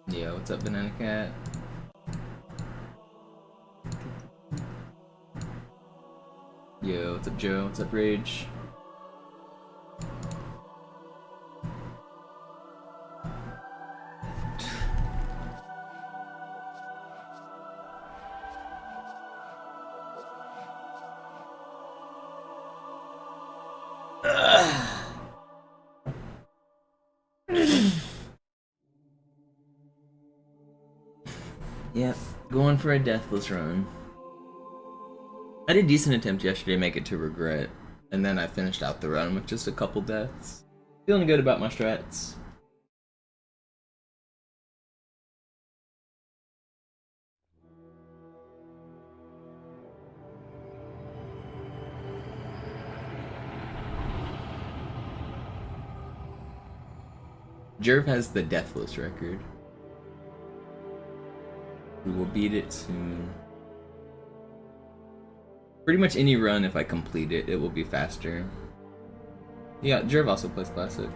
Yo, what's up, Banana Cat? Yo, what's up, Joe? What's up, Rage? Yep, going for a deathless run. I did a decent attempt yesterday to make it to regret, and then I finished out the run with just a couple deaths. Feeling good about my strats. Jerv has the deathless record. We will beat it soon. Pretty much any run, if I complete it, it will be faster. Yeah, Jerv also plays Classic.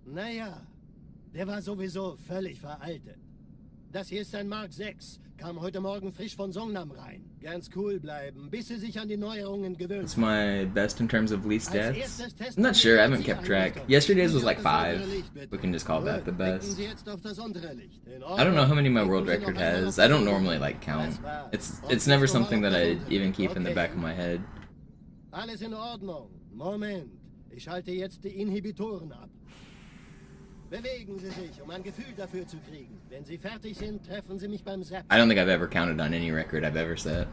Naja, der war sowieso völlig veraltet. Das hier ist ein Mark 6. Kam heute Morgen frisch von Songnam rein. Ganz cool bleiben, bis sie sich an die Neuerungen gewöhnt. It's my best in terms of least deaths. I'm not sure, I haven't kept track. Yesterday's was like 5. We can just call that the best. I don't know how many my world record has. I don't normally like count. It's never something that I even keep in the back of my head. Alles in Ordnung. Moment. Ich schalte jetzt die Inhibitoren ab. Bewegen Sie sich, ein Gefühl dafür zu kriegen. Wenn Sie fertig sind, treffen Sie mich beim Zap. I don't think I've ever counted on any record I've ever set.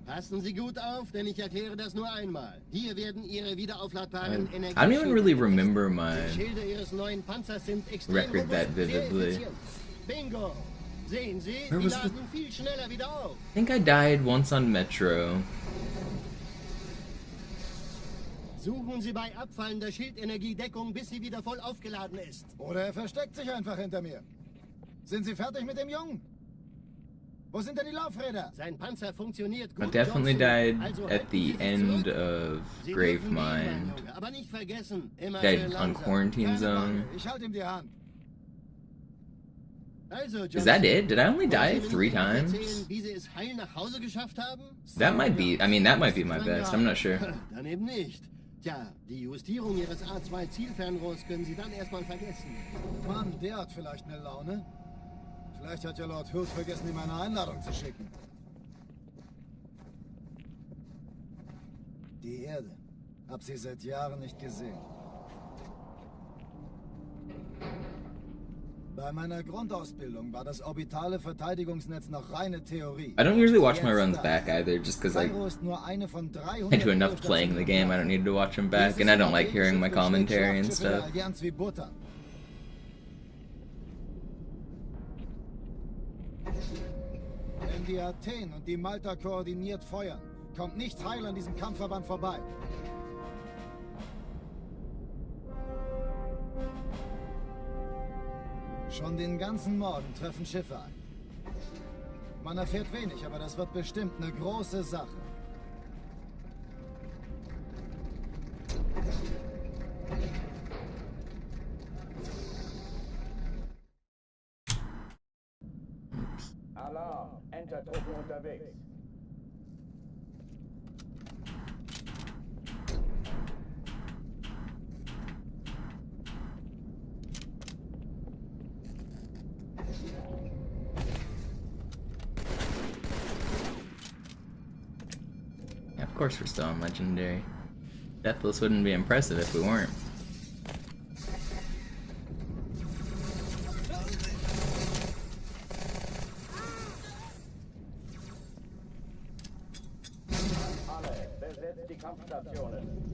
Passen Sie gut auf, denn ich erkläre das nur einmal. Hier werden Ihre wiederaufladbaren Energien. I don't even really remember my Die Schilde Ihres neuen Panzers sind extrem record that robust, sehr vividly. effizient. Bingo! Sehen Sie, Where die was laden viel schneller wieder auf. I think I died once on Metro. Suchen Sie bei abfallender Schildenergie Deckung, bis sie wieder voll aufgeladen ist. Oder er versteckt sich einfach hinter mir. Sind Sie fertig mit dem Jungen? Wo sind denn die Laufräder? Sein Panzer funktioniert I gut. definitely Johnson. died Also at halten the Sie sich end zurück. of Sie Grave dürfen wählen, mein Mind. Junge, aber nicht vergessen, immer Died schön on langsam. Quarantine Keine Zone. Sorge, ich halte ihm die Hand. Also, Is that it? Did I only die wollen Sie mir 3 nicht times? erzählen, wie Sie es heil nach Hause geschafft haben? That might be, I mean, that might be my best. I'm not sure. Dann eben nicht. Tja, die Justierung Ihres A2-Zielfernrohrs können Sie dann erstmal vergessen. Mann, der hat vielleicht eine Laune. Vielleicht hat ja Lord Hood vergessen, ihm eine Einladung zu schicken. Die Erde. Hab sie seit Jahren nicht gesehen. Bei meiner Grundausbildung war das orbitale Verteidigungsnetz noch reine Theorie. I don't usually watch my runs back either, just because Kairo ist nur eine von 300 I do enough playing the game, I don't need to watch them back, and I don't like hearing my commentary and stuff. Allianz wie Butter. Wenn die Athen und die Malta koordiniert feuern, kommt nichts heil an diesem Kampfverband vorbei. Schon den ganzen Morgen treffen Schiffe ein. Man erfährt wenig, aber das wird bestimmt eine große Sache. Alarm! Enter-Truppen unterwegs. Yeah, of course we're still on Legendary. Deathless wouldn't be impressive if we weren't. Alle, besetzt die Kampfstationen.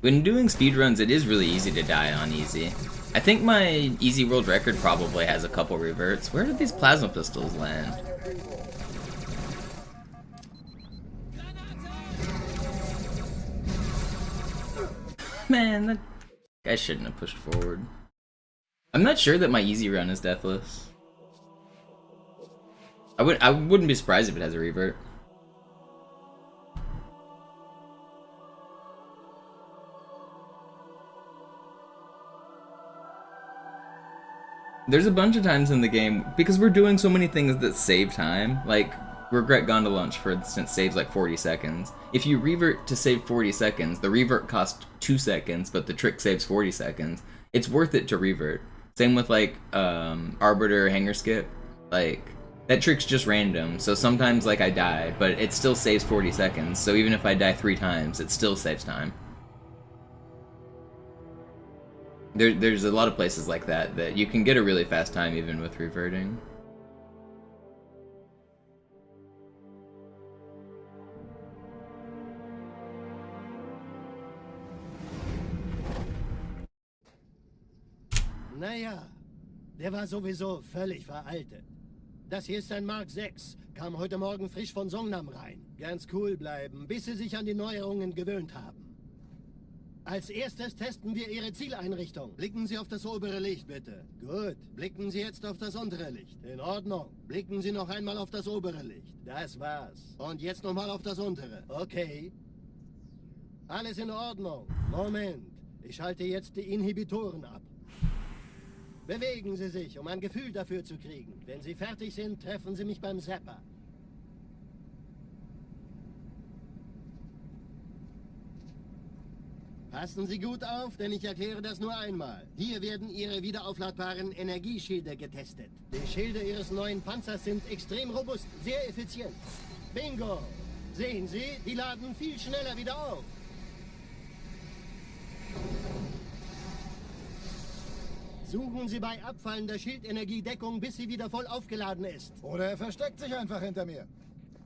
When doing speedruns, it is really easy to die on easy. I think my easy world record probably has a couple reverts. Where did these plasma pistols land? Man, that guy shouldn't have pushed forward. I'm not sure that my easy run is deathless. I wouldn't be surprised if it has a revert. There's a bunch of times in the game, because we're doing so many things that save time, like Regret Gone to Lunch, for instance, saves like 40 seconds. If you revert to save 40 seconds, the revert costs 2 seconds, but the trick saves 40 seconds. It's worth it to revert. Same with like Arbiter Hanger Skip. Like, that trick's just random, so sometimes like I die, but it still saves 40 seconds, so even if I die 3 times, it still saves time. There's a lot of places like that you can get a really fast time even with reverting. Naja, der war sowieso völlig veraltet. Das hier ist ein Mark 6, kam heute Morgen frisch von Songnam rein. Ganz cool bleiben, bis Sie sich an die Neuerungen gewöhnt haben. Als erstes testen wir Ihre Zieleinrichtung. Blicken Sie auf das obere Licht, bitte. Gut. Blicken Sie jetzt auf das untere Licht. In Ordnung. Blicken Sie noch einmal auf das obere Licht. Das war's. Und jetzt nochmal auf das untere. Okay. Alles in Ordnung. Moment. Ich schalte jetzt die Inhibitoren ab. Bewegen Sie sich, um ein Gefühl dafür zu kriegen. Wenn Sie fertig sind, treffen Sie mich beim Zapper. Passen Sie gut auf, denn ich erkläre das nur einmal. Hier werden Ihre wiederaufladbaren Energieschilde getestet. Die Schilde Ihres neuen Panzers sind extrem robust, sehr effizient. Bingo! Sehen Sie, die laden viel schneller wieder auf. Suchen Sie bei abfallender Schildenergiedeckung, bis sie wieder voll aufgeladen ist. Oder er versteckt sich einfach hinter mir.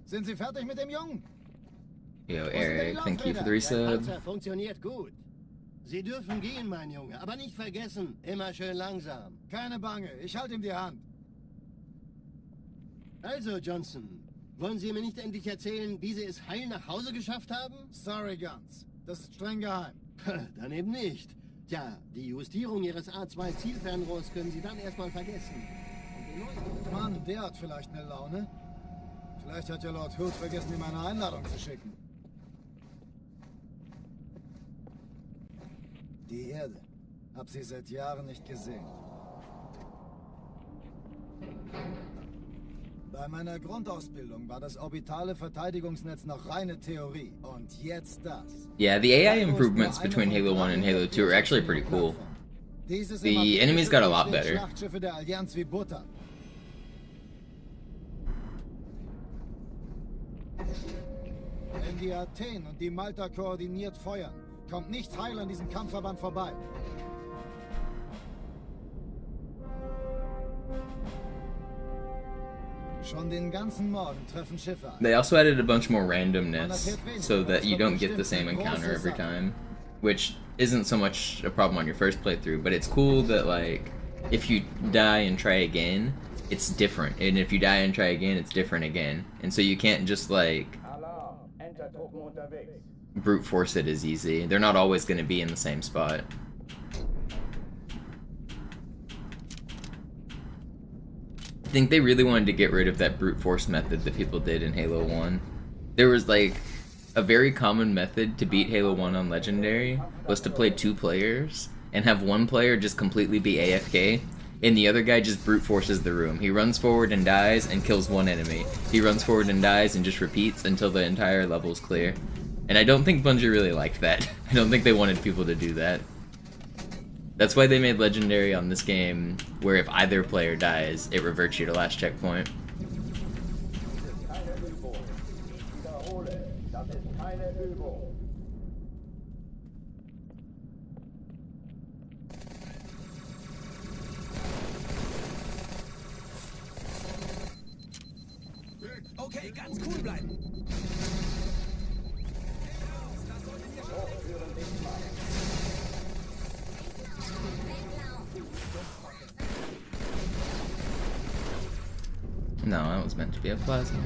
Sind Sie fertig mit dem Jungen? Yo, Eric, thank you for the Der resub. Panzer funktioniert gut. Sie dürfen gehen, mein Junge, aber nicht vergessen, immer schön langsam. Keine Bange, ich halte ihm die Hand. Also, Johnson, wollen Sie mir nicht endlich erzählen, wie Sie es heil nach Hause geschafft haben? Sorry, Guns. Das ist streng geheim. Dann eben nicht. Tja, die Justierung Ihres A2-Zielfernrohrs können Sie dann erstmal vergessen. Mann, der hat vielleicht eine Laune. Vielleicht hat ja Lord Hood vergessen, ihm eine Einladung zu schicken. Die Erde. Hab sie seit Jahren nicht gesehen. Bei meiner Grundausbildung war das orbitale Verteidigungsnetz noch reine Theorie. Und jetzt das. Yeah, the AI improvements between Halo 1 and Halo 2 are actually pretty cool. The enemies got a lot better. Schlachtschiffe der Allianz wie Butter. Wenn die Athen und die Malta koordiniert feuern, kommt nichts heil an diesem Kampfverband vorbei. Schon den ganzen Morgen treffen Schiffe ein. They also added a bunch more randomness so that you don't get the same encounter every time, which isn't so much a problem on your first playthrough, but it's cool that like if you die and try again, it's different, and if you die and try again, it's different again, and so you can't just like Alarm! Enter-Truppen unterwegs. brute force it as easy. They're not always going to be in the same spot. I think they really wanted to get rid of that brute force method that people did in Halo 1. There was like a very common method to beat Halo 1 on Legendary was to play 2 players and have one player just completely be AFK and the other guy just brute forces the room. He runs forward and dies and kills one enemy. He runs forward and dies and just repeats until the entire level's clear. And I don't think Bungie really liked that. I don't think they wanted people to do that. That's why they made Legendary on this game, where if either player dies, it reverts you to last checkpoint. Keine Übung. Ich wiederhole, das ist keine Übung. Okay, ganz cool bleiben. Hochführen nicht mal. No, that was meant to be a plasma.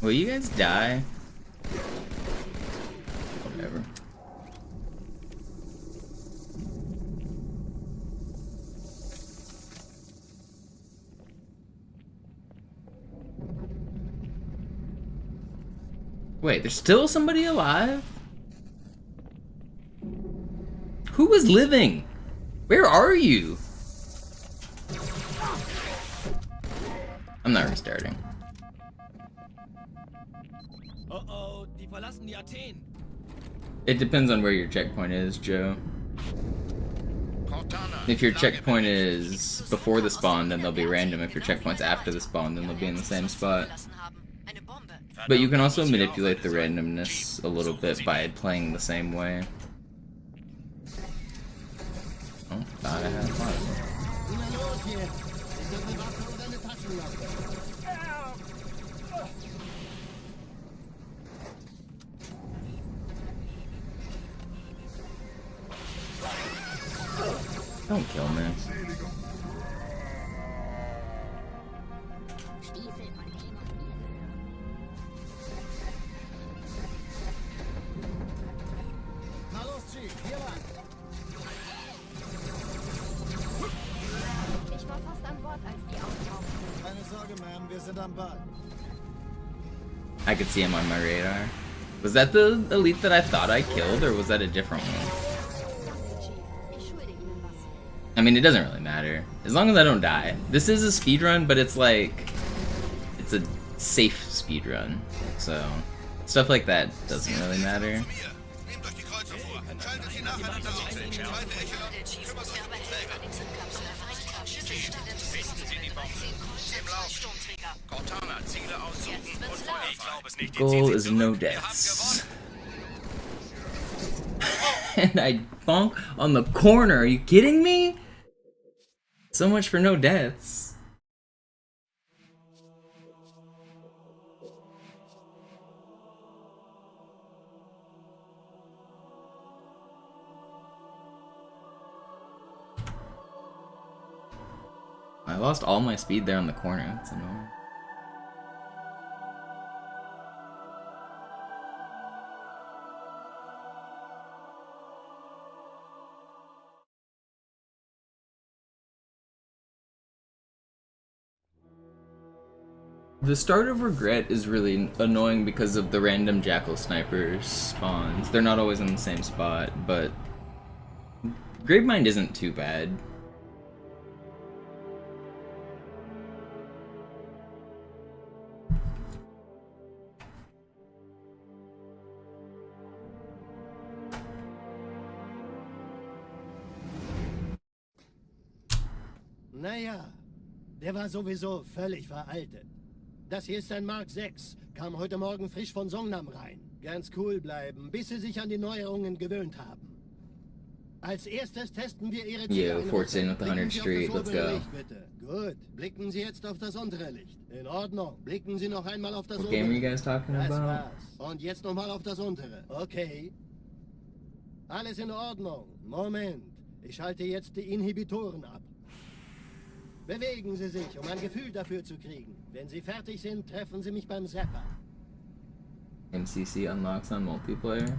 Will you guys die? Whatever. Wait, there's still somebody alive? Who is living? Where are you? I'm not restarting. Oh, die verlassen die Athen. It depends on where your checkpoint is, Joe. If your checkpoint is before the spawn, then they'll be random. If your checkpoint's after the spawn, then they'll be in the same spot. But you can also manipulate the randomness a little bit by playing the same way. Oh, thought I had fun. Don't kill me. Ich war fast an Bord, als die auftauchten. Keine Sorge, Ma'am, wir sind am Ball. I could see him on my radar. Was that the elite that I thought I killed, or was that a different one? Ich schulde Ihnen was. I mean, it doesn't really matter. As long as I don't die. This is a speedrun, but it's like... It's a safe speedrun. So, stuff like that doesn't really matter. Goal is no deaths. And I bonk on the corner. Are you kidding me? So much for no deaths. I lost all my speed there on the corner. That's annoying. The start of Regret is really annoying because of the random Jackal snipers spawns. They're not always in the same spot, but Gravemind isn't too bad. Naja, der war sowieso völlig veraltet. Das hier ist ein Mark 6. Kam heute Morgen frisch von Songnam rein. Ganz cool bleiben, bis sie sich an die Neuerungen gewöhnt haben. Als erstes testen wir ihre Yo, 14 with the 100 Street, let's go. Licht, bitte. Gut, blicken Sie jetzt auf das untere Licht. In Ordnung, blicken Sie noch einmal auf das What obere. game are you guys talking Das about? war's. Und jetzt nochmal auf das untere. Okay. Alles in Ordnung. Moment. Ich schalte jetzt die Inhibitoren ab. Bewegen Sie sich, um ein Gefühl dafür zu kriegen. Wenn Sie fertig sind, treffen Sie mich beim Zapper. MCC unlocks on multiplayer.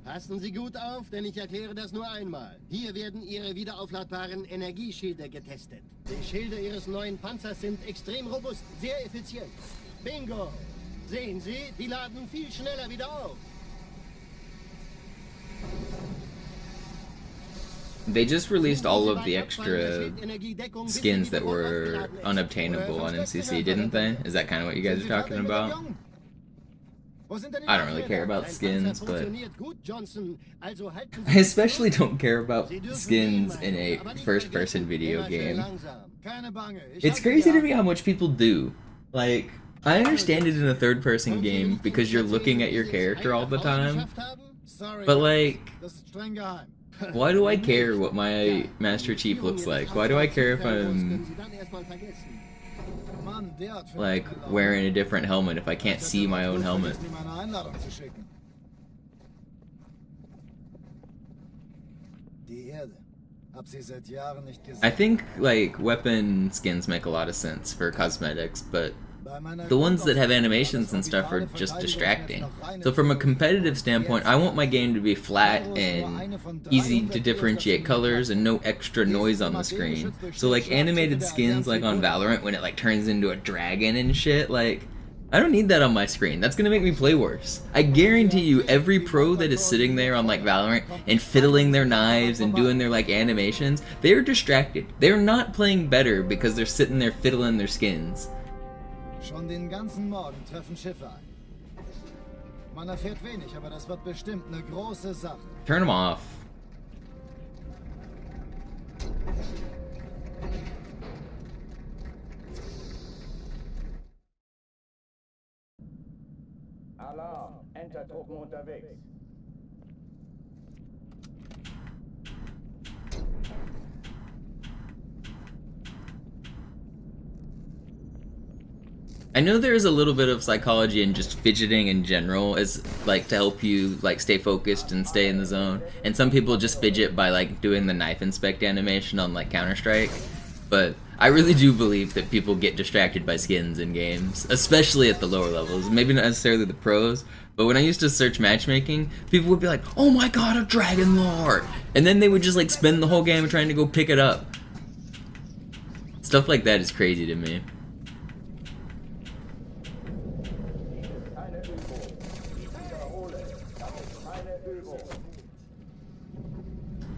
Passen Sie gut auf, denn ich erkläre das nur einmal. Hier werden Ihre wiederaufladbaren Energieschilde getestet. Die Schilde Ihres neuen Panzers sind extrem robust, sehr effizient. Bingo! Sehen Sie, die laden viel schneller wieder auf. They just released all of the extra skins that were unobtainable on MCC, didn't they? Is that kind of what you guys are talking about? I don't really care about skins, but I especially don't care about skins in a first-person video game. It's crazy to me how much people do. Like, I understand it in a third-person game because you're looking at your character all the time, but like, why do I care what my Master Chief looks like? Why do I care if I'm Mann, der hat für like meine Laune. wearing a different helmet if I can't see my own helmet. Vergessen, ihm eine Einladung zu schicken. Die Erde. Hab sie seit Jahren nicht gesehen. I think like weapon skins make a lot of sense for cosmetics, but the ones that have animations and stuff are just distracting. So from a competitive standpoint, I want my game to be flat and easy to differentiate colors and no extra noise on the screen. So like animated skins like on Valorant when it like turns into a dragon and shit, like I don't need that on my screen. That's gonna make me play worse. I guarantee you every pro that is sitting there on like Valorant and fiddling their knives and doing their like animations, they're distracted. They're not playing better because they're sitting there fiddling their skins. Schon den ganzen Morgen treffen Schiffe ein. Man erfährt wenig, aber das wird bestimmt eine große Sache. Turn them off. Alarm, Entertruppen unterwegs. I know there is a little bit of psychology in just fidgeting in general as like to help you like stay focused and stay in the zone. And some people just fidget by like doing the knife inspect animation on like Counter-Strike. But I really do believe that people get distracted by skins in games, especially at the lower levels. Maybe not necessarily the pros, but when I used to search matchmaking, people would be like, "Oh my god, a dragon lore!" And then they would just like spend the whole game trying to go pick it up. Stuff like that is crazy to me. Keine Übung. Ich wiederhole, das ist keine Übung.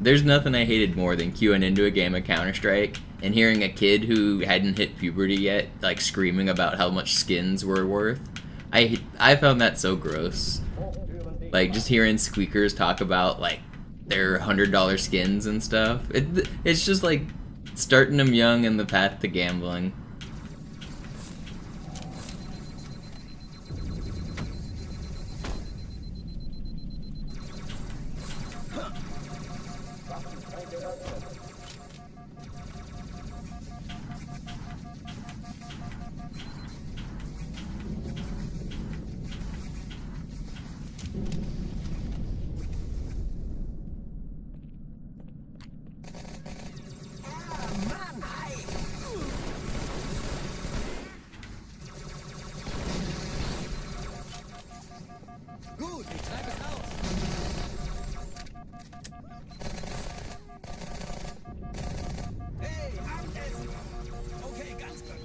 There's nothing I hated more than queuing into a game of Counter-Strike and hearing a kid who hadn't hit puberty yet like screaming about how much skins were worth. I found that so gross. Like just hearing squeakers talk about like their $100 skins and stuff. It's just like starting them young in the path to gambling. Gut, ich treibe es aus. Hey, Abendessen! Okay, ganz gut.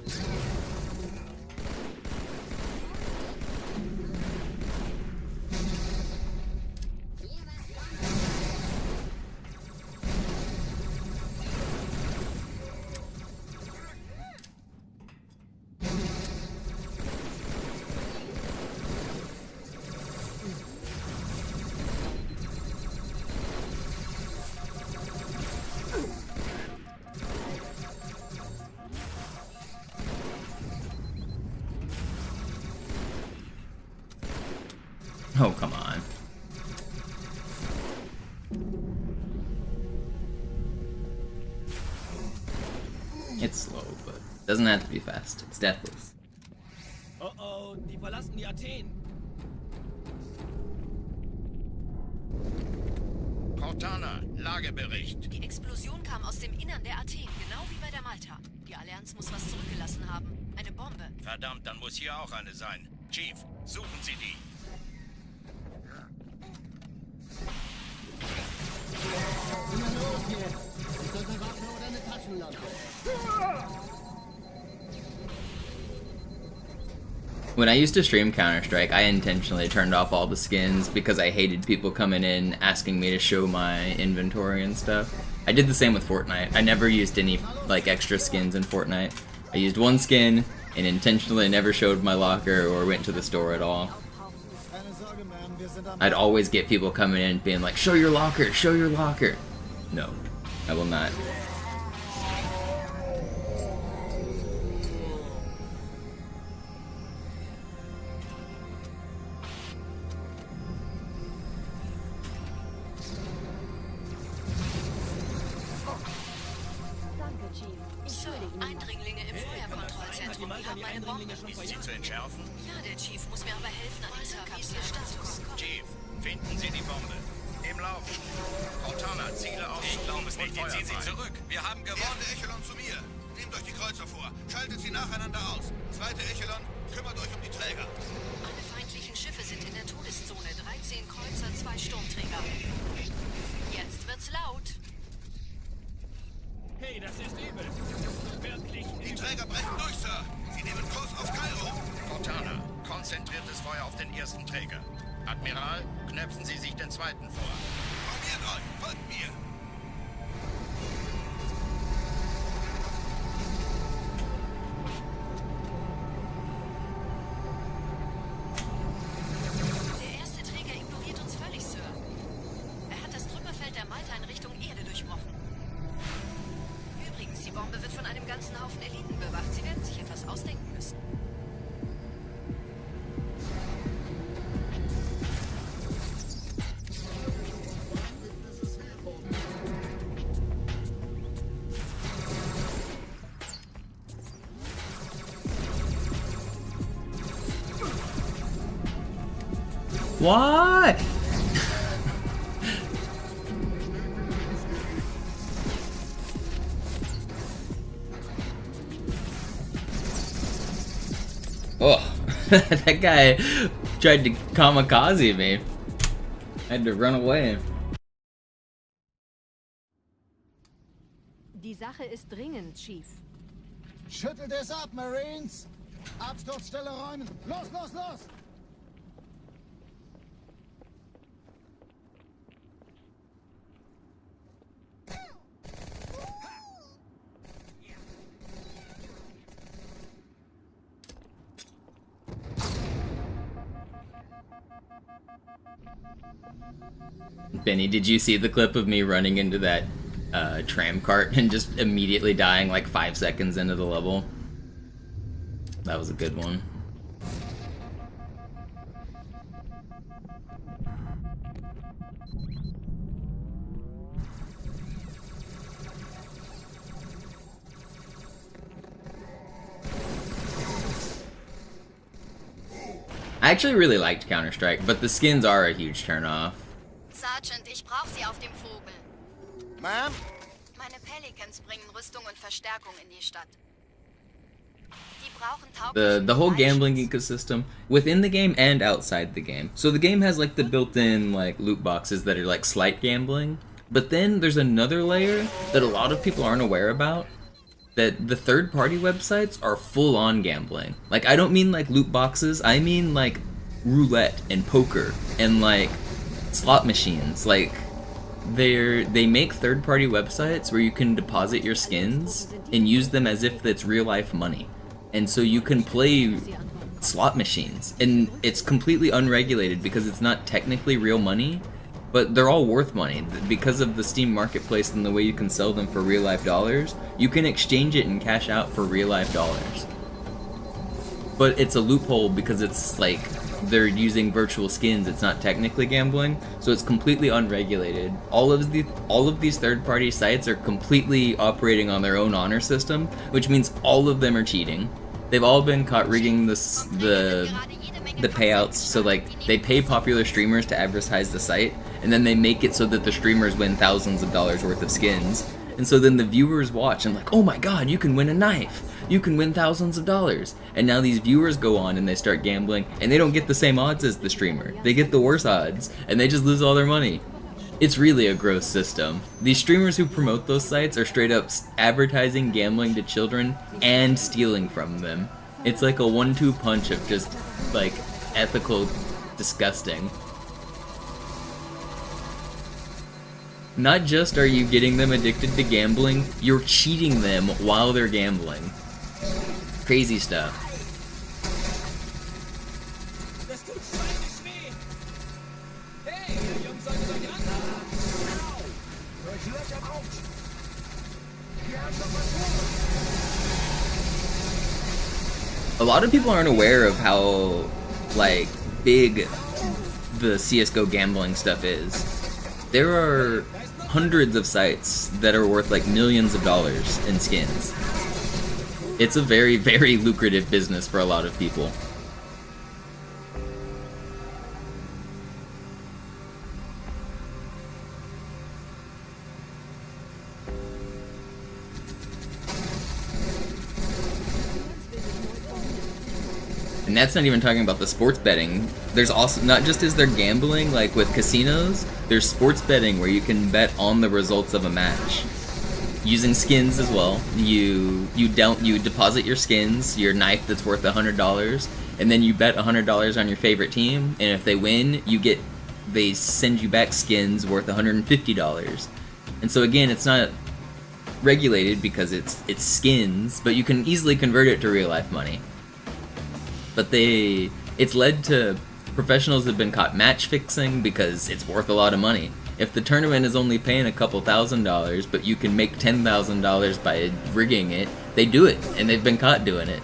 Oh, come on. It's slow, but doesn't have to be fast. It's deathless. Oh oh, die verlassen die Athen. Cortana, Lagebericht. Die Explosion kam aus dem Innern der Athen, genau wie bei der Malta. Die Allianz muss was zurückgelassen haben. Eine Bombe. Verdammt, dann muss hier auch eine sein. Chief, suchen Sie die. Immer los jetzt! Ist das eine Waffe oder eine Taschenlampe? When I used to stream Counter-Strike, I intentionally turned off all the skins because I hated people coming in asking me to show my inventory and stuff. I did the same with Fortnite. I never used any like extra skins in Fortnite. I used one skin and intentionally never showed my locker or went to the store at all. Keine Sorge, Ma'am, wir sind am I'd always get people coming in being like, "Show your locker, show your locker." No, I will not. Danke, Chief. So, Entschuldigen Sie. Eindringlinge im Feuerkontrollzentrum. Sie haben eine Bombe. Ist sie zu entschärfen? Ja, der Chief muss mir aber helfen an dieser Status. Chief, finden Sie die Bombe. Im Laufen. Cortana, Ziele aus. Ich glaube es nicht. Ziehen Sie zurück. Wir haben gewonnen. Erste Echelon zu mir. Nehmt euch die Kreuzer vor. Schaltet sie nacheinander aus. Zweite Echelon, kümmert euch um die Träger. Alle feindlichen Schiffe sind in der Todeszone. 13 Kreuzer, 2 Sturmträger. Jetzt wird's laut. Hey, das ist übel. Wirklich Die Träger brechen durch, Sir. Sie nehmen Kurs auf Kairo. Cortana, konzentriertes Feuer auf den ersten Träger. Admiral, knöpfen Sie sich den zweiten vor. Formiert euch, folgt mir. Der erste Träger ignoriert uns völlig, Sir. Er hat das Trümmerfeld der Malta in Richtung Erde durchbrochen. Übrigens, die Bombe wird von einem ganzen Haufen Eliten bewacht. Sie werden sich etwas ausdenken müssen. What? Oh, that guy tried to kamikaze me. I had to run away. Die Sache ist dringend, Chief. Schüttelt es ab, Marines! Absturzstelle räumen! Los, los, los! Benny, did you see the clip of me running into that tram cart and just immediately dying like 5 seconds into the level? That was a good one. I actually really liked Counter-Strike, but the skins are a huge turnoff. Sergeant, ich brauche Sie auf dem Vogel. Ma'am? Meine Pelicans bringen Rüstung und Verstärkung in die Stadt. Die brauchen The whole gambling ecosystem within the game and outside the game. So the game has like the built-in like loot boxes that are like slight gambling, but then there's another layer that a lot of people aren't aware about, that the third-party websites are full-on gambling. Like, I don't mean like loot boxes, I mean like roulette and poker and like slot machines. Like, they make third-party websites where you can deposit your skins and use them as if it's real-life money. And so you can play slot machines, and it's completely unregulated because it's not technically real money, but they're all worth money. Because of the Steam marketplace and the way you can sell them for real-life dollars, you can exchange it and cash out for real-life dollars. But it's a loophole because it's like they're using virtual skins. It's not technically gambling, so it's completely unregulated. All of these third-party sites are completely operating on their own honor system, which means all of them are cheating. They've all been caught rigging the payouts, so like they pay popular streamers to advertise the site, and then they make it so that the streamers win thousands of dollars worth of skins. And so then the viewers watch and like, oh my god, you can win a knife, you can win thousands of dollars. And now these viewers go on and they start gambling, and they don't get the same odds as the streamer. They get the worse odds, and they just lose all their money. It's really a gross system. These streamers who promote those sites are straight up advertising gambling to children and stealing from them. It's like a 1-2 punch of just like ethical disgusting. Not just are you getting them addicted to gambling, you're cheating them while they're gambling. Crazy stuff. Das tut schrecklich weh. Hey, ihr Jungs solltet euch ranhalten. Durch Löcher auf. A lot of people aren't aware of how, like, big the CSGO gambling stuff is. There are hundreds of sites that are worth, like, millions of dollars in skins. It's a very, very lucrative business for a lot of people. And that's not even talking about the sports betting. There's also, not just is there gambling, like with casinos, there's sports betting where you can bet on the results of a match. Using skins as well. You deposit your skins, your knife that's worth $100, and then you bet $100 on your favorite team, and if they win, they send you back skins worth $150. And so again, it's not regulated because it's skins, but you can easily convert it to real life money. But it's led to professionals have been caught match fixing because it's worth a lot of money. If the tournament is only paying a couple $1,000s, but you can make $10,000 by rigging it, they do it, and they've been caught doing it.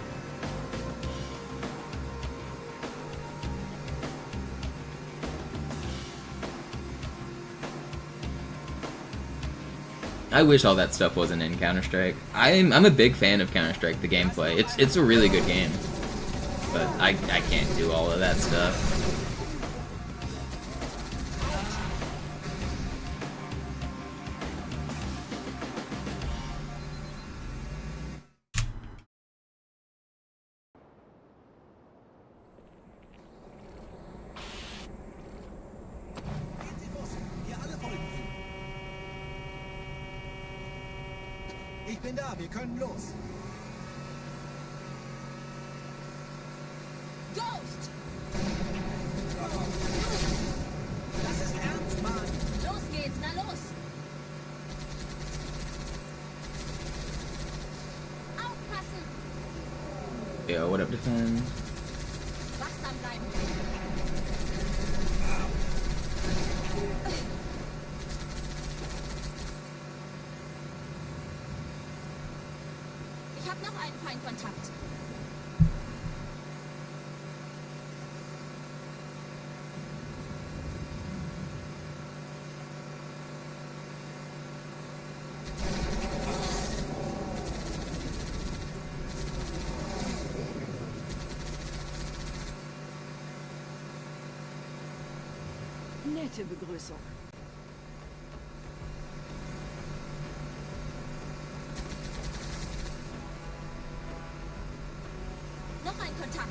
I wish all that stuff wasn't in Counter-Strike. I'm a big fan of Counter-Strike, the gameplay. It's a really good game. But I can't do all of that stuff. Ich bin da, wir können los. Ghost! Das ist ernst, Mann. Los geht's, na los! Aufpassen! Yo, what up, defend? Wachsam bleiben! Ich hab noch einen Feindkontakt. Nette Begrüßung. Noch ein Kontakt.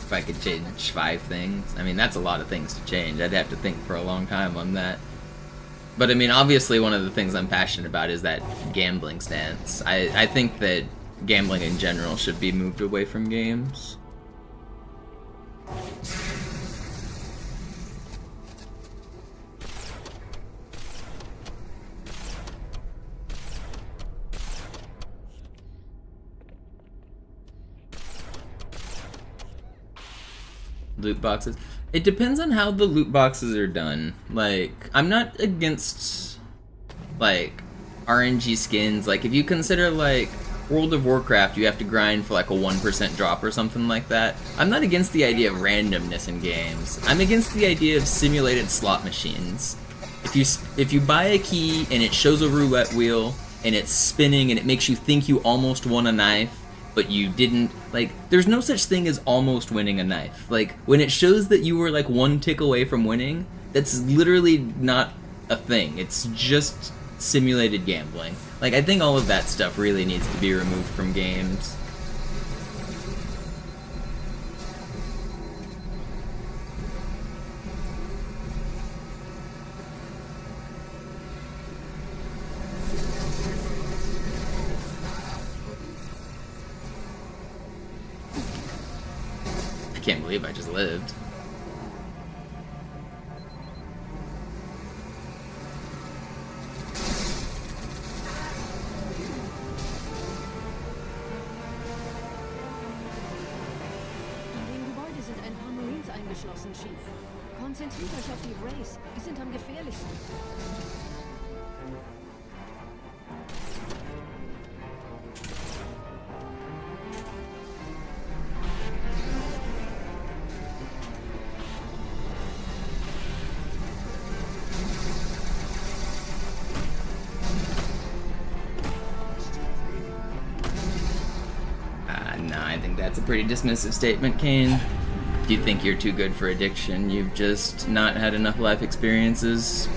If I could change 5 things, I mean, that's a lot of things to change. I'd have to think for a long time on that. But I mean, obviously one of the things I'm passionate about is that gambling stance. I think that gambling in general should be moved away from games. Loot boxes. It depends on how the loot boxes are done. Like, I'm not against, like, RNG skins. Like, if you consider, like, World of Warcraft, you have to grind for, like, a 1% drop or something like that. I'm not against the idea of randomness in games. I'm against the idea of simulated slot machines. If you buy a key and it shows a roulette wheel and it's spinning and it makes you think you almost won a knife, but you didn't, like, there's no such thing as almost winning a knife. Like, when it shows that you were, like, 1 tick away from winning, that's literally not a thing. It's just simulated gambling. Like, I think all of that stuff really needs to be removed from games. I can't believe I just lived. In dem Gebäude sind ein paar Marines eingeschlossen, Chief. Konzentriert euch auf die Rays. Die sind am gefährlichsten. Nah, I think that's a pretty dismissive statement, Kane. You think you're too good for addiction. You've just not had enough life experiences.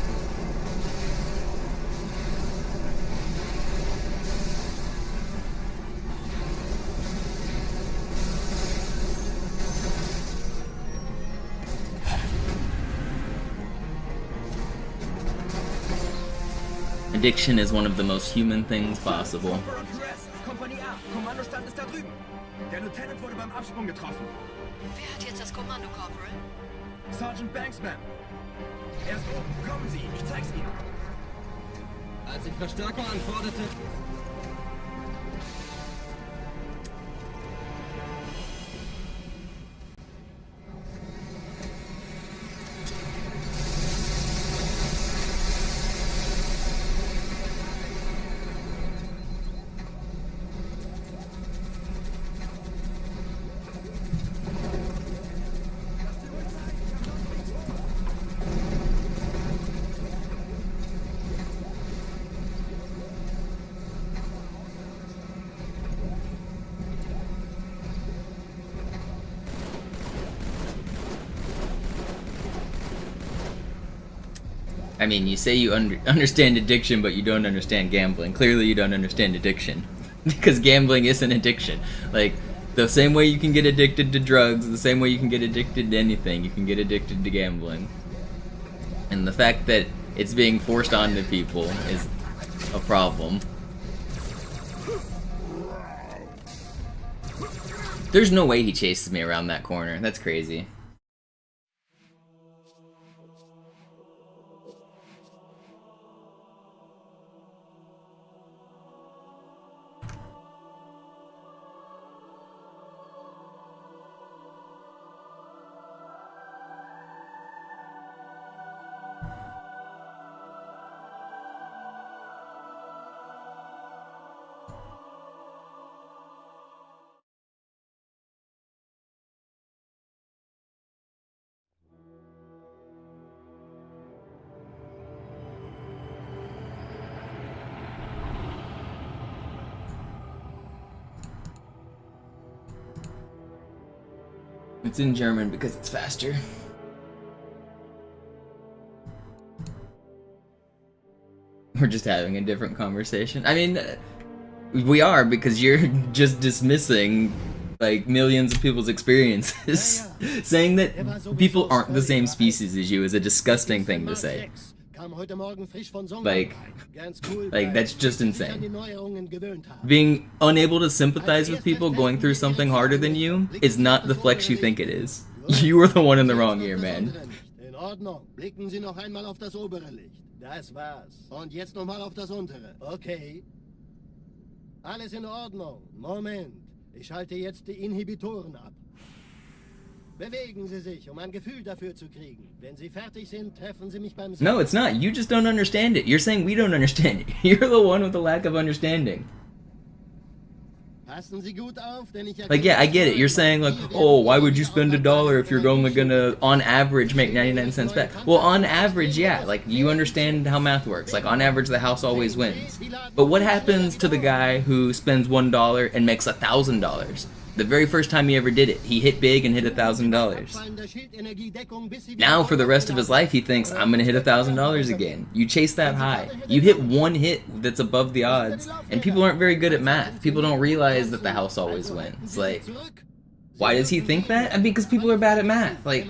Addiction is one of the most human things possible. Kompanie A, Kommandostand ist da drüben. Der Lieutenant wurde beim Absprung getroffen. Wer hat jetzt das Kommando, Corporal? Sergeant Banksman. Er ist oben. Kommen Sie, ich zeig's Ihnen. Als ich Verstärkung anforderte... I mean, you say you understand addiction, but you don't understand gambling. Clearly you don't understand addiction. Because gambling is an addiction. Like, the same way you can get addicted to drugs, the same way you can get addicted to anything, you can get addicted to gambling. And the fact that it's being forced onto people is a problem. There's no way he chases me around that corner. That's crazy. It's in German because it's faster. We're just having a different conversation. I mean, we are, because you're just dismissing like millions of people's experiences. Saying that people aren't the same species as you is a disgusting thing to say. Like that's just insane. Being unable to sympathize with people going through something harder than you is not the flex you think it is. You are the one in the wrong here, man. In Ordnung. Blicken Sie noch einmal auf das obere Licht. Das war's. Und jetzt noch mal auf das untere. Okay. Alles in Ordnung. Moment. Ich schalte jetzt die Inhibitoren ab. Bewegen Sie sich, um ein Gefühl dafür zu kriegen. Wenn Sie fertig sind, treffen Sie mich beim... No, it's not. You just don't understand it. You're saying we don't understand it. You're the one with the lack of understanding. Passen Sie gut auf, denn ich... Like, yeah, I get it. You're saying, like, oh, why would you spend $1 if you're only gonna, on average, make 99 cents back? Well, on average, yeah. Like, you understand how math works. Like, on average, the house always wins. But what happens to the guy who spends $1 and makes $1,000? The very first time he ever did it, he hit big and hit $1,000. Now, for the rest of his life, he thinks, I'm gonna hit $1,000 again. You chase that high. You hit one hit that's above the odds, and people aren't very good at math. People don't realize that the house always wins. Like, why does he think that? I mean, because people are bad at math. Like,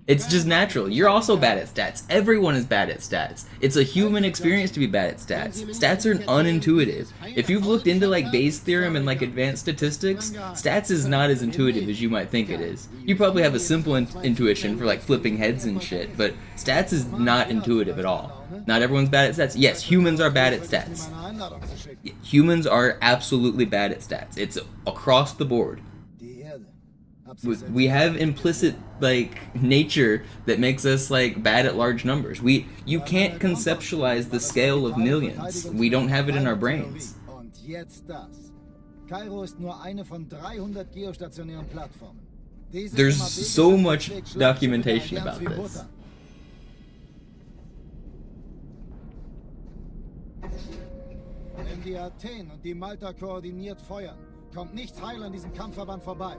it's just natural. You're also bad at stats. Everyone is bad at stats. It's a human experience to be bad at stats. Stats are unintuitive. If you've looked into, like, Bayes' theorem and, like, advanced statistics, stats is not as intuitive as you might think it is. You probably have a simple intuition for, like, flipping heads and shit, but stats is not intuitive at all. Not everyone's bad at stats. Yes, humans are bad at stats. Humans are absolutely bad at stats. It's across the board. We have implicit, like, nature that makes us, like, bad at large numbers. You can't conceptualize the scale of millions. We don't have it in our brains. There's so much documentation about this. Wenn die Athen und die Malta koordiniert feuern, Kommt nichts heil an diesem Kampfverband vorbei.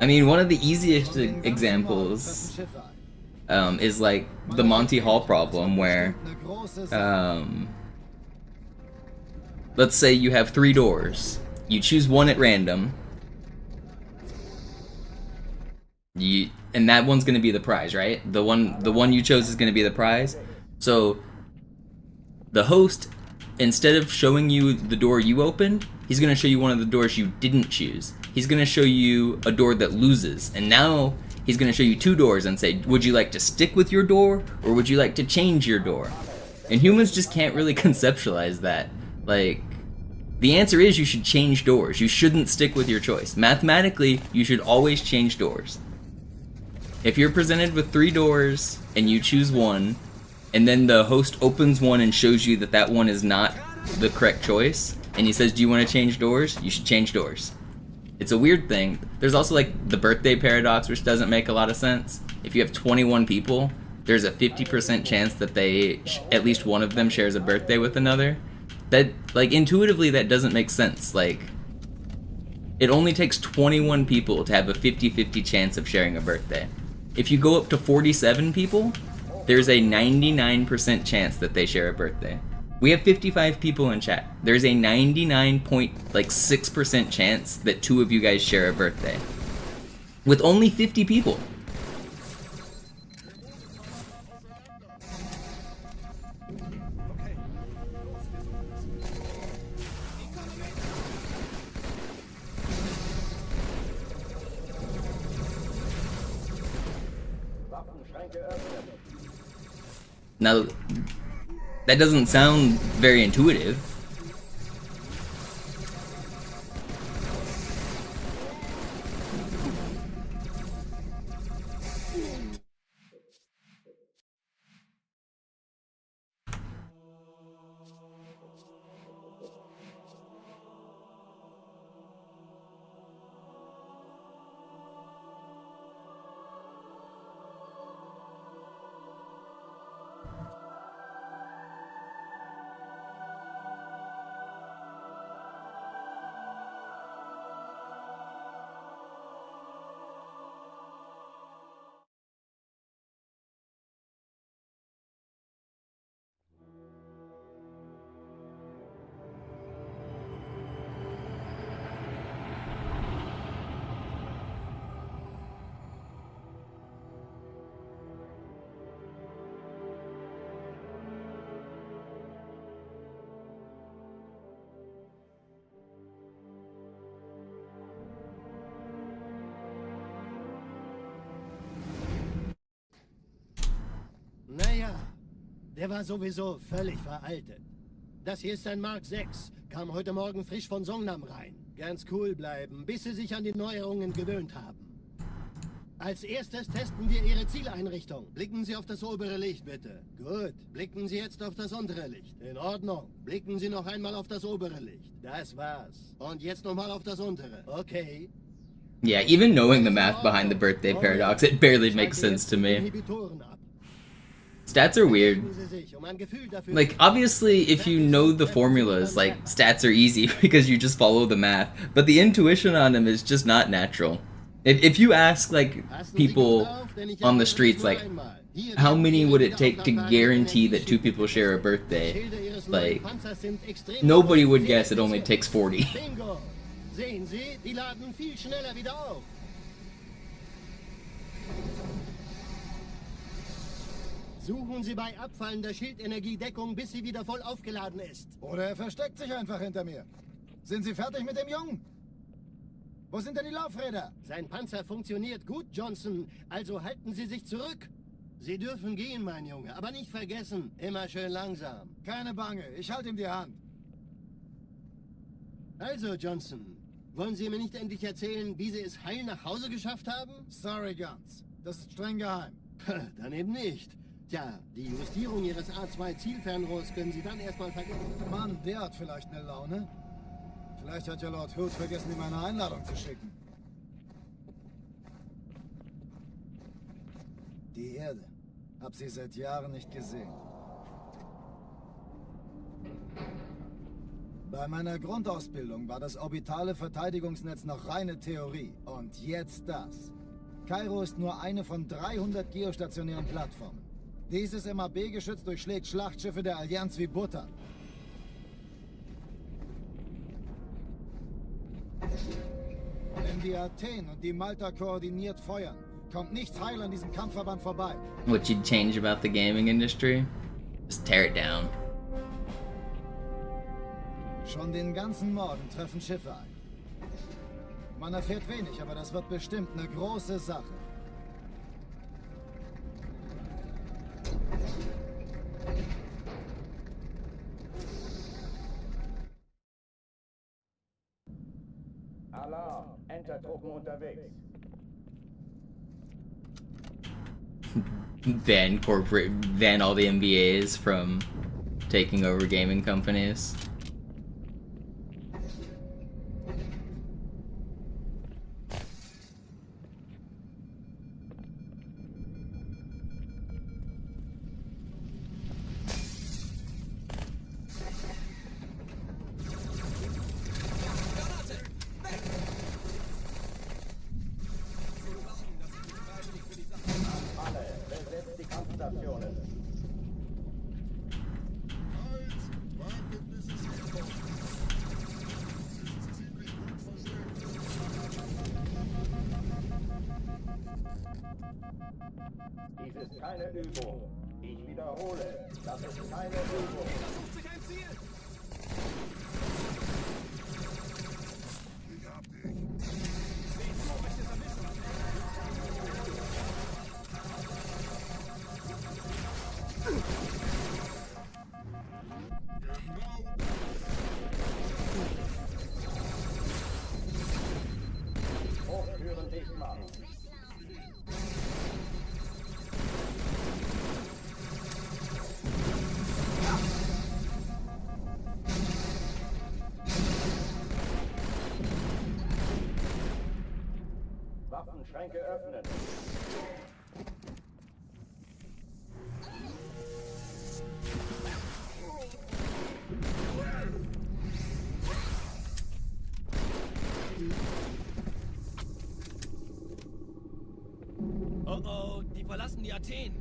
I mean, one of the easiest examples is like the Monty Hall problem, where let's say you have 3 doors. You choose one at random. And that one's gonna be the prize, right? The one you chose is gonna be the prize. So the host, instead of showing you the door you opened, he's gonna show you one of the doors you didn't choose. He's gonna show you a door that loses, and now he's gonna show you 2 doors and say, would you like to stick with your door, or would you like to change your door? And humans just can't really conceptualize that. Like, the answer is you should change doors. You shouldn't stick with your choice. Mathematically, you should always change doors. If you're presented with 3 doors and you choose one, and then the host opens one and shows you that that one is not the correct choice, and he says, do you want to change doors? You should change doors. It's a weird thing. There's also like the birthday paradox, which doesn't make a lot of sense. If you have 21 people, there's a 50% chance that at least one of them shares a birthday with another. That, like, intuitively that doesn't make sense. Like, it only takes 21 people to have a 50-50 chance of sharing a birthday. If you go up to 47 people, there's a 99% chance that they share a birthday. We have 55 people in chat. There's a 99.6% chance that 2 of you guys share a birthday. With only 50 people. Now, that doesn't sound very intuitive. Naja, der war sowieso völlig veraltet. Das hier ist ein Mark 6, kam heute Morgen frisch von Songnam rein. Ganz cool bleiben, bis Sie sich an die Neuerungen gewöhnt haben. Als erstes testen wir Ihre Zieleinrichtung. Blicken Sie auf das obere Licht, bitte. Gut. Blicken Sie jetzt auf das untere Licht. In Ordnung. Blicken Sie noch einmal auf das obere Licht. Das war's. Und jetzt nochmal auf das untere. Okay. Yeah, even knowing the math behind the birthday paradox, it barely makes sense to me. Stats are weird. Like, obviously, if you know the formulas, like, stats are easy because you just follow the math, but the intuition on them is just not natural. If you ask, like, people on the streets, like, how many would it take to guarantee that 2 people share a birthday, like, nobody would guess it only takes 40. Sehen Sie, die laden viel schneller wieder auf. Suchen Sie bei abfallender Schildenergiedeckung, bis sie wieder voll aufgeladen ist. Oder er versteckt sich einfach hinter mir. Sind Sie fertig mit dem Jungen? Wo sind denn die Laufräder? Sein Panzer funktioniert gut, Johnson. Also halten Sie sich zurück. Sie dürfen gehen, mein Junge. Aber nicht vergessen, immer schön langsam. Keine Bange, ich halte ihm die Hand. Also, Johnson, wollen Sie mir nicht endlich erzählen, wie Sie es heil nach Hause geschafft haben? Sorry, Guns. Das ist streng geheim. Dann eben nicht. Tja, die Justierung Ihres A2-Zielfernrohrs können Sie dann erstmal vergessen. Mann, der hat vielleicht eine Laune. Vielleicht hat ja Lord Hood vergessen, ihm eine Einladung zu schicken. Die Erde. Hab sie seit Jahren nicht gesehen. Bei meiner Grundausbildung war das orbitale Verteidigungsnetz noch reine Theorie. Und jetzt das. Kairo ist nur eine von 300 geostationären Plattformen. Dieses MAB-Geschütz durchschlägt Schlachtschiffe der Allianz wie Butter. Wenn die Athen und die Malta koordiniert feuern, kommt nichts heil an diesem Kampfverband vorbei. What you'd change about the gaming industry? Just tear it down. Schon den ganzen Morgen treffen Schiffe ein. Man erfährt wenig, aber das wird bestimmt eine große Sache. Alarm, Entertruppen unterwegs. Ban all the MBAs from taking over gaming companies. Dies ist keine Übung. Ich wiederhole, das ist keine Übung. Hochführen diesmal. Waffenschränke öffnen. Oh oh, die verlassen die Athen.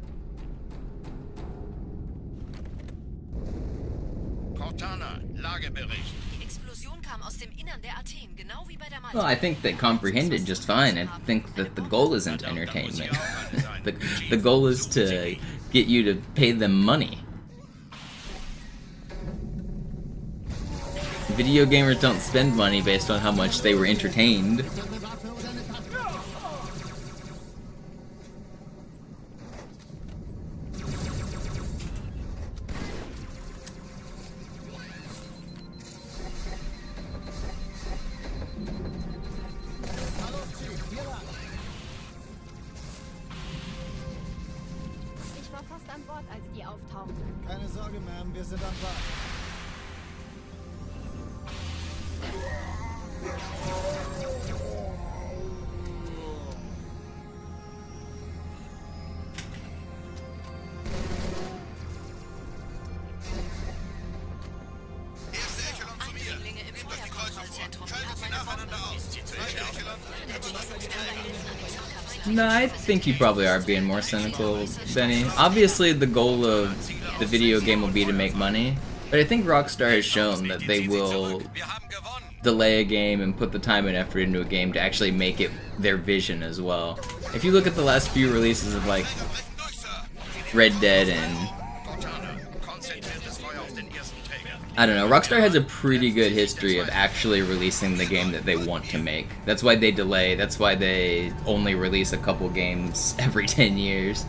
Cortana, Lagebericht. Die Explosion kam aus dem Innern der Athen, genau wie bei der Malta. Well, I think they comprehended just fine. I think that the goal isn't entertainment. the goal is to get you to pay them money. Video gamers don't spend money based on how much they were entertained. Ich war fast an Bord, als die auftauchten. Keine Sorge, Ma'am, wir sind am Bord. Erste Echelon zu mir. Eindringlinge im Nehmt euch die Kreuzer vor. Feuerkontrollzentrum. Schaltet sie nacheinander aus. Zweite Echelon. No, I think you probably are being more cynical, Benny. Obviously, the goal of the video game will be to make money, but I think Rockstar has shown that they will Wir haben gewonnen. delay a game and put the time and effort into a game to actually make it their vision as well. If you look at the last few releases of like Brechen durch, Sir. Red Dead and Cortana, konzentriertes Feuer auf den ersten Träger. I don't know, Rockstar has a pretty good history of actually releasing the game that they want to make. That's why they delay, that's why they only release a couple games every 10 years.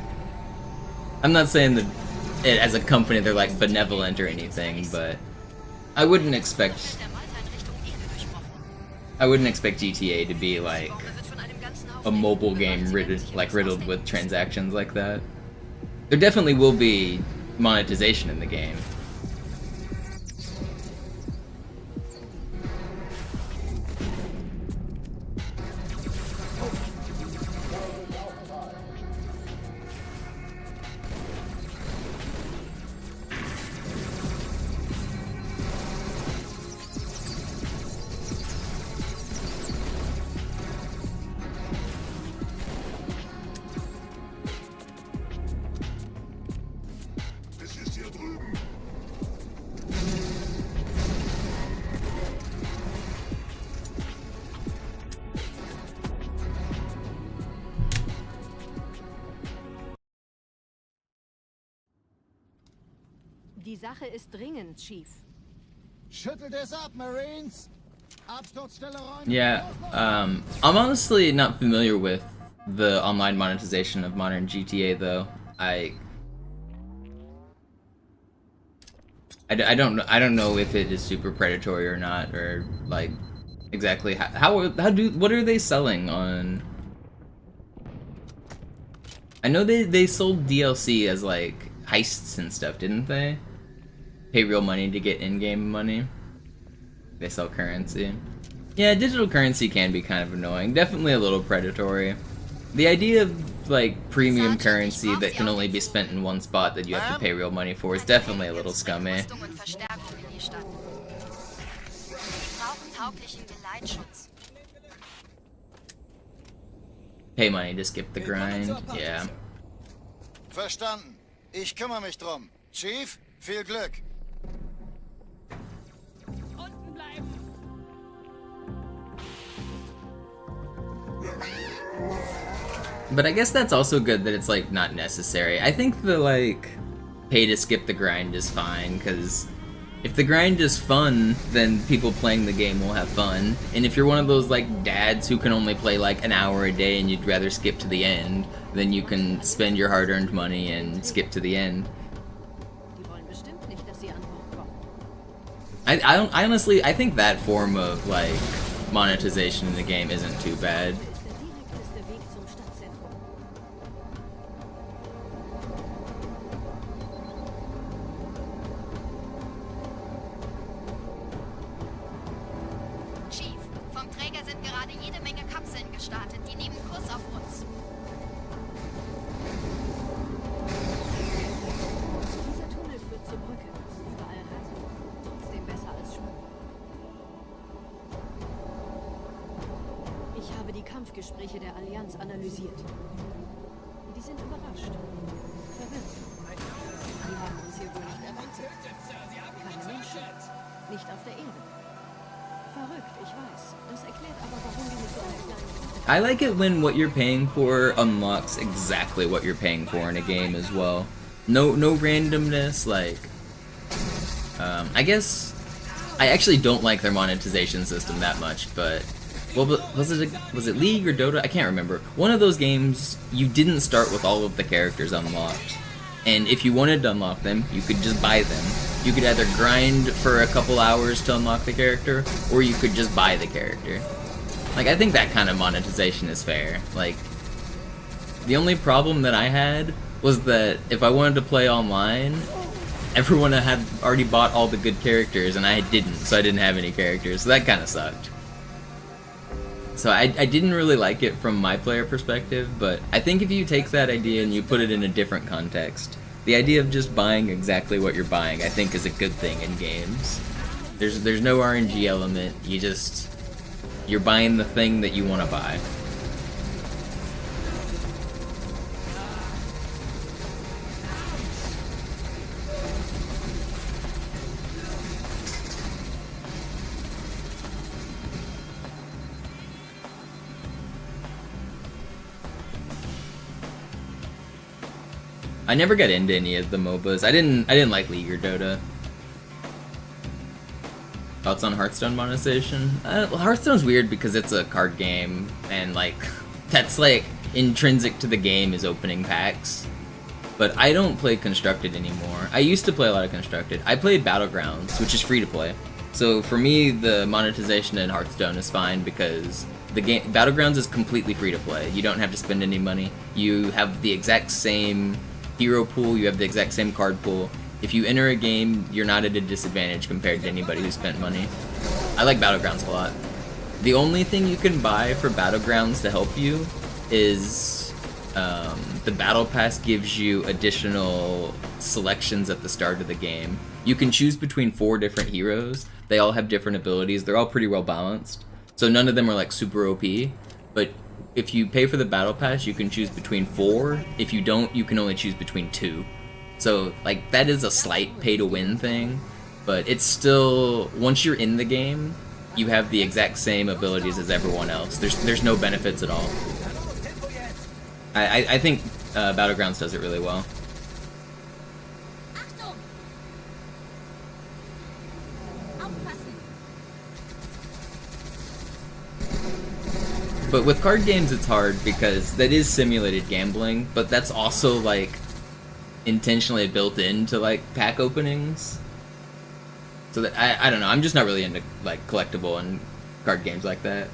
I'm not saying that as a company they're like benevolent or anything, but I wouldn't expect Der Malta in Richtung Erde gesprochen. I wouldn't expect GTA to be like Bombe wird von einem ganzen a Haufen mobile Enten game gemacht. Sie werden sich riddled etwas with ausdenken. transactions like that. There definitely will be monetization in the game. Die Sache ist dringend, Chief. Schüttelt es ab, Marines! Absturzstelle räumen! Yeah, I'm honestly not familiar with the online monetization of modern GTA though. I don't know if it is super predatory or not, or like exactly what are they selling on? I know they sold DLC as like heists and stuff, didn't they? Pay real money to get in-game money. They sell currency. Yeah, digital currency can be kind of annoying. Definitely a little predatory. The idea of like premium currency that can only be spent in one spot that you have to pay real money for is definitely a little scummy. Pay money to skip the grind, yeah. Verstanden. Ich kümmere mich drum. Chief, viel Glück. Unten bleiben! But I guess that's also good that it's like not necessary. I think the like pay to skip the grind is fine, because if the grind is fun, then people playing the game will have fun. And if you're one of those like dads who can only play like an hour a day and you'd rather skip to the end, then you can spend your hard-earned money and skip to the end. I honestly, I think that form of like monetization in the game isn't too bad. Chief, vom Träger sind gerade jede Menge Kapseln gestartet. Die nehmen Kurs auf uns. Dieser Tunnel führt zur Brücke. Überall rein. Trotzdem besser als schwimmen. Ich habe die Kampfgespräche der Allianz analysiert. Die sind überrascht. Verwirrt. Die haben uns hier wohl nicht erwartet. Keine Menschen. Nicht auf der Erde. Verrückt, ich weiß. Das erklärt aber, warum die mit so einer kleinen Stadt... I like it when what you're paying for unlocks exactly what you're paying for in a game as well. No randomness, like... I guess... I actually don't like their monetization system that much, but... Well, was it League or Dota? I can't remember. One of those games, you didn't start with all of the characters unlocked. And if you wanted to unlock them, you could just buy them. You could either grind for a couple hours to unlock the character, or you could just buy the character. Like, I think that kind of monetization is fair. Like, the only problem that I had was that if I wanted to play online, everyone had already bought all the good characters, and I didn't, so I didn't have any characters, so that kind of sucked. So I didn't really like it from my player perspective, but I think if you take that idea and you put it in a different context, the idea of just buying exactly what you're buying, I think, is a good thing in games. There's no RNG element, you're buying the thing that you want to buy. I never got into any of the MOBAs. I didn't like League or Dota. Thoughts on Hearthstone monetization? Well, Hearthstone's weird because it's a card game, and like that's like intrinsic to the game is opening packs. But I don't play Constructed anymore. I used to play a lot of Constructed. I played Battlegrounds, which is free to play. So for me, the monetization in Hearthstone is fine because the game Battlegrounds is completely free to play. You don't have to spend any money. You have the exact same hero pool, you have the exact same card pool. If you enter a game, you're not at a disadvantage compared to anybody who spent money. I like Battlegrounds a lot. The only thing you can buy for Battlegrounds to help you is the Battle Pass gives you additional selections at the start of the game. You can choose between 4 different heroes. They all have different abilities. They're all pretty well balanced. So none of them are like super OP, but if you pay for the Battle Pass, you can choose between 4. If you don't, you can only choose between 2. So, like, that is a slight pay-to-win thing, but it's still, once you're in the game, you have the exact same abilities as everyone else. There's no benefits at all. I think Battlegrounds does it really well. but with card games it's hard because that is simulated gambling, but that's also like intentionally built into like pack openings. So that I don't know, I'm just not really into like collectible and card games like that.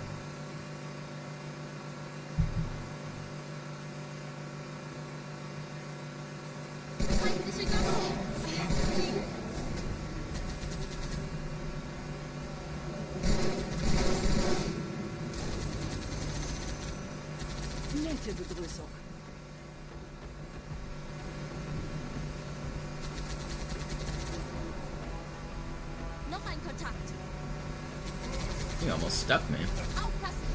Nette Begrüßung. Noch ein Kontakt. You almost stuck me. Aufpassen.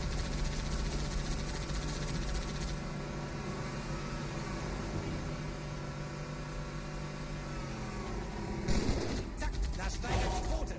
Zack, da steigert die Quote.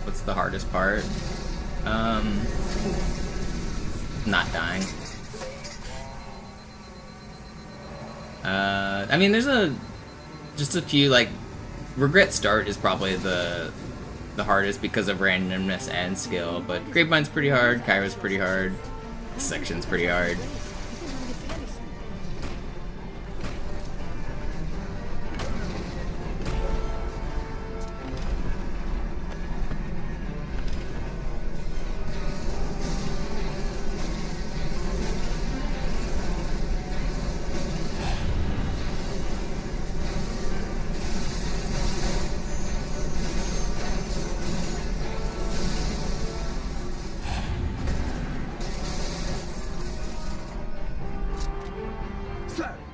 What's the hardest part? Not dying. I mean, there's just a few, like, Regret Start is probably the hardest because of randomness and skill, but Grapevine's pretty hard, Kyra's pretty hard, this section's pretty hard.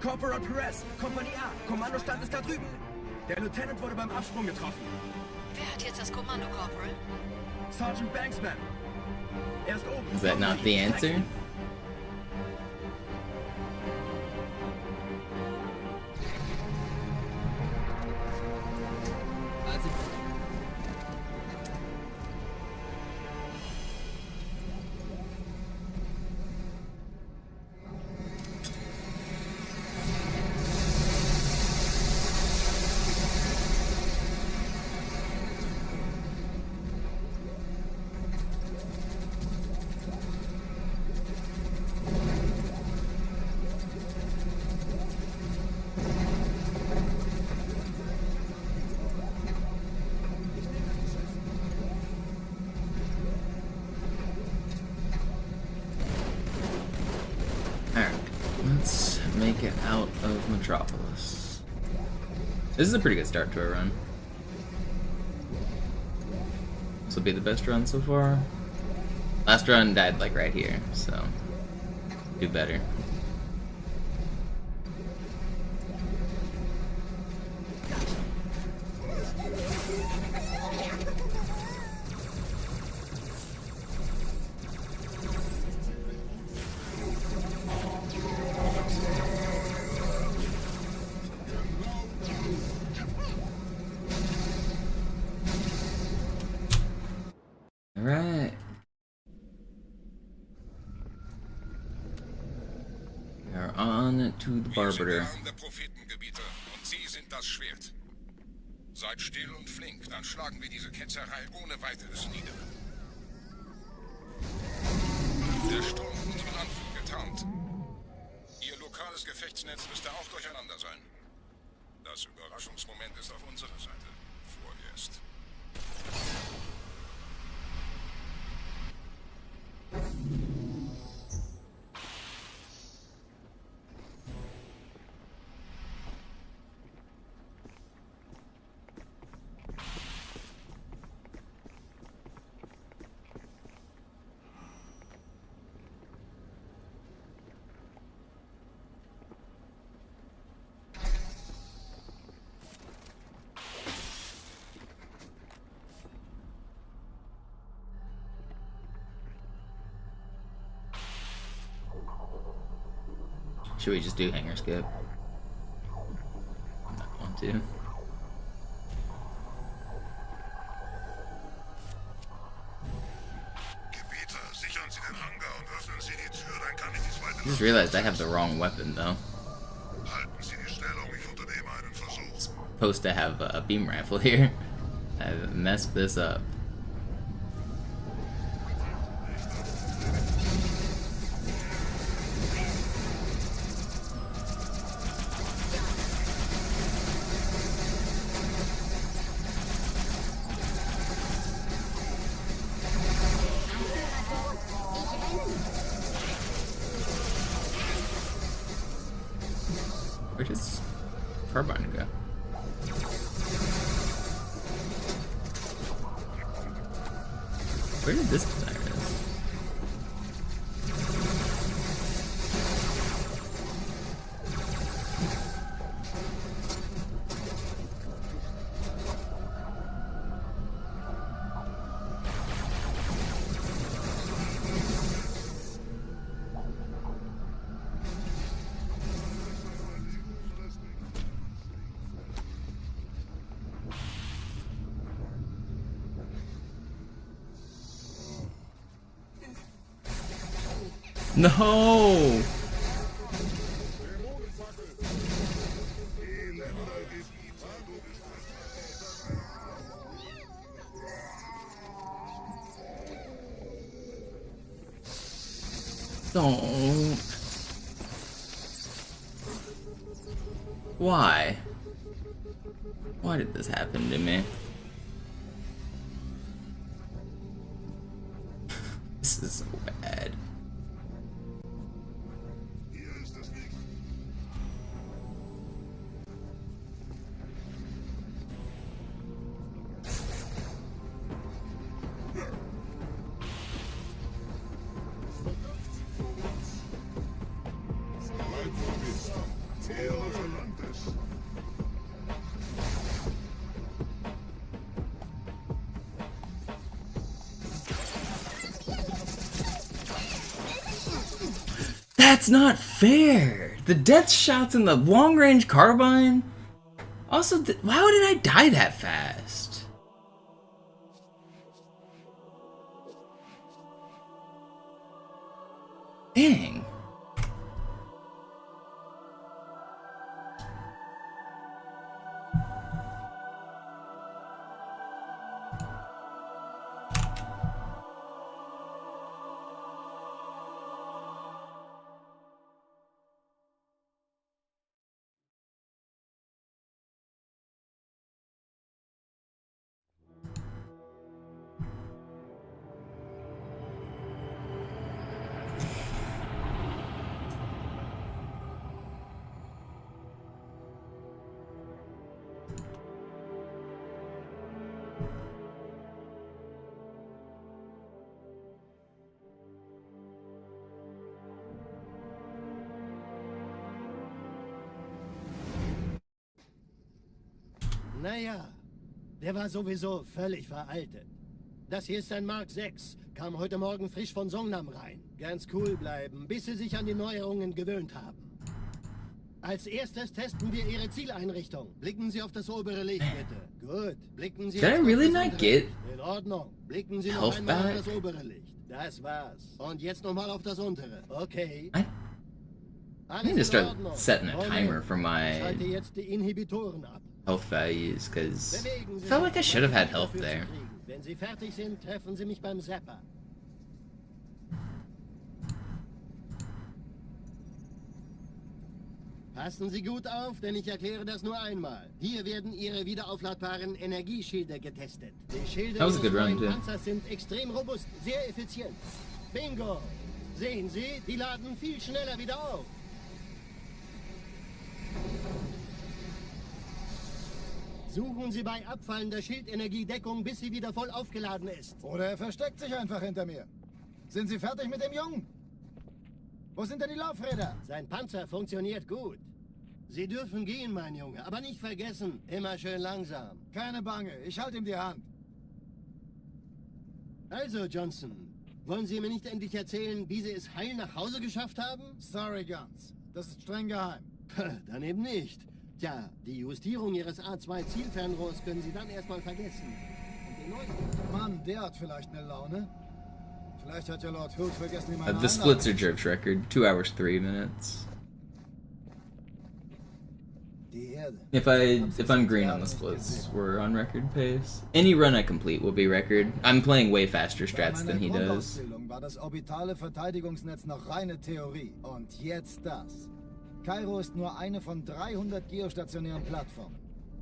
Corporal Perez, Kompanie A, Kommandostand ist da drüben. Der Lieutenant wurde beim Absprung getroffen. Wer hat jetzt das Kommando, Corporal? Sergeant Banksman. Er ist oben. Is that not the answer? Let's make it out of Metropolis. This is a pretty good start to a run. This will be the best run so far. Last run died like right here, so do better. Alright. We are on to the Barber. Der Prophetengebiete und Sie sind das Schwert. Seid still und flink, dann schlagen wir diese Ketzerei ohne weiteres nieder. Der Sturm hat unseren Anflug getarnt. Ihr lokales Gefechtsnetz müsste auch durcheinander sein. Das Überraschungsmoment ist auf unserer Seite. Vorerst. Should we just do hanger skip? I don't want to. Gebieter, sichern Sie den Hangar und öffnen Sie die Tür, dann kann ich dies weiter. I just realized I have the wrong weapon though. Halten Sie die Stellung, ich unternehme einen Versuch. Supposed to have a beam rifle here. I've messed this up. Where does Carbine go? Where did this designer go? No! Don't. Why? Why did this happen to me? This is so bad. That's not fair! The death shots in the long-range carbine? Also, how did I die that fast? Dang. Naja, der war sowieso völlig veraltet. Das hier ist ein Mark 6, kam heute Morgen frisch von Songnam rein. Ganz cool bleiben, bis sie sich an die Neuerungen gewöhnt haben. Als erstes testen wir Ihre Zieleinrichtung. Blicken Sie auf das obere Licht, bitte. Gut, blicken Sie Did I really not get in Ordnung. Blicken Sie noch health einmal auf back? das obere Licht. Das war's. Und jetzt nochmal auf das untere. Okay. I need to start setting a timer for my Schalte jetzt die Inhibitoren ab. health values, because Bewegen I Sie felt like I sich, should have had um health dafür zu there. kriegen. Wenn Sie fertig sind, treffen Sie mich beim Zapper. Passen Sie gut auf, denn ich erkläre das nur einmal. Hier werden Ihre wiederaufladbaren Energieschilde getestet. Die Schilde That was a good Ihres run, neuen too. Panzers sind extrem robust, sehr effizient. Bingo! Sehen Sie, die laden viel schneller wieder auf. Suchen Sie bei abfallender Schildenergiedeckung, bis sie wieder voll aufgeladen ist. Oder er versteckt sich einfach hinter mir. Sind Sie fertig mit dem Jungen? Wo sind denn die Laufräder? Sein Panzer funktioniert gut. Sie dürfen gehen, mein Junge, aber nicht vergessen, immer schön langsam. Keine Bange, ich halte ihm die Hand. Also, Johnson, wollen Sie mir nicht endlich erzählen, wie Sie es heil nach Hause geschafft haben? Sorry, Guns. Das ist streng geheim. Dann eben nicht. Tja, die Justierung Ihres A2-Zielfernrohrs können Sie dann erstmal vergessen. Und den neuen... Mann, der hat vielleicht eine Laune. Vielleicht hat ja Lord Hood vergessen, ihm eine The splits are Jerv's record, 2 hours 3 minutes. Die Erde. If I'm green on the splits, we're on record pace. Any run I complete will be record. I'm playing way faster strats than he does. War das orbitale Verteidigungsnetz noch reine Theorie. Und jetzt das. Kairo ist nur eine von 300 geostationären Plattformen.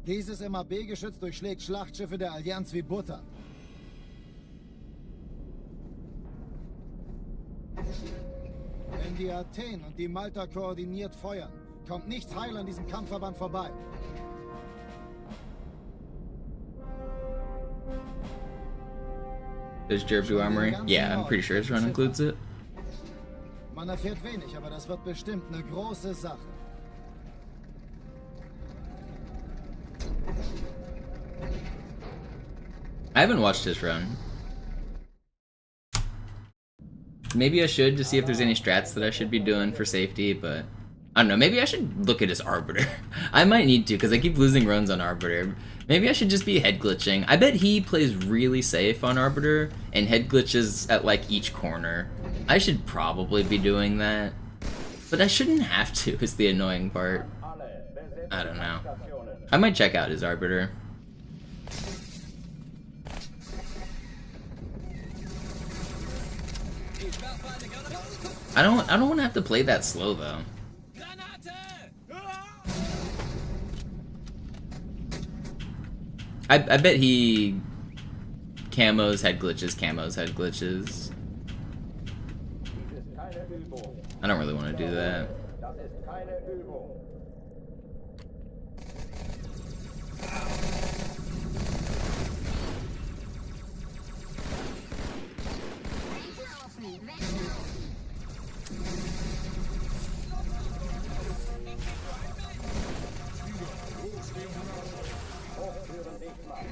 Dieses MAB-Geschütz durchschlägt Schlachtschiffe der Allianz wie Butter. Wenn die Athen und die Malta koordiniert feuern, kommt nichts heil an diesem Kampfverband vorbei. Does Jerv do armory? Yeah, I'm pretty sure his run includes it. Man erfährt wenig, aber das wird bestimmt eine große Sache. I haven't watched his run. Maybe I should to see if there's any strats that I should be doing for safety, but I don't know. Maybe I should look at his Arbiter. I might need to, because I keep losing runs on Arbiter. Maybe I should just be head glitching. I bet he plays really safe on Arbiter and head glitches at like each corner. I should probably be doing that, but I shouldn't have to, is the annoying part. I don't know. I might check out his Arbiter. I don't want to have to play that slow though. I bet he camos head glitches, camos head glitches. I don't really want to do that. Das ist keine Übung. Hochführen dich mal.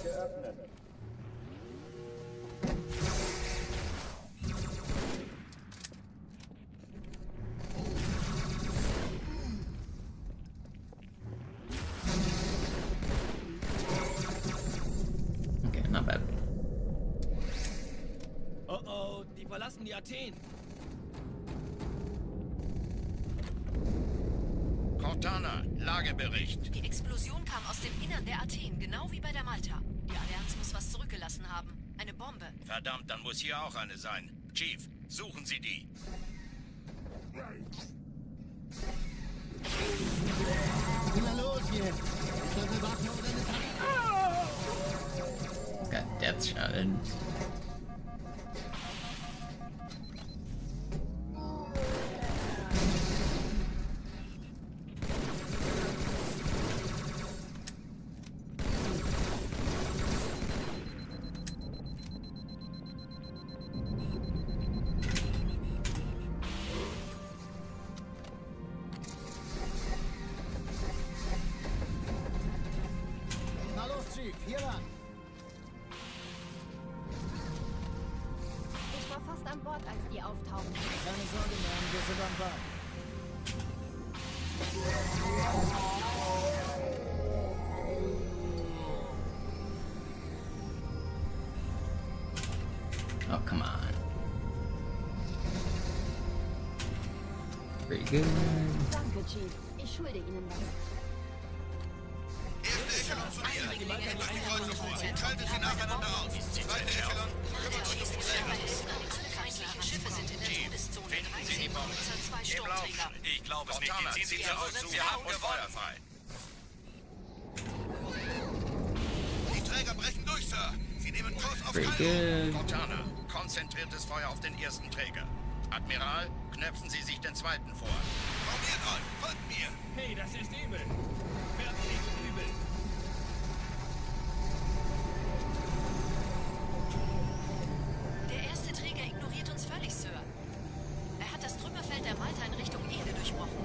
Geöffnet. Okay, not bad. Oh oh, die verlassen die Athen. Cortana, Lagebericht. Die Explosion kam aus dem Innern der Athen, genau wie bei der Malta. Die Allianz muss was zurückgelassen haben. Eine Bombe. Verdammt, dann muss hier auch eine sein. Chief, suchen Sie die. Na los jetzt! Ist das eine Waffe oder eine Tasche? Got death shotted. Na los, Chief, hier lang. Ich war fast an Bord, als die auftauchen. Keine Sorge, Mann, wir sind am Ball. Oh, come on. Pretty good. Danke, Chief. Ich schulde Ihnen was. Erste Echelon zu mir. Nutzt die Kreuzer vor. Schaltet sie nacheinander aus. Zweite Echelon, kümmert euch um die Träger. Feindliche Schiffe sind in der Todeszone. 13 Kreuzer, 2 Sturmträger. Ich glaube es nicht. Die ziehen sie zurück. Wir haben gewonnen. Die Träger brechen durch, Sir. Sie nehmen Kurs auf Pretty Kairo. good. Cortana, konzentriertes Feuer auf den ersten Träger. Admiral, knöpfen Sie sich den zweiten vor. Formiert euch, folgt mir. Hey, das ist übel. Wirklich übel. Der erste Träger ignoriert uns völlig, Sir. Er hat das Trümmerfeld der Malta in Richtung Erde durchbrochen.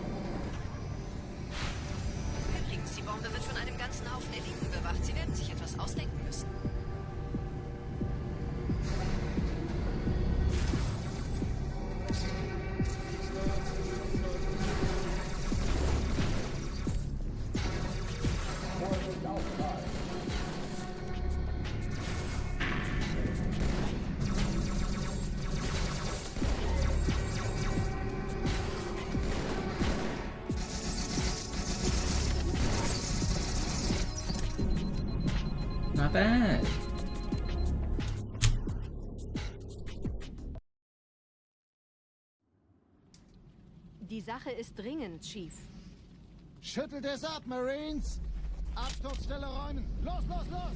Übrigens, die Bombe wird von einem ganzen Haufen Eliten bewacht. Sie werden sich etwas ausdenken müssen. Not bad. Die Sache ist dringend, Chief. Schüttelt es ab, Marines! Absturzstelle räumen! Los, los, los!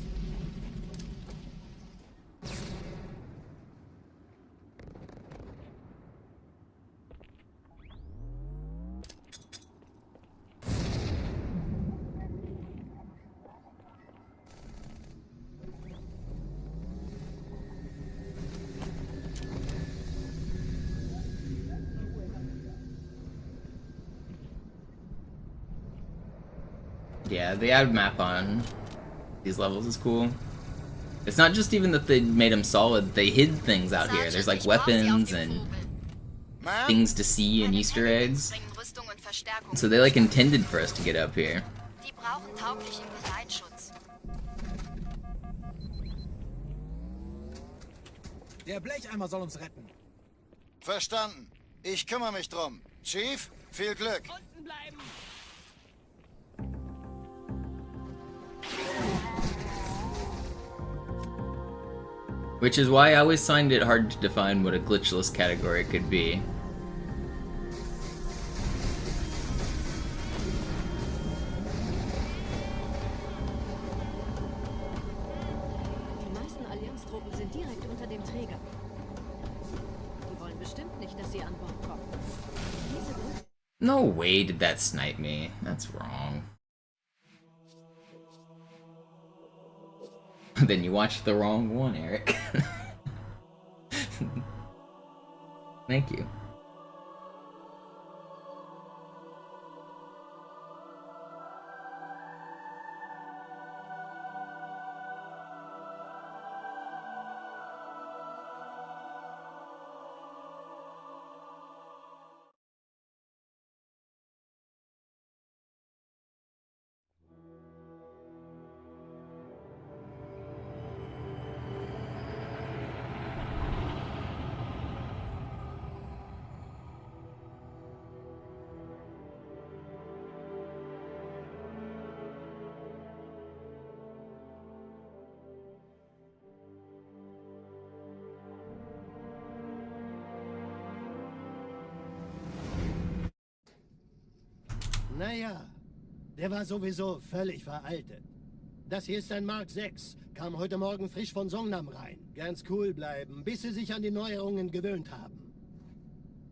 Yeah, they added map on these levels is cool. It's not just even that they made them solid, they hid things out here. There's like weapons and things to see and Easter eggs. So they like intended for us to get up here. Die brauchen tauglichen Geleitschutz. Der Blecheimer soll uns retten. Verstanden. Ich kümmere mich drum. Chief, viel Glück. Unten bleiben. Which is why I always find it hard to define what a glitchless category could be. Die meisten Allianztruppen sind direkt unter dem Träger. Die wollen bestimmt nicht, dass sie an Bord kommen. Diese Brücke. No way did that snipe me. That's wrong. Then you watched the wrong one, Eric. Thank you. Naja, der war sowieso völlig veraltet. Das hier ist ein Mark 6, kam heute Morgen frisch von Songnam rein. Ganz cool bleiben, bis sie sich an die Neuerungen gewöhnt haben.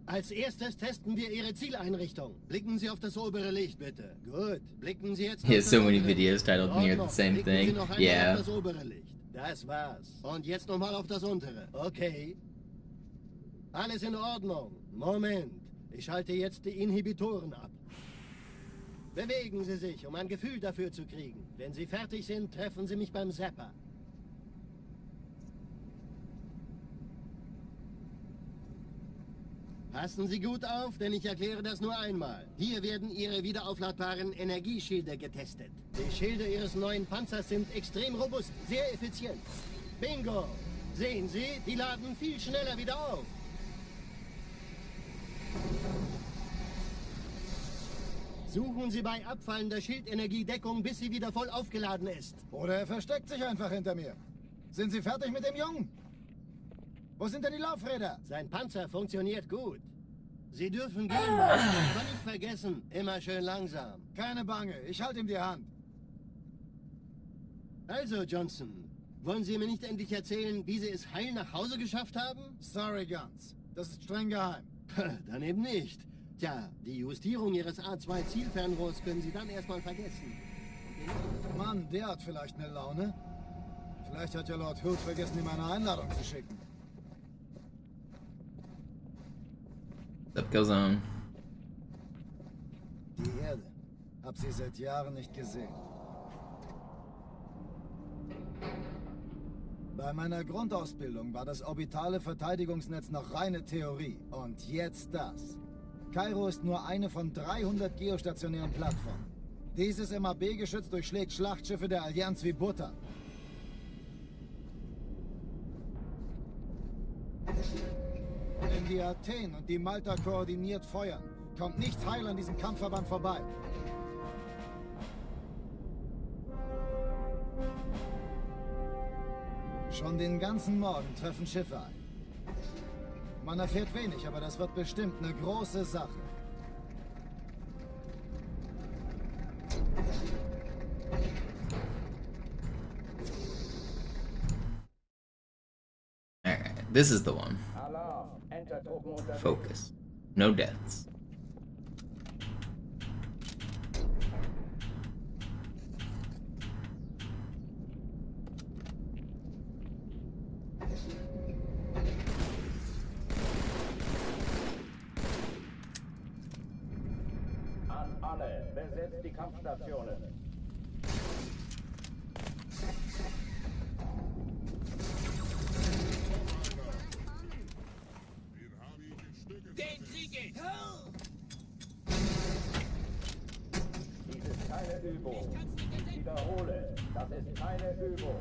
Als erstes testen wir Ihre Zieleinrichtung. Blicken Sie auf das obere Licht, bitte. Gut, blicken Sie jetzt auf He has das so many untere videos titled Licht. near Ordnung. the same Blicken Sie thing. noch einmal Yeah. auf das obere Licht. Das war's. Und jetzt nochmal auf das untere. Okay. Alles in Ordnung. Moment. Ich schalte jetzt die Inhibitoren ab. Bewegen Sie sich, um ein Gefühl dafür zu kriegen. Wenn Sie fertig sind, treffen Sie mich beim Zapper. Passen Sie gut auf, denn ich erkläre das nur einmal. Hier werden Ihre wiederaufladbaren Energieschilde getestet. Die Schilde Ihres neuen Panzers sind extrem robust, sehr effizient. Bingo! Sehen Sie, die laden viel schneller wieder auf. Suchen Sie bei abfallender Schildenergie Deckung, bis sie wieder voll aufgeladen ist. Oder er versteckt sich einfach hinter mir. Sind Sie fertig mit dem Jungen? Wo sind denn die Laufräder? Sein Panzer funktioniert gut. Sie dürfen gehen, aber nicht vergessen, immer schön langsam. Keine Bange, ich halte ihm die Hand. Also, Johnson, wollen Sie mir nicht endlich erzählen, wie Sie es heil nach Hause geschafft haben? Sorry, Guns. Das ist streng geheim. Dann eben nicht. Tja, die Justierung Ihres A2-Zielfernrohrs können Sie dann erstmal vergessen. Mann, der hat vielleicht eine Laune. Vielleicht hat ja Lord Hood vergessen, ihm eine Einladung zu schicken. Up goes on. Die Erde. Hab sie seit Jahren nicht gesehen. Bei meiner Grundausbildung war das orbitale Verteidigungsnetz noch reine Theorie. Und jetzt das. Kairo ist nur eine von 300 geostationären Plattformen. Dieses MAB-Geschütz durchschlägt Schlachtschiffe der Allianz wie Butter. Wenn die Athen und die Malta koordiniert feuern, kommt nichts heil an diesem Kampfverband vorbei. Schon den ganzen Morgen treffen Schiffe ein. Man erfährt wenig, aber das wird bestimmt eine große Sache. Alright, this is the one. Alarm. Enter-Truppen unterwegs. Focus. No deaths. An alle. Besetzt die Kampfstationen. Dies ist keine Übung. Ich wiederhole, das ist keine Übung.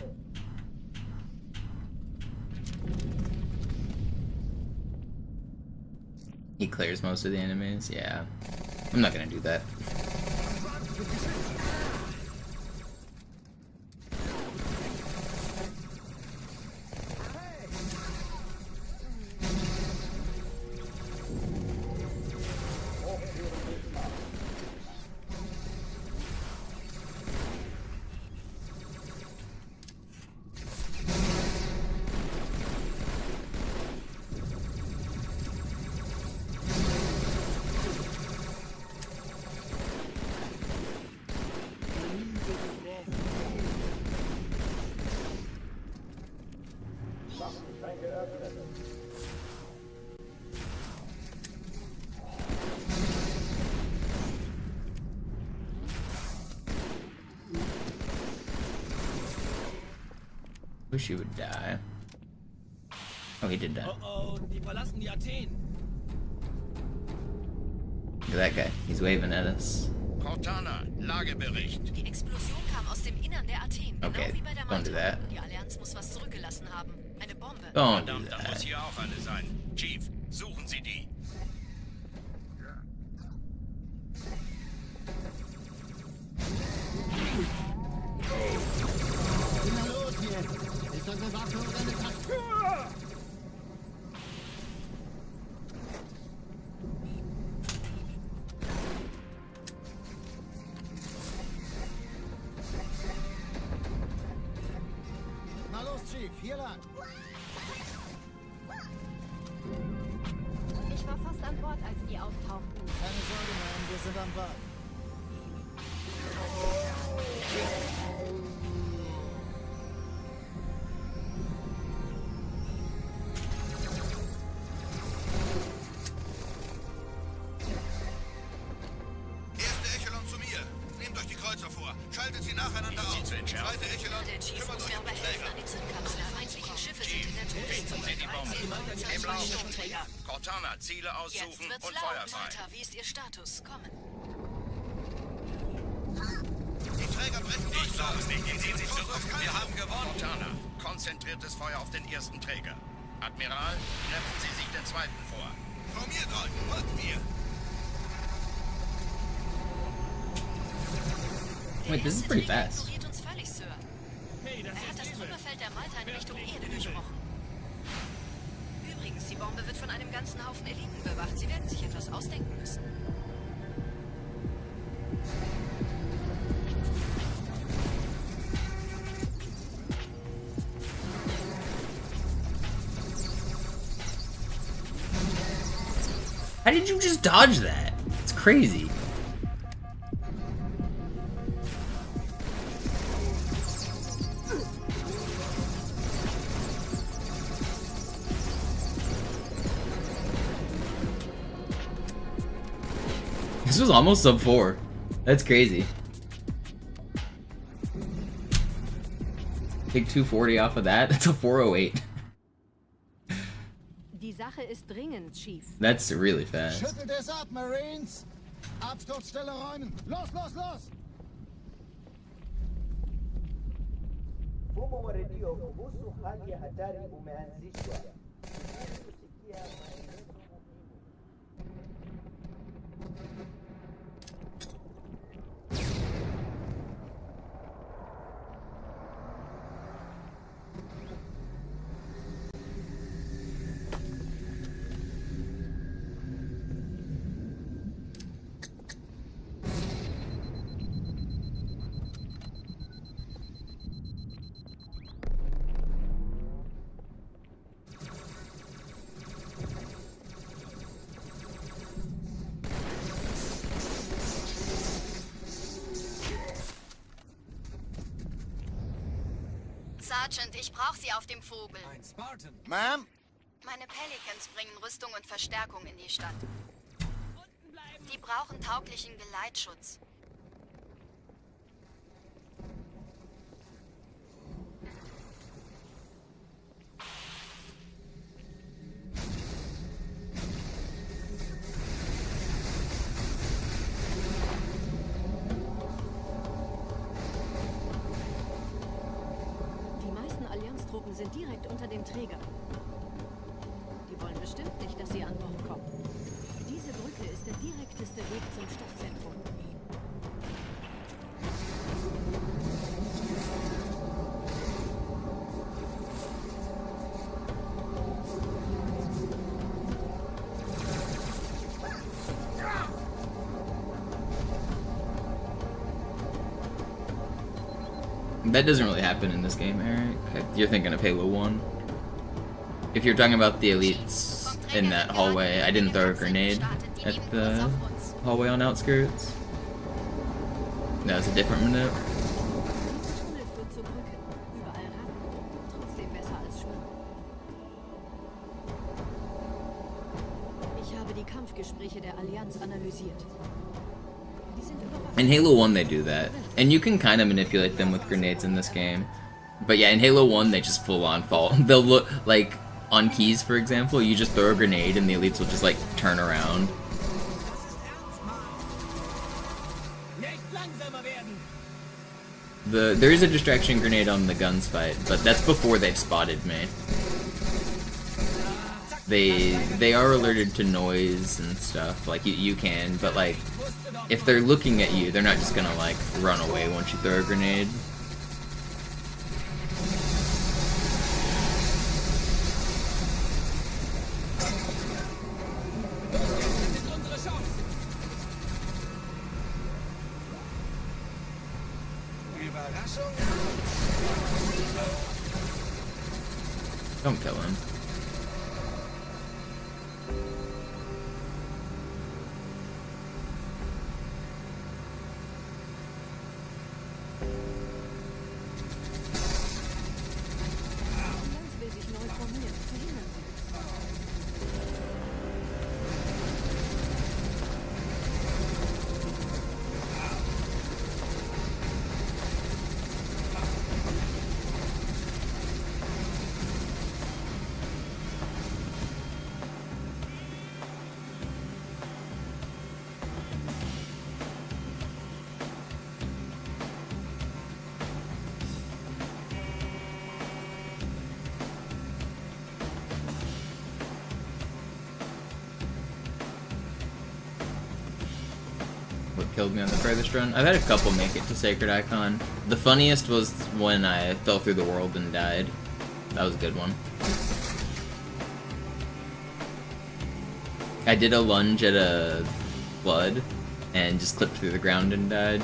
He clears most of the enemies. Yeah. I'm not gonna do that. Waffenschränke öffnen. Wish he would die. Oh, he did die. Oh, die verlassen die Athen. Look at that guy. He's waving at us. Cortana, Lagebericht. Die Explosion kam aus dem Innern der Athen, genau Okay, wie bei der don't do Malta. that. Die Allianz muss was zurückgelassen haben. Eine Bombe. Don't do Verdammt, da muss that. hier auch eine sein. Chief, suchen Sie die. Na los jetzt! Ist das eine Waffe oder eine Tastatur? Na los, Chief, hier lang. Ich war fast an Bord, als die auftauchten. Keine Sorge, Mann, wir sind am Ball. Erste Echelon zu mir. Nehmt euch die Kreuzer vor. Schaltet sie nacheinander aus. Zweite Echelon Der Chief kümmert muss euch mir um aber die helfen, Träger. an die Zündkapsel heranzukommen. Schiffe sind in der Todeszone. Im Blau. Cortana, Ziele Jetzt aussuchen wird's und laut, Feuer frei. Malta. Wie ist Ihr Status? Kommen. Die Träger brechen durch. Ich glaube es nicht. Ziehen Sie zurück. Wir haben gewonnen. Cortana, konzentriertes Feuer auf den ersten Träger. Admiral, knöpfen Sie sich den zweiten vor. Formiert euch. Folgt mir. Wait, this is pretty fast. Ignoriert uns völlig, Sir. Er hat das Trümmerfeld der Malta in Richtung Erde durchbrochen. Übrigens, die Bombe wird von einem ganzen Haufen Eliten bewacht. Sie werden sich etwas ausdenken müssen. How did you just dodge that? It's crazy. This was almost sub 4. That's crazy. Take 240 off of that. That's a 408. Die Sache ist dringend, Chief. That's really fast. Schüttelt es ab, Marines! Absturzstelle räumen! Los, los, los! Mfumo wa redio kuhusu hali ya hatari umeanzishwa. Kusikia maelezo muhimu. Sergeant, ich brauche Sie auf dem Vogel. Ein Spartan. Ma'am? Meine Pelicans bringen Rüstung und Verstärkung in die Stadt. Die brauchen tauglichen Geleitschutz. Die meisten Allianztruppen sind direkt unter dem Träger. Die wollen bestimmt nicht, dass sie an Bord kommen. Diese Brücke ist der direkteste Weg zum Stadtzentrum. That doesn't really happen in this game, Eric. You're thinking of Halo 1. If you're talking about the elites in that hallway, I didn't throw a grenade at the hallway on outskirts. That was a different maneuver. Dieser Tunnel führt zur Brücke. Überall Ratten. Trotzdem besser als Schwimmen. Ich habe die Kampfgespräche der Allianz analysiert. Die sind überwacht. In Halo 1 they do that, and you can kind of manipulate them with grenades in this game. But yeah, in Halo 1 they just full on fall. They'll look like, on keys for example, you just throw a grenade and the elites will just like turn around. There is a distraction grenade on the guns fight, but that's before they've spotted me. They are alerted to noise and stuff, like you can, but like if they're looking at you, they're not just gonna like run away once you throw a grenade. Don't kill him. Allianz will sich neu formieren. Verhindern Sie das. killed me on the furthest run. I've had a couple make it to Sacred Icon. The funniest was when I fell through the world and died. That was a good one. I did a lunge at a flood and just clipped through the ground and died.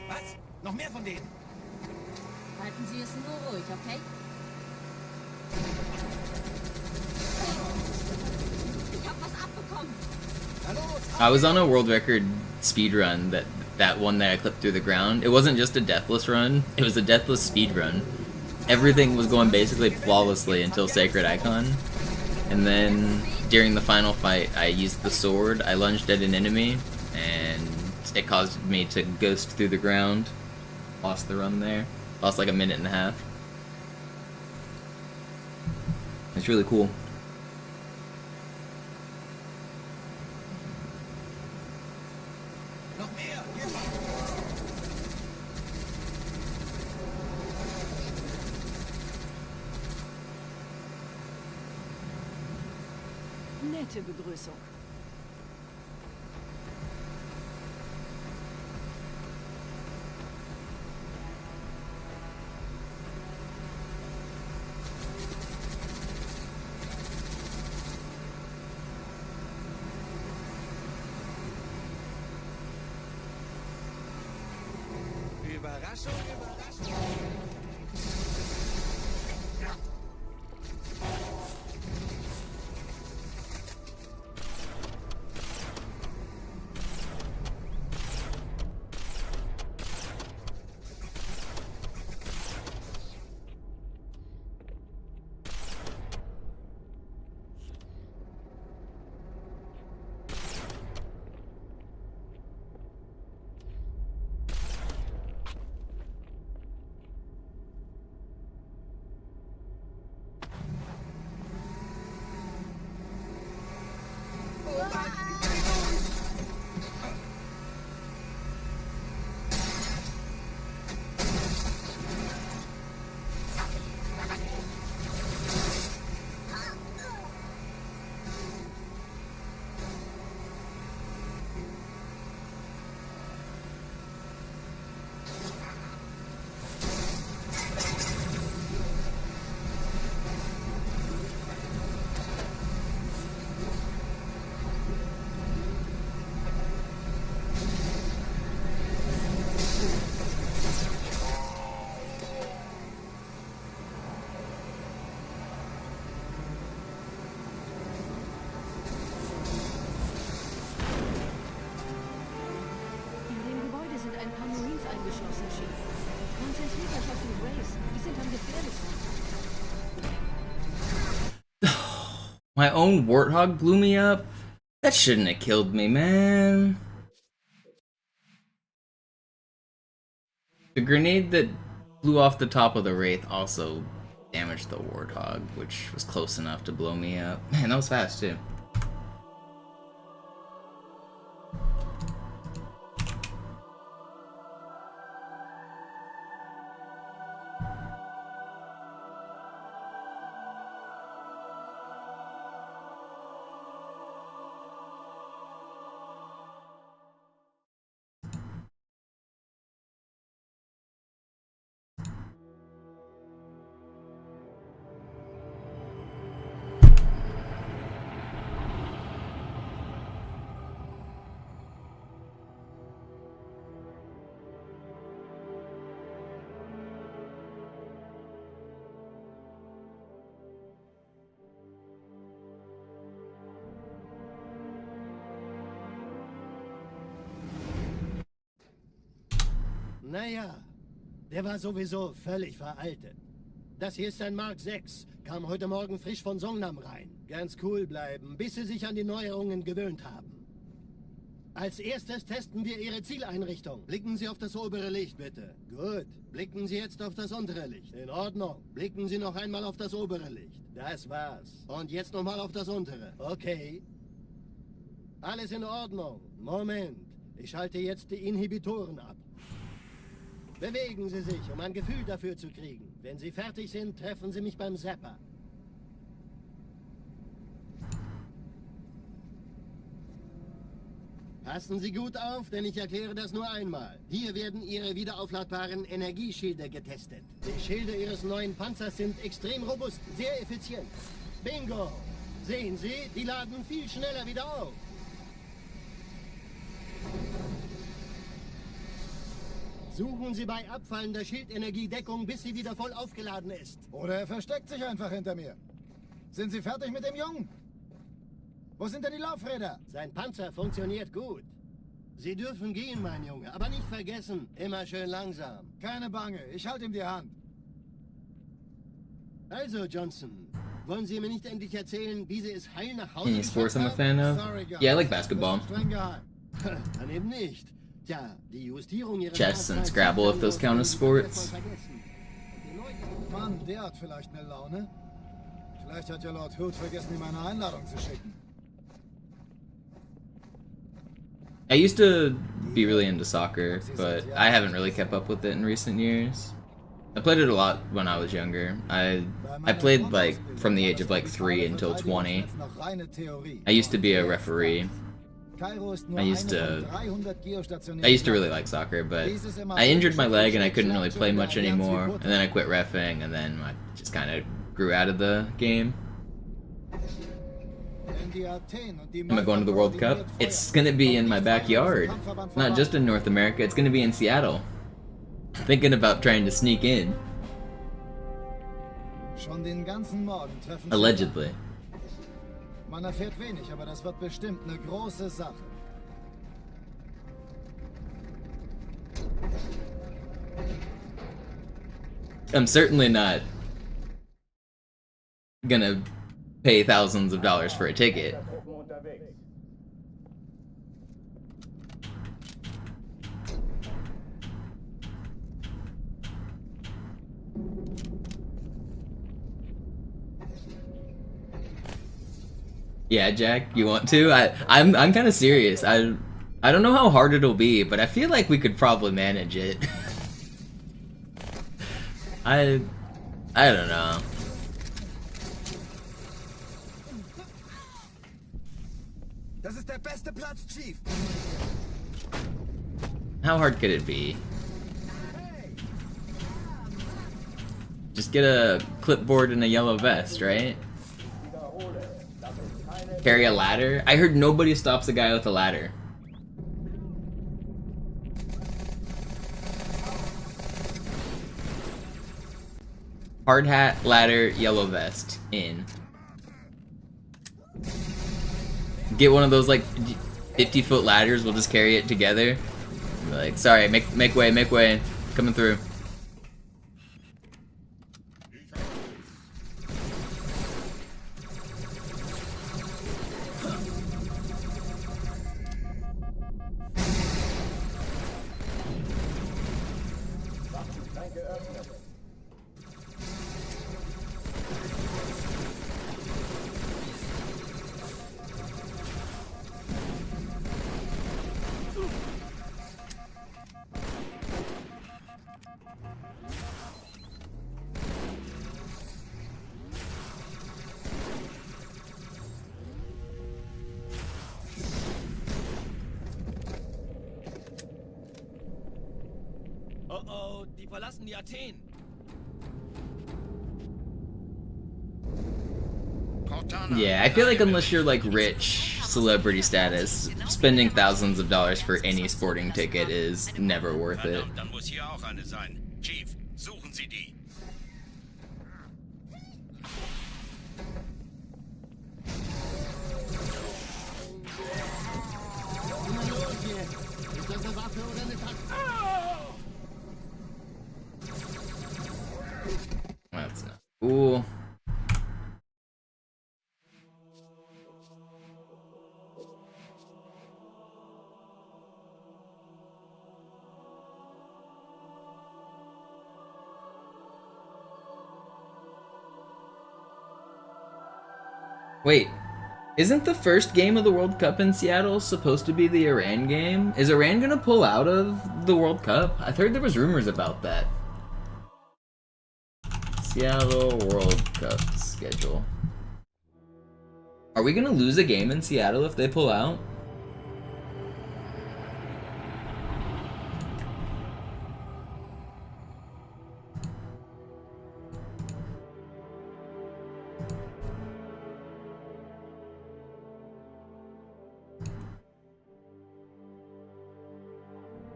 Was? Noch mehr von denen? Halten Sie es nur ruhig, okay? Ich hab was abbekommen. I was on a world record speedrun that one that I clipped through the ground. It wasn't just a deathless run, it was a deathless speedrun. Everything was going basically flawlessly until Sacred Icon. And then during the final fight, I used the sword, I lunged at an enemy, and it caused me to ghost through the ground. Lost the run there. Lost like a minute and a half. It's really cool. Nette Begrüßung. Überraschung, Überraschung. My own warthog blew me up? That shouldn't have killed me, man. The grenade that blew off the top of the Wraith also damaged the warthog, which was close enough to blow me up. Man, that was fast too. Naja, der war sowieso völlig veraltet. Das hier ist ein Mark 6. Kam heute Morgen frisch von Songnam rein. Ganz cool bleiben, bis Sie sich an die Neuerungen gewöhnt haben. Als erstes testen wir Ihre Zieleinrichtung. Blicken Sie auf das obere Licht, bitte. Gut. Blicken Sie jetzt auf das untere Licht. In Ordnung. Blicken Sie noch einmal auf das obere Licht. Das war's. Und jetzt nochmal auf das untere. Okay. Alles in Ordnung. Moment. Ich schalte jetzt die Inhibitoren ab. Bewegen Sie sich, um ein Gefühl dafür zu kriegen. Wenn Sie fertig sind, treffen Sie mich beim Zapper. Passen Sie gut auf, denn ich erkläre das nur einmal. Hier werden Ihre wiederaufladbaren Energieschilde getestet. Die Schilde Ihres neuen Panzers sind extrem robust, sehr effizient. Bingo! Sehen Sie, die laden viel schneller wieder auf. Suchen Sie bei abfallender Schildenergiedeckung, bis sie wieder voll aufgeladen ist. Oder er versteckt sich einfach hinter mir. Sind Sie fertig mit dem Jungen? Wo sind denn die Laufräder? Sein Panzer funktioniert gut. Sie dürfen gehen, mein Junge, aber nicht vergessen, immer schön langsam. Keine Bange, ich halte ihm die Hand. Also, Johnson, wollen Sie mir nicht endlich erzählen, wie Sie es heil nach Hause Any sports I'm a fan of? Sorry, guys. Yeah, I like basketball. Streng geheim. Dann eben nicht. Tja, die Justierung Ihrer Chess and Scrabble, if those count as sports. Mann, der hat vielleicht eine Laune. Vielleicht hat ja Lord Hood vergessen, ihm eine Einladung zu schicken. I used to be really into soccer, but I haven't really kept up with it in recent years. I played it a lot when I was younger. I played like from the age of like 3 until 20. I used to be a referee. I used to really like soccer, but I injured my leg and I couldn't really play much anymore, and then I quit reffing, and then I just kind of grew out of the game. Am I going to the World Cup? It's gonna be in my backyard. Not just in North America, it's gonna be in Seattle. Thinking about trying to sneak in. Allegedly. Man erfährt wenig, aber das wird bestimmt eine große Sache. I'm certainly not gonna pay thousands of dollars for a ticket. Yeah, Jack, you want to? I'm kind of serious. I don't know how hard it'll be, but I feel like we could probably manage it. I don't know. Das ist der beste Platz, Chief. How hard could it be? Just get a clipboard and a yellow vest, right? Carry a ladder? I heard nobody stops a guy with a ladder. Hard hat, ladder, yellow vest. In. Get one of those like 50-foot ladders, we'll just carry it together. Be like, sorry, make way, coming through. Oh, die verlassen die Athen. Yeah, I feel like unless you're like rich, celebrity status, spending thousands of dollars for any sporting ticket is never worth it. Dann muss hier auch eine sein. Chief, suchen Sie die. Ist das eine Waffe oder eine Taktik? That's not. Ooh. Wait, isn't the first game of the World Cup in Seattle supposed to be the Iran game? Is Iran gonna pull out of the World Cup? I've heard there was rumors about that. Seattle World Cup schedule. Are we gonna lose a game in Seattle if they pull out?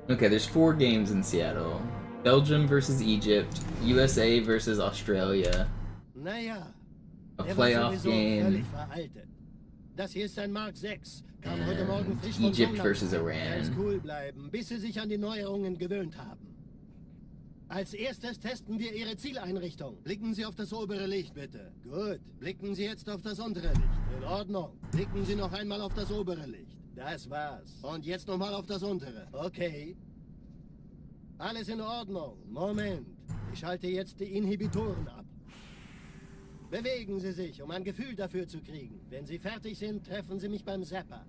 Okay, there's 4 games in Seattle. Belgium versus Egypt, USA versus Australia, a playoff game, Das hier ist ein Mark 6. Kam heute Morgen frisch von Egypt Sonnabend. versus Ganz Iran. cool bleiben, bis sie sich an die Neuerungen gewöhnt haben. Als erstes testen wir Ihre Zieleinrichtung. Blicken Sie auf das obere Licht, bitte. Gut. Blicken Sie jetzt auf das untere Licht. In Ordnung. Blicken Sie noch einmal auf das obere Licht. Das war's. Und jetzt nochmal auf das untere. Okay. Alles in Ordnung. Moment. Ich schalte jetzt die Inhibitoren ab. Bewegen Sie sich, um ein Gefühl dafür zu kriegen. Wenn Sie fertig sind, treffen Sie mich beim Zapper.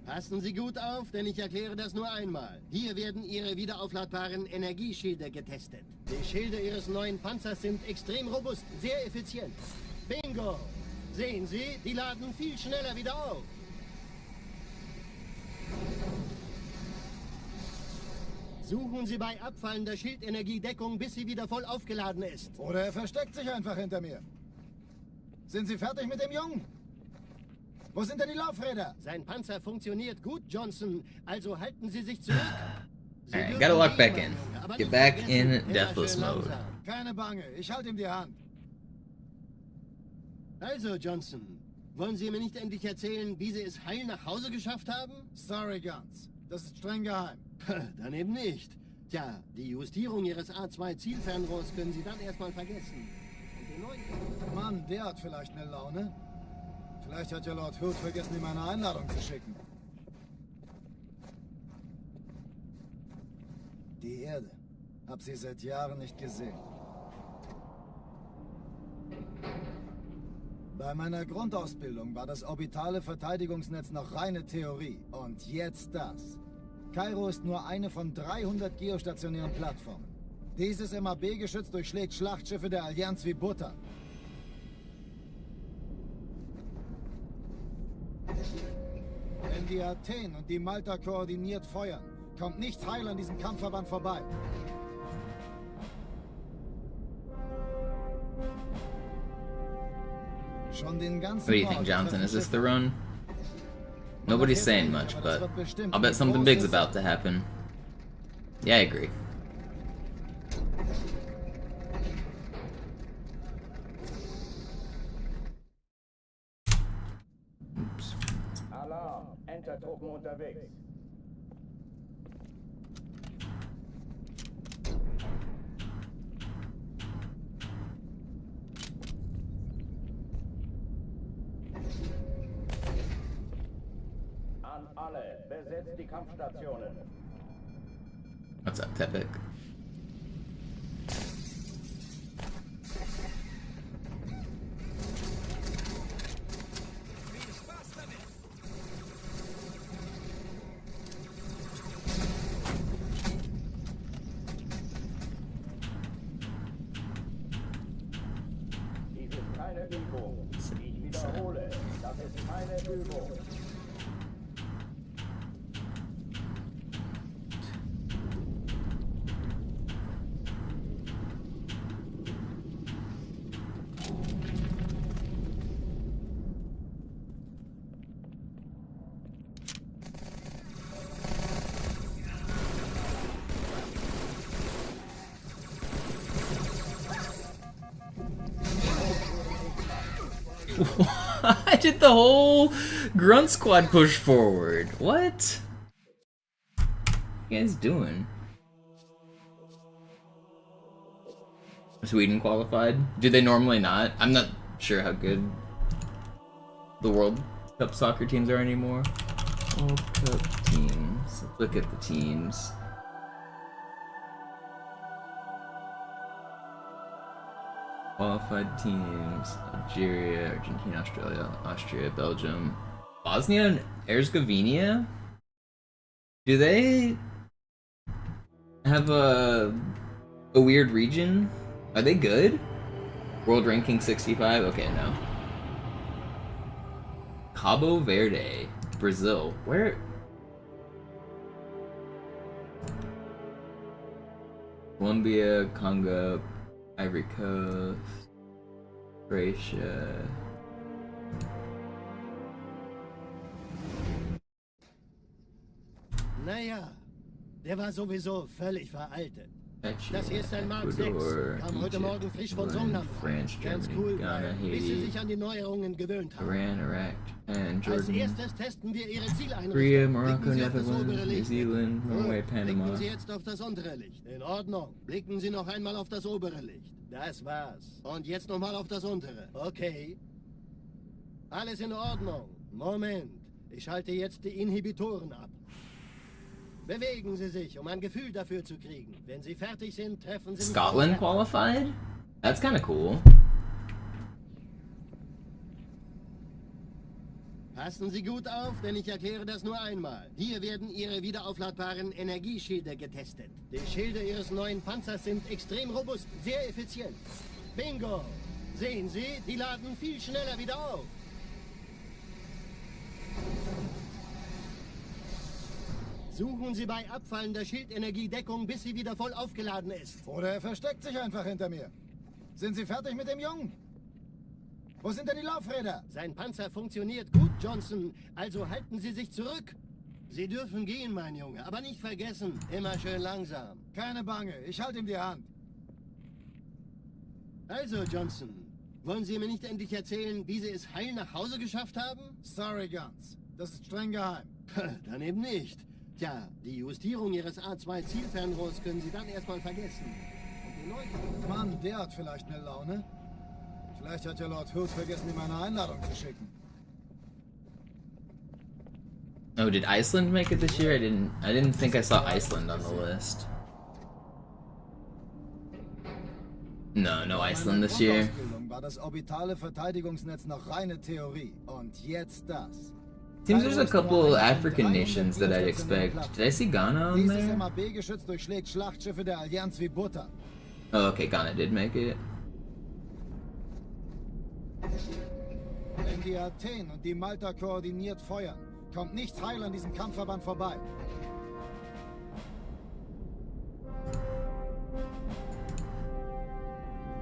Passen Sie gut auf, denn ich erkläre das nur einmal. Hier werden Ihre wiederaufladbaren Energieschilde getestet. Die Schilde Ihres neuen Panzers sind extrem robust, sehr effizient. Bingo! Sehen Sie, die laden viel schneller wieder auf. Suchen Sie bei abfallender Schildenergiedeckung, bis sie wieder voll aufgeladen ist. Oder er versteckt sich einfach hinter mir. Sind Sie fertig mit dem Jungen? Wo sind denn die Laufräder? Sein Panzer funktioniert gut, Johnson. Also halten Sie sich zurück. Alright, gotta log back in. Get back in Deathless mode. Keine Bange, ich halte ihm die Hand. Also, Johnson, wollen Sie mir nicht endlich erzählen, wie Sie es heil nach Hause geschafft haben? Sorry, Guns. Das ist streng geheim. Dann eben nicht. Tja, die Justierung Ihres A2-Zielfernrohrs können Sie dann erstmal vergessen. Und den neuen... Mann, der hat vielleicht eine Laune. Vielleicht hat ja Lord Hood vergessen, ihm eine Einladung zu schicken. Die Erde. Hab sie seit Jahren nicht gesehen. Bei meiner Grundausbildung war das orbitale Verteidigungsnetz noch reine Theorie. Und jetzt das. Kairo ist nur eine von 300 geostationären Plattformen. Dieses MAB-Geschütz durchschlägt Schlachtschiffe der Allianz wie Butter. Wenn die Athen und die Malta koordiniert feuern, kommt nichts heil an diesem Kampfverband vorbei. Schon den ganzen What do you think, Johnson? Is this the run? Nobody's saying much, but I'll bet something big's about to happen. Yeah, I agree. Oops. Alarm! Entertruppen unterwegs. An alle, besetzt die Kampfstationen. What's up, Tepik? Dies ist keine Übung. Ich wiederhole, das ist keine Übung. I did the whole grunt squad push forward. What? What are you guys doing? Sweden qualified. Do they normally not? I'm not sure how good the World Cup soccer teams are anymore. World Cup teams. Let's look at the teams. Qualified teams: Algeria, Argentina, Australia, Austria, Belgium, Bosnia and Herzegovina. Do they have a weird region? Are they good? World ranking 65? Okay, no. Cabo Verde, Brazil. Where? Colombia, Congo, Ivory Coast, Croatia. Naja, der war sowieso völlig veraltet. Das hier ist ein Mark 6. Kam heute Morgen frisch von Songnam. Ganz cool, bis sie sich an die Neuerungen gewöhnt haben. Iran, Iraq, Japan, Jordan, Als erstes testen wir ihre Zieleinrichtung. Korea, Morocco, Blicken Sie auf das Netherlands, obere New Licht. Zealand, Norway, Panama. Blicken Sie jetzt auf das untere Licht. In Ordnung. Blicken Sie noch einmal auf das obere Licht. Das war's. Und jetzt nochmal auf das untere. Okay. Alles in Ordnung. Moment. Ich schalte jetzt die Inhibitoren ab. Bewegen Sie sich, um ein Gefühl dafür zu kriegen. Wenn Sie fertig sind, treffen Sie mich. Scotland qualified? That's kind of cool. Passen Sie gut auf, denn ich erkläre das nur einmal. Hier werden Ihre wiederaufladbaren Energieschilde getestet. Die Schilde Ihres neuen Panzers sind extrem robust, sehr effizient. Bingo! Sehen Sie, die laden viel schneller wieder auf. Suchen Sie bei abfallender Schildenergie Deckung, bis sie wieder voll aufgeladen ist. Oder er versteckt sich einfach hinter mir. Sind Sie fertig mit dem Jungen? Wo sind denn die Laufräder? Sein Panzer funktioniert gut, Johnson. Also halten Sie sich zurück. Sie dürfen gehen, mein Junge. Aber nicht vergessen, immer schön langsam. Keine Bange, ich halte ihm die Hand. Also, Johnson, wollen Sie mir nicht endlich erzählen, wie Sie es heil nach Hause geschafft haben? Sorry, Guns. Das ist streng geheim. Dann eben nicht. Tja, die Justierung Ihres A2-Zielfernrohrs können Sie dann erstmal vergessen. Mann, der hat vielleicht eine Laune. Vielleicht hat ja Lord Hood vergessen, ihm eine Einladung zu schicken. Oh, did Iceland make it this year? I didn't think I saw Iceland on the list. No Iceland this year. War das orbitale Verteidigungsnetz noch reine Theorie. Und jetzt das. Seems there's a couple African nations that I'd expect. Did I see Ghana on Dieses there? MAB-Geschütz durchschlägt Schlachtschiffe der Allianz wie Butter. Oh, okay, Ghana did make it. Wenn die Athen und die Malta koordiniert feuern, kommt nichts heil an diesem Kampfverband vorbei.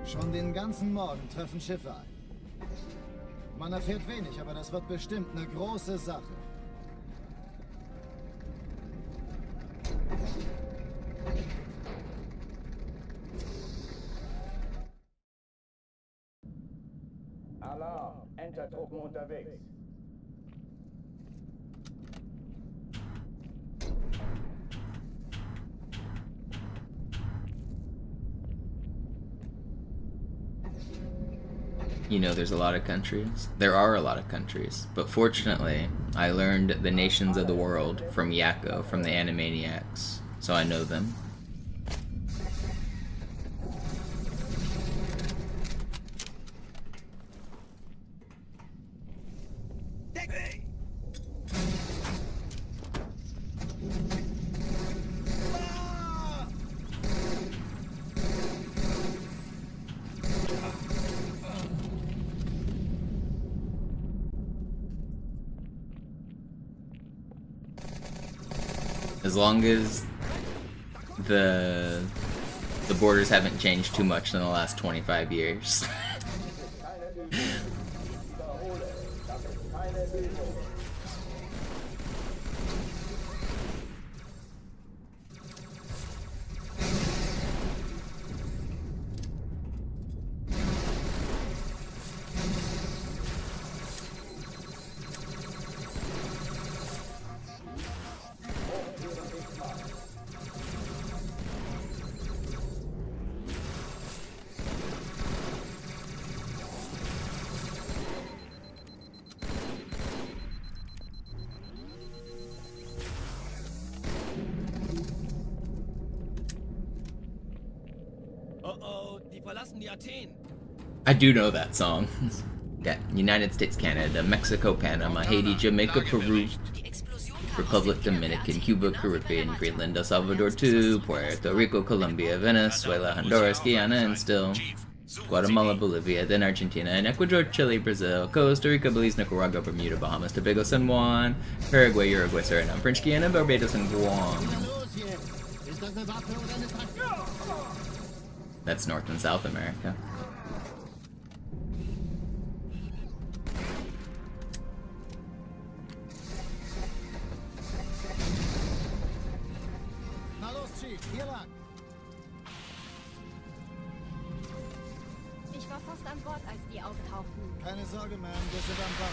Schon den ganzen Morgen treffen Schiffe ein. Man erfährt wenig, aber das wird bestimmt eine große Sache. Alarm, Entertruppen unterwegs. You know, there's a lot of countries. There are a lot of countries. But fortunately, I learned the nations of the world from Yakko, from the Animaniacs. So I know them. As long as the borders haven't changed too much in the last 25 years. verlassen die Athen. I do know that song. Yeah, United States, Canada, Mexico, Panama, Haiti, Jamaica, Peru, Republic Dominican, Cuba, Caribbean, Greenland, El Salvador, too, Puerto Rico, Colombia, Venezuela, Honduras, Guyana, and still Guatemala, Bolivia, then Argentina, and Ecuador, Chile, Brazil, Costa Rica, Belize, Nicaragua, Bermuda, Bahamas, Tobago, San Juan, Paraguay, Uruguay, Suriname, French Guiana, Barbados, and Guam. That's North and South America. Hier lang. Ich war fast an Bord, als die auftauchten. Keine Sorge, Ma'am, wir sind am Ball.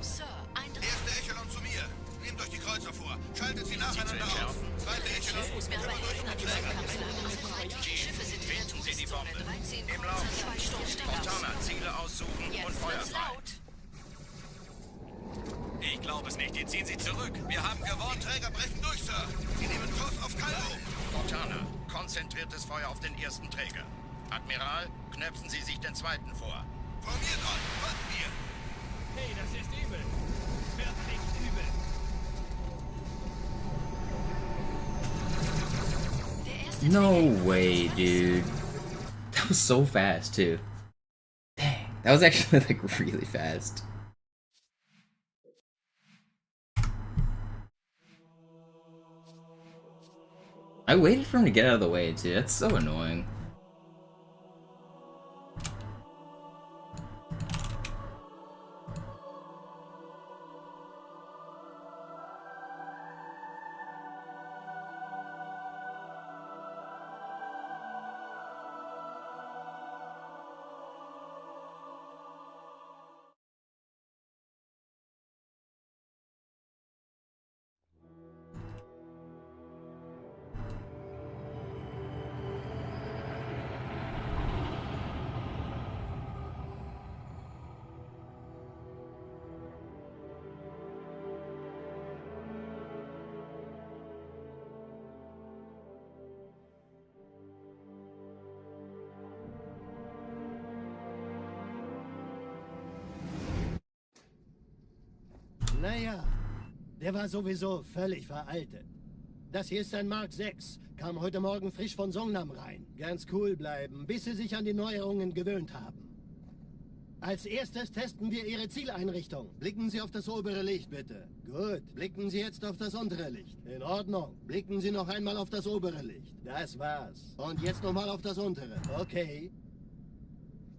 Sir, Erste Echelon zu mir. Nehmt euch die Kreuzer vor. Schaltet sie nacheinander auf. Zweite Echelon. Schiffe sind Finden Sie die Bombe. 13, Im Lauf. 2 Stunden Montana, Ziele aussuchen und Jetzt Feuer wird's frei. laut. Ich glaube es nicht. Die ziehen sie zurück. Wir haben gewonnen. Träger brechen durch, Sir. Sie nehmen Kurs auf Kairo. Montana, konzentriertes Feuer auf den ersten Träger. Admiral, knöpfen Sie sich den zweiten vor. Formiert euch. Folgt mir. Hey, das ist übel. Wirklich übel. No way, dude. That was so fast, too. Dang. That was actually, like, really fast. I waited for him to get out of the way, too. That's so annoying. Naja, der war sowieso völlig veraltet. Das hier ist ein Mark 6. Kam heute Morgen frisch von Songnam rein. Ganz cool bleiben, bis Sie sich an die Neuerungen gewöhnt haben. Als erstes testen wir Ihre Zieleinrichtung. Blicken Sie auf das obere Licht, bitte. Gut. Blicken Sie jetzt auf das untere Licht. In Ordnung. Blicken Sie noch einmal auf das obere Licht. Das war's. Und jetzt nochmal auf das untere. Okay.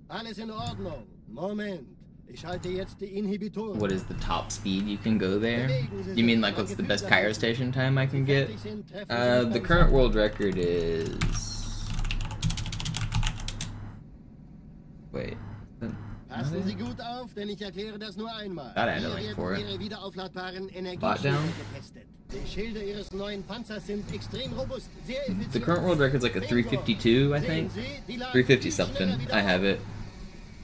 Alles in Ordnung. Moment. Ich schalte jetzt die Inhibitoren. What is the top speed you can go there? You mean like what's the best Cairo station time I can get? The current world record is... Wait. Passen Sie gut auf, denn ich erkläre das nur einmal. Got it, like for it. Ihre wiederaufladbaren Bot down. Energieschilde getestet. Die Schilde Ihres neuen Panzers sind extrem robust, sehr effizient. The current world record's like a 352, I think. 350 something. I have it.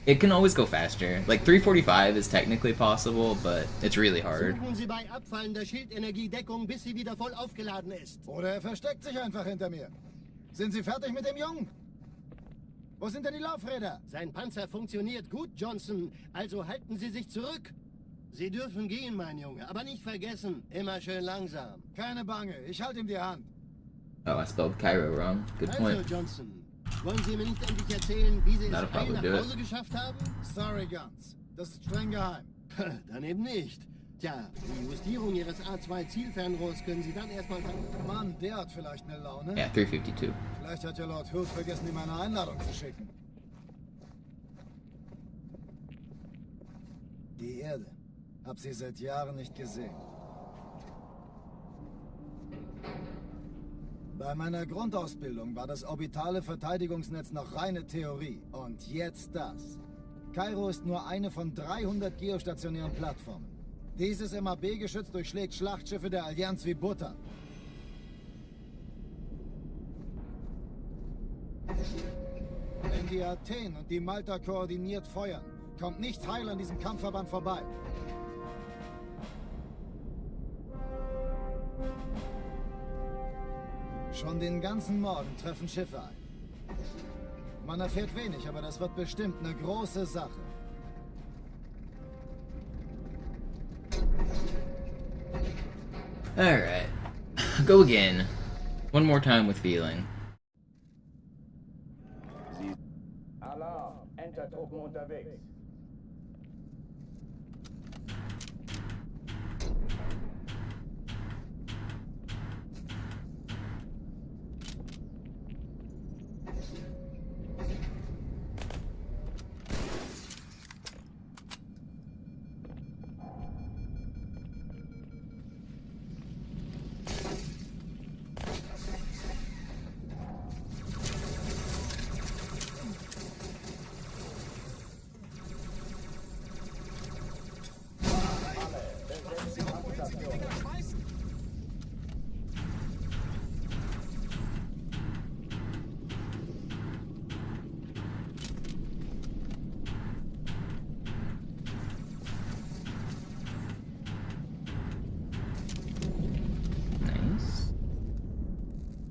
It can always go faster. Like 345 is technically possible, but it's really hard. Suchen Sie bei abfallender Schildenergiedeckung, bis sie wieder voll aufgeladen ist. Oder er versteckt sich einfach hinter mir. Sind Sie fertig mit dem Jungen? Wo sind denn die Laufräder? Sein Panzer funktioniert gut, Johnson. Also halten Sie sich zurück. Sie dürfen gehen, mein Junge. Aber nicht vergessen, immer schön langsam. Keine Bange, ich halte ihm die Hand. Oh, I spelled Cairo wrong. Good Also, point. Johnson, wollen Sie mir nicht endlich erzählen, wie Sie es That'll heil probably nach do it. Hause geschafft haben? Sorry, Guns. Das ist streng geheim. Dann eben nicht. Tja, die Justierung Ihres A2-Zielfernrohrs können Sie dann erstmal... Mann, der hat vielleicht eine Laune. Yeah, 352. Vielleicht hat ja Lord Hood vergessen, ihm eine Einladung zu schicken. Die Erde. Hab sie seit Jahren nicht gesehen. Bei meiner Grundausbildung war das orbitale Verteidigungsnetz noch reine Theorie. Und jetzt das. Kairo ist nur eine von 300 geostationären Plattformen. Dieses MAB-Geschütz durchschlägt Schlachtschiffe der Allianz wie Butter. Wenn hier Athen und die Malta koordiniert feuern. Kommt nichts heil an diesem Kampfverband vorbei. Schon den ganzen Morgen treffen Schiffe ein. Man erfährt wenig, aber das wird bestimmt eine große Sache. Alright. Go again. One more time with feeling. Alarm, Entertruppen unterwegs.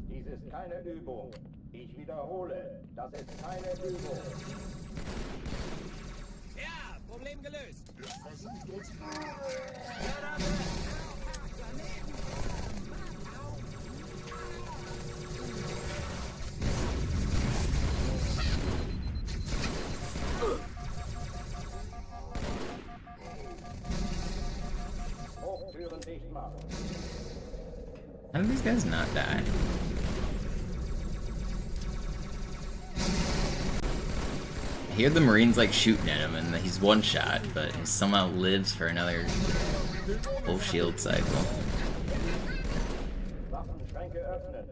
Dies ist keine Übung. Ich wiederhole, das ist keine Übung. Ja, Problem gelöst. Hochtüren dicht machen. How did these guys not die? I hear the Marines like shooting at him and he's one shot, but he somehow lives for another full shield cycle. Waffenschränke öffnen.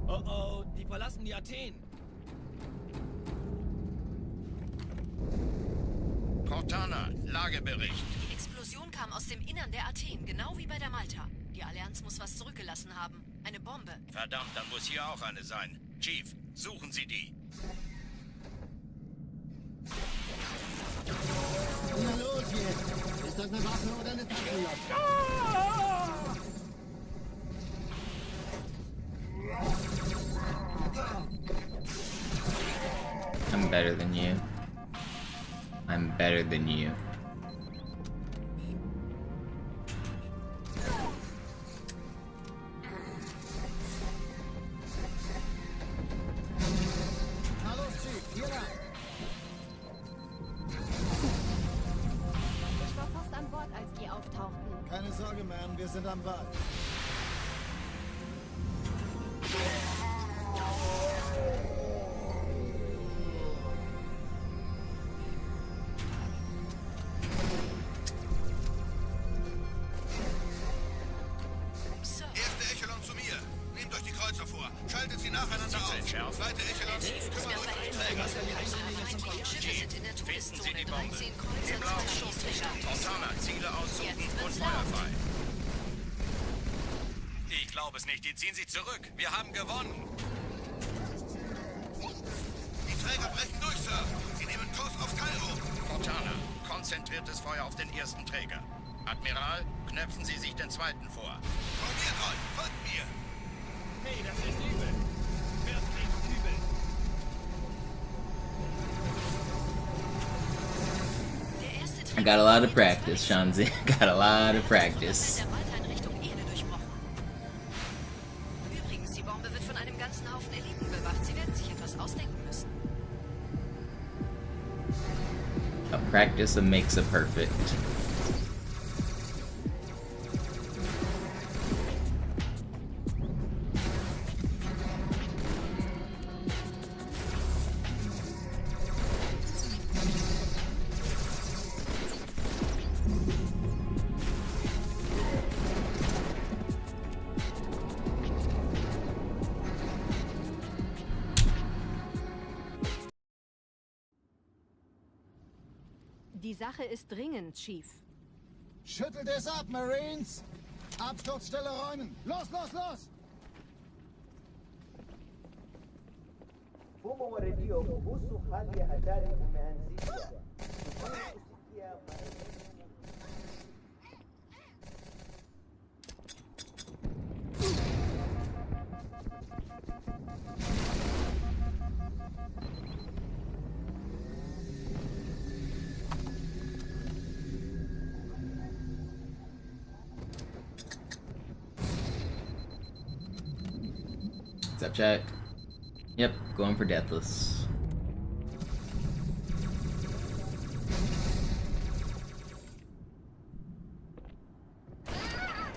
Oh oh, die verlassen die Athen. Cortana, Lagebericht. Die Explosion kam aus dem Innern der Athen, genau wie bei der Malta. Die Allianz muss was zurückgelassen haben. Eine Bombe. Verdammt, dann muss hier auch eine sein. Chief, suchen Sie die. Na los jetzt! Ist das eine Waffe oder eine Taschenlampe? I'm better than you. I'm better than you. Na los, Chief, hier lang. Ich war fast an Bord, als die auftauchten. Keine Sorge, Man, wir sind am Ball. Sir, Erste Echelon zu mir. Nehmt euch die Kreuzer vor. Schaltet sie nacheinander auf. Zweite Echelon, kümmert euch um die Träger. feindliche Schiffe sind in der Finden Sie Todeszone. die Bombe. 13 Kreuzer, Im 2 Lauf. Schießrichter. Cortana, Ziele aussuchen Jetzt und wird's Feuer laut. frei. Ich glaube es nicht. Die ziehen sich zurück. Wir haben gewonnen. Die Träger brechen durch, Sir. Sie nehmen Kurs auf Kairo. Cortana, konzentriertes Feuer auf den ersten Träger. Admiral, knöpfen Sie sich den zweiten vor. Formiert euch, folgt mir. Hey, das ist übel. Wird nicht übel. Der erste I Träger got a lot of ignoriert practice, das Fallschirm. Shanzi. Got a lot of Das practice. Trümmerfeld der Malta in Richtung Erde durchbrochen. Übrigens, die Bombe wird von einem ganzen Haufen Eliten bewacht. Sie werden sich etwas ausdenken müssen. A practice makes a perfect. Die Sache ist dringend, Chief. Schüttelt es ab, Marines! Absturzstelle räumen! Los, los, los! What's up, chat? Yep, going for Deathless.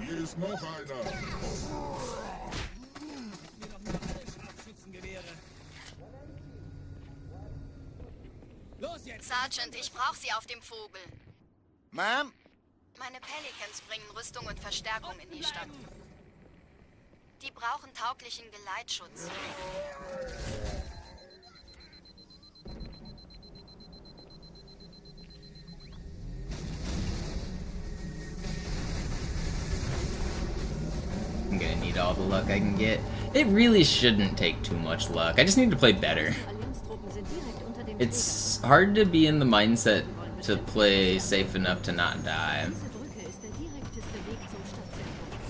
Hier ist noch einer. Los jetzt! Sergeant, ich brauche Sie auf dem Vogel. Ma'am? Meine Pelicans bringen Rüstung und Verstärkung in die Stadt. Die brauchen tauglichen Geleitschutz. I'm gonna need all the luck I can get. It really shouldn't take too much luck. I just need to play better. It's hard to be in the mindset to play safe enough to not die.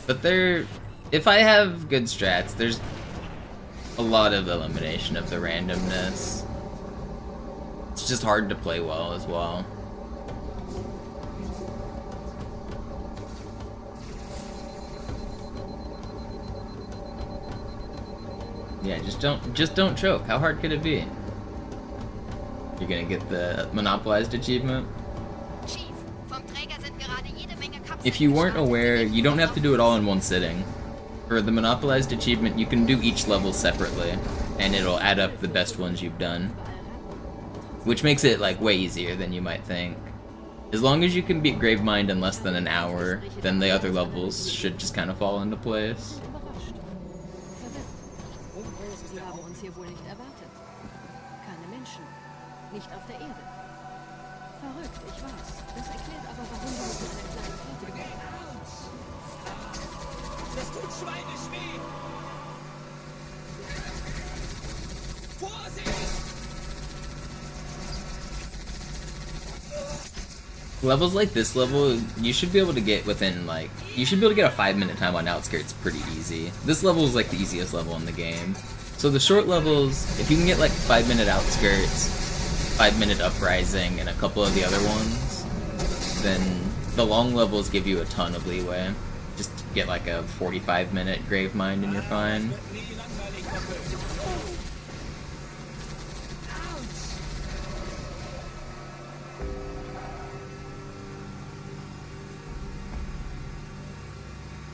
But if I have good strats, there's a lot of elimination of the randomness. It's just hard to play well as well. Yeah, just don't choke. How hard could it be? You're gonna get the Monopolized achievement. If you weren't aware, you don't have to do it all in one sitting. For the Monopolized achievement, you can do each level separately, and it'll add up the best ones you've done. Which makes it, like, way easier than you might think. As long as you can beat Gravemind in less than an hour, then the other levels should just kind of fall into place. Sie haben uns hier wohl nicht erwartet. Keine Menschen. Nicht auf der Erde. Verrückt, ich weiß. Das erklärt aber, warum wir mit so einer kleinen Flotte gekommen sind. Das tut schweinisch weh! Vorsicht! Levels like this level, you should be able to get within, like, you should be able to get a 5-minute time on Outskirts pretty easy. This level is like the easiest level in the game. So the short levels, if you can get like 5-minute Outskirts, 5-minute Uprising, and a couple of the other ones, then the long levels give you a ton of leeway. Just get like a 45-minute Gravemind and you're fine.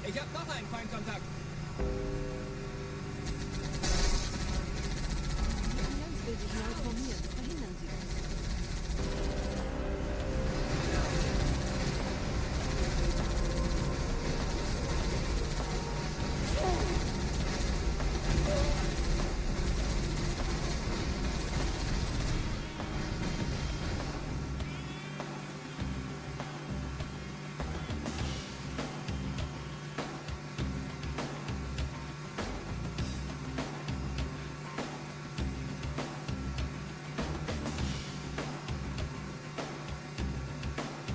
Ich hab noch einen Feindkontakt. Die Allianz will sich neu formieren. Verhindern Sie das.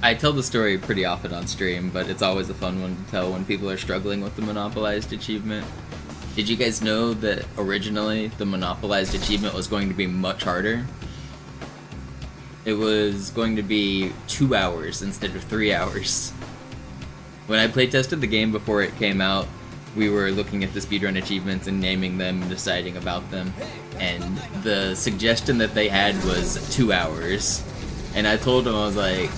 I tell the story pretty often on stream, but it's always a fun one to tell when people are struggling with the Monopolized achievement. Did you guys know that originally the Monopolized achievement was going to be much harder? It was going to be 2 hours instead of 3 hours. When I playtested the game before it came out, we were looking at the speedrun achievements and naming them and deciding about them, and the suggestion that they had was 2 hours. And I told them, I was like,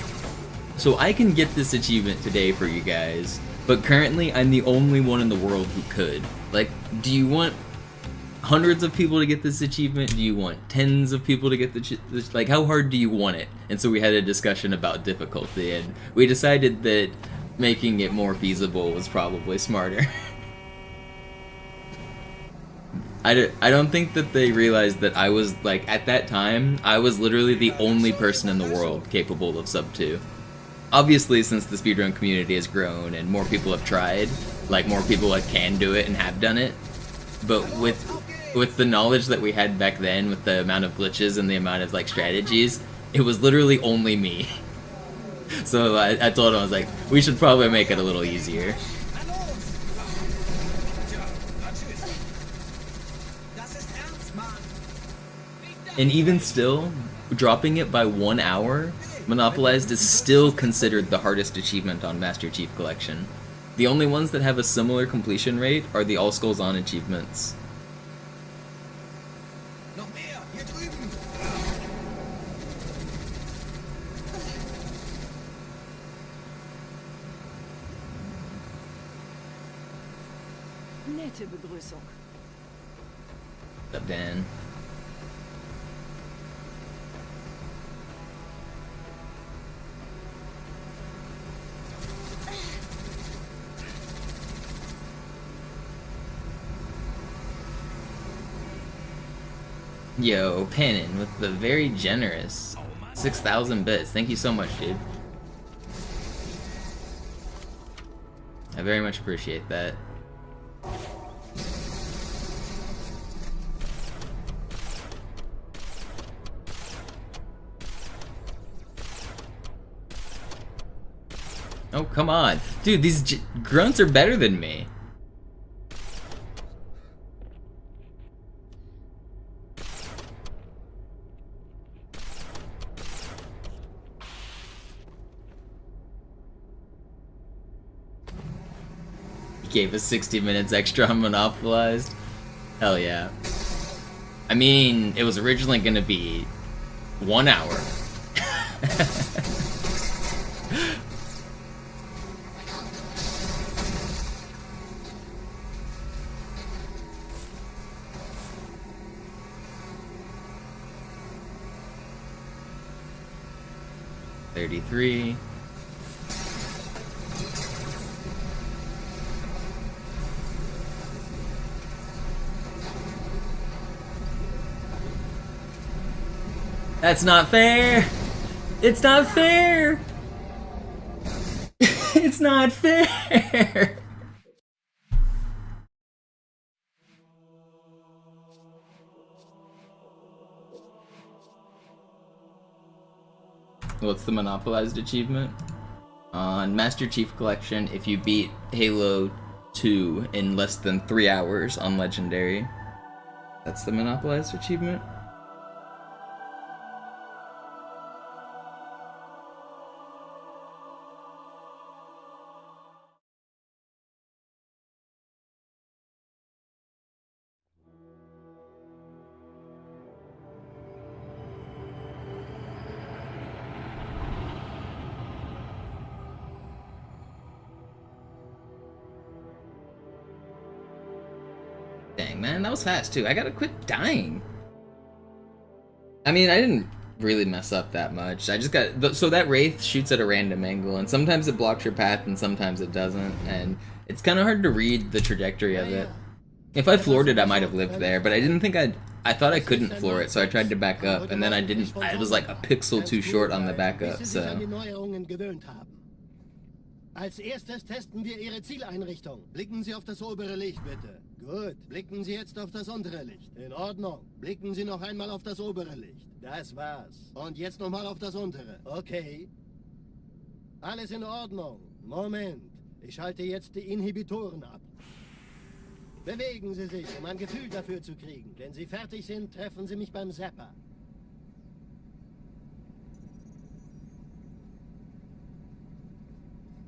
so I can get this achievement today for you guys, but currently I'm the only one in the world who could. Like, do you want hundreds of people to get this achievement? Do you want tens of people to get this? Like, how hard do you want it? And so we had a discussion about difficulty, and we decided that making it more feasible was probably smarter. I don't think that they realized that I was, like, at that time, I was literally the only person in the world capable of sub 2. Obviously, since the speedrun community has grown and more people have tried, like, more people like can do it and have done it, but with the knowledge that we had back then, with the amount of glitches and the amount of, like, strategies, it was literally only me. So I told him, I was like, we should probably make it a little easier. And even still, dropping it by 1 hour, Monopolized is still considered the hardest achievement on Master Chief Collection. The only ones that have a similar completion rate are the All Skulls On achievements. Nette Begrüßung. What's up, Dan? Yo, Pennon with the very generous 6,000 bits. Thank you so much, dude. I very much appreciate that. Oh, come on. Dude, these grunts are better than me. Gave us 60 minutes extra on Monopolized. Hell yeah. I mean, it was originally gonna be 1 hour. $33. That's not fair! It's not fair! It's not fair! What's the Monopolized achievement? On Master Chief Collection, if you beat Halo 2 in less than 3 hours on Legendary. That's the Monopolized achievement? Dang, man, that was fast too. I gotta quit dying. I mean, I didn't really mess up that much. I just got... So that Wraith shoots at a random angle, and sometimes it blocks your path, and sometimes it doesn't, and it's kind of hard to read the trajectory of it. If I floored it, I might have lived there, but I didn't think I thought I couldn't floor it, so I tried to back up, and then I didn't... I was like a pixel too short on the backup, so... Als erstes testen wir Ihre Zieleinrichtung. Blicken Sie auf das obere Licht, bitte. Gut. Blicken Sie jetzt auf das untere Licht. In Ordnung. Blicken Sie noch einmal auf das obere Licht. Das war's. Und jetzt nochmal auf das untere. Okay. Alles in Ordnung. Moment. Ich schalte jetzt die Inhibitoren ab. Bewegen Sie sich, um ein Gefühl dafür zu kriegen. Wenn Sie fertig sind, treffen Sie mich beim Zapper.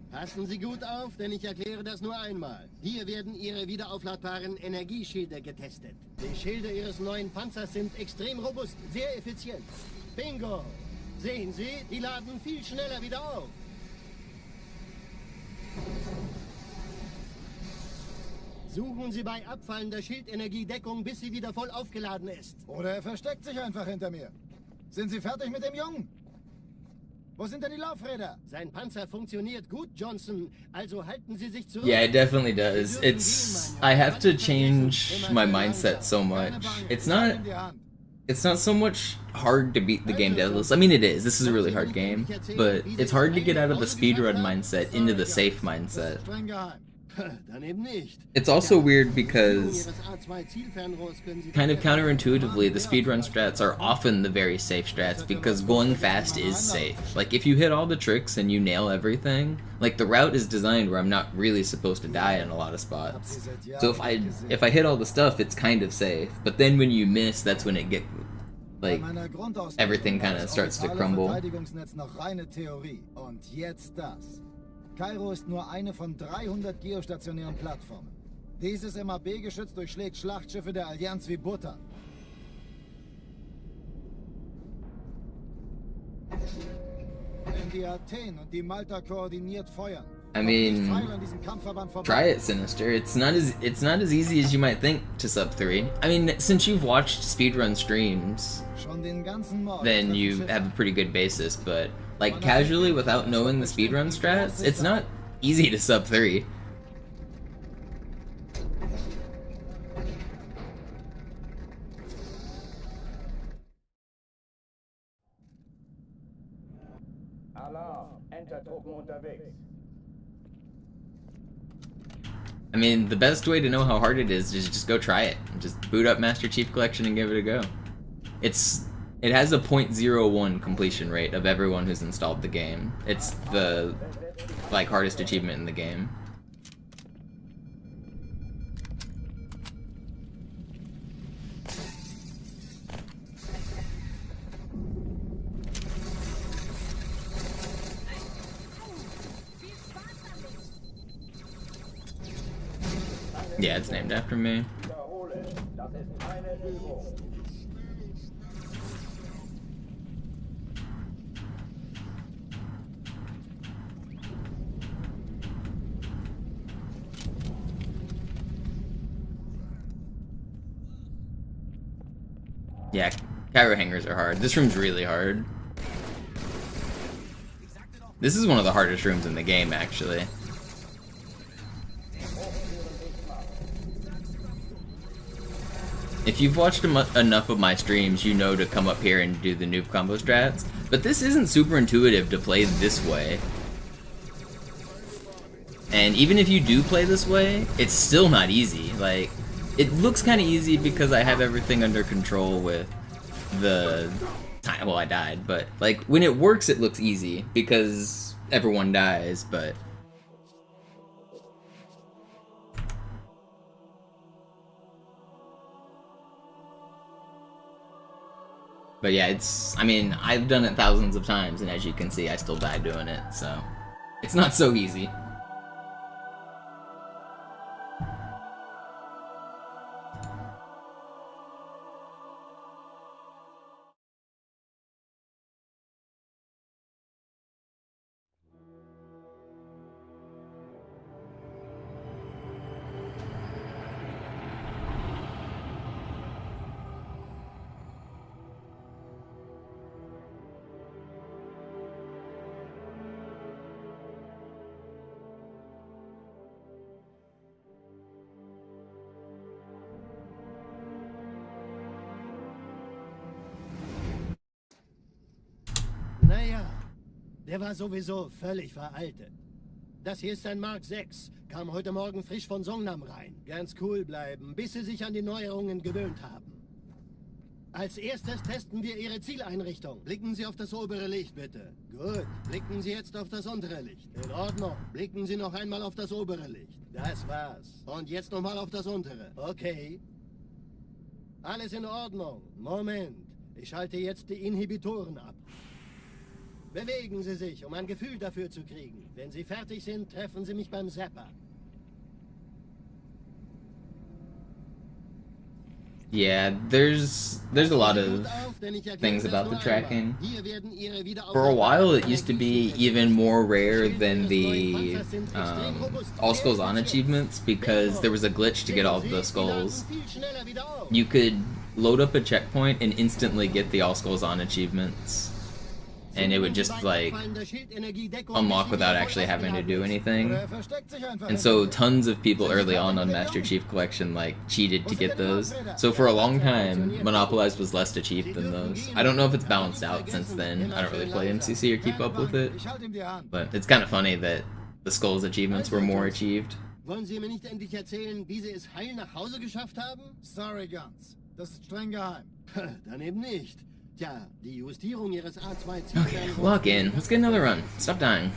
Passen Sie gut auf, denn ich erkläre das nur einmal. Hier werden Ihre wiederaufladbaren Energieschilde getestet. Die Schilde Ihres neuen Panzers sind extrem robust, sehr effizient. Bingo! Sehen Sie, die laden viel schneller wieder auf. Suchen Sie bei abfallender Schildenergiedeckung, bis sie wieder voll aufgeladen ist. Oder er versteckt sich einfach hinter mir. Sind Sie fertig mit dem Jungen? Wo sind denn die Laufräder? Sein Panzer funktioniert gut, Johnson. Also halten Sie sich zurück. Yeah, it definitely does. I have to change my mindset so much. It's not so much hard to beat the game Deathless. I mean, it is. This is a really hard game, but it's hard to get out of the speedrun mindset into the safe mindset. It's also weird because, kind of counterintuitively, the speedrun strats are often the very safe strats because going fast is safe. Like, if you hit all the tricks and you nail everything, like, the route is designed where I'm not really supposed to die in a lot of spots. So if I hit all the stuff, it's kind of safe. But then when you miss, that's when it like, everything kind of starts to crumble. Kairo ist nur eine von 300 geostationären Plattformen. Dieses MAB-Geschütz durchschlägt Schlachtschiffe der Allianz wie Butter. Wenn die Athen und die Malta koordiniert feuern, I mean, try it, Sinister. It's not as easy as you might think to sub 3. I mean, since you've watched speedrun streams, then you have a pretty good basis, but like casually without knowing the speedrun strats, it's not easy to sub 3. Alarm, Entertruppen unterwegs. I mean, the best way to know how hard it is just go try it. Just boot up Master Chief Collection and give it a go. It has a 0.01 completion rate of everyone who's installed the game. It's the, like, hardest achievement in the game. Yeah, it's named after me. Yeah, Cairo hangers are hard. This room's really hard. This is one of the hardest rooms in the game, actually. If you've watched enough of my streams, you know to come up here and do the noob combo strats, but this isn't super intuitive to play this way. And even if you do play this way, it's still not easy. Like, it looks kind of easy because I have everything under control with the time. Well, I died, but like when it works, it looks easy because everyone dies, but yeah, I mean, I've done it thousands of times, and as you can see, I still die doing it, so it's not so easy. Naja, der war sowieso völlig veraltet. Das hier ist ein Mark 6, kam heute Morgen frisch von Songnam rein. Ganz cool bleiben, bis Sie sich an die Neuerungen gewöhnt haben. Als erstes testen wir Ihre Zieleinrichtung. Blicken Sie auf das obere Licht, bitte. Gut, blicken Sie jetzt auf das untere Licht. In Ordnung, blicken Sie noch einmal auf das obere Licht. Das war's. Und jetzt nochmal auf das untere. Okay. Alles in Ordnung. Moment, ich schalte jetzt die Inhibitoren ab. Bewegen Sie sich, um ein Gefühl dafür zu kriegen. Wenn Sie fertig sind, treffen Sie mich beim Zapper. Yeah, there's a lot of things about the tracking. For a while, it used to be even more rare than the all skulls on achievements because there was a glitch to get all the skulls. You could load up a checkpoint and instantly get the all skulls on achievements. and it would just like unlock without actually having to do anything. And so tons of people early on Master Chief Collection like cheated to get those. So for a long time, Monopolized was less achieved than those. I don't know if it's balanced out since then. I don't really play MCC or keep up with it, but it's kind of funny that the Skulls achievements were more achieved. Wollen Sie mir nicht endlich erzählen, wie Sie es heil nach Hause geschafft haben? Sorry, Guns. Das ist streng geheim. Dann eben nicht. Tja, die Justierung Ihres A2 Okay, lock in. Let's get another run. Stop dying.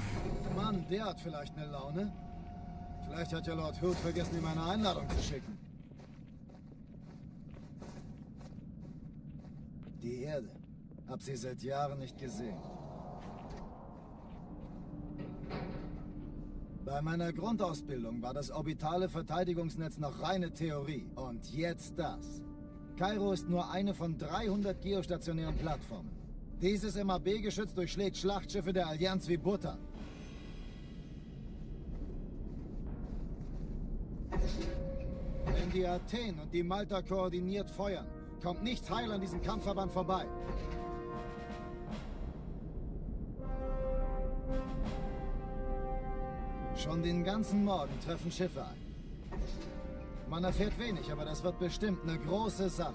Mann, der hat vielleicht eine Laune. Vielleicht hat ja Lord Hood vergessen, ihm eine Einladung zu schicken. Die Erde. Hab sie seit Jahren nicht gesehen. Bei meiner Grundausbildung war das orbitale Verteidigungsnetz noch reine Theorie. Und jetzt das. Kairo ist nur eine von 300 geostationären Plattformen. Dieses MAB-Geschütz durchschlägt Schlachtschiffe der Allianz wie Butter. Wenn die Athen und die Malta koordiniert feuern, kommt nichts heil an diesem Kampfverband vorbei. Schon den ganzen Morgen treffen Schiffe ein. Man erfährt wenig, aber das wird bestimmt eine große Sache.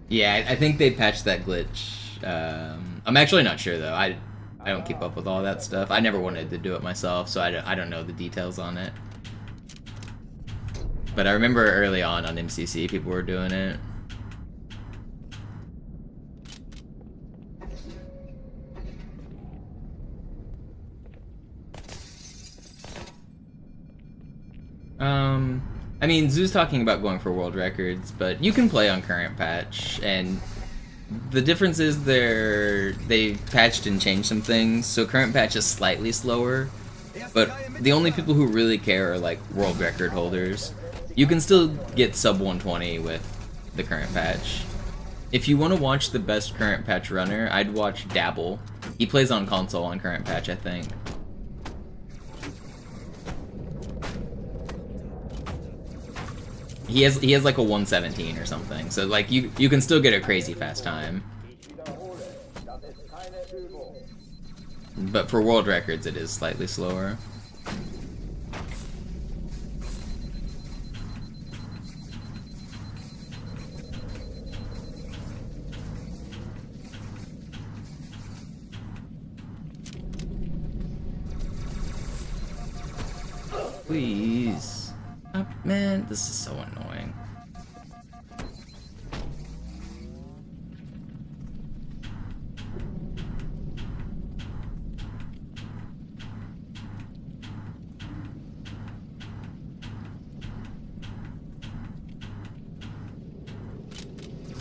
Yeah, I think they patched that glitch. I'm actually not sure though. I don't keep up with all that stuff. I never wanted to do it myself, so I don't know the details on it. But I remember early on MCC, people were doing it. I mean, Zoo's talking about going for world records, but you can play on current patch, and the difference is they've patched and changed some things, so current patch is slightly slower, but the only people who really care are like world record holders. You can still get sub 120 with the current patch. If you want to watch the best current patch runner, I'd watch Dabble. He plays on console on current patch, I think. He has like a 117 or something, so like you can still get a crazy fast time. But for world records, it is slightly slower. Please. Oh, man, this is so annoying.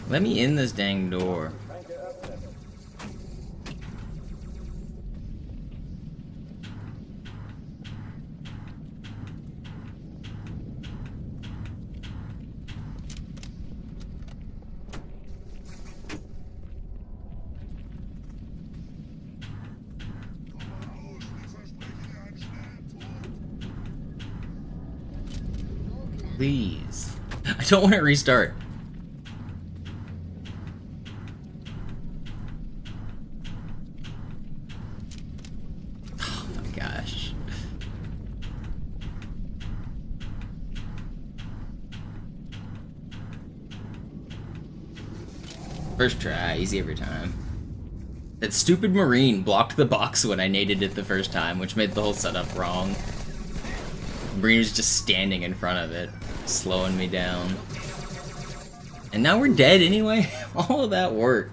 Let me in this dang door. Please. I don't want to restart. Oh my gosh. First try, easy every time. That stupid Marine blocked the box when I naded it the first time, which made the whole setup wrong. Marine was just standing in front of it, slowing me down. And now we're dead anyway? All of that work.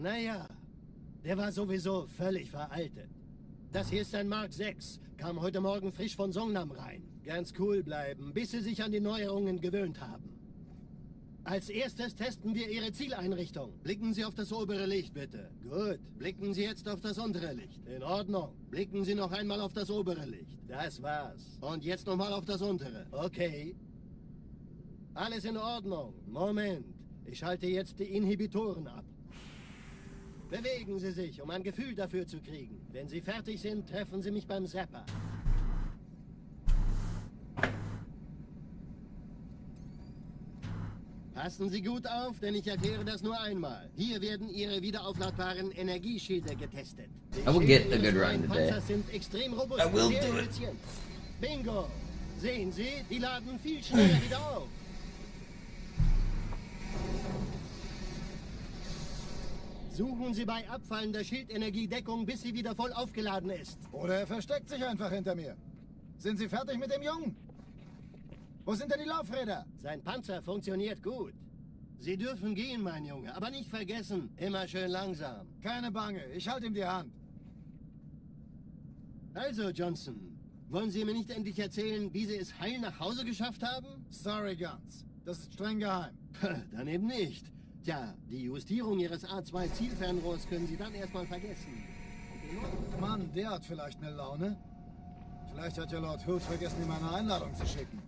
Naja, der war sowieso völlig veraltet. Das hier ist ein Mark 6. Kam heute Morgen frisch von Songnam rein. Ganz cool bleiben, bis Sie sich an die Neuerungen gewöhnt haben. Als erstes testen wir Ihre Zieleinrichtung. Blicken Sie auf das obere Licht, bitte. Gut. Blicken Sie jetzt auf das untere Licht. In Ordnung. Blicken Sie noch einmal auf das obere Licht. Das war's. Und jetzt nochmal auf das untere. Okay. Alles in Ordnung. Moment. Ich schalte jetzt die Inhibitoren ab. Bewegen Sie sich, um ein Gefühl dafür zu kriegen. Wenn Sie fertig sind, treffen Sie mich beim Zapper. Passen Sie gut auf, denn ich erkläre das nur einmal. Hier werden Ihre wiederaufladbaren Energieschilde getestet. I will get a good run today. Panzer sind extrem robust, I will sehr do it. effizient. Bingo! Sehen Sie, die laden viel schneller wieder auf. Suchen Sie bei abfallender Schildenergie Deckung, bis sie wieder voll aufgeladen ist. Oder er versteckt sich einfach hinter mir. Sind Sie fertig mit dem Jungen? Wo sind denn die Laufräder? Sein Panzer funktioniert gut. Sie dürfen gehen, mein Junge, aber nicht vergessen, immer schön langsam. Keine Bange, ich halte ihm die Hand. Also, Johnson, wollen Sie mir nicht endlich erzählen, wie Sie es heil nach Hause geschafft haben? Sorry, Guns. Das ist streng geheim. Dann eben nicht. Tja, die Justierung Ihres A2-Zielfernrohrs können Sie dann erstmal vergessen. Mann, der hat vielleicht eine Laune. Vielleicht hat ja Lord Hood vergessen, ihm eine Einladung zu schicken.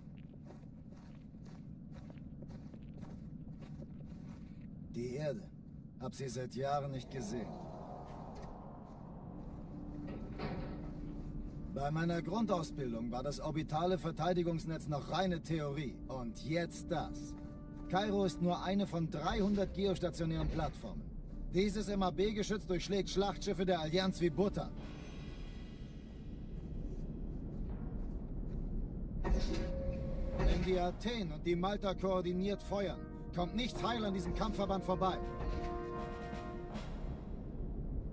Die Erde. Hab sie seit Jahren nicht gesehen. Bei meiner Grundausbildung war das orbitale Verteidigungsnetz noch reine Theorie. Und jetzt das. Kairo ist nur eine von 300 geostationären Plattformen. Dieses MAB-Geschütz durchschlägt Schlachtschiffe der Allianz wie Butter. Wenn die Athen und die Malta koordiniert feuern, kommt nichts heil an diesem Kampfverband vorbei.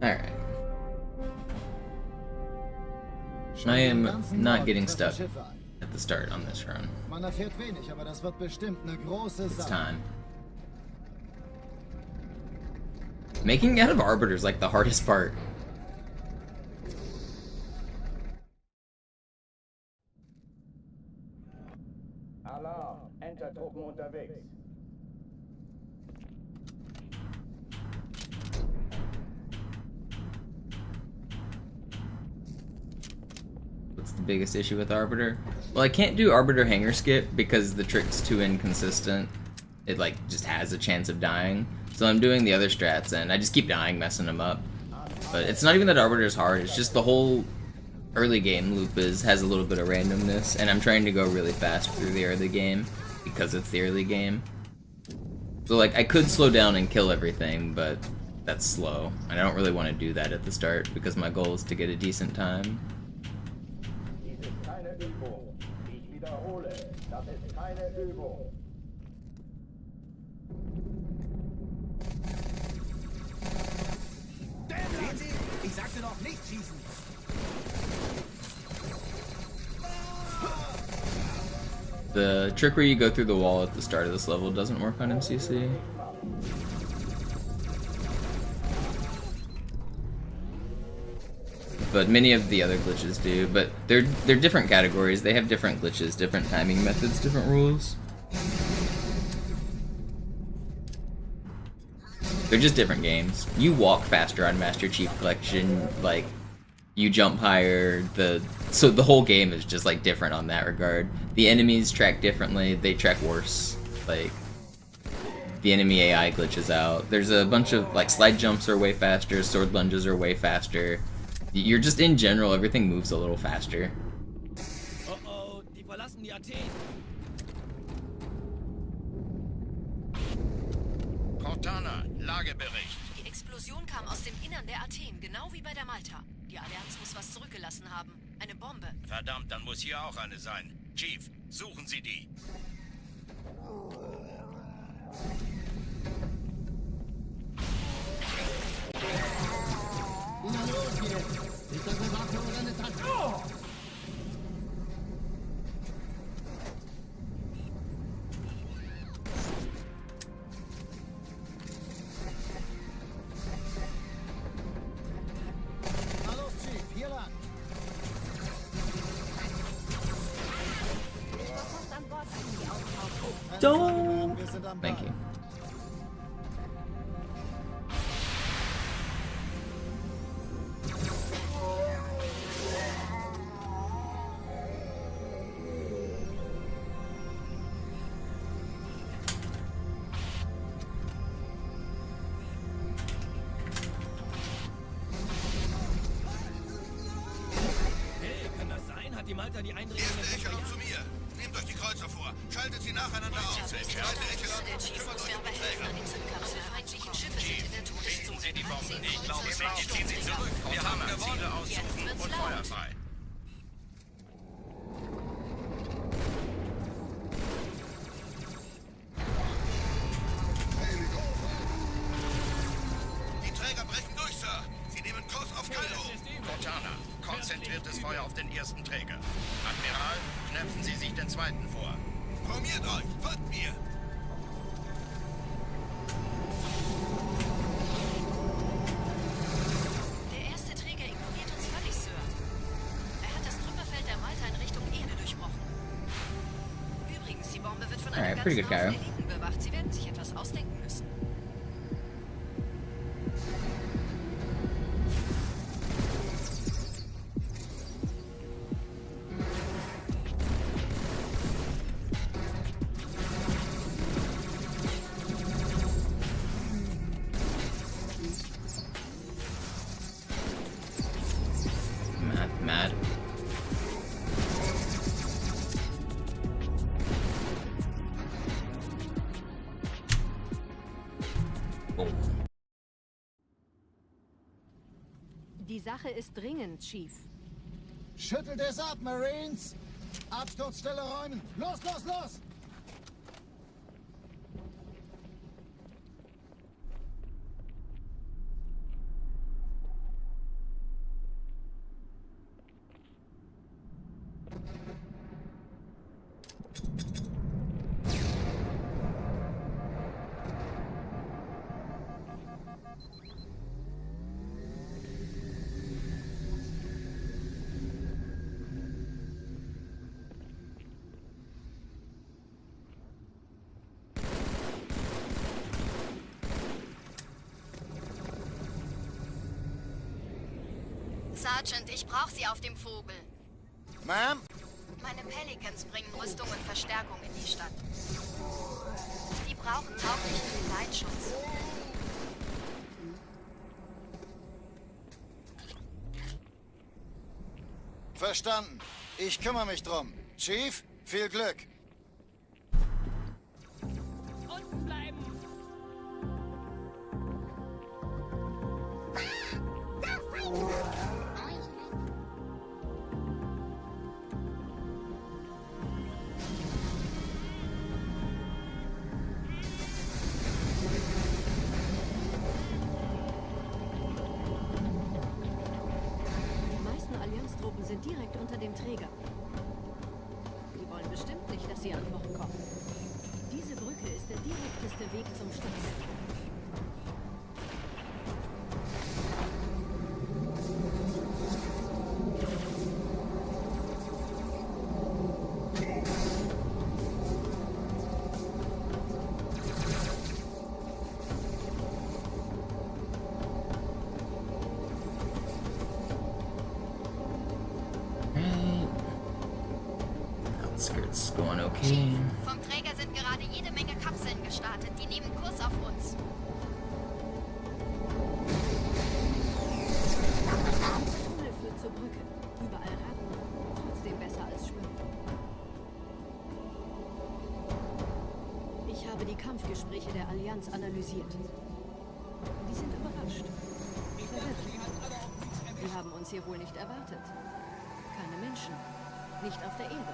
Alright. I am not getting stuck at the start on this run. Man erfährt wenig, aber das wird bestimmt eine große It's Sache. time. Making out of Arbiter is like the hardest part. Alarm, Entertruppen unterwegs. What's the biggest issue with Arbiter? Well, I can't do Arbiter hanger skip because the trick's too inconsistent. It like just has a chance of dying. So I'm doing the other strats and I just keep dying, messing them up. But it's not even that Arbiter is hard, it's just the whole early game loop has a little bit of randomness, and I'm trying to go really fast through the early game because it's the early game. So like I could slow down and kill everything, but that's slow. And I don't really want to do that at the start because my goal is to get a decent time. Dies ist keine Übung. Ich wiederhole, das ist keine Übung. Sehen Sie? Ich sagte doch nicht schießen. The trick where you go through the wall at the start of this level doesn't work on MCC. But many of the other glitches do, but they're different categories. They have different glitches, different timing methods, different rules. They're just different games. You walk faster on Master Chief Collection, like you jump higher, so the whole game is just like different on that regard. The enemies track differently, they track worse. Like the enemy AI glitches out. There's a bunch of like slide jumps are way faster, sword lunges are way faster. You're just in general, everything moves a little faster. Oh, die verlassen die Athen. Cortana, Lagebericht. Die Explosion kam aus dem Innern der Athen, genau wie bei der Malta. Die Allianz muss was zurückgelassen haben. Eine Bombe. Verdammt, dann muss hier auch eine sein. Chief, suchen Sie die. Na los jetzt! Ist das eine Waffe oder eine Tasse? Don't. Wir sind am Thank Ball. you. Hey, kann das sein? Hat die Malta die Eindringlinge Erste Echelon zu mir. Nehmt euch die Kreuzer vor. Schaltet sie nacheinander aus. Zweite Echelon, Der Chief kümmert muss euch mir um aber die helfen, Träger. an die Zündkapsel feindlichen Schiffe sind in der Todeszone. Sie die Bombe. Ich glaube, sie ziehen sie zurück. Wir haben gewonnen. Ziele aussuchen Jetzt und wird's Feuer laut. frei. Die Träger brechen durch, Sir. Sie nehmen Kurs auf Kairo. Cortana, konzentriertes Feuer auf den ersten Träger. Admiral, knöpfen Sie sich den zweiten vor. Formiert euch, folgt mir. Der erste Träger ignoriert uns völlig, Sir. Er hat das Trümmerfeld der Malta in Richtung Erde durchbrochen. Übrigens, die Bombe wird von einem Alright, pretty ganzen good, Haufen Cairo. Eliten bewacht. Sie werden sich etwas ausdenken müssen. Mad. Oh. Die Sache ist dringend, Chief. Schüttelt es ab, Marines! Absturzstelle räumen! Los, los, los! Sergeant, ich brauche Sie auf dem Vogel. Ma'am? Meine Pelicans bringen Rüstung und Verstärkung in die Stadt. Die brauchen tauglichen Geleitschutz. Verstanden. Ich kümmere mich drum. Chief, viel Glück. Unten bleiben! Die meisten Allianztruppen sind direkt unter dem Träger. Die wollen bestimmt nicht, dass sie an Bord kommen. Diese Brücke ist der direkteste Weg zum Stadtzentrum. Right. Outskirts going okay. Vom Träger sind gerade jede Menge Kapseln gestartet. Die nehmen Kurs auf uns. Tunnel führt zur Brücke. Überall Ratten. Trotzdem besser als Schwimmen. Ich habe die Kampfgespräche der Allianz analysiert. Die sind überrascht. Verwirrt. Die haben uns hier wohl nicht erwartet. Keine Menschen. Nicht auf der Erde.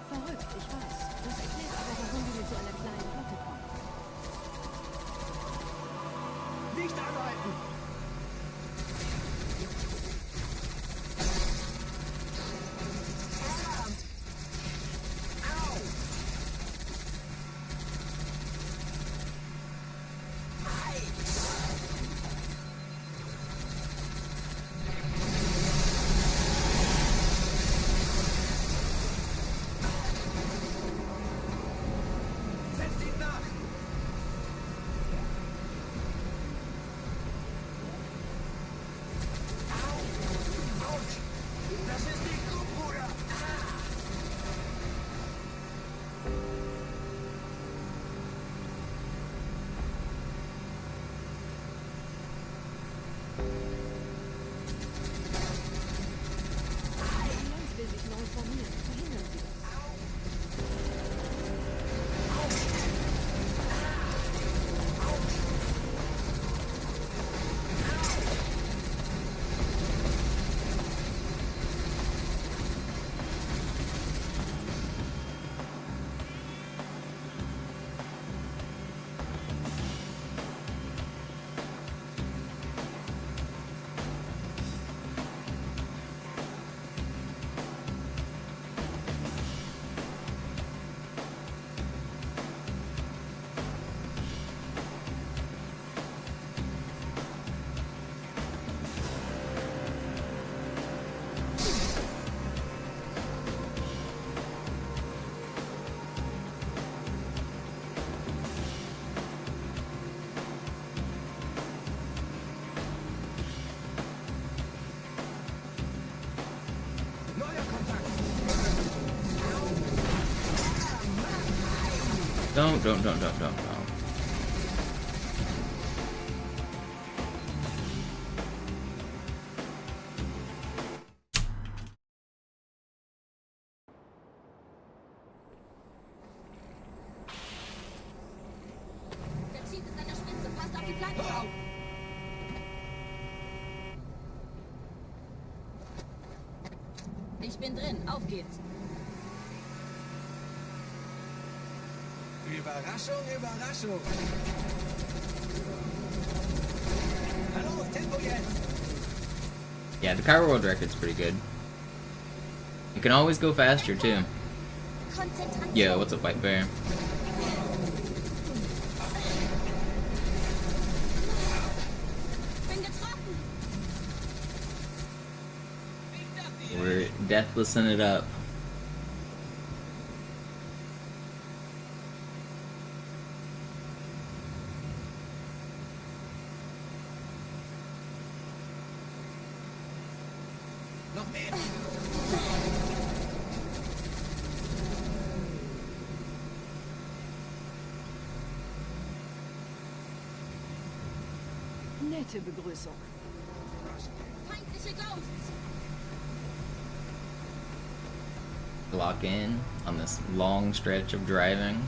Verrückt, ich weiß. Das erklärt aber, warum wir mit so einer kleinen Flotte kommen. Nicht anhalten! Don't. Der Ziel ist an der Spitze. Passt auf die Planke auf. Ich bin drin. Auf geht's. Überraschung, Überraschung. Hallo, Tempo jetzt. Yeah, the car world record's pretty good. You can always go faster too. Yo, what's up, White Bear? We're deathlessing it up. Noch mehr. Nette Begrüßung. Feindliche Ghosts. Lock in on this long stretch of driving.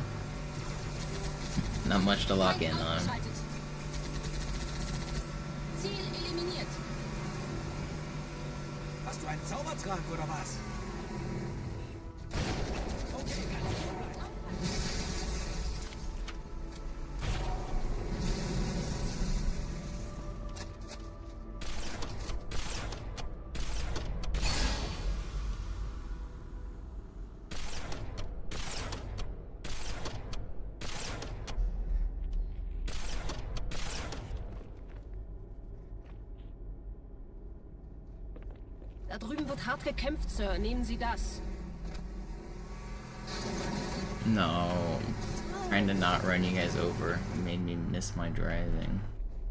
Not much to lock in on. Ziel eliminiert. Hast du einen Zaubertrank oder was? Okay, Da drüben wird hart gekämpft, Sir. Nehmen Sie das. No. Trying to not run you guys over. You made me miss my driving.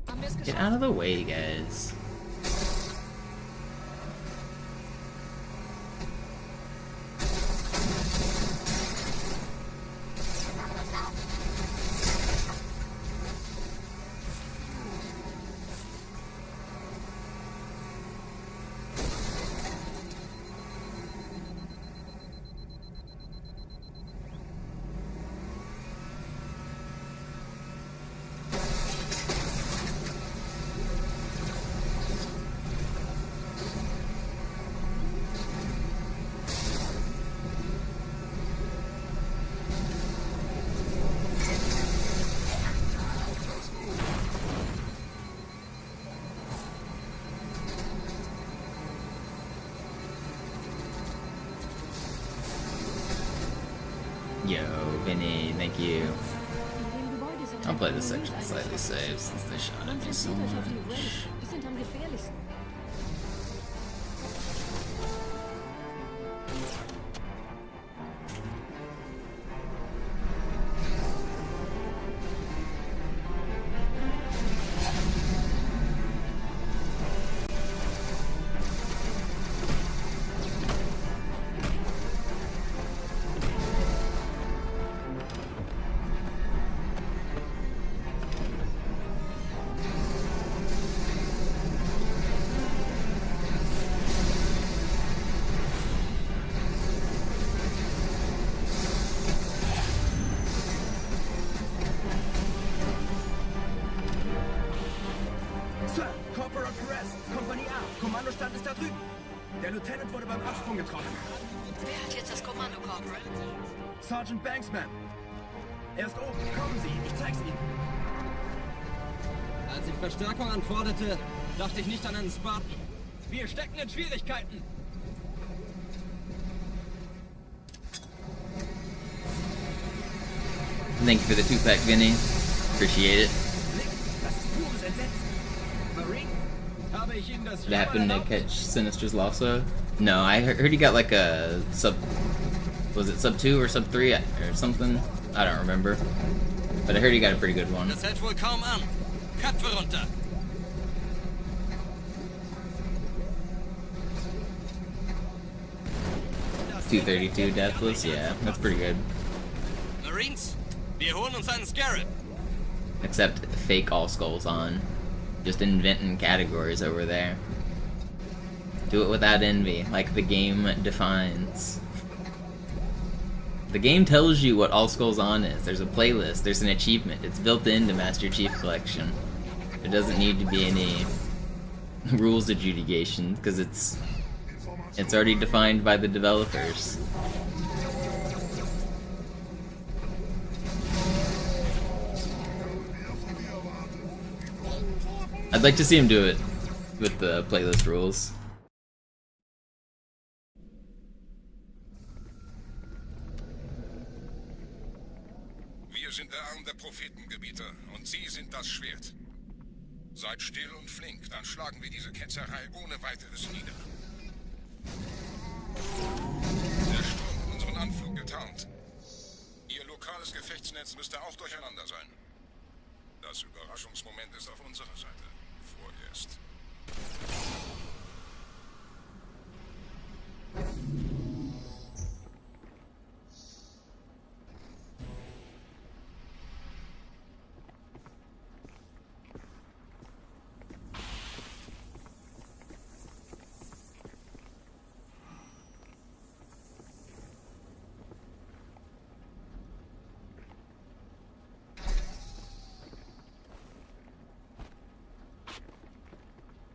Haben wir es Get geschafft? out of the way, guys. Yo, Vinny, thank you. In dem Gebäude sind I'll play this section slightly safe since they shot at me so Konzentriert euch auf die much. Relics. Die sind am gefährlichsten. Sir, Corporal Perez, Kompanie A. Kommandostand ist da drüben. Der Lieutenant wurde beim Absprung getroffen. Wer hat jetzt das Kommando, Corporal? Sergeant Banksman. Er ist oben. Kommen Sie, ich zeig's Ihnen. Als ich Verstärkung anforderte, dachte ich nicht an einen Spartan. Wir stecken in Schwierigkeiten. Thank you for the 2-pack, Vinny. Appreciate it. Das ist pures Entsetzen. Marine, habe ich Ihnen das Did it happen to catch Sinister's Lhasa? No, I heard he got like a sub... Was it sub 2 or sub 3 or something? I don't remember. But I heard he got a pretty good one. Das hält wohl kaum an. Köpfe runter. $232 deathless, yeah, that's pretty good. Marines, Wir holen uns einen Scarab. Except fake all skulls on. Just inventing categories over there. Do it without envy, like the game defines. The game tells you what All Skulls On is. There's a playlist, there's an achievement. It's built into Master Chief Collection. There doesn't need to be any rules adjudication, because it's already defined by the developers. I'd like to see him do it with the playlist rules. Wir sind der Arm der Prophetengebieter und Sie sind das Schwert. Seid still und flink, dann schlagen wir diese Ketzerei ohne weiteres nieder. Der Sturm hat unseren Anflug getarnt. Ihr lokales Gefechtsnetz müsste auch durcheinander sein. Das Überraschungsmoment ist auf unserer Seite. Vorerst.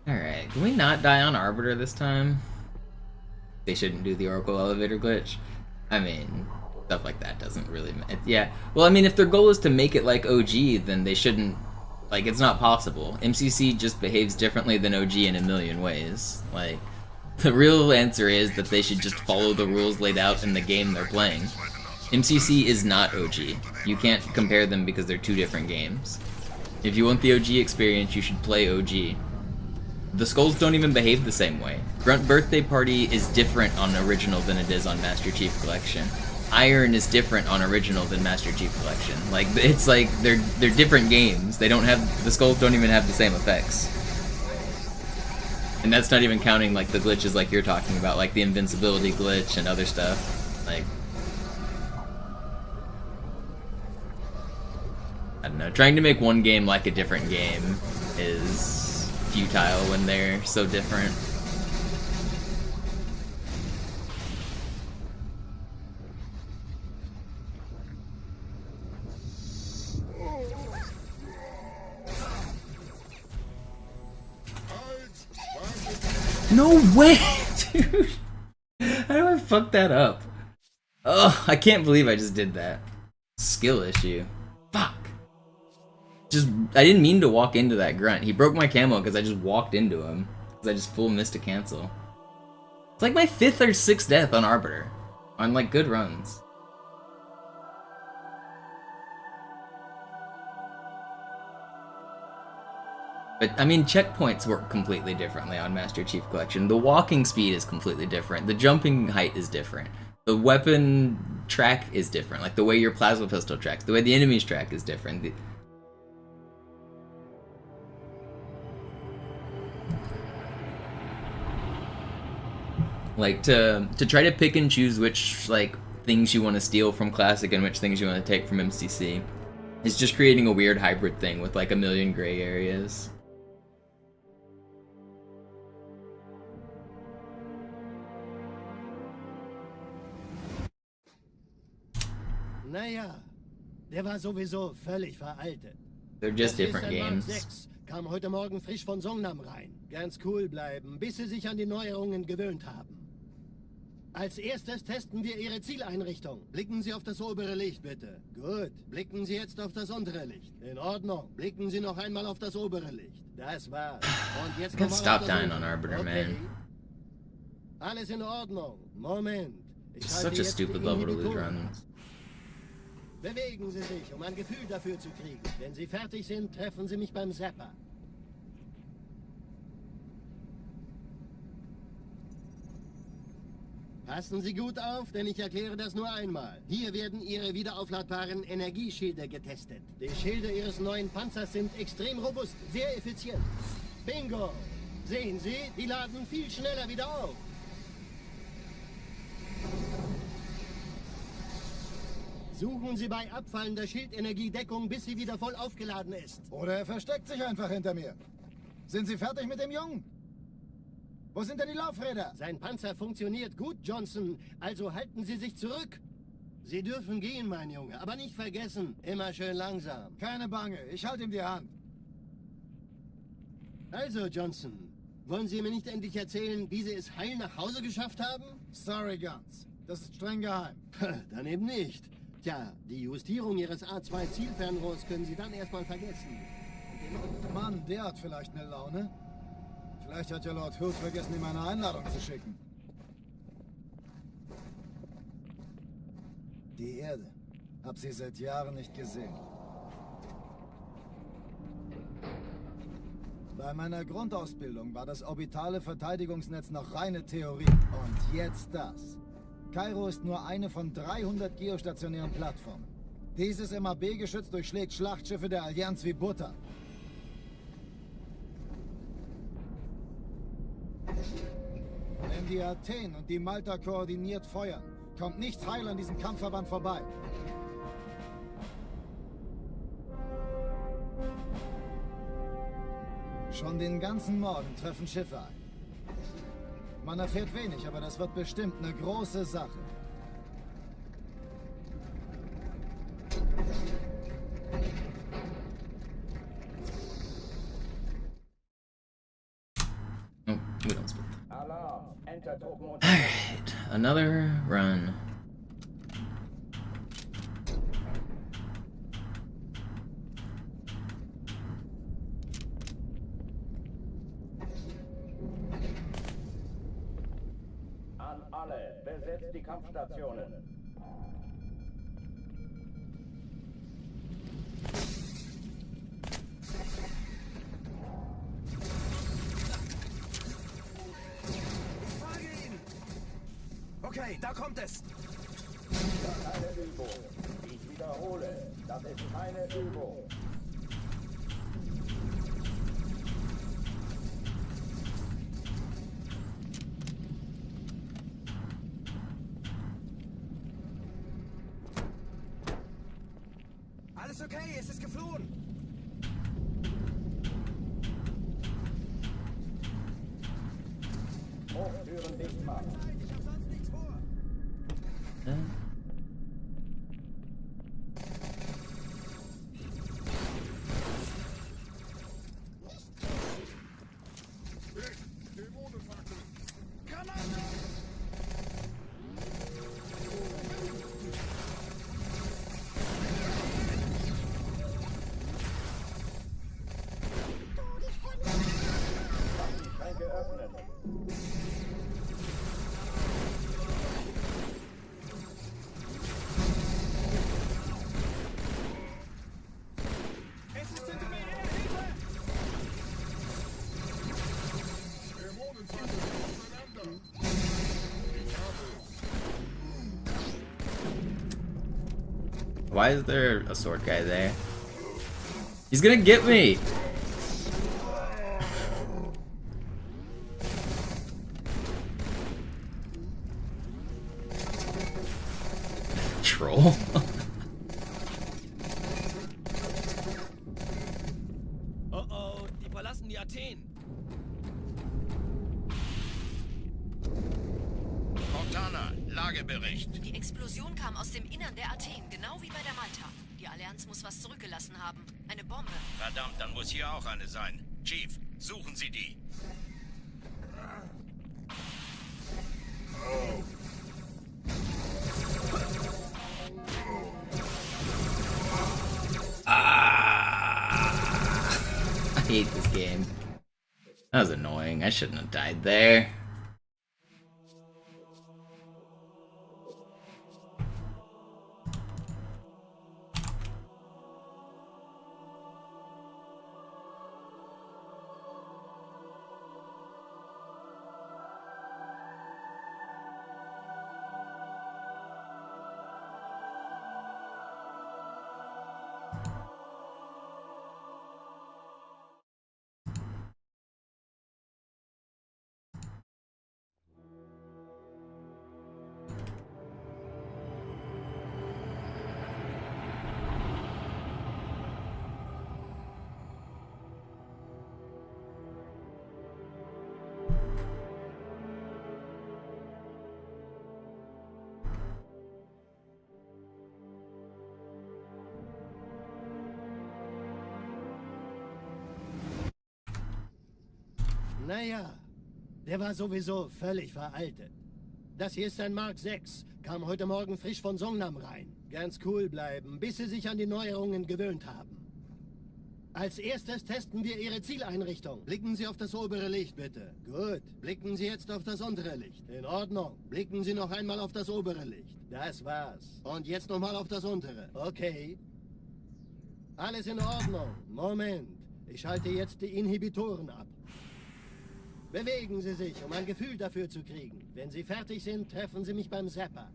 Alright, can we not die on Arbiter this time? They shouldn't do the Oracle elevator glitch. I mean, stuff like that doesn't really matter. Yeah, well, I mean, if their goal is to make it like OG, then they shouldn't... Like, it's not possible. MCC just behaves differently than OG in a million ways. Like, the real answer is that they should just follow the rules laid out in the game they're playing. MCC is not OG. You can't compare them because they're two different games. If you want the OG experience, you should play OG. The skulls don't even behave the same way. Grunt Birthday Party is different on original than it is on Master Chief Collection. Iron is different on original than Master Chief Collection. Like, it's like they're different games. They don't have, the skulls don't even have the same effects. And that's not even counting like the glitches like you're talking about, like the invincibility glitch and other stuff. Like, I don't know, trying to make one game like a different game is futile when they're so different. No way, dude! How do I fuck that up? Oh, I can't believe I just did that. Skill issue. Fuck. I didn't mean to walk into that grunt. He broke my camo because I just walked into him. Because I just full missed a cancel. It's like my 5th or 6th death on Arbiter. On like good runs. But I mean, checkpoints work completely differently on Master Chief Collection. The walking speed is completely different. The jumping height is different. The weapon track is different. Like the way your plasma pistol tracks. The way the enemies track is different. Like, to try to pick and choose which, like, things you want to steal from Classic and which things you want to take from MCC is just creating a weird hybrid thing with, like, a million gray areas. Naja, der war sowieso völlig veraltet. They're just different games. Mark 6 kam heute Morgen frisch von Songnam rein. Ganz cool bleiben, bis sie sich an die Neuerungen gewöhnt haben. Als erstes testen wir Ihre Zieleinrichtung. Blicken Sie auf das obere Licht, bitte. Gut. Blicken Sie jetzt auf das untere Licht. In Ordnung. Blicken Sie noch einmal auf das obere Licht. Das war's. Und jetzt Can't stop dying on Arbiter, man. Alles in Ordnung. Moment. It's such a stupid level to lose runs. Bewegen Sie sich, um ein Gefühl dafür zu kriegen. Wenn Sie fertig sind, treffen Sie mich beim Zapper. Passen Sie gut auf, denn ich erkläre das nur einmal. Hier werden Ihre wiederaufladbaren Energieschilde getestet. Die Schilde Ihres neuen Panzers sind extrem robust, sehr effizient. Bingo! Sehen Sie, die laden viel schneller wieder auf. Suchen Sie bei abfallender Schildenergiedeckung, bis sie wieder voll aufgeladen ist. Oder er versteckt sich einfach hinter mir. Sind Sie fertig mit dem Jungen? Wo sind denn die Laufräder? Sein Panzer funktioniert gut, Johnson. Also halten Sie sich zurück. Sie dürfen gehen, mein Junge. Aber nicht vergessen, immer schön langsam. Keine Bange, ich halte ihm die Hand. Also, Johnson, wollen Sie mir nicht endlich erzählen, wie Sie es heil nach Hause geschafft haben? Sorry, Guns. Das ist streng geheim. Dann eben nicht. Tja, die Justierung Ihres A2-Zielfernrohrs können Sie dann erstmal vergessen. Mann, der hat vielleicht eine Laune. Vielleicht hat ja Lord Hood vergessen, ihm eine Einladung zu schicken. Die Erde. Hab sie seit Jahren nicht gesehen. Bei meiner Grundausbildung war das orbitale Verteidigungsnetz noch reine Theorie. Und jetzt das. Kairo ist nur eine von 300 geostationären Plattformen. Dieses MAB-Geschütz durchschlägt Schlachtschiffe der Allianz wie Butter. Wenn die Athen und die Malta koordiniert feuern, kommt nichts heil an diesem Kampfverband vorbei. Schon den ganzen Morgen treffen Schiffe ein. Man erfährt wenig, aber das wird bestimmt eine große Sache. Oh, we don't split. Alarm. Enter Truppen. Alright, another run. An alle. Besetzt die Kampfstationen. Okay, da kommt es. Keine Übung. Ich wiederhole. Das ist keine Übung. Alles okay, es ist geflohen. Hochtüren dicht machen. Ich hab sonst nichts vor. Schränke öffnen. Es ist hinter mir her, Hilfe! Why is there a sword guy there? He's gonna get me! Troll. Oh oh, die verlassen die Athen. Cortana, Lagebericht. Die Explosion kam aus dem Innern der Athen, genau wie bei der Malta. Die Allianz muss was zurückgelassen haben. Eine Bombe. Verdammt, dann muss hier auch eine sein. Chief, suchen Sie die. I hate this game. That was annoying. I shouldn't have died there. Naja, der war sowieso völlig veraltet. Das hier ist ein Mark 6. Kam heute Morgen frisch von Songnam rein. Ganz cool bleiben, bis Sie sich an die Neuerungen gewöhnt haben. Als erstes testen wir Ihre Zieleinrichtung. Blicken Sie auf das obere Licht, bitte. Gut. Blicken Sie jetzt auf das untere Licht. In Ordnung. Blicken Sie noch einmal auf das obere Licht. Das war's. Und jetzt nochmal auf das untere. Okay. Alles in Ordnung. Moment. Ich schalte jetzt die Inhibitoren ab. Bewegen Sie sich, um ein Gefühl dafür zu kriegen. Wenn Sie fertig sind, treffen Sie mich beim Zapper.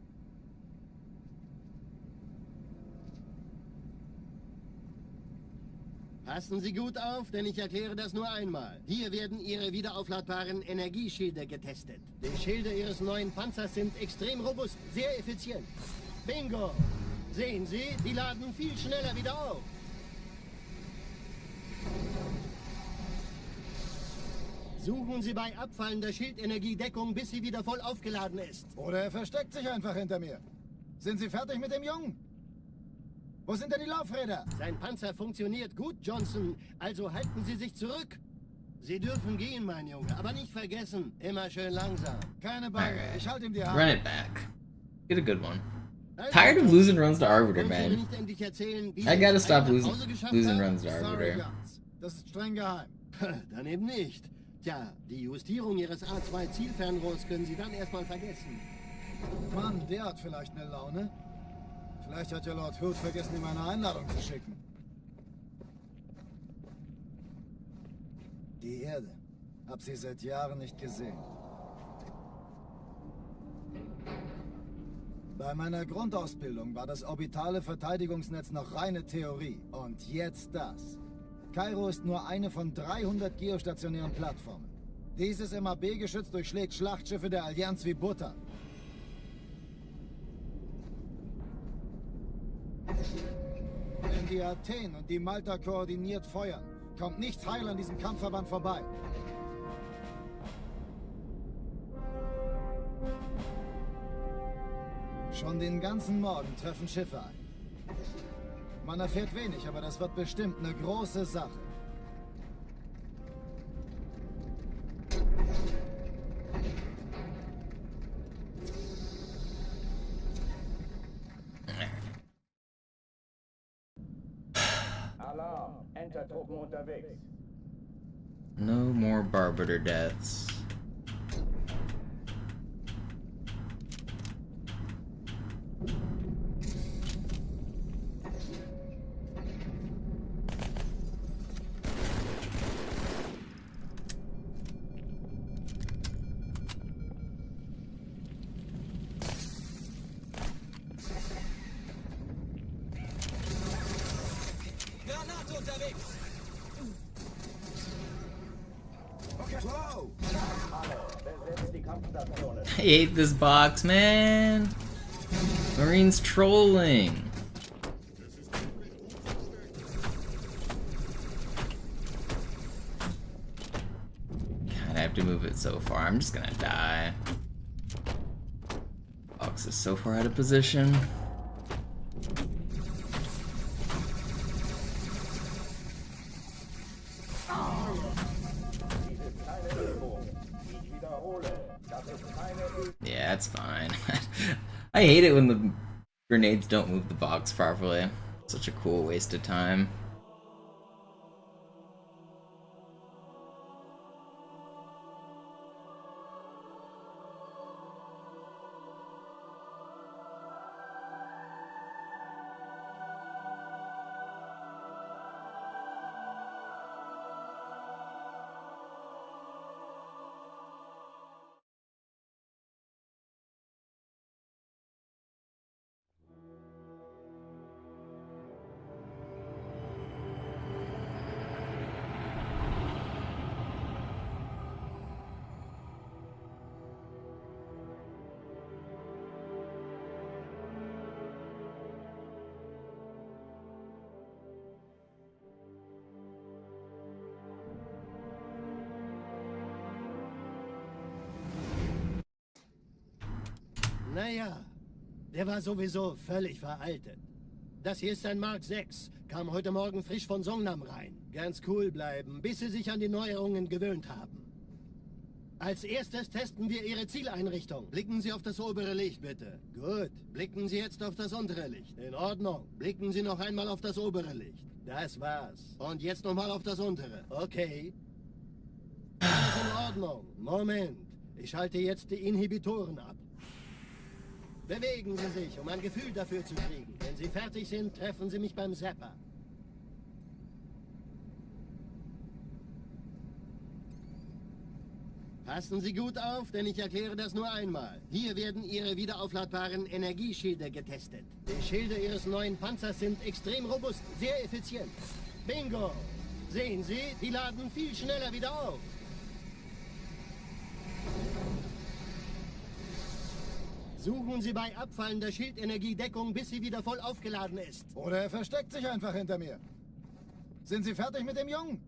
Passen Sie gut auf, denn ich erkläre das nur einmal. Hier werden Ihre wiederaufladbaren Energieschilde getestet. Die Schilde Ihres neuen Panzers sind extrem robust, sehr effizient. Bingo! Sehen Sie, die laden viel schneller wieder auf. Suchen Sie bei abfallender Schildenergiedeckung, bis sie wieder voll aufgeladen ist. Oder er versteckt sich einfach hinter mir. Sind Sie fertig mit dem Jungen? Wo sind denn die Laufräder? Sein Panzer funktioniert gut, Johnson. Also halten Sie sich zurück. Sie dürfen gehen, mein Junge. Aber nicht vergessen, immer schön langsam. Keine Bange, ich halte ihm die Hand. Run it back. Get a good one. Tired of losing runs to Arbiter, man. I gotta stop losing runs to Arbiter. Das ist streng geheim. Dann eben nicht. Tja, die Justierung Ihres A2-Zielfernrohrs können Sie dann erstmal vergessen. Mann, der hat vielleicht eine Laune. Vielleicht hat ja Lord Hood vergessen, ihm eine Einladung zu schicken. Die Erde. Hab sie seit Jahren nicht gesehen. Bei meiner Grundausbildung war das orbitale Verteidigungsnetz noch reine Theorie. Und jetzt das. Kairo ist nur eine von 300 geostationären Plattformen. Dieses MAB-Geschütz durchschlägt Schlachtschiffe der Allianz wie Butter. Wenn die Athen und die Malta koordiniert feuern, kommt nichts heil an diesem Kampfverband vorbei. Schon den ganzen Morgen treffen Schiffe ein. Man erfährt wenig, aber das wird bestimmt eine große Sache. Alarm, Entertruppen unterwegs. No more Barbiter deaths. I hate this box, man. Marine's trolling. God, I have to move it so far. I'm just gonna die. Box is so far out of position. Yeah, that's fine. I hate it when the grenades don't move the box properly. Such a cool waste of time. Naja, der war sowieso völlig veraltet. Das hier ist ein Mark 6. Kam heute Morgen frisch von Songnam rein. Ganz cool bleiben, bis Sie sich an die Neuerungen gewöhnt haben. Als erstes testen wir Ihre Zieleinrichtung. Blicken Sie auf das obere Licht, bitte. Gut. Blicken Sie jetzt auf das untere Licht. In Ordnung. Blicken Sie noch einmal auf das obere Licht. Das war's. Und jetzt nochmal auf das untere. Okay. Das ist in Ordnung. Moment. Ich schalte jetzt die Inhibitoren ab. Bewegen Sie sich, um ein Gefühl dafür zu kriegen. Wenn Sie fertig sind, treffen Sie mich beim Zapper. Passen Sie gut auf, denn ich erkläre das nur einmal. Hier werden Ihre wiederaufladbaren Energieschilde getestet. Die Schilde Ihres neuen Panzers sind extrem robust, sehr effizient. Bingo! Sehen Sie, die laden viel schneller wieder auf. Suchen Sie bei abfallender Schildenergiedeckung, bis sie wieder voll aufgeladen ist. Oder er versteckt sich einfach hinter mir. Sind Sie fertig mit dem Jungen?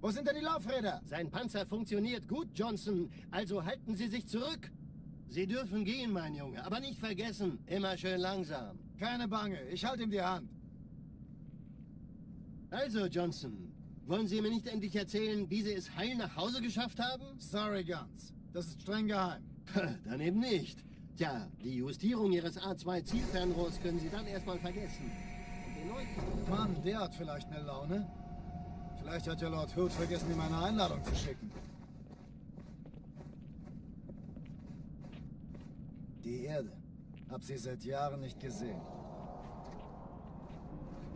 Wo sind denn die Laufräder? Sein Panzer funktioniert gut, Johnson. Also halten Sie sich zurück. Sie dürfen gehen, mein Junge. Aber nicht vergessen, immer schön langsam. Keine Bange, ich halte ihm die Hand. Also, Johnson, wollen Sie mir nicht endlich erzählen, wie Sie es heil nach Hause geschafft haben? Sorry, Guns. Das ist streng geheim. Dann eben nicht. Tja, die Justierung Ihres A2-Zielfernrohrs können Sie dann erstmal vergessen. Und den neuen... Mann, der hat vielleicht eine Laune. Vielleicht hat ja Lord Hood vergessen, ihm eine Einladung zu schicken. Die Erde. Hab sie seit Jahren nicht gesehen.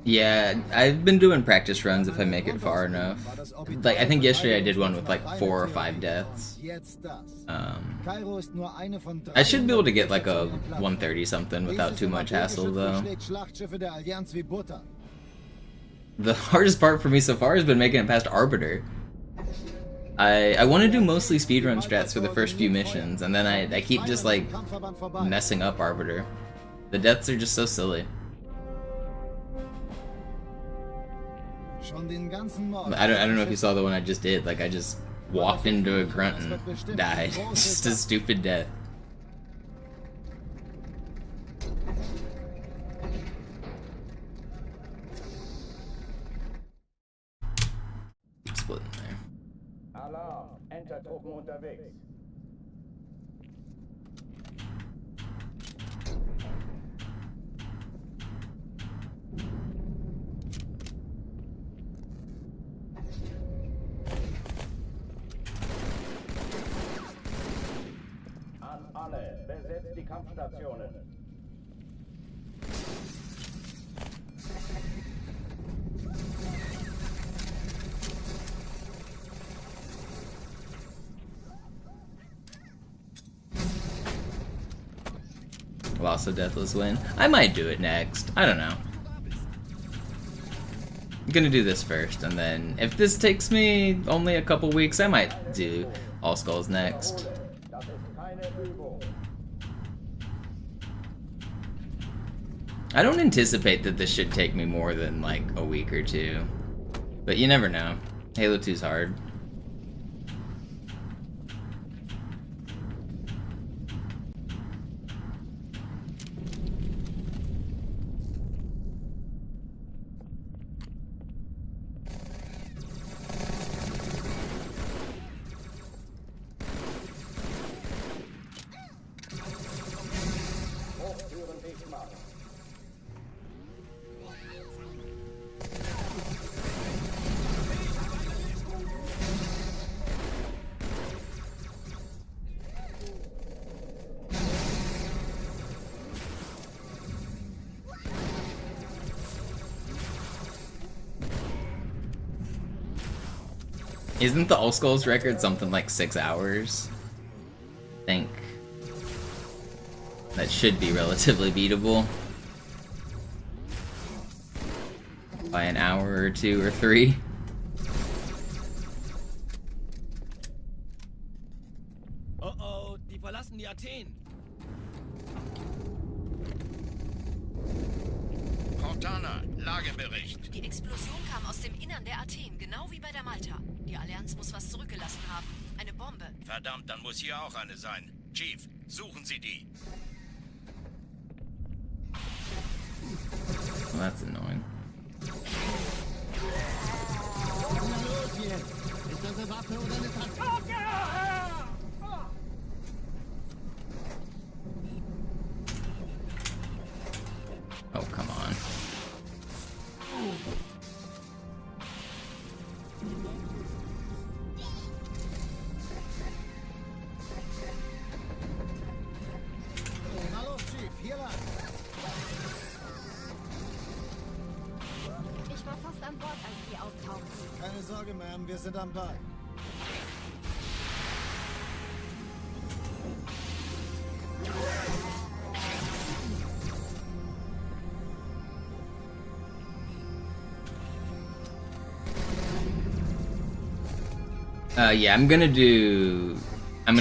Yeah, I've been doing practice runs if I make it far enough. Like, I think yesterday I did one with like 4 or 5 deaths. I should be able to get like a 130 something without too much hassle though. The hardest part for me so far has been making it past Arbiter. I want to do mostly speedrun strats for the first few missions, and then I keep just like messing up Arbiter. The deaths are just so silly. I don't know if you saw the one I just did. Like, I just walked into a grunt and died. It's just a stupid death. Splitting there. Alarm, Entertruppen unterwegs. Alle, besetzt die Kampfstationen. Lost a deathless win. I might do it next. I don't know. I'm gonna do this first, and then if this takes me only a couple weeks, I might do All Skulls next. I don't anticipate that this should take me more than like a week or two, but you never know. Halo 2's hard. Isn't the All Skulls record something like 6 hours? I think that should be relatively beatable by an hour or 2 or 3. Oh, die verlassen die Athen. Cortana, Lagebericht. Die Explosion kam aus dem Innern der Athen, genau wie bei der Malta. Die Allianz muss was zurückgelassen haben. Eine Bombe. Verdammt, dann muss hier auch eine sein. Chief, suchen Sie die. Well, that's annoying. Was ist los jetzt? Ist das eine Waffe oder eine Tasse? Keine Sorge, Ma'am, wir sind am Ball. Yeah, I'm gonna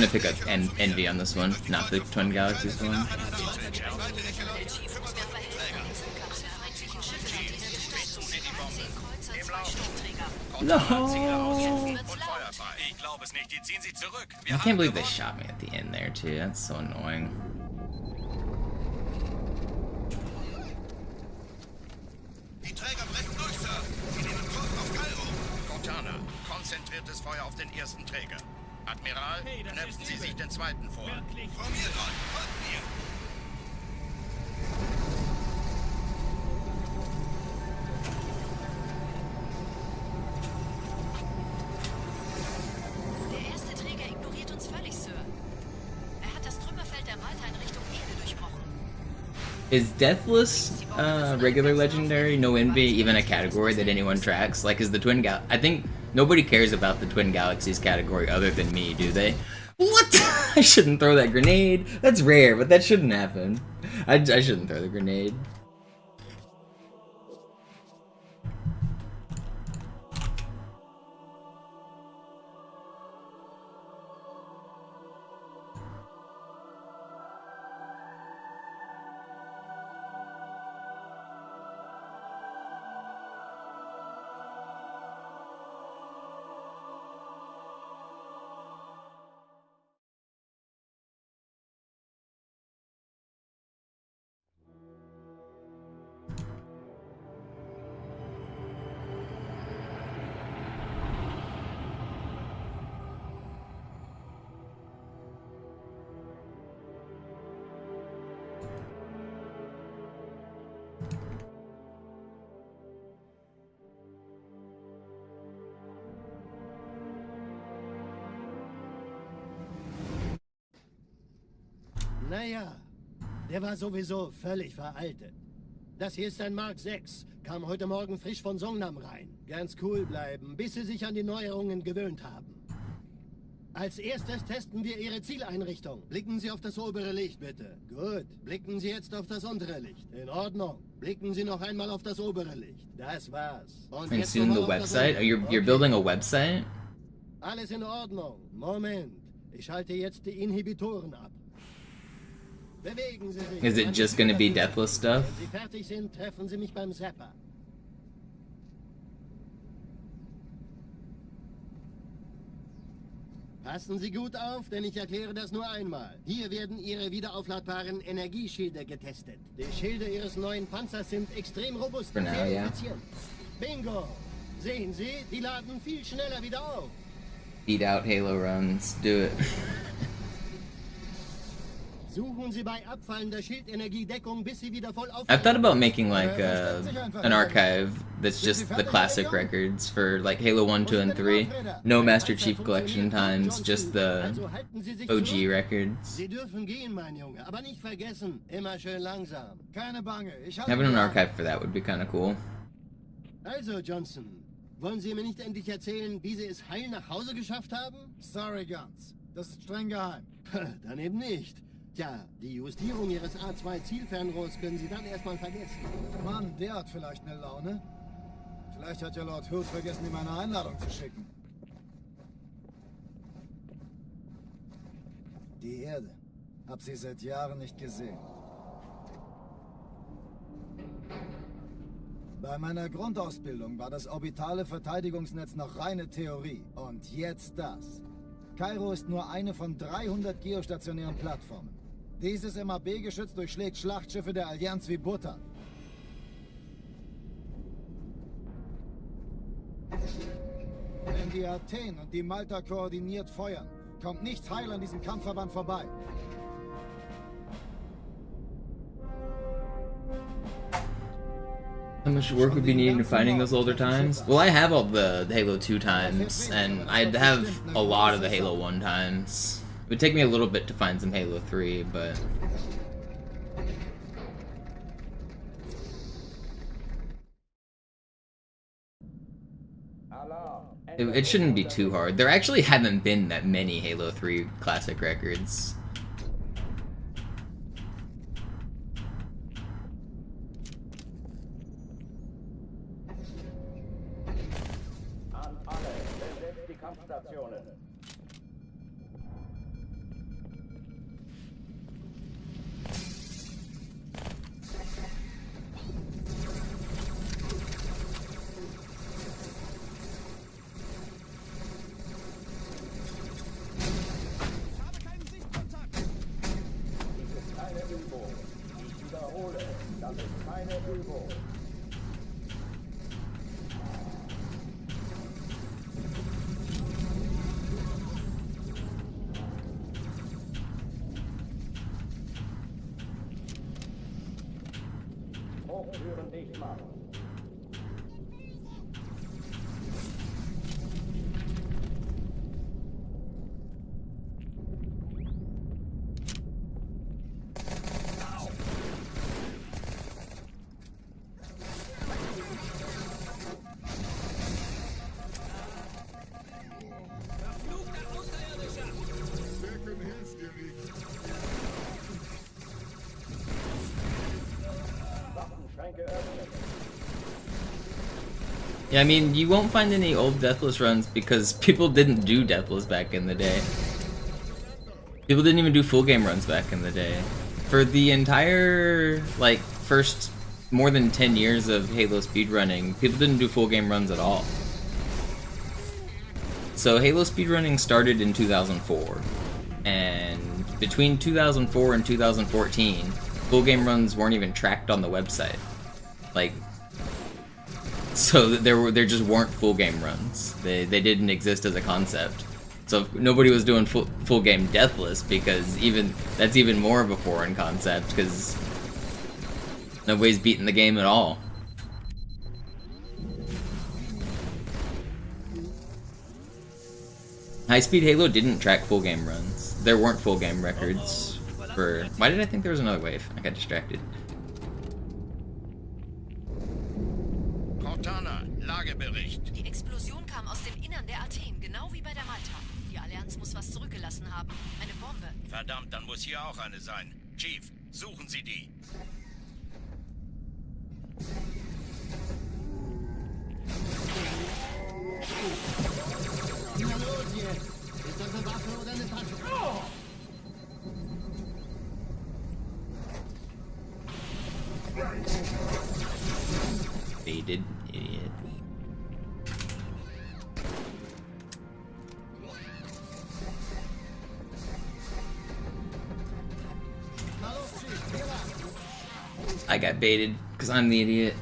pick up Envy on this one, not the Twin Galaxies one. No! I can't believe they shot me at the end there too, that's so annoying. Die Träger brechen durch, Sir. Sie nehmen Kurs auf Kairo. Cortana, konzentriertes Feuer auf den ersten Träger. Admiral, knöpfen Sie sich den zweiten vor. Vor mir, Leute, folgt mir. Der erste Träger ignoriert uns völlig, Sir. Er hat das Trümmerfeld der Malta in Richtung Erde durchbrochen. Is Deathless regular legendary, no envy, even a category that anyone tracks? Like, is the Twin Gal? I think nobody cares about the Twin Galaxies category other than me, do they? What? I shouldn't throw that grenade. That's rare, but that shouldn't happen. I shouldn't throw the grenade. Naja, der war sowieso völlig veraltet. Das hier ist ein Mark 6, kam heute Morgen frisch von Songnam rein. Ganz cool bleiben, bis Sie sich an die Neuerungen gewöhnt haben. Als erstes testen wir Ihre Zieleinrichtung. Blicken Sie auf das obere Licht, bitte. Gut, blicken Sie jetzt auf das untere Licht. In Ordnung. Blicken Sie noch einmal auf das obere Licht. Das war's. Und And soon the website? Oh, you're building a website? Alles in Ordnung. Moment. Ich schalte jetzt die Inhibitoren ab. Bewegen Sie sich. Is it just gonna be Deathless stuff? Wenn Sie fertig sind, treffen Sie mich beim Zapper. Passen Sie gut auf, denn ich erkläre das nur einmal. Hier werden Ihre wiederaufladbaren Energieschilde getestet. Die Schilde Ihres neuen Panzers sind extrem robust und sehr effizient. Bingo! Sehen Sie, die laden viel schneller wieder auf. Beat out Halo runs. Do it. Suchen Sie bei abfallender Schildenergie Deckung, bis sie wieder voll I've thought about making like an archive that's just the classic records for like Halo 1, 2, and 3. No Master Chief Collection times, just the OG records. Sie dürfen gehen, mein Junge, aber nicht vergessen, immer schön langsam. Keine Bange, Having an archive for that would be kind of cool. Also, Johnson, wollen Sie mir nicht endlich erzählen, wie Sie es heil nach Hause geschafft haben? Sorry, Guns. Das ist streng geheim. Dann eben nicht. Tja, die Justierung Ihres A2-Zielfernrohrs können Sie dann erstmal vergessen. Mann, der hat vielleicht eine Laune. Vielleicht hat ja Lord Hood vergessen, ihm eine Einladung zu schicken. Die Erde. Hab sie seit Jahren nicht gesehen. Bei meiner Grundausbildung war das orbitale Verteidigungsnetz noch reine Theorie. Und jetzt das. Kairo ist nur eine von 300 geostationären Plattformen. Dieses MAB-Geschütz durchschlägt Schlachtschiffe der Allianz wie Butter. Wenn die Athen und die Malta koordiniert feuern, kommt nichts heil an diesem Kampfverband vorbei. How much work would be needed to finding those older times? Well, I have all the Halo 2 times, and I'd have a lot of the Halo 1 times. It would take me a little bit to find some Halo 3, but... It shouldn't be too hard. There actually haven't been that many Halo 3 classic records. An alle, besetzt die Kampfstationen. Hochtüren dicht machen. Yeah, I mean, you won't find any old Deathless runs because people didn't do Deathless back in the day. People didn't even do full game runs back in the day. For the entire, like, first more than 10 years of Halo speedrunning, people didn't do full game runs at all. So Halo speedrunning started in 2004, and between 2004 and 2014, full game runs weren't even tracked on the website. Like, so there just weren't full game runs. They didn't exist as a concept. So nobody was doing full game Deathless because that's even more of a foreign concept because nobody's beaten the game at all. High Speed Halo didn't track full game runs. There weren't full game records for... Why did I think there was another wave? I got distracted. Cortana, Lagebericht. Die Explosion kam aus dem Innern der Athen, genau wie bei der Malta. Die Allianz muss was zurückgelassen haben. Eine Bombe. Verdammt, dann muss hier auch eine sein. Chief, suchen Sie die. Na los jetzt! Ist das eine Waffe oder eine Tasche? Oh! Baited idiot. I got baited because I'm the idiot.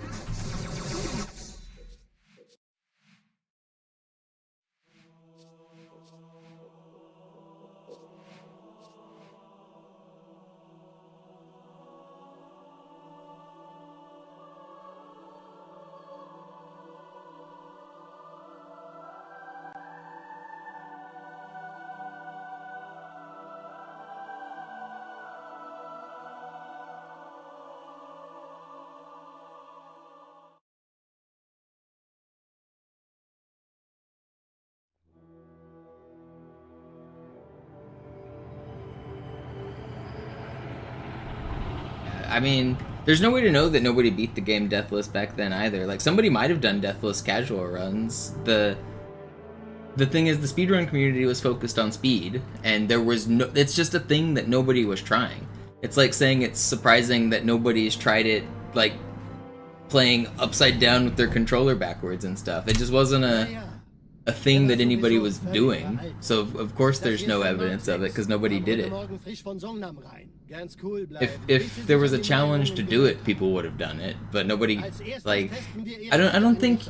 I mean, there's no way to know that nobody beat the game Deathless back then either. Like, somebody might have done Deathless casual runs. The thing is, the speedrun community was focused on speed, and there was no... It's just a thing that nobody was trying. It's like saying it's surprising that nobody's tried it, like, playing upside down with their controller backwards and stuff. It just wasn't a thing that anybody was doing. So, of course, there's no evidence of it, because nobody did it. If there was a challenge to do it, people would have done it, but nobody, like, I don't think,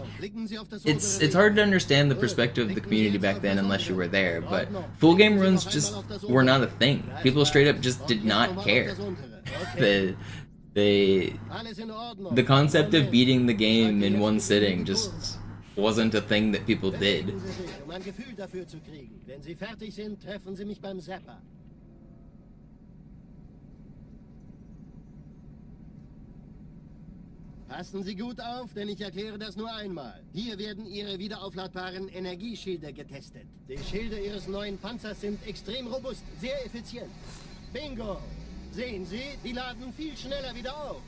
it's hard to understand the perspective of the community back then unless you were there, but full game runs just were not a thing. People straight up just did not care. The concept of beating the game in one sitting just wasn't a thing that people did. Passen Sie gut auf, denn ich erkläre das nur einmal. Hier werden Ihre wiederaufladbaren Energieschilde getestet. Die Schilde Ihres neuen Panzers sind extrem robust, sehr effizient. Bingo! Sehen Sie, die laden viel schneller wieder auf.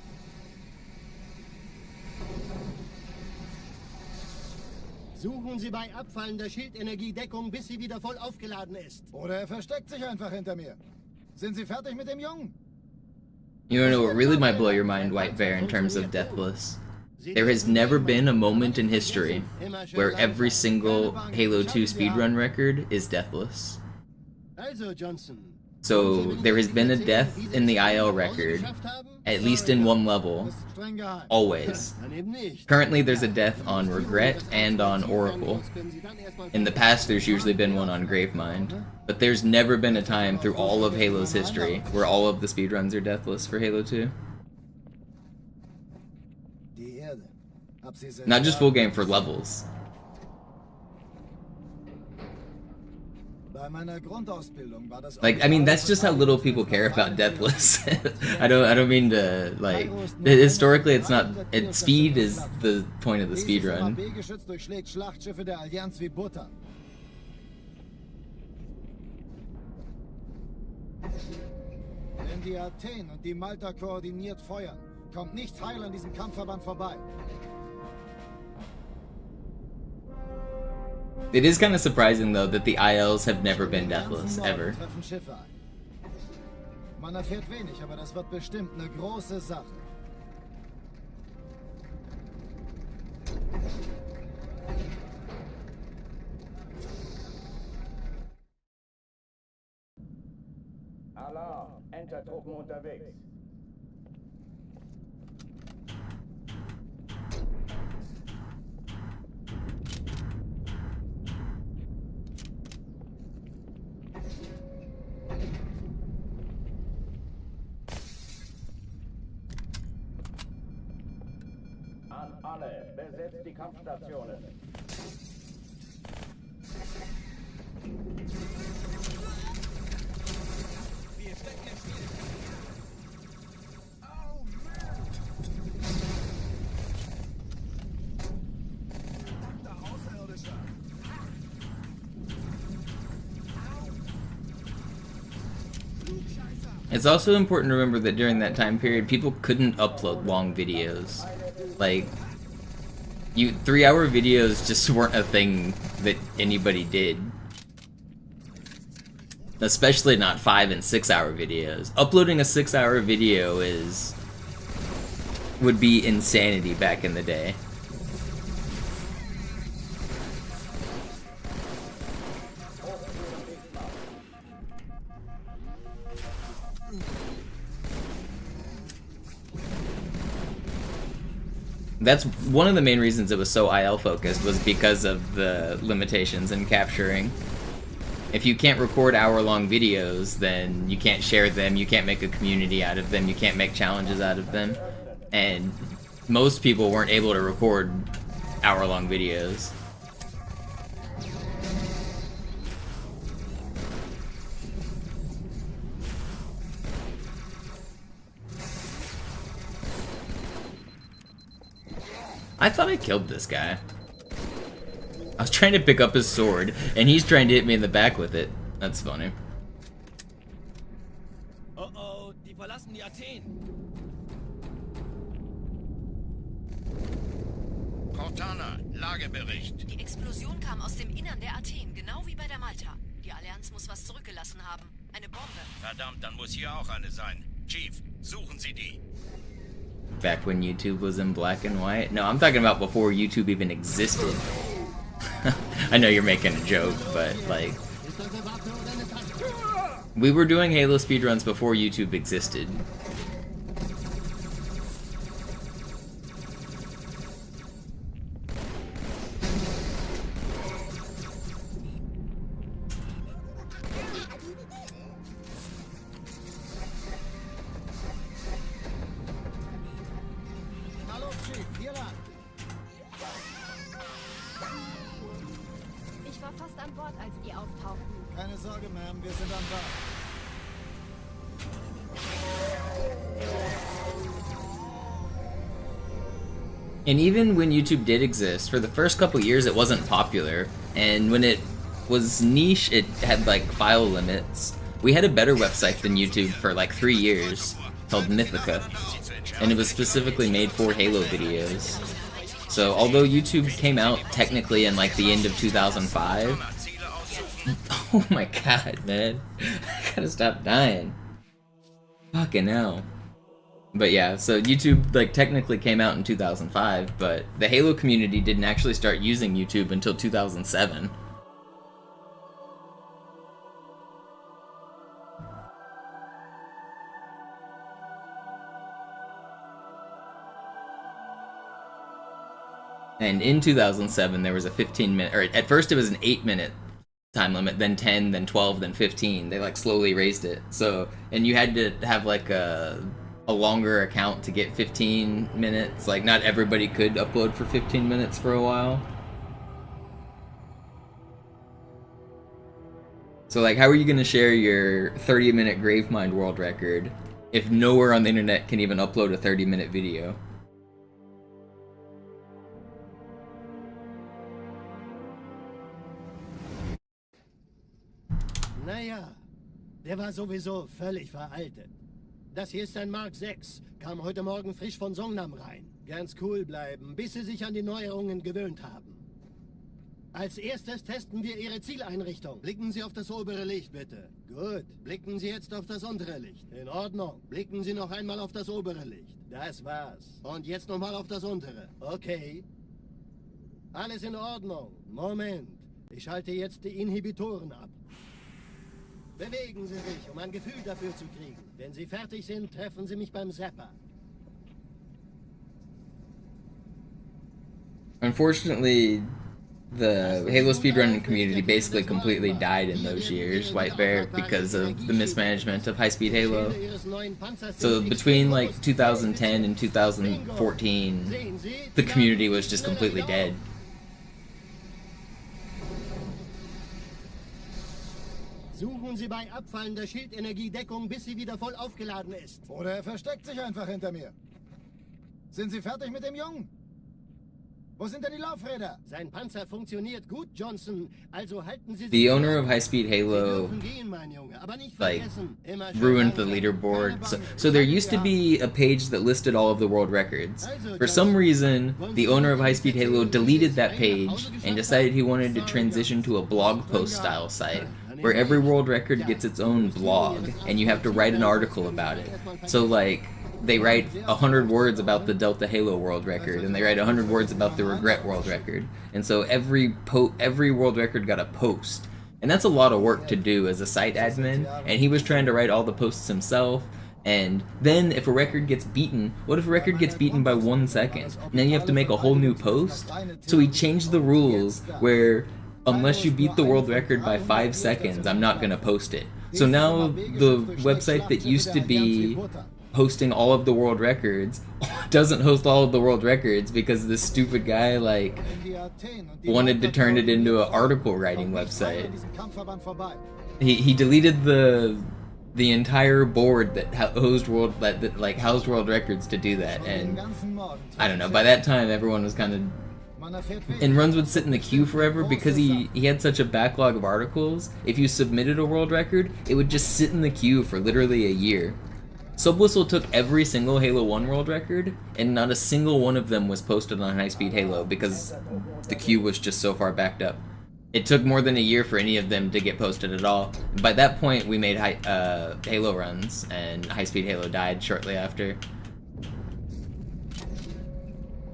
Suchen Sie bei abfallender Schildenergie Deckung, bis sie wieder voll aufgeladen ist. Oder er versteckt sich einfach hinter mir. Sind Sie fertig mit dem Jungen? You know what really might blow your mind, White Bear, in terms of Deathless? There has never been a moment in history where every single Halo 2 speedrun record is deathless. Also, Johnson. So there has been a death in the IL record, at least in one level, always. Currently there's a death on Regret and on Oracle. In the past there's usually been one on Gravemind, but there's never been a time through all of Halo's history where all of the speedruns are deathless for Halo 2. Not just full game, for levels. Like, I mean, that's just how little people care about Deathless. I don't mean to, like, historically it's not, speed is the point of the speedrun. Wenn die Athen und die Malta koordiniert feuern, kommt nichts heil an diesem Kampfverband vorbei. It is kind of surprising, though, that the ILs have never been deathless, ever. Man erfährt wenig, aber das wird bestimmt eine große Sache. Alarm, Entertruppen unterwegs. An alle, besetzt die Kampfstationen. Wir stecken im Spiel. Oh, Mann! Verdammter Außerirdischer! It's also important to remember that during that time period, people couldn't upload long videos. Like, 3-hour videos just weren't a thing that anybody did. Especially not 5 and 6 hour videos. Uploading a 6-hour video would be insanity back in the day. That's one of the main reasons it was so IL focused, was because of the limitations in capturing. If you can't record hour-long videos, then you can't share them, you can't make a community out of them, you can't make challenges out of them. And most people weren't able to record hour-long videos. I thought I killed this guy. I was trying to pick up his sword, and he's trying to hit me in the back with it. That's funny. Oh, die verlassen die Athen. Cortana, Lagebericht. Die Explosion kam aus dem Innern der Athen, genau wie bei der Malta. Die Allianz muss was zurückgelassen haben. Eine Bombe. Verdammt, dann muss hier auch eine sein. Chief, suchen Sie die. Back when YouTube was in black and white? No, I'm talking about before YouTube even existed. I know you're making a joke, but, like, we were doing Halo speedruns before YouTube existed. Ich war fast an Bord, als die auftauchten. Keine Sorge, Ma'am, wir sind am Bord. And even when YouTube did exist, for the first couple years it wasn't popular, and when it was niche it had like file limits. We had a better website than YouTube for like 3 years, called Mythica, and it was specifically made for Halo videos. So although YouTube came out technically in like the end of 2005, oh my god, man, I gotta stop dying. Fucking hell. But yeah, so YouTube like technically came out in 2005, but the Halo community didn't actually start using YouTube until 2007. And in 2007 there was a 15-minute, or at first it was an 8-minute time limit, then 10, then 12, then 15. They like slowly raised it. So, and you had to have like a longer account to get 15 minutes. Like not everybody could upload for 15 minutes for a while. So like, how are you gonna share your 30-minute Gravemind world record if nowhere on the internet can even upload a 30-minute video? Naja, der war sowieso völlig veraltet. Das hier ist ein Mark 6, kam heute Morgen frisch von Songnam rein. Ganz cool bleiben, bis Sie sich an die Neuerungen gewöhnt haben. Als erstes testen wir Ihre Zieleinrichtung. Blicken Sie auf das obere Licht, bitte. Gut, blicken Sie jetzt auf das untere Licht. In Ordnung. Blicken Sie noch einmal auf das obere Licht. Das war's. Und jetzt nochmal auf das untere. Okay. Alles in Ordnung. Moment. Ich schalte jetzt die Inhibitoren ab. Bewegen Sie sich, um ein Gefühl dafür zu kriegen. Wenn Sie fertig sind, treffen Sie mich beim Zapper. Unfortunately, the Halo speedrunning community basically completely died in those years, White Bear, because of the mismanagement of high-speed Halo. So between like 2010 and 2014, the community was just completely dead. Suchen Sie bei abfallender Schildenergiedeckung, bis sie wieder voll aufgeladen ist. Oder er versteckt sich einfach hinter mir. Sind Sie fertig mit dem Jungen? Wo sind denn die Laufräder? Sein Panzer funktioniert gut, Johnson. Also halten Sie sich. The owner of high-speed Halo like ruined the leaderboard. So there used to be a page that listed all of the world records. For some reason, the owner of high-speed Halo deleted that page and decided he wanted to transition to a blog post style site, where every world record gets its own blog, and you have to write an article about it. So like, they write 100 words about the Delta Halo world record, and they write 100 words about the Regret world record. And so every world record got a post. And that's a lot of work to do as a site admin, and he was trying to write all the posts himself. And then if a record gets beaten, what if a record gets beaten by 1 second? And then you have to make a whole new post? So he changed the rules where unless you beat the world record by 5 seconds, I'm not gonna post it. So now the website that used to be hosting all of the world records doesn't host all of the world records because this stupid guy like wanted to turn it into an article writing website. He deleted the entire board that housed world records to do that, and I don't know, by that time everyone was kind of, and runs would sit in the queue forever because he had such a backlog of articles. If you submitted a world record, it would just sit in the queue for literally a year. Subwhistle took every single Halo 1 world record, and not a single one of them was posted on High Speed Halo because the queue was just so far backed up. It took more than a year for any of them to get posted at all. By that point, we made Halo runs, and High Speed Halo died shortly after.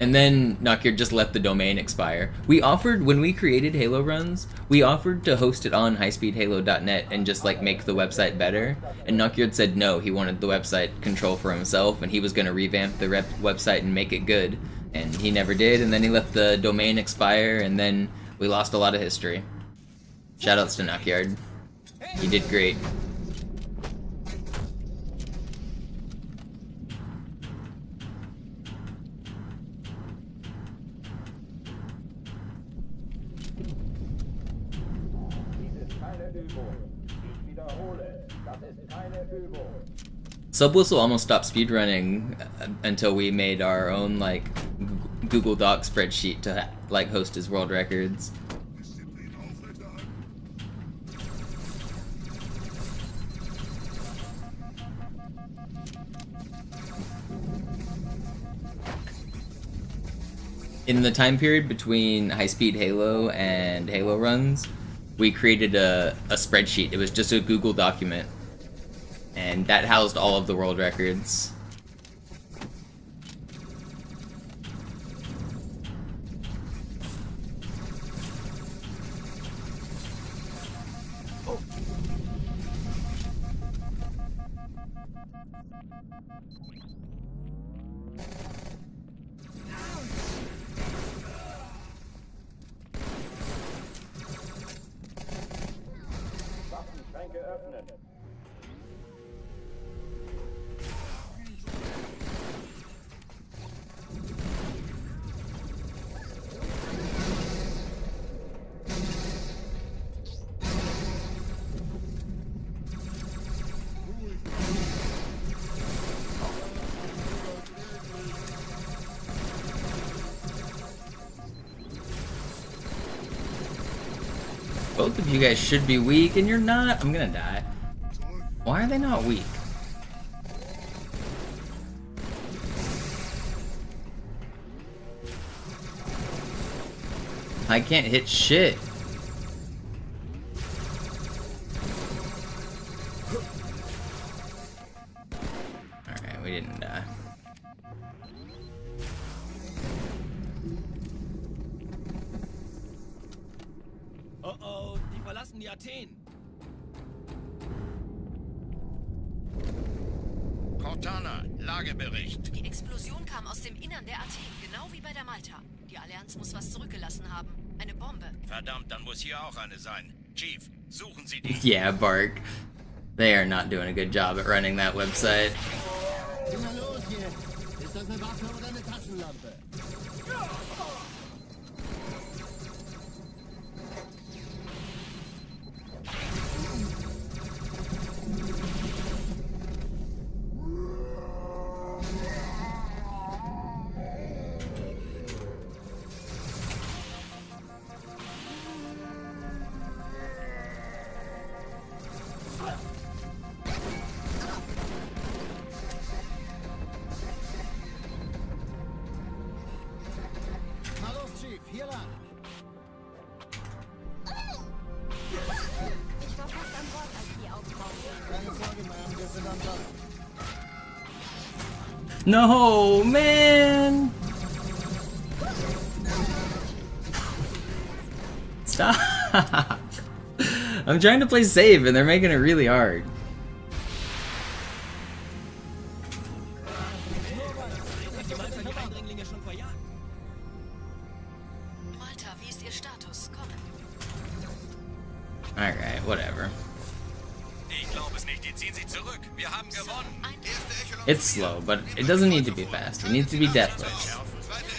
And then Knockyard just let the domain expire. We offered, when we created Halo runs, we offered to host it on highspeedhalo.net and just like make the website better. And Knockyard said no, he wanted the website control for himself, and he was going to revamp the website and make it good. And he never did, and then he let the domain expire, and then we lost a lot of history. Shoutouts to Knockyard. He did great. Subwhistle almost stopped speedrunning until we made our own like Google Doc spreadsheet to like host his world records. In the time period between high-speed Halo and Halo runs, we created a spreadsheet. It was just a Google document, and that housed all of the world records. Waffenschränke öffnen. Both of you guys should be weak, and you're not. I'm gonna die. Why are they not weak? I can't hit shit. Alright, we didn't die. Oh, die verlassen die Athen. Cortana, Lagebericht. Die Explosion kam aus dem Innern der Athen, genau wie bei der Malta. Die Allianz muss was zurückgelassen haben. Eine Bombe. Verdammt, dann muss hier auch eine sein. Chief, suchen Sie die. Yeah, Bark. They are not doing a good job at running that website. Na los jetzt! Ist das eine Waffe oder eine Taschenlampe? Na los, Chief, hier lang. Ich war fast an Bord, als die auftauchten. Keine Sorge, Ma'am, wir sind am Ball. No, man! Stop! I'm trying to play safe and they're making it really hard. Die Malta die Eindringlinge schon verjagt. Malta, wie ist Ihr Status? Kommen. Alright, whatever. Ich glaube es nicht, die ziehen sich zurück. Wir haben gewonnen. It's slow, but it doesn't need to be fast. It needs to be deathless.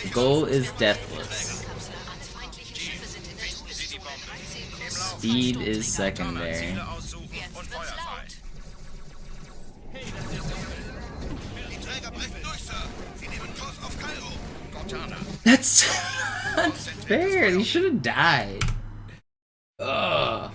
The goal is deathless. Kapsel an. Feindliche Schiffe sind in der Todeszone. 13 Kurs. Speed is secondary. Ziele aussuchen Jetzt und wird's feuerfrei. laut. Die Träger brechen durch, Sir. Sie nehmen Kurs auf Kairo. Cortana. That's not fair. You should have died. Ugh.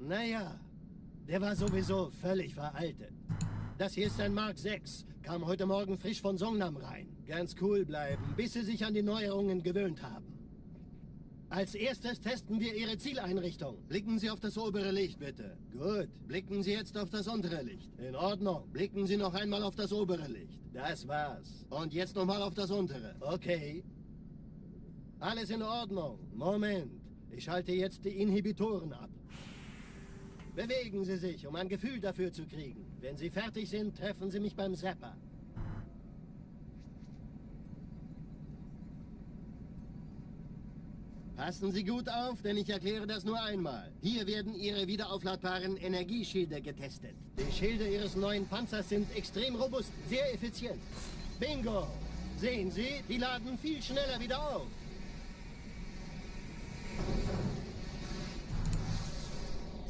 Naja, der war sowieso völlig veraltet. Das hier ist ein Mark 6. Kam heute Morgen frisch von Songnam rein. Ganz cool bleiben, bis sie sich an die Neuerungen gewöhnt haben. Als erstes testen wir Ihre Zieleinrichtung. Blicken Sie auf das obere Licht, bitte. Gut. Blicken Sie jetzt auf das untere Licht. In Ordnung. Blicken Sie noch einmal auf das obere Licht. Das war's. Und jetzt nochmal auf das untere. Okay. Alles in Ordnung. Moment. Ich schalte jetzt die Inhibitoren ab. Bewegen Sie sich, um ein Gefühl dafür zu kriegen. Wenn Sie fertig sind, treffen Sie mich beim Zapper. Passen Sie gut auf, denn ich erkläre das nur einmal. Hier werden Ihre wiederaufladbaren Energieschilde getestet. Die Schilde Ihres neuen Panzers sind extrem robust, sehr effizient. Bingo! Sehen Sie, die laden viel schneller wieder auf.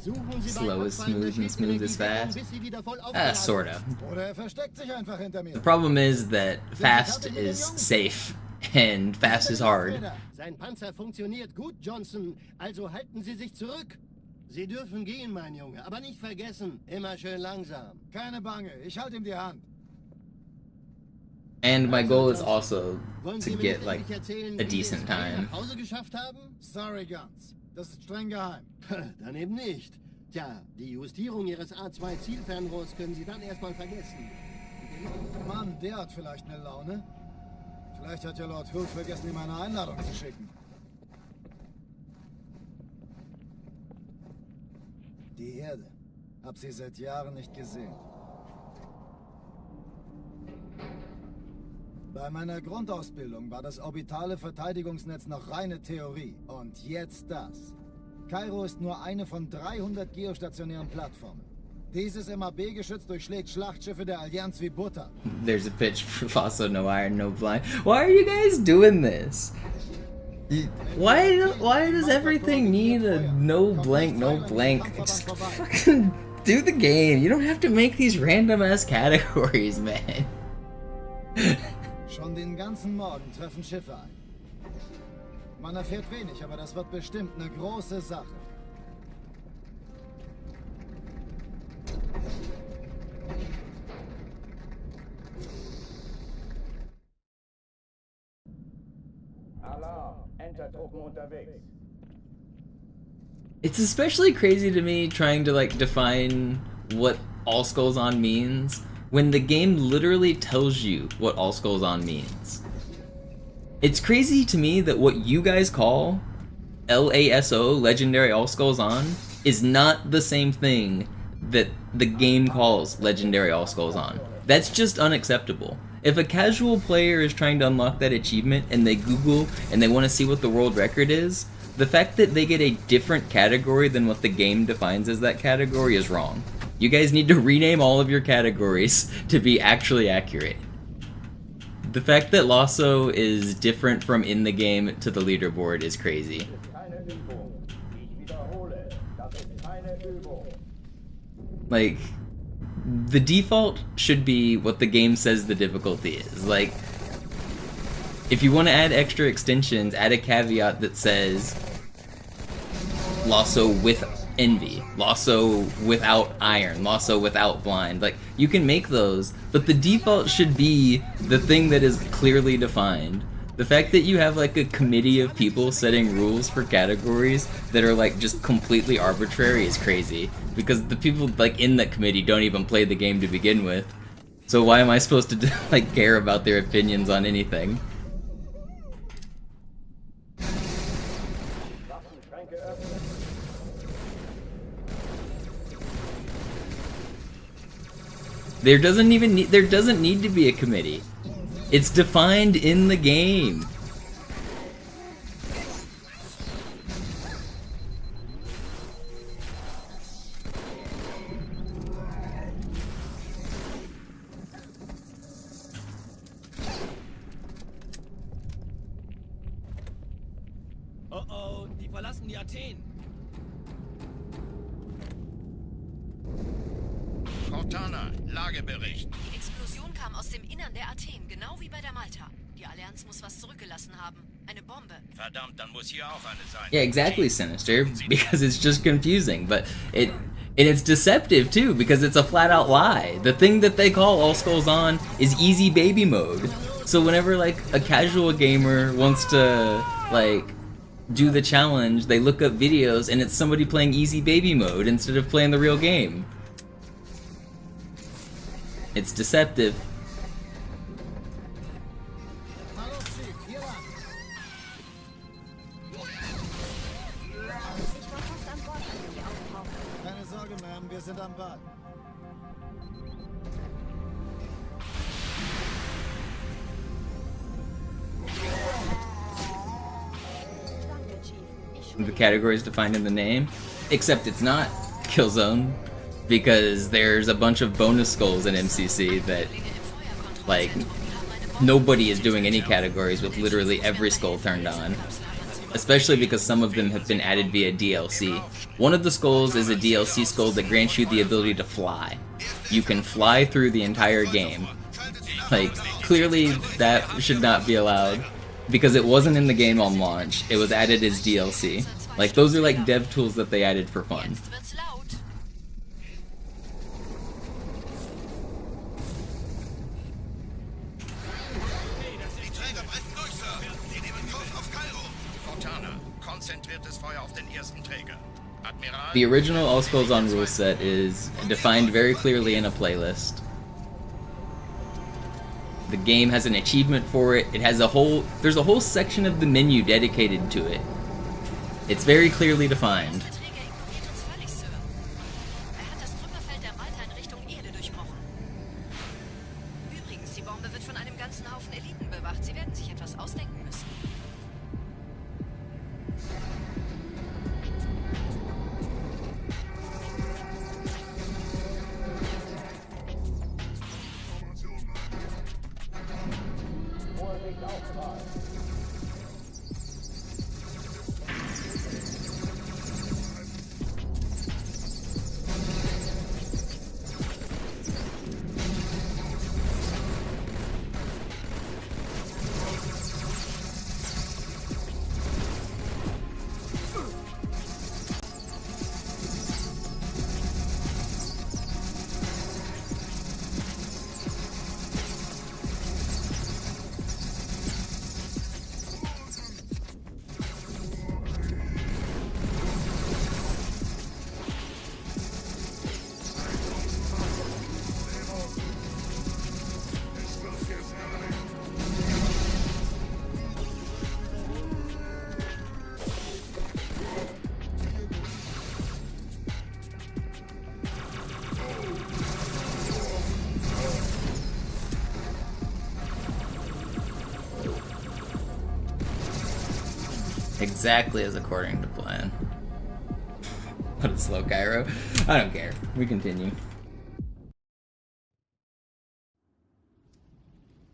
Suchen Sie Slow is smooth and smooth is fast. bis sie wieder voll aufgeladen Sorta. Oder er versteckt sich einfach hinter mir. The problem is that fast is safe and fast is hard. Sein Panzer funktioniert gut, Johnson. Also halten Sie sich zurück. Sie dürfen gehen, mein Junge. Aber nicht vergessen, immer schön langsam. Keine Bange, ich halte ihm die Hand. And my goal is also Wollen to Sie mir get nicht like endlich erzählen, a wie Sie decent es heil time. nach Hause geschafft haben? Sorry, Guns. Das ist streng geheim. Dann eben nicht. Tja, die Justierung Ihres A2-Zielfernrohrs können Sie dann erstmal vergessen. Mann, der hat vielleicht eine Laune. Vielleicht hat ja Lord Hood vergessen, ihm eine Einladung zu schicken. Die Erde. Hab sie seit Jahren nicht gesehen. Bei meiner Grundausbildung war das orbitale Verteidigungsnetz noch reine Theorie. Und jetzt das. Kairo ist nur eine von 300 geostationären Plattformen. Dieses MAB-Geschütz durchschlägt Schlachtschiffe der Allianz wie Butter. There's a pitch proof, also no iron, no blind. Why are you guys doing this? Why does everything need a no blank? Just fucking do the game. You don't have to make these random ass categories, man. Schon den ganzen Morgen treffen Schiffe ein. Man erfährt wenig, aber das wird bestimmt eine große Sache. Alarm. Entertruppen unterwegs. It's especially crazy to me trying to like define what all skulls on means when the game literally tells you what all skulls on means. It's crazy to me that what you guys call LASO, Legendary All Skulls On, is not the same thing that the game calls Legendary All Skulls On. That's just unacceptable. If a casual player is trying to unlock that achievement and they Google and they want to see what the world record is, the fact that they get a different category than what the game defines as that category is wrong. You guys need to rename all of your categories to be actually accurate. The fact that Lasso is different from in the game to the leaderboard is crazy. Keine Übung. Ich wiederhole, das ist keine Übung. Like, the default should be what the game says the difficulty is. Like, if you want to add extra extensions, add a caveat that says Lasso with envy, Lasso without iron, Lasso without blind. Like, you can make those, but the default should be the thing that is clearly defined. The fact that you have like a committee of people setting rules for categories that are like just completely arbitrary is crazy, because the people like in that committee don't even play the game to begin with. So why am I supposed to like care about their opinions on anything? Waffenschränke öffnen. There doesn't need to be a committee. It's defined in the game. Oh oh, die verlassen die Athen. Cortana, Lagebericht. Die Explosion kam aus dem Innern der Athen, genau wie bei der Malta. Die Allianz muss was zurückgelassen haben. Eine Bombe. Verdammt, dann muss hier auch eine sein. Yeah, exactly, Sinister, because it's just confusing, but it's deceptive too, because it's a flat out lie. The thing that they call All Skulls On is easy baby mode. So whenever like a casual gamer wants to like do the challenge, they look up videos, and it's somebody playing easy baby mode instead of playing the real game. It's deceptive. Keine Sorge, Ma'am, wir sind am Ball. The category is defined in the name, except it's not Killzone, because there's a bunch of bonus skulls in MCC that, like, nobody is doing any categories with literally every skull turned on. Especially because some of them have been added via DLC. One of the skulls is a DLC skull that grants you the ability to fly. You can fly through the entire game. Like, clearly that should not be allowed, because it wasn't in the game on launch. It was added as DLC. Like, those are like dev tools that they added for fun. The original All Skulls On rule set is defined very clearly in a playlist. The game has an achievement for it. It has there's a whole section of the menu dedicated to it. It's very clearly defined. Exactly as according to plan. What a slow gyro. I don't care. We continue.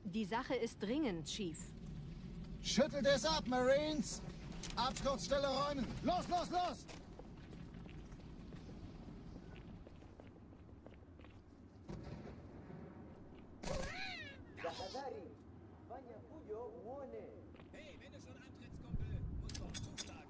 Die Sache ist dringend, Chief. Schüttelt es ab, Marines! Absturzstelle räumen! Los, los, los! Hey, wenn du schon antrittst, Kumpel, musst du auch zuschlagen.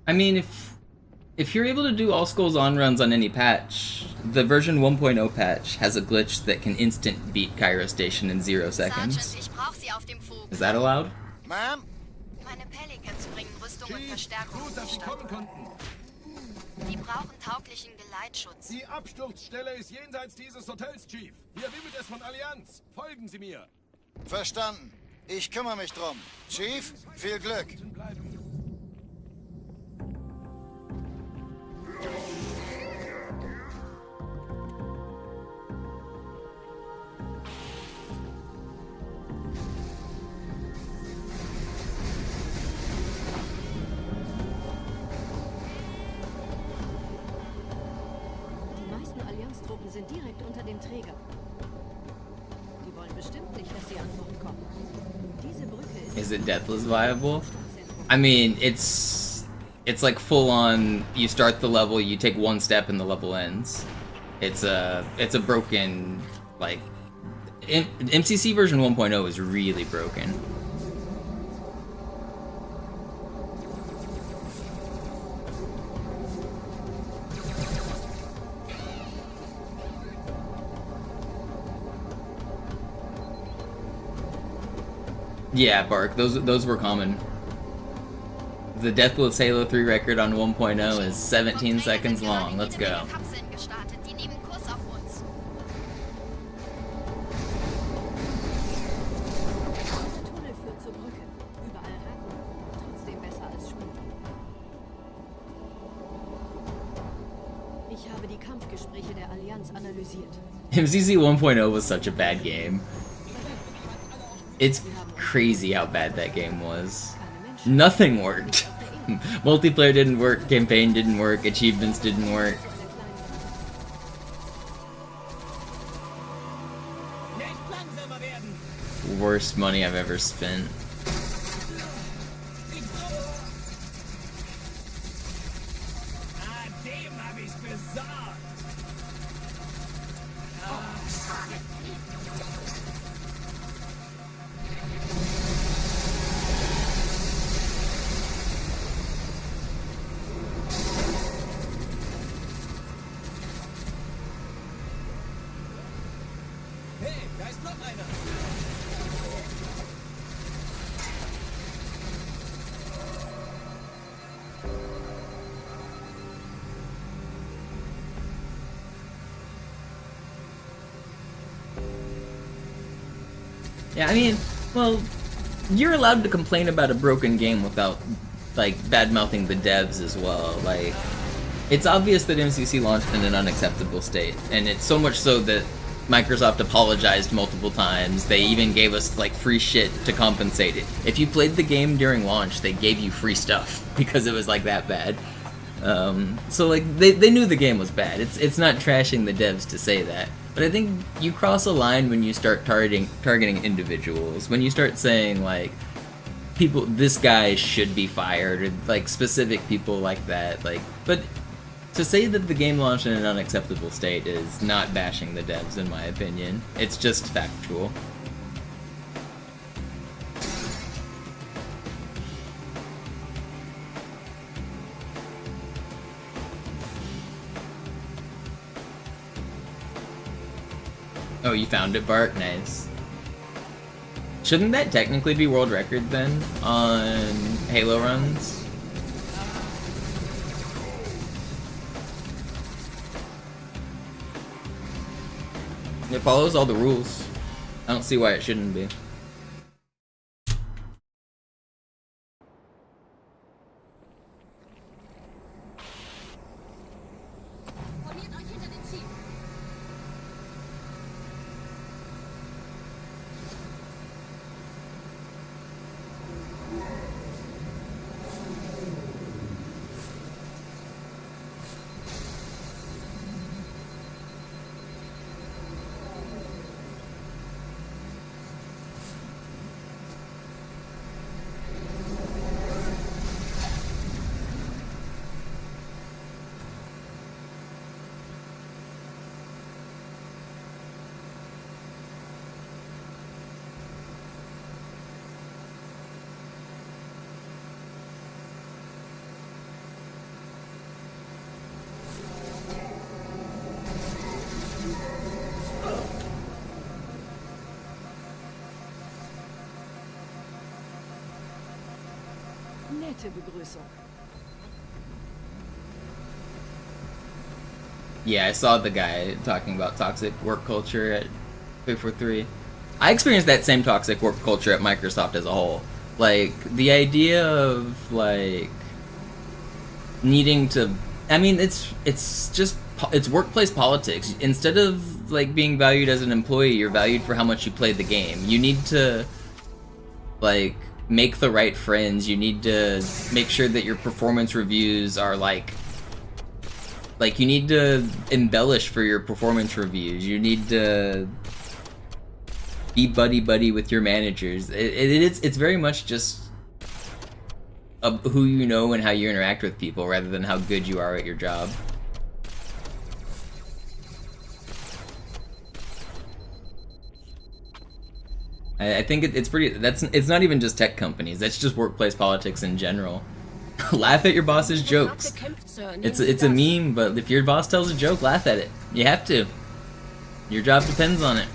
I mean, if you're able to do all skulls on runs on any patch, the version 1.0 patch has a glitch that can instant beat Cairo Station in 0 seconds. Sergeant, ich brauch Sie auf dem Fug. Is that allowed? Ma'am? Meine Pelicans bringen Rüstung und Verstärkung Gut, in die dass Sie Stadt. kommen konnten. Die brauchen tauglichen Geleitschutz. Die Absturzstelle ist jenseits dieses Hotels, Chief. Hier wimmelt es von Allianz. Folgen Sie mir. Verstanden. Ich kümmere mich drum. Chief, viel Glück. Die meisten Allianztruppen sind direkt unter dem Träger. Die wollen bestimmt nicht, dass sie antworten kommen. Diese Brücke ist... Is it deathless viable? I mean, it's like full on, you start the level, you take one step and the level ends. It's a broken, like, MCC version 1.0 is really broken. Yeah, Bark. Those were common. The Deathless Halo 3 record on 1.0 is 17 seconds long. Let's go. Kapseln gestartet. Die nehmen Kurs auf uns. Dieser Tunnel führt zur Brücke. Überall Ratten. Trotzdem besser als Schwimmen. Ich habe die Kampfgespräche der Allianz analysiert. MCC 1.0 was such a bad game. It's crazy how bad that game was. Nothing worked. Multiplayer didn't work, campaign didn't work, achievements didn't work. Worst money I've ever spent. Hey, da ist noch einer. Yeah, I mean, well, you're allowed to complain about a broken game without, like, bad-mouthing the devs as well. Like, it's obvious that MCC launched in an unacceptable state, and it's so much so that Microsoft apologized multiple times. They even gave us, like, free shit to compensate it. If you played the game during launch, they gave you free stuff because it was, like, that bad. So, like, they knew the game was bad. It's not trashing the devs to say that. But I think you cross a line when you start targeting individuals. When you start saying, like, people, this guy should be fired, or, like, specific people like that. Like, but to say that the game launched in an unacceptable state is not bashing the devs, in my opinion. It's just factual. Oh, you found it, Bart? Nice. Shouldn't that technically be world record then on Halo runs? It follows all the rules. I don't see why it shouldn't be. Nette Begrüßung. Yeah, I saw the guy talking about toxic work culture at 343. I experienced that same toxic work culture at Microsoft as a whole. Like, the idea of, like, needing to... I mean, it's workplace politics. Instead of, like, being valued as an employee, you're valued for how much you play the game. You need to, like, make the right friends. You need to make sure that your performance reviews are, like, you need to embellish for your performance reviews. You need to be buddy-buddy with your managers. It's very much just who you know and how you interact with people rather than how good you are at your job. I think it's pretty. It's not even just tech companies. That's just workplace politics in general. Laugh at your boss's jokes. It's a meme, but if your boss tells a joke, laugh at it. You have to. Your job depends on it.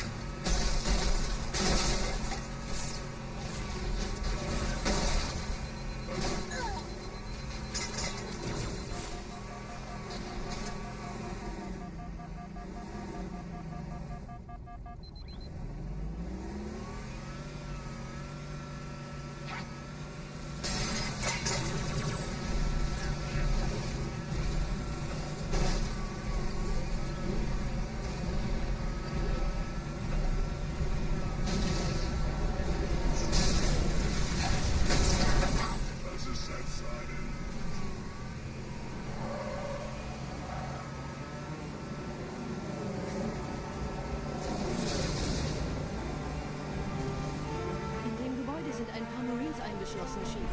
ein paar Marines eingeschlossen, Chief.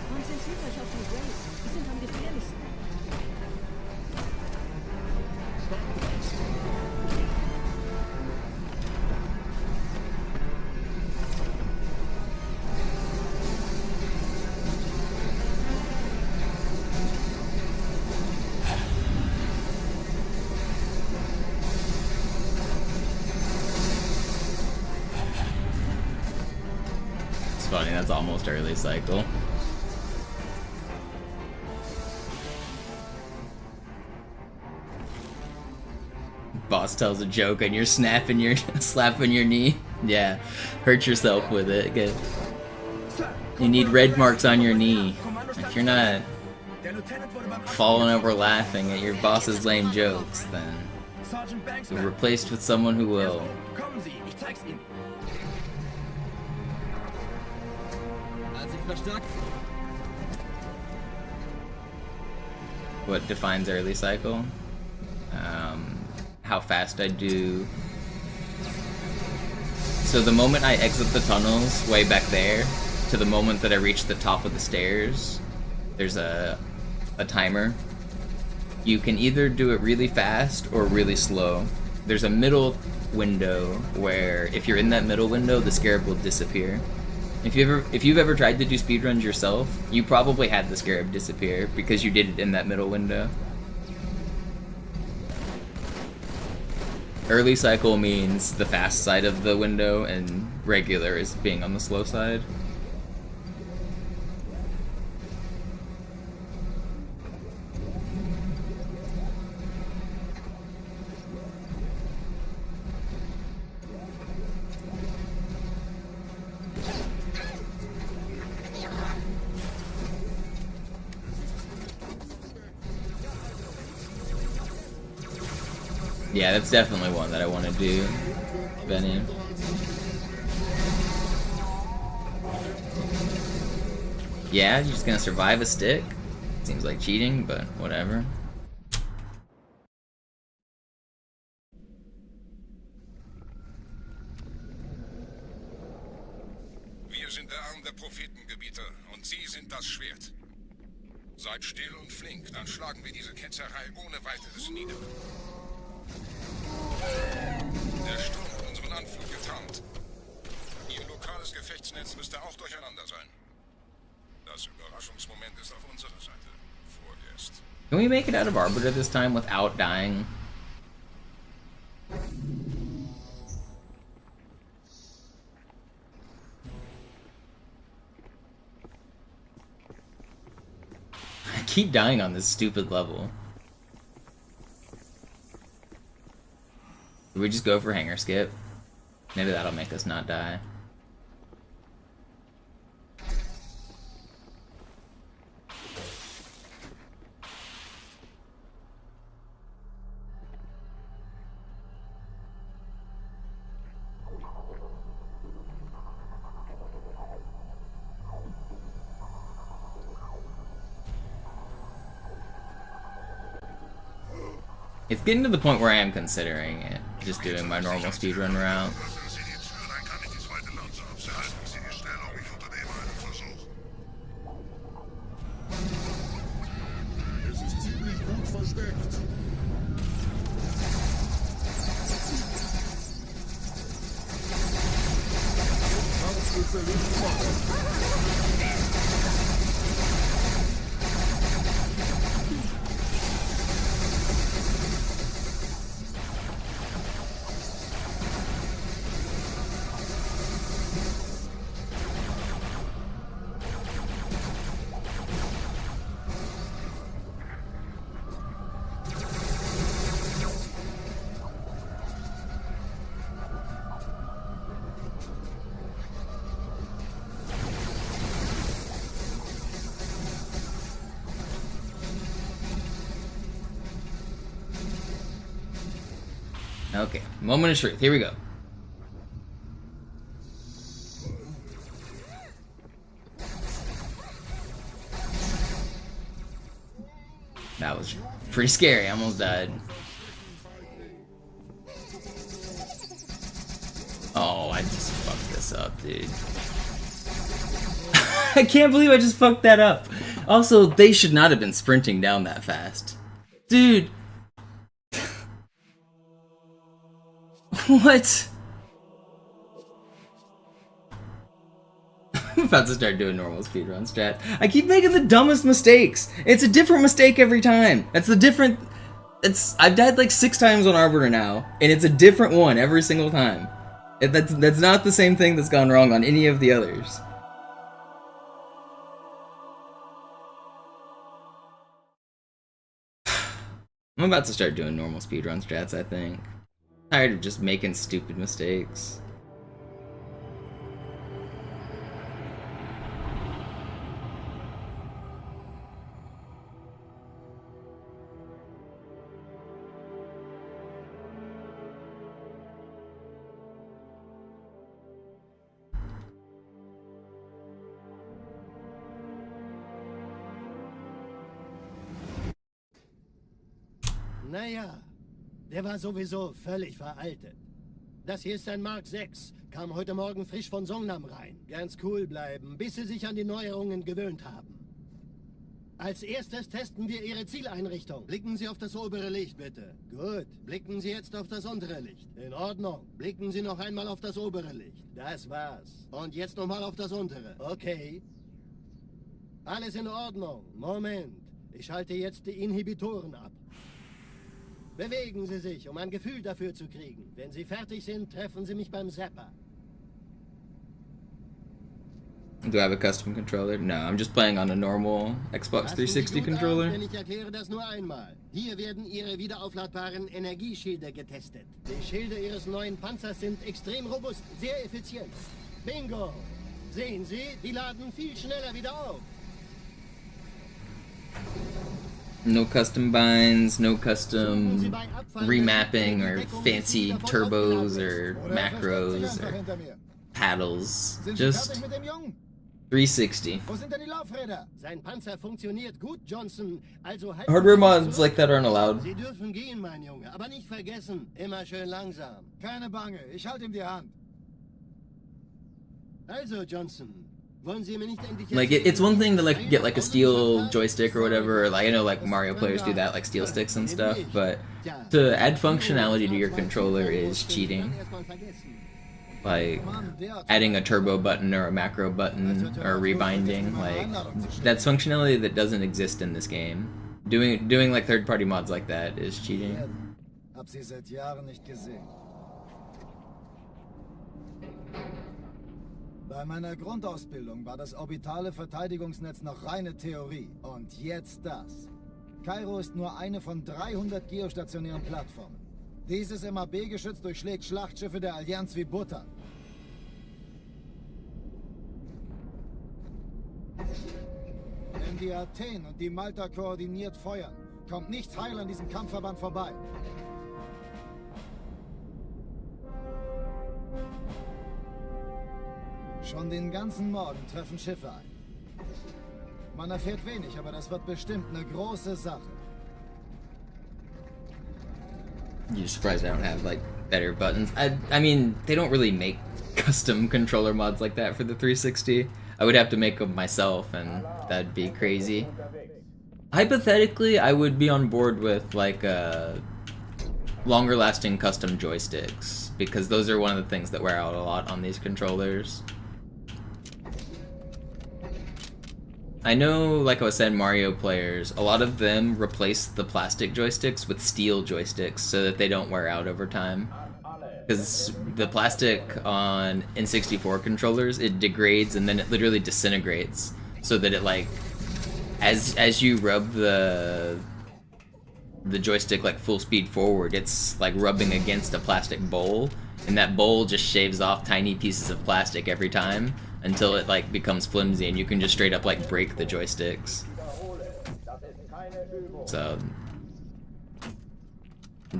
Konzentriert euch auf die Race. Die sind am gefährlichsten. Funny, that's almost early cycle. Boss tells a joke and you're slapping your knee. Yeah, hurt yourself with it. Good. You need red marks on your knee. If you're not falling over laughing at your boss's lame jokes, then you're replaced with someone who will. What defines early cycle? How fast I do. So the moment I exit the tunnels way back there to the moment that I reach the top of the stairs, there's a timer. You can either do it really fast or really slow. There's a middle window where if you're in that middle window, the scarab will disappear. If you've ever tried to do speedruns yourself, you probably had the scarab disappear because you did it in that middle window. Early cycle means the fast side of the window, and regular is being on the slow side. Yeah, that's definitely one that I want to do, Benny. Yeah, you're just gonna survive a stick? Seems like cheating, but whatever. Wir sind der Arm der Prophetengebieter und Sie sind das Schwert. Seid still und flink, dann schlagen wir diese Ketzerei ohne weiteres nieder. Der Sturm hat unseren Anflug getarnt. Ihr lokales Gefechtsnetz müsste auch durcheinander sein. Das Überraschungsmoment ist auf unserer Seite. Vorerst. Can we make it out of Arbiter this time without dying? I keep dying on this stupid level. Did we just go for hanger skip? Maybe that'll make us not die. It's getting to the point where I am considering it, just doing my normal speedrun route. Okay, moment of truth. Here we go. That was pretty scary. I almost died. Oh, I just fucked this up, dude. I can't believe I just fucked that up. Also, they should not have been sprinting down that fast. Dude. What? I'm about to start doing normal speedrun strat. I keep making the dumbest mistakes. It's a different mistake every time. That's the different... I've died like 6 times on Arbiter now, and it's a different one every single time. That's not the same thing that's gone wrong on any of the others. I'm about to start doing normal speedrun strats, I think. Tired of just making stupid mistakes. Naja, der war sowieso völlig veraltet. Das hier ist ein Mark 6, kam heute Morgen frisch von Songnam rein. Ganz cool bleiben, bis Sie sich an die Neuerungen gewöhnt haben. Als erstes testen wir Ihre Zieleinrichtung. Blicken Sie auf das obere Licht, bitte. Gut, blicken Sie jetzt auf das untere Licht. In Ordnung. Blicken Sie noch einmal auf das obere Licht. Das war's. Und jetzt nochmal auf das untere. Okay. Alles in Ordnung. Moment. Ich schalte jetzt die Inhibitoren ab. Bewegen Sie sich, um ein Gefühl dafür zu kriegen. Wenn Sie fertig sind, treffen Sie mich beim Zapper. Do I have a custom controller? No, I'm just playing on a normal Xbox 360 controller. Ich erkläre das nur einmal. Hier werden Ihre wiederaufladbaren Energieschilde getestet. Die Schilde Ihres neuen Panzers sind extrem robust, sehr effizient. Bingo! Sehen Sie, die laden viel schneller wieder auf. No custom binds, no custom remapping or fancy turbos or macros or paddles. Just 360. Sein Panzer funktioniert gut, Johnson. Also Hardware mods like that aren't allowed. Sie dürfen gehen, mein Junge, aber nicht vergessen, immer schön langsam. Keine Bange, ich halte ihm die Hand. Also, Johnson. Like it's one thing to like get like a steel joystick or whatever, or like I know like Mario players do that, like steel sticks and stuff, but to add functionality to your controller is cheating. Like adding a turbo button or a macro button or rebinding, like that's functionality that doesn't exist in this game. Doing like third-party mods like that is cheating. Hab sie seit Jahren nicht gesehen. Bei meiner Grundausbildung war das orbitale Verteidigungsnetz noch reine Theorie. Und jetzt das. Kairo ist nur eine von 300 geostationären Plattformen. Dieses MAB-Geschütz durchschlägt Schlachtschiffe der Allianz wie Butter. Wenn die Athen und die Malta koordiniert feuern, kommt nichts heil an diesem Kampfverband vorbei. Schon den ganzen Morgen treffen Schiffe ein. Man erfährt wenig, aber das wird bestimmt eine große Sache. You're surprised I don't have like better buttons. I mean, they don't really make custom controller mods like that for the 360. I would have to make them myself, and that'd be crazy. Hypothetically, I would be on board with like longer lasting custom joysticks, because those are one of the things that wear out a lot on these controllers. I know, like I was saying, Mario players, a lot of them replace the plastic joysticks with steel joysticks so that they don't wear out over time. Because the plastic on N64 controllers, it degrades and then it literally disintegrates, so that it like, as you rub the joystick like full speed forward, it's like rubbing against a plastic bowl, and that bowl just shaves off tiny pieces of plastic every time until it like becomes flimsy, and you can just straight up like break the joysticks. So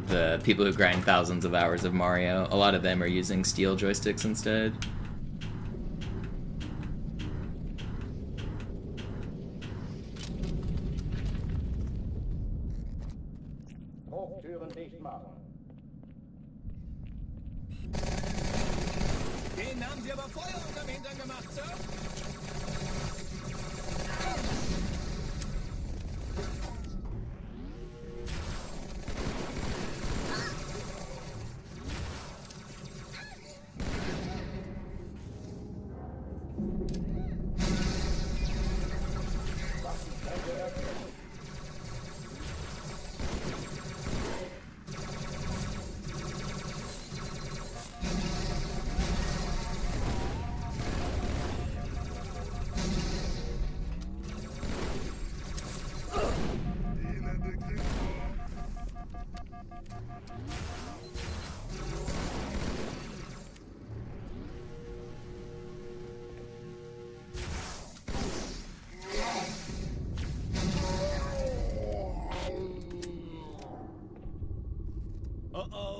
the people who grind thousands of hours of Mario, a lot of them are using steel joysticks instead. Den haben Sie aber Feuer unterm Hintern gemacht, Sir.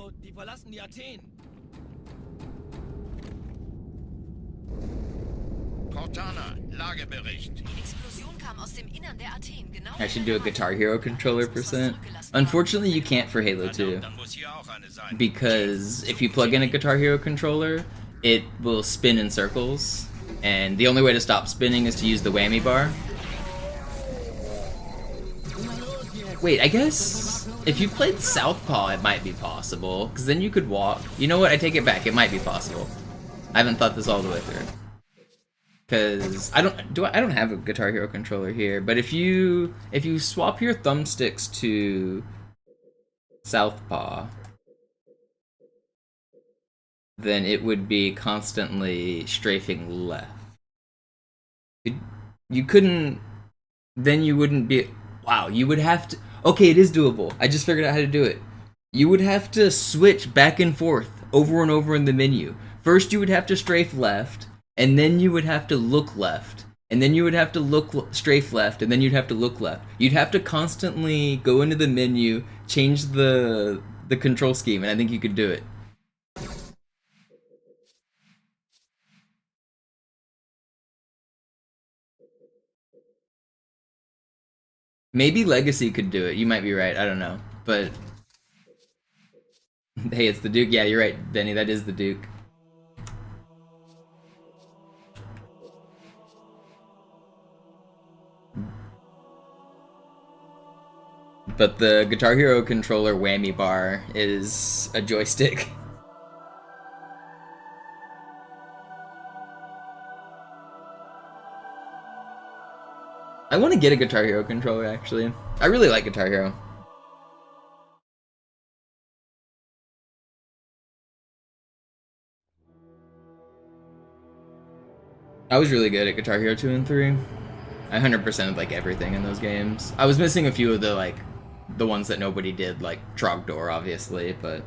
Also, die verlassen die Athen. Cortana, Lagebericht. Die Explosion kam aus dem Innern der Athen, genau. I should do a Guitar Hero controller %. Unfortunately, you can't for Halo 2. Dann muss hier auch eine sein. Because if you plug in a Guitar Hero controller, it will spin in circles. And the only way to stop spinning is to use the whammy bar. Wait, I guess if you played Southpaw, it might be possible. Because then you could walk. You know what? I take it back. It might be possible. I haven't thought this all the way through. Because I don't have a Guitar Hero controller here, but if you swap your thumbsticks to Southpaw, then it would be constantly strafing left. You couldn't, then you wouldn't be, wow, you would have to, okay, it is doable. I just figured out how to do it. You would have to switch back and forth over and over in the menu. First you would have to strafe left, and then you would have to look left, and then you would have to strafe left, and then you'd have to look left. You'd have to constantly go into the menu, change the control scheme, and I think you could do it. Maybe Legacy could do it. You might be right. I don't know. But hey, it's the Duke. Yeah, you're right, Benny. That is the Duke. But the Guitar Hero controller whammy bar is a joystick. I want to get a Guitar Hero controller, actually. I really like Guitar Hero. I was really good at Guitar Hero 2 and 3. I 100%'d like everything in those games. I was missing a few of the ones that nobody did, like Trogdor, obviously, but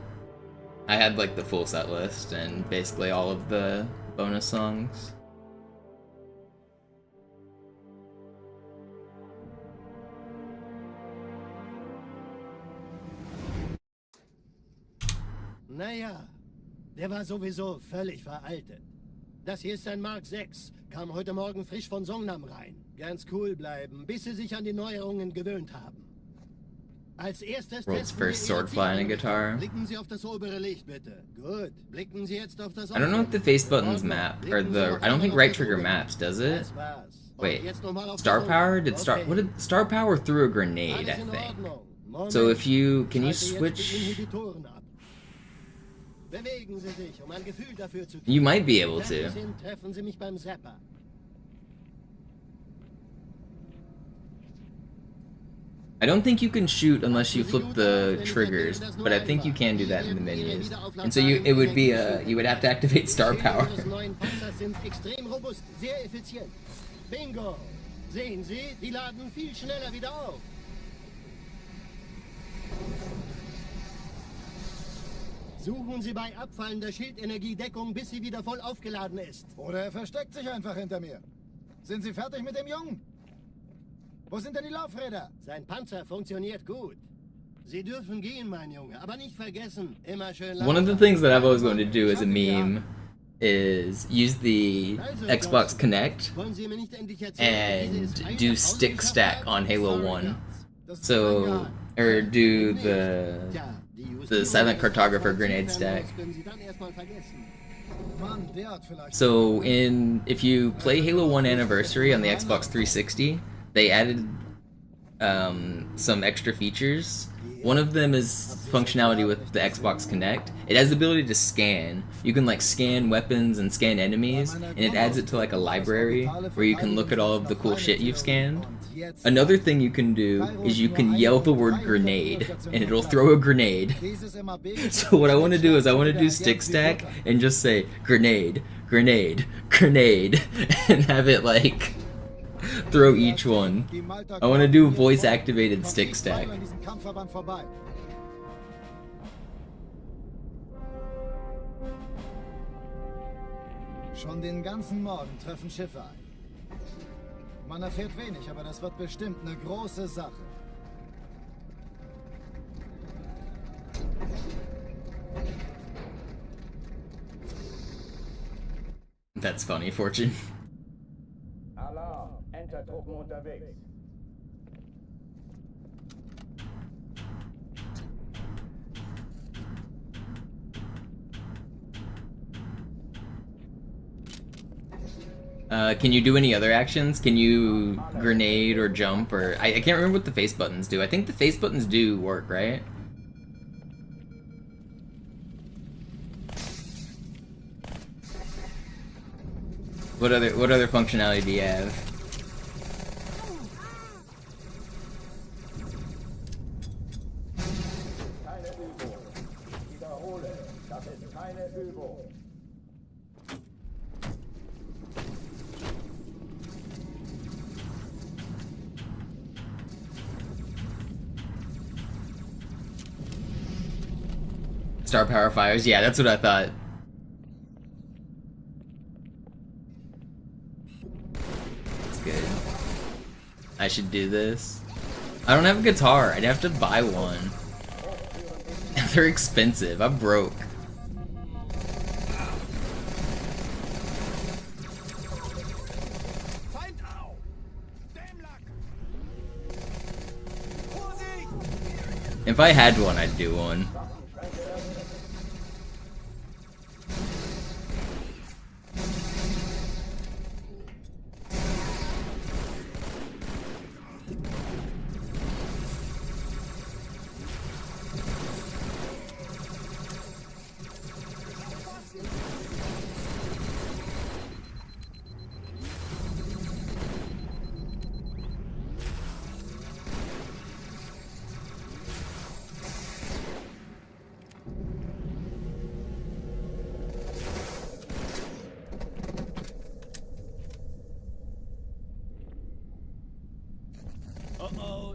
I had like the full set list and basically all of the bonus songs. Naja, der war sowieso völlig veraltet. Das hier ist ein Mark 6, kam heute Morgen frisch von Songnam rein. Ganz cool bleiben, bis sie sich an die Neuerungen gewöhnt haben. Als erstes World's first swordfly in a guitar. Blicken Sie auf das obere Licht, bitte. Gut, blicken Sie jetzt auf das I don't know if the face buttons map, or I don't think right trigger maps, does it? Wait, Star Power? What did Star Power threw a grenade, I think. So if you, can you switch? You might be able to. I don't think you can shoot unless you flip the triggers, but I think you can do that in the menus. And so it would be you would have to activate Star Power. Bingo! Sehen Sie, die laden viel schneller wieder auf. Suchen Sie bei abfallender Schildenergiedeckung, bis sie wieder voll aufgeladen ist. Oder er versteckt sich einfach hinter mir. Sind Sie fertig mit dem Jungen? Wo sind denn die Laufräder? Sein Panzer funktioniert gut. Sie dürfen gehen, mein Junge, aber nicht vergessen, immer schön One of the things that I've always wanted to do as a meme is use the Xbox Kinect and do stick stack on Halo 1. So, or do the silent cartographer grenade stack. So if you play Halo 1 Anniversary on the Xbox 360, they added some extra features. One of them is functionality with the Xbox Kinect. It has the ability to scan. You can like scan weapons and scan enemies, and it adds it to like a library where you can look at all of the cool shit you've scanned. Another thing you can do is you can yell the word grenade, and it'll throw a grenade. So what I want to do is I want to do stick stack and just say grenade, grenade, grenade, and have it like throw each one. I want to do voice activated stick stack. Schon den ganzen Morgen treffen Schiffe ein. Man erfährt wenig, aber das wird bestimmt eine große Sache. That's funny, Fortune. Alarm, Entertruppen unterwegs. Can you do any other actions? Can you grenade or jump or... I can't remember what the face buttons do. I think the face buttons do work, right? What other functionality do you have? Keine Übung. Ich wiederhole, das ist keine Übung. Star Power Fires? Yeah, that's what I thought. That's good. I should do this. I don't have a guitar. I'd have to buy one. They're expensive. I'm broke. If I had one, I'd do one.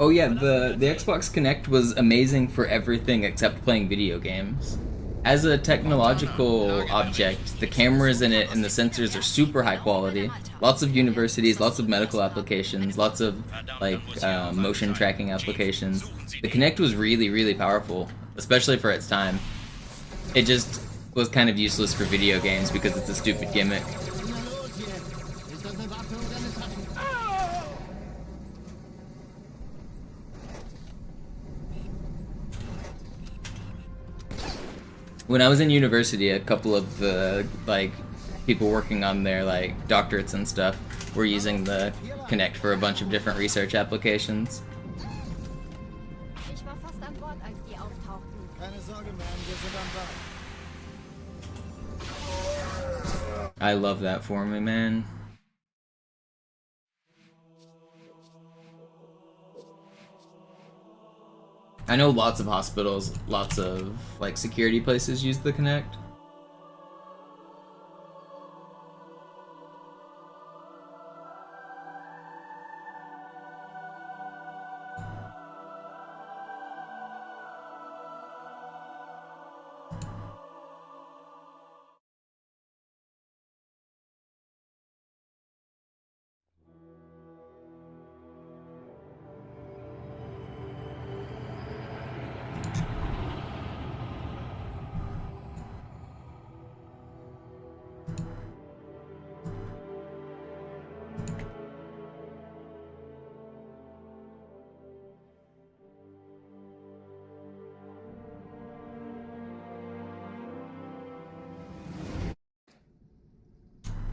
Oh yeah, the Xbox Kinect was amazing for everything except playing video games. As a technological object, the cameras in it and the sensors are super high quality. Lots of universities, lots of medical applications, lots of like motion tracking applications. The Kinect was really, really powerful, especially for its time. It just was kind of useless for video games because it's a stupid gimmick. When I was in university, a couple of like people working on their like doctorates and stuff were using the Kinect for a bunch of different research applications. Ich war fast an Bord, als die auftauchten. Keine Sorge, Ma'am, wir sind am Ball. I love that for me, man. I know lots of hospitals, lots of like security places use the Kinect.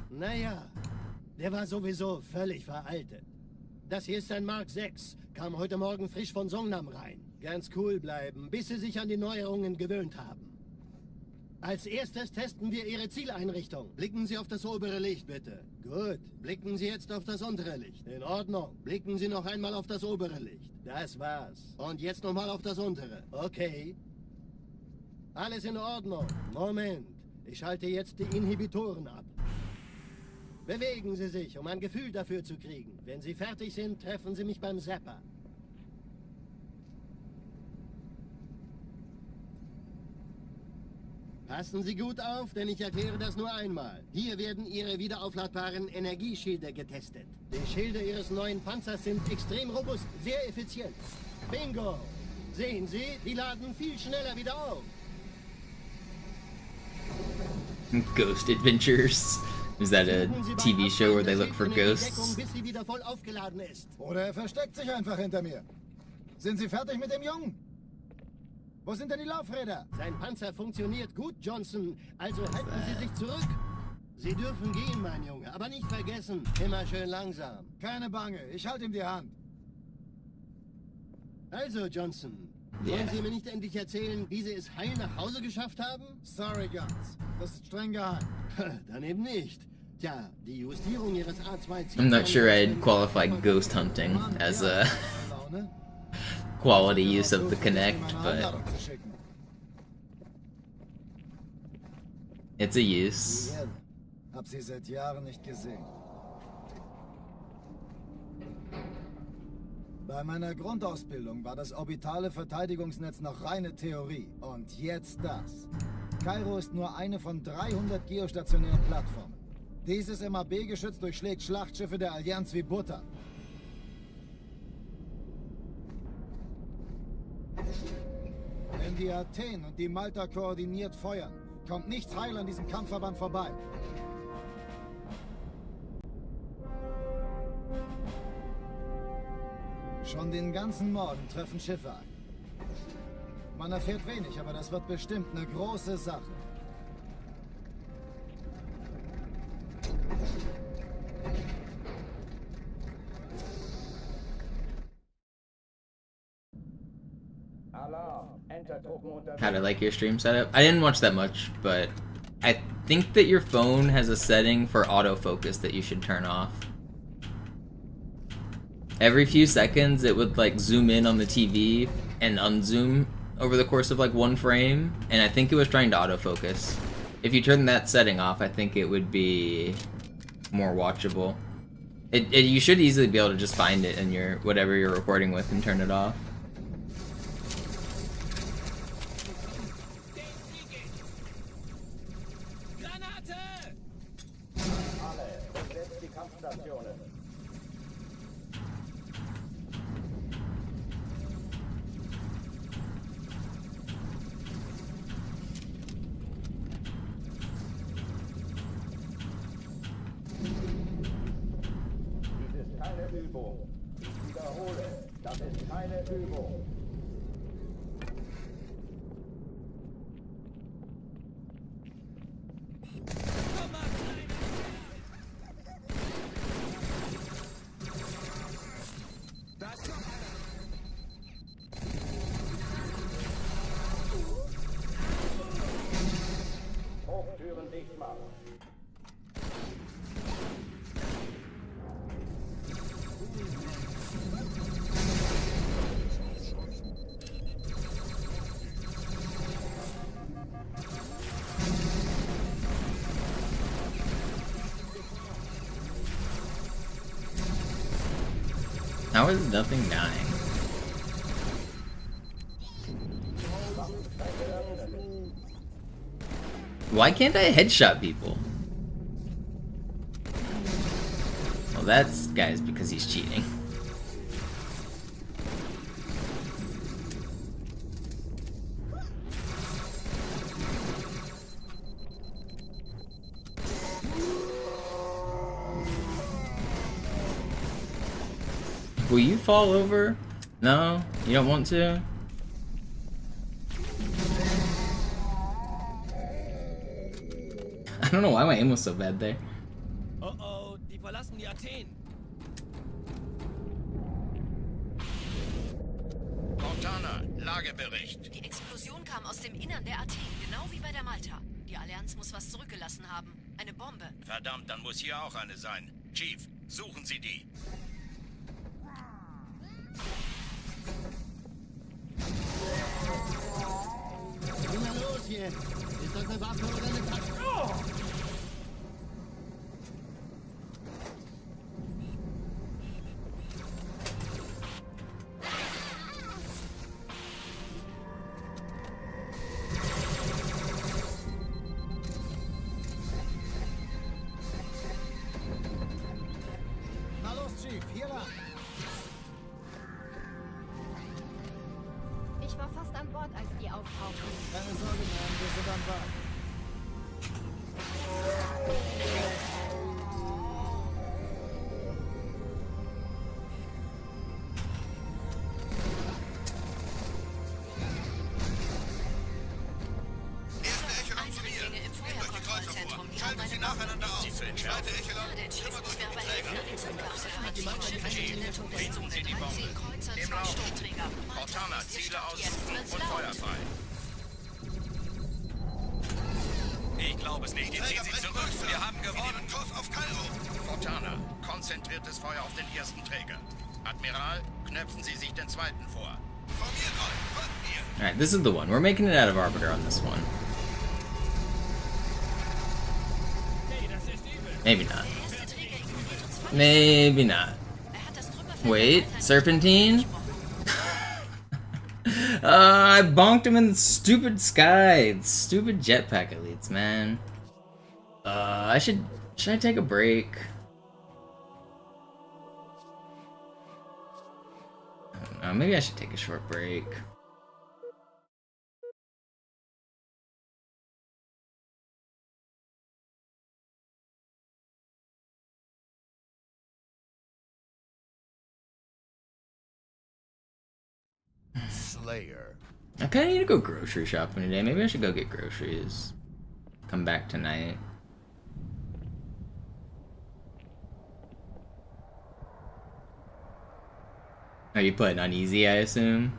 Naja, der war sowieso völlig veraltet. Das hier ist ein Mark 6, kam heute Morgen frisch von Songnam rein. Ganz cool bleiben, bis Sie sich an die Neuerungen gewöhnt haben. Als erstes testen wir Ihre Zieleinrichtung. Blicken Sie auf das obere Licht, bitte. Gut, blicken Sie jetzt auf das untere Licht. In Ordnung. Blicken Sie noch einmal auf das obere Licht. Das war's. Und jetzt nochmal auf das untere. Okay. Alles in Ordnung. Moment. Ich schalte jetzt die Inhibitoren ab. Bewegen Sie sich, um ein Gefühl dafür zu kriegen. Wenn Sie fertig sind, treffen Sie mich beim Zapper. Passen Sie gut auf, denn ich erkläre das nur einmal. Hier werden Ihre wiederaufladbaren Energieschilde getestet. Die Schilde Ihres neuen Panzers sind extrem robust, sehr effizient. Bingo! Sehen Sie, die laden viel schneller wieder auf. Ghost Adventures. Is that a TV show where they look for ghosts? Bis sie wieder voll aufgeladen ist. Oder er versteckt sich einfach hinter mir. Sind Sie fertig mit dem Jungen? Wo sind denn die Laufräder? Sein Panzer funktioniert gut, Johnson. Also halten Sie sich zurück. Sie dürfen gehen, mein Junge. Aber nicht vergessen, immer schön langsam. Keine Bange, ich halte ihm die Hand. Also, Johnson, wollen Sie mir nicht endlich erzählen, wie Sie es heil nach Hause geschafft haben? Sorry, Guns. Das ist streng geheim. Dann eben nicht. Tja, die Justierung Ihres A2 I'm not sure I'd qualify ghost hunting as a quality use of the Kinect, but it's a use. Hab sie seit Jahren nicht gesehen. Bei meiner Grundausbildung war das orbitale Verteidigungsnetz noch reine Theorie. Und jetzt das. Kairo ist nur eine von 300 geostationären Plattformen. Dieses MAB-Geschütz durchschlägt Schlachtschiffe der Allianz wie Butter. Wenn die Athen und die Malta koordiniert feuern, kommt nichts heil an diesem Kampfverband vorbei. Schon den ganzen Morgen treffen Schiffe ein. Man erfährt wenig, aber das wird bestimmt eine große Sache. How to like your stream setup? I didn't watch that much, but I think that your phone has a setting for autofocus that you should turn off. Every few seconds it would like zoom in on the TV and unzoom over the course of like one frame, and I think it was trying to autofocus. If you turn that setting off, I think it would be more watchable. You should easily be able to just find it in your whatever you're recording with and turn it off. Ich wiederhole, das ist keine Übung. Hochtüren dicht machen. How is nothing dying? Why can't I headshot people? Well, that's, guys, because he's cheating. Will you fall over? No? You don't want to? I don't know why my aim was so bad there. Oh, die verlassen die Athen. Cortana, Lagebericht. Die Explosion kam aus dem Innern der Athen, genau wie bei der Malta. Die Allianz muss was zurückgelassen haben. Eine Bombe. Verdammt, dann muss hier auch eine sein. Chief, suchen Sie die. Na los jetzt! Ist das eine Waffe oder eine Tasche? Oh! Na los, Chief, hier lang! Ich war fast an Bord, als die auftauchten. Keine Sorge, Mann, wir sind am Ball. Wir haben eine nacheinander auf. Zweite Echelon, der Chief muss mir aber helfen, an den Zündkapsel feindliche Schiffe sind in der Tunnelzone. 13 Kreuzer, 2 Sturmträger. Cortana, Ziele aus Jetzt wird's und laut. Feuer frei. Ich glaube es nicht. Ziehen Sie zurück. Wir haben gewonnen. Kurs auf Kairo. Cortana, konzentriertes Feuer auf den ersten Träger. Admiral, knöpfen Sie sich den zweiten vor. Formiert euch, folgt mir. Alright, this is the one. We're making it out of Arbiter on this one. Maybe not. Maybe not. Wait, Serpentine? I bonked him in the stupid sky. Stupid jetpack elites, man. Should I take a break? I don't know, maybe I should take a short break. Slayer. I kinda need to go grocery shopping today. Maybe I should go get groceries. Come back tonight. Are you putting on easy, I assume?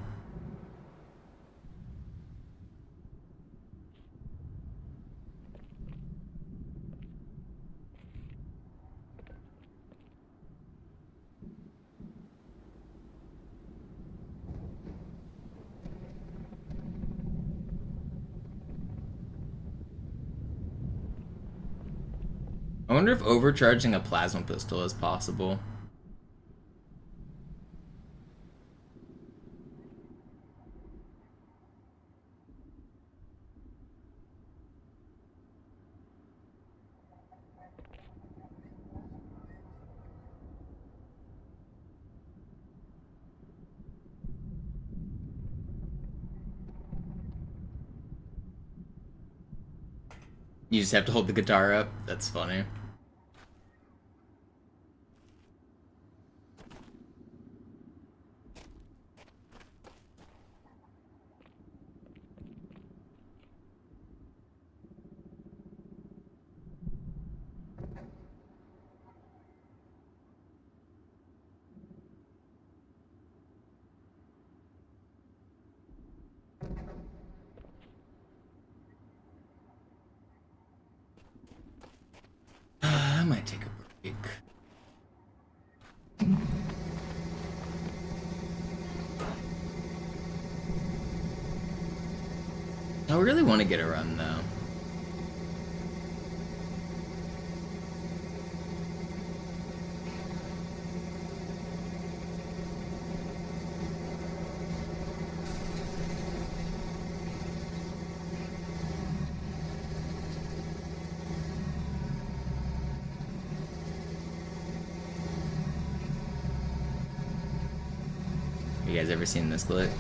I wonder if overcharging a plasma pistol is possible. You just have to hold the guitar up? That's funny. I might take a break. I really want to get a run though. You guys ever seen this glitch?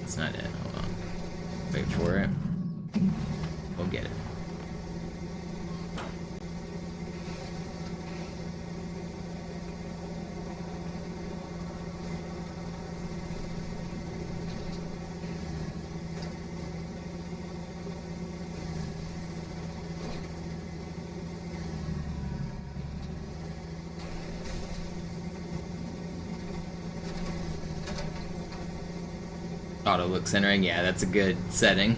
It's not it. Hold on. Wait for it. We'll get it. Auto look centering, yeah, that's a good setting.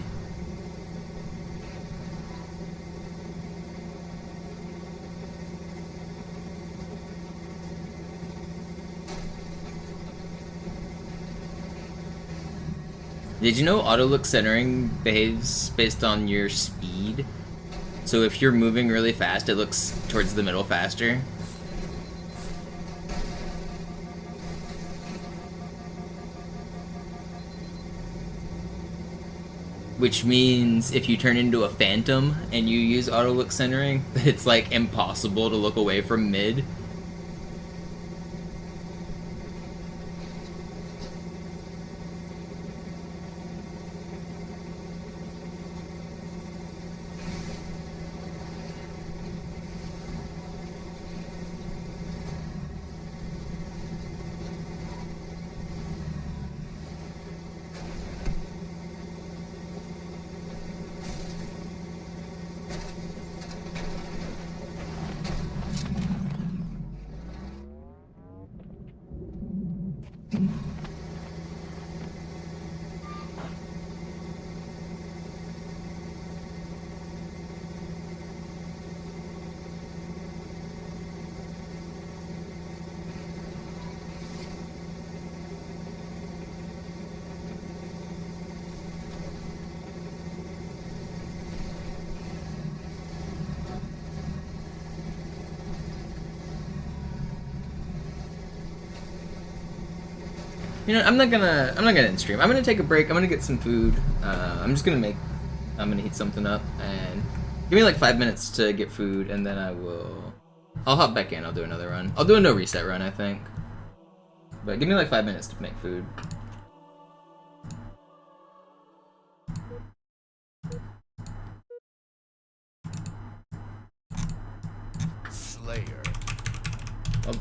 Did you know auto look centering behaves based on your speed? So if you're moving really fast, it looks towards the middle faster. Which means if you turn into a phantom and you use auto look centering, it's like impossible to look away from mid. You know, I'm not gonna end stream. I'm gonna take a break. I'm gonna get some food. I'm gonna heat something up and give me like 5 minutes to get food, and then I'll hop back in. I'll do another run. I'll do a no reset run, I think. But give me like 5 minutes to make food. Slayer. Oh.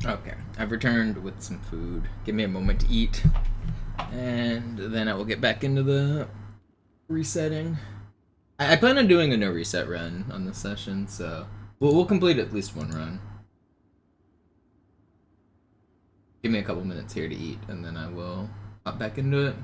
Okay, I've returned with some food. Give me a moment to eat, and then I will get back into the resetting. I plan on doing a no reset run on this session, so we'll complete at least one run. Give me a couple minutes here to eat, and then I will hop back into it.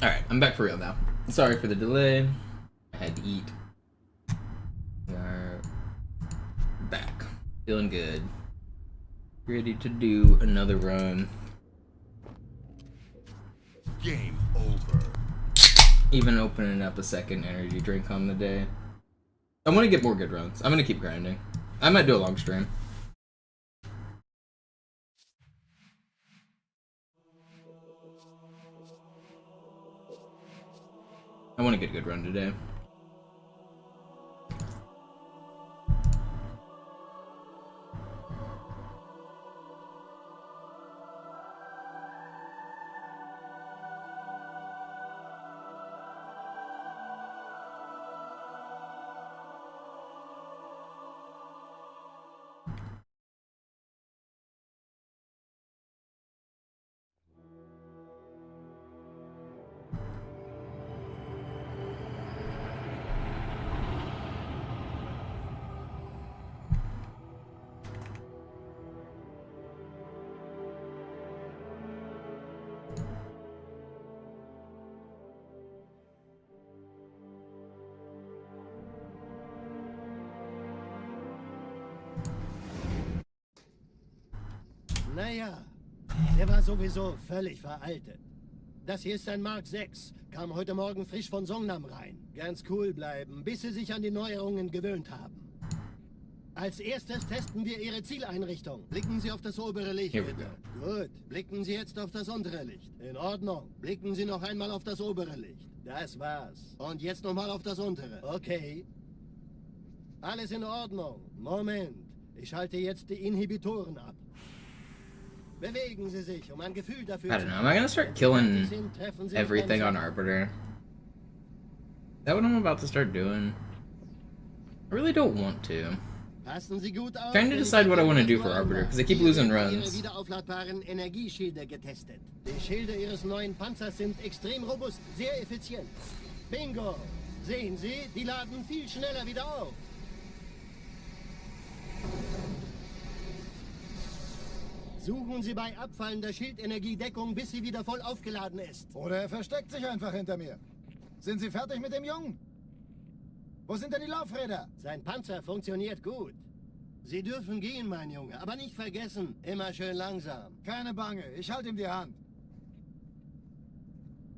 Alright, I'm back for real now. Sorry for the delay. I had to eat. We are back. Feeling good. Ready to do another run. Game over. Even opening up a second energy drink on the day. I want to get more good runs. I'm going to keep grinding. I might do a long stream. I want to get a good run today. Naja, der war sowieso völlig veraltet. Das hier ist ein Mark 6. Kam heute Morgen frisch von Songnam rein. Ganz cool bleiben, bis sie sich an die Neuerungen gewöhnt haben. Als erstes testen wir Ihre Zieleinrichtung. Blicken Sie auf das obere Licht, bitte. Gut. Blicken Sie jetzt auf das untere Licht. In Ordnung. Blicken Sie noch einmal auf das obere Licht. Das war's. Und jetzt nochmal auf das untere. Okay. Alles in Ordnung. Moment. Ich schalte jetzt die Inhibitoren ab. Bewegen Sie sich, um ein Gefühl dafür I don't know. Am I gonna start killing everything on Arbiter? Is that what I'm about to start doing? I really don't want to. Passen Sie gut auf, Trying to decide what I want to do for Arbiter, because I keep losing runs. Ihre wiederaufladbaren Energieschilde getestet. Die Schilde Ihres neuen Panzers sind extrem robust, sehr effizient. Bingo! Sehen Sie, die laden viel schneller wieder auf. Suchen Sie bei abfallender Schildenergie Deckung, bis sie wieder voll aufgeladen ist. Oder er versteckt sich einfach hinter mir. Sind Sie fertig mit dem Jungen? Wo sind denn die Laufräder? Sein Panzer funktioniert gut. Sie dürfen gehen, mein Junge, aber nicht vergessen, immer schön langsam. Keine Bange, ich halte ihm die Hand.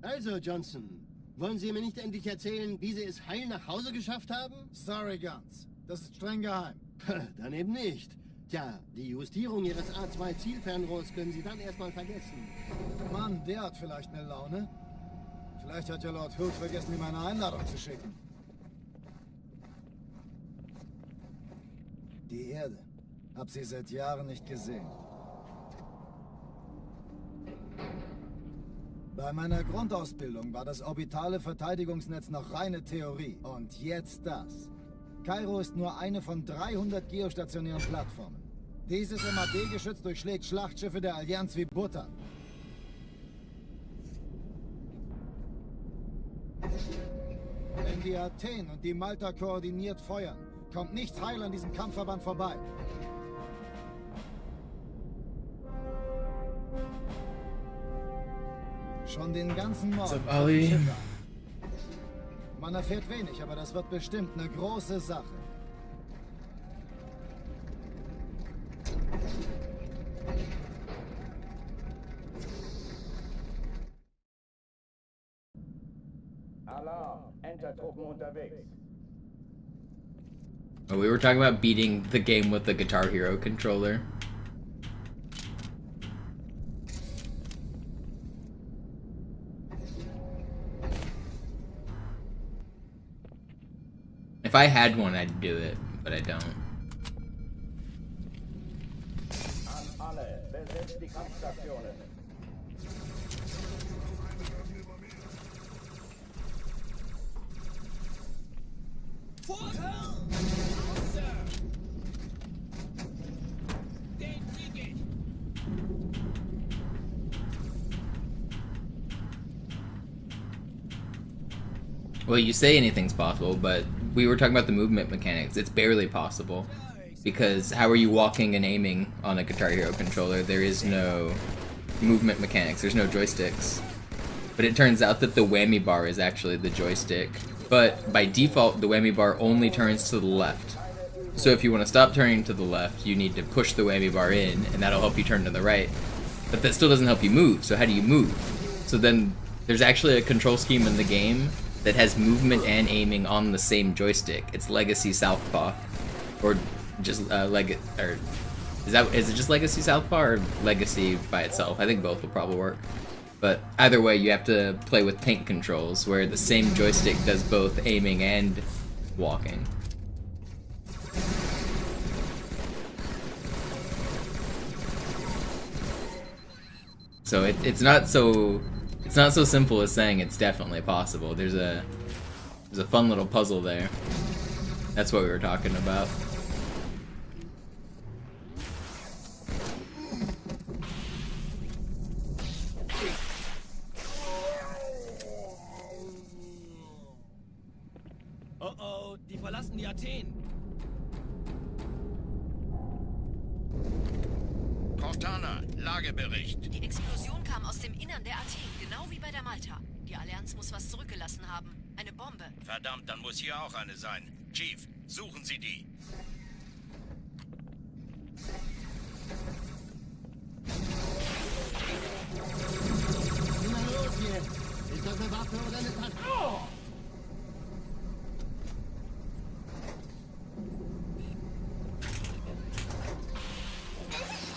Also, Johnson, wollen Sie mir nicht endlich erzählen, wie Sie es heil nach Hause geschafft haben? Sorry, Guns. Das ist streng geheim. Dann eben nicht. Tja, die Justierung Ihres A2-Zielfernrohrs können Sie dann erstmal vergessen. Mann, der hat vielleicht eine Laune. Vielleicht hat ja Lord Hood vergessen, ihm eine Einladung zu schicken. Die Erde. Hab sie seit Jahren nicht gesehen. Bei meiner Grundausbildung war das orbitale Verteidigungsnetz noch reine Theorie. Und jetzt das. Kairo ist nur eine von 300 geostationären Plattformen. Dieses MAB-Geschütz durchschlägt Schlachtschiffe der Allianz wie Butter. Wenn die Athen und die Malta koordiniert feuern, kommt nichts heil an diesem Kampfverband vorbei. Schon den ganzen Morgen. What's up, Ali? Man erfährt wenig, aber das wird bestimmt eine große Sache. Alarm, Entertruppen unterwegs. Oh, we were talking about beating the game with the Guitar Hero controller. If I had one, I'd do it, but I don't. An alle, besetzt die Kampfstationen. Well, you say anything's possible, but we were talking about the movement mechanics. It's barely possible. Because how are you walking and aiming on a Guitar Hero controller? There is no movement mechanics. There's no joysticks. but it turns out that the whammy bar is actually the joystick. But by default, the whammy bar only turns to the left. So if you want to stop turning to the left, you need to push the whammy bar in, and that'll help you turn to the right. But that still doesn't help you move, so how do you move? So then there's actually a control scheme in the game that has movement and aiming on the same joystick. It's Legacy Southpaw, or just is it just Legacy Southpaw or Legacy by itself? I think both will probably work. But either way, you have to play with pink controls, where the same joystick does both aiming and walking. So it's not so simple as saying it's definitely possible. There's a fun little puzzle there. That's what we were talking about. Oh, die verlassen die Athen. Cortana, Lagebericht. Die Explosion kam aus dem Innern der Athen, genau wie bei der Malta. Die Allianz muss was zurückgelassen haben. Eine Bombe. Verdammt, dann muss hier auch eine sein. Chief, suchen Sie die. Na los jetzt! Ist das eine Waffe oder eine Tasche? Oh!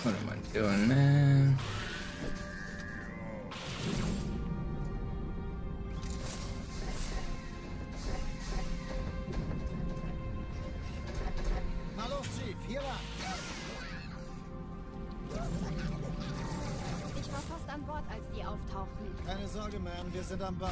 What am I doing, man? Na los, Chief, hier lang. Ich war fast an Bord, als die auftauchten. Keine Sorge, Man, wir sind am Ball.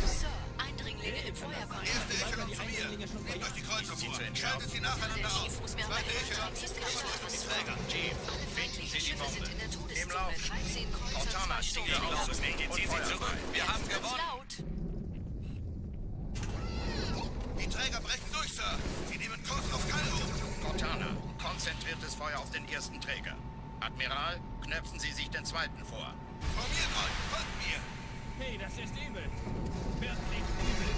Sir, Eindringlinge im Feuerwehr. Erste Echelung zu mir. Nehmt euch die Kreuzer vor. Schaltet sie nacheinander Der auf. Chief muss mir aber Zweite helfen, Echelung. die Kiste Nehmt euch die zu Träger. Chief, finden Sie die Schiffe Bombe. sind in der Im Todeszone. Lauf. 13 Kreuzer, Cortana, 2 stiege Stunden. aus. Ziehen Sie zurück. Wir haben Jetzt wird's gewonnen. laut. Die Träger brechen durch, Sir. Sie nehmen Kurs auf Kairo. Cortana, konzentriertes Feuer auf den ersten Träger. Admiral, knöpfen Sie sich den zweiten vor. Formiert euch, folgt mir. Hey, das ist übel. Wirklich übel.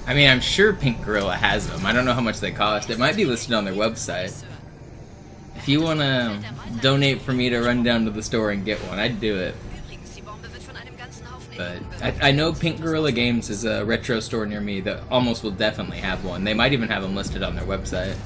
I mean, I'm sure Pink Gorilla has them. I don't know how much they cost. It might be listed on their website. If you wanna donate for me to run down to the store and get one, I'd do it. Übrigens, die Bombe wird von einem ganzen Haufen But I know Pink Gorilla Games is a retro store near me that almost will definitely have one. They might even have them listed on their website.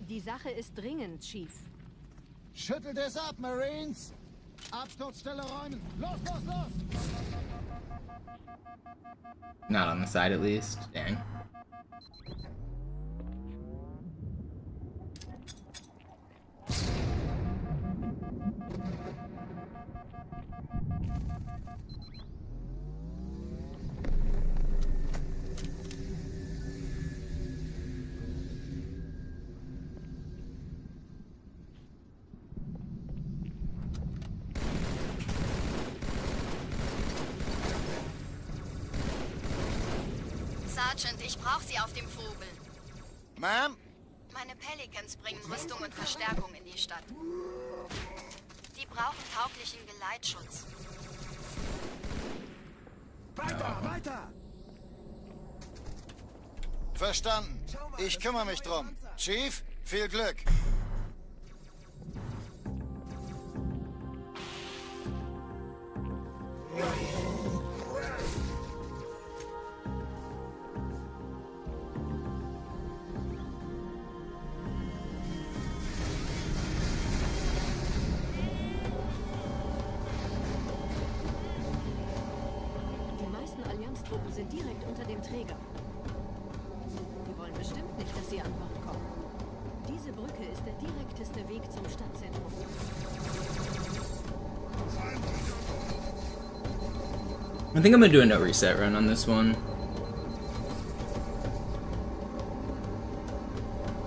Die Sache ist dringend, Chief. Schüttelt es ab, Marines! Absturzstelle räumen! Los, los, los! Not on the side at least. Dang. Sergeant, ich brauche Sie auf dem Vogel. Ma'am? Meine Pelicans bringen Rüstung und Verstärkung in die Stadt. Die brauchen tauglichen Geleitschutz. Weiter, weiter! Verstanden. Ich kümmere mich drum. Chief, viel Glück. Truppen sind direkt unter dem Träger. Die wollen bestimmt nicht, dass sie an Bord kommen. Diese Brücke ist der direkteste Weg zum Stadtzentrum. I think I'm gonna do a no reset run on this one.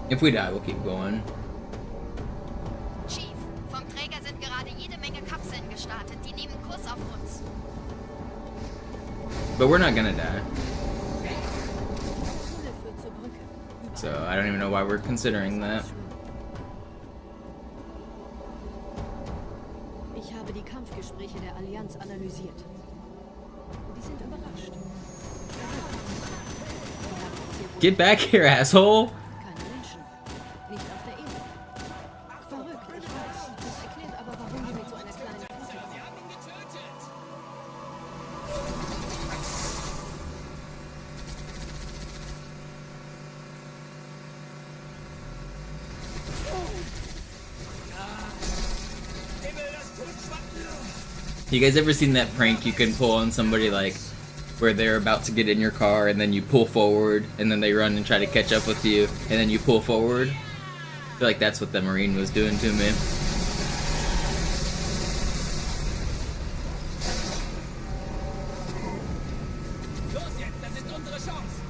If we die, we'll keep going. Chief, vom Träger sind gerade jede Menge Kapseln gestartet. Die nehmen Kurs auf uns. But we're not gonna die. So I don't even know why we're considering that. Ich habe die Kampfgespräche der Allianz analysiert. Die sind überrascht. Get back here, asshole! Keine Menschen. Nicht auf der Ebene. Verrückt, ich weiß. Das erklärt aber, warum die mit so einer kleinen Flotte kommen. You guys ever seen that prank you can pull on somebody, like, where they're about to get in your car and then you pull forward and then they run and try to catch up with you and then you pull forward? I feel like that's what the Marine was doing to me. Los jetzt, das ist unsere Chance.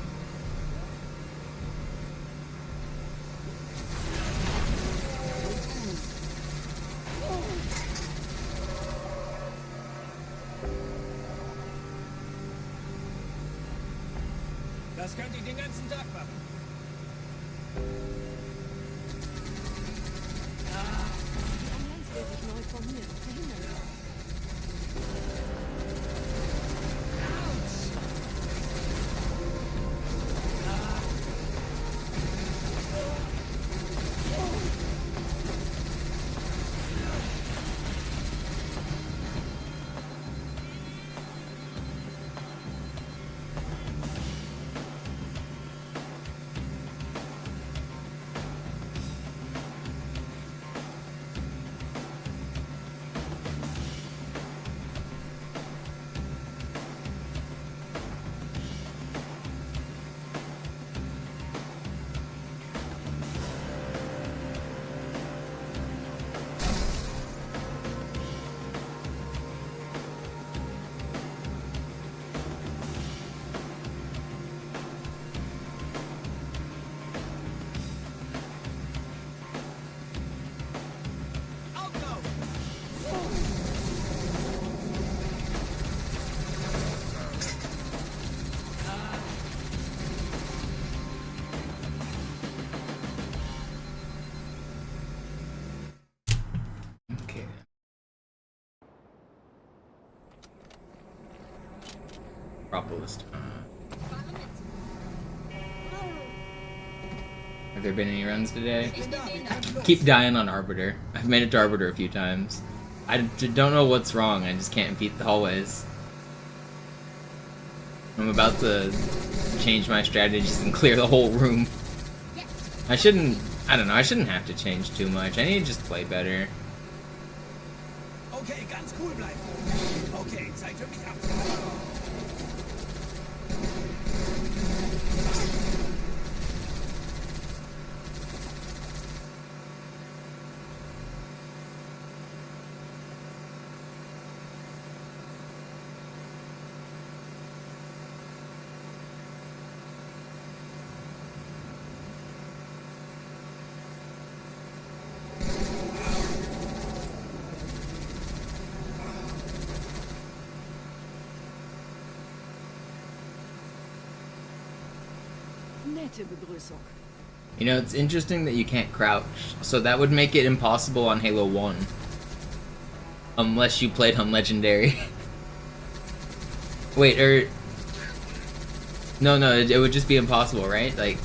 Das könnte ich den ganzen Tag machen. Die Allianz will sich neu formieren. Verhindern Sie das. Okay. Propolis time. Have there been any runs today? Keep dying on Arbiter. I've made it to Arbiter a few times. I don't know what's wrong, I just can't beat the hallways. I'm about to change my strategies and clear the whole room. I don't know, I shouldn't have to change too much. I need to just play better. Okay, ganz cool bleiben. Okay, Zeit für mich abzuhauen. Nette Begrüßung. You know, it's interesting that you can't crouch, so that would make it impossible on Halo 1. Unless you played on Legendary. Wait, No, it would just be impossible, right? Like...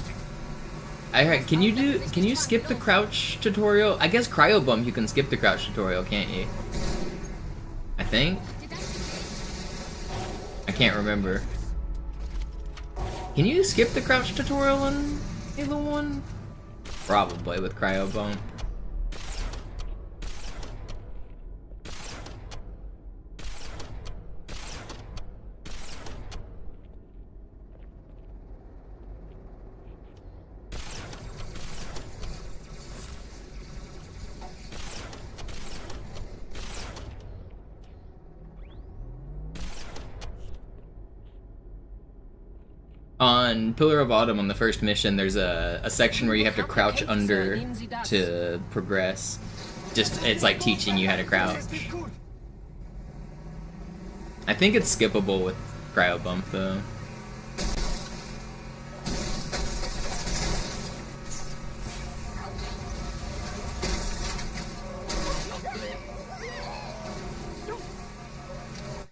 can you skip the crouch tutorial? I guess Cryo Bump you can skip the crouch tutorial, can't you? I think? I can't remember. Can you skip the crouch tutorial in Halo 1? Probably with Cryo Bump. On Pillar of Autumn, on the first mission, there's a section where you have to crouch under to progress. Just, it's like teaching you how to crouch. I think it's skippable with Cryo Bump, though.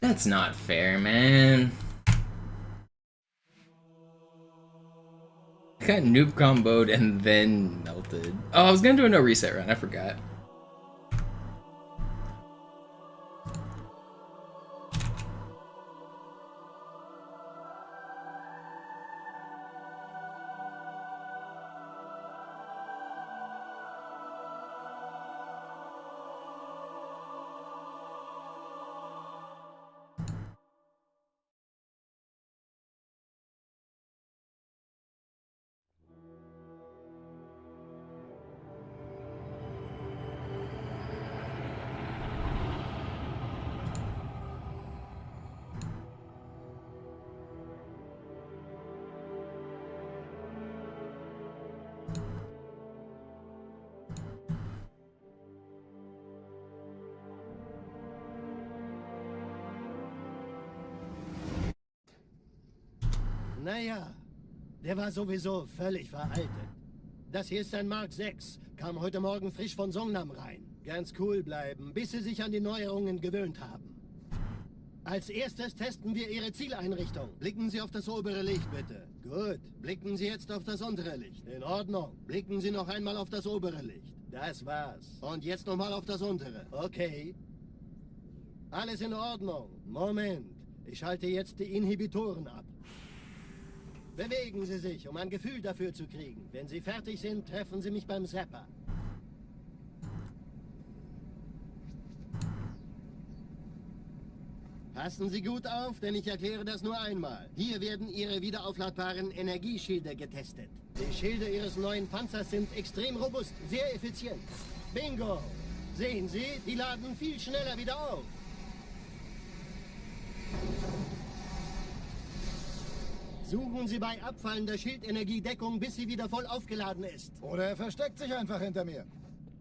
That's not fair, man. I got noob comboed and then melted. Oh, I was gonna do a no reset run, I forgot. Naja, der war sowieso völlig veraltet. Das hier ist ein Mark 6, kam heute Morgen frisch von Songnam rein. Ganz cool bleiben, bis Sie sich an die Neuerungen gewöhnt haben. Als erstes testen wir Ihre Zieleinrichtung. Blicken Sie auf das obere Licht, bitte. Gut, blicken Sie jetzt auf das untere Licht. In Ordnung. Blicken Sie noch einmal auf das obere Licht. Das war's. Und jetzt nochmal auf das untere. Okay. Alles in Ordnung. Moment. Ich schalte jetzt die Inhibitoren ab. Bewegen Sie sich, um ein Gefühl dafür zu kriegen. Wenn Sie fertig sind, treffen Sie mich beim Zapper. Passen Sie gut auf, denn ich erkläre das nur einmal. Hier werden Ihre wiederaufladbaren Energieschilde getestet. Die Schilde Ihres neuen Panzers sind extrem robust, sehr effizient. Bingo! Sehen Sie, die laden viel schneller wieder auf. Suchen Sie bei abfallender Schildenergie Deckung, bis sie wieder voll aufgeladen ist. Oder er versteckt sich einfach hinter mir.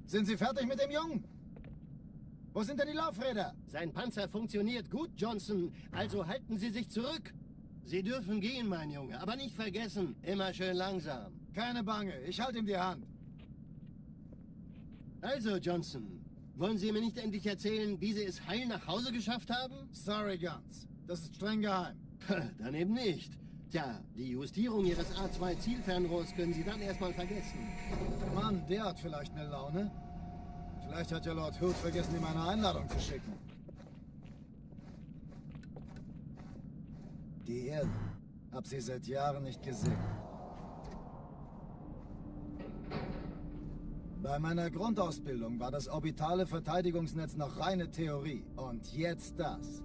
Sind Sie fertig mit dem Jungen? Wo sind denn die Laufräder? Sein Panzer funktioniert gut, Johnson. Also halten Sie sich zurück. Sie dürfen gehen, mein Junge. Aber nicht vergessen, immer schön langsam. Keine Bange, ich halte ihm die Hand. Also, Johnson, wollen Sie mir nicht endlich erzählen, wie Sie es heil nach Hause geschafft haben? Sorry, Guns. Das ist streng geheim. Dann eben nicht. Tja, die Justierung Ihres A2-Zielfernrohrs können Sie dann erstmal vergessen. Mann, der hat vielleicht eine Laune. Vielleicht hat ja Lord Hood vergessen, ihm eine Einladung zu schicken. Die Erde. Hab sie seit Jahren nicht gesehen. Bei meiner Grundausbildung war das orbitale Verteidigungsnetz noch reine Theorie. Und jetzt das.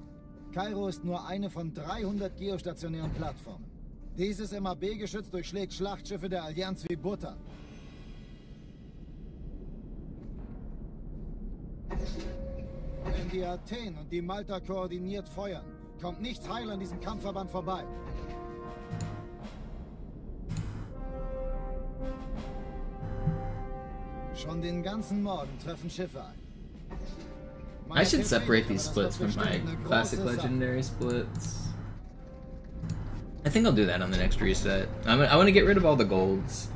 Kairo ist nur eine von 300 geostationären Plattformen. Dieses MAB-Geschütz durchschlägt Schlachtschiffe der Allianz wie Butter. Wenn die Athen und die Malta koordiniert feuern, kommt nichts heil an diesem Kampfverband vorbei. Schon den ganzen Morgen treffen Schiffe ein. I should separate these splits from my classic legendary splits. I think I'll do that on the next reset. I want to get rid of all the golds.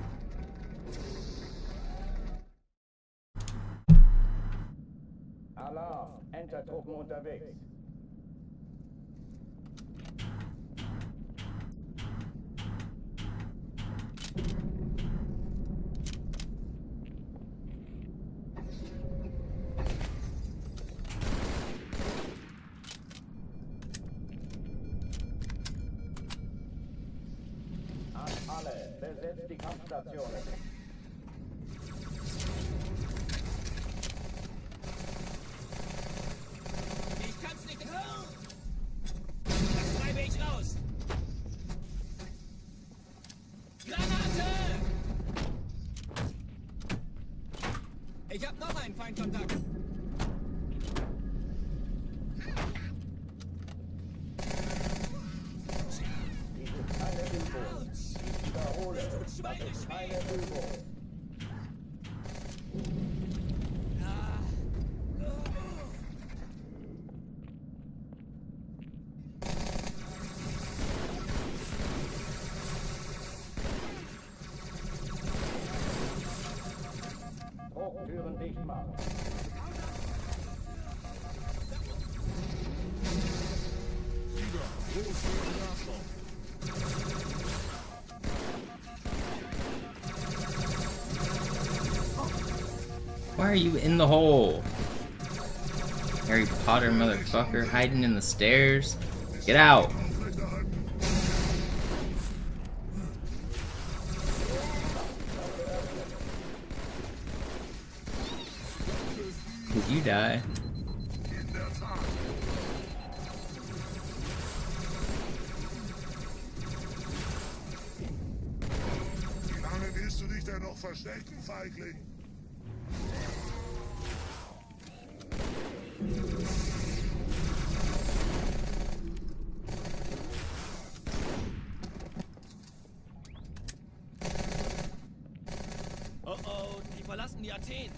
Alarm, Entertruppen unterwegs. Alle, besetzt die Kampfstationen. Ich kann's nicht. Das treibe ich raus. Granate! Ich hab noch einen Feindkontakt. Dies ist keine Übung. Why are you in the hole? Harry Potter motherfucker hiding in the stairs. Get out! Did you die? Wie lange willst du dich denn noch verstecken, Feigling? Oh oh, die verlassen die Athen.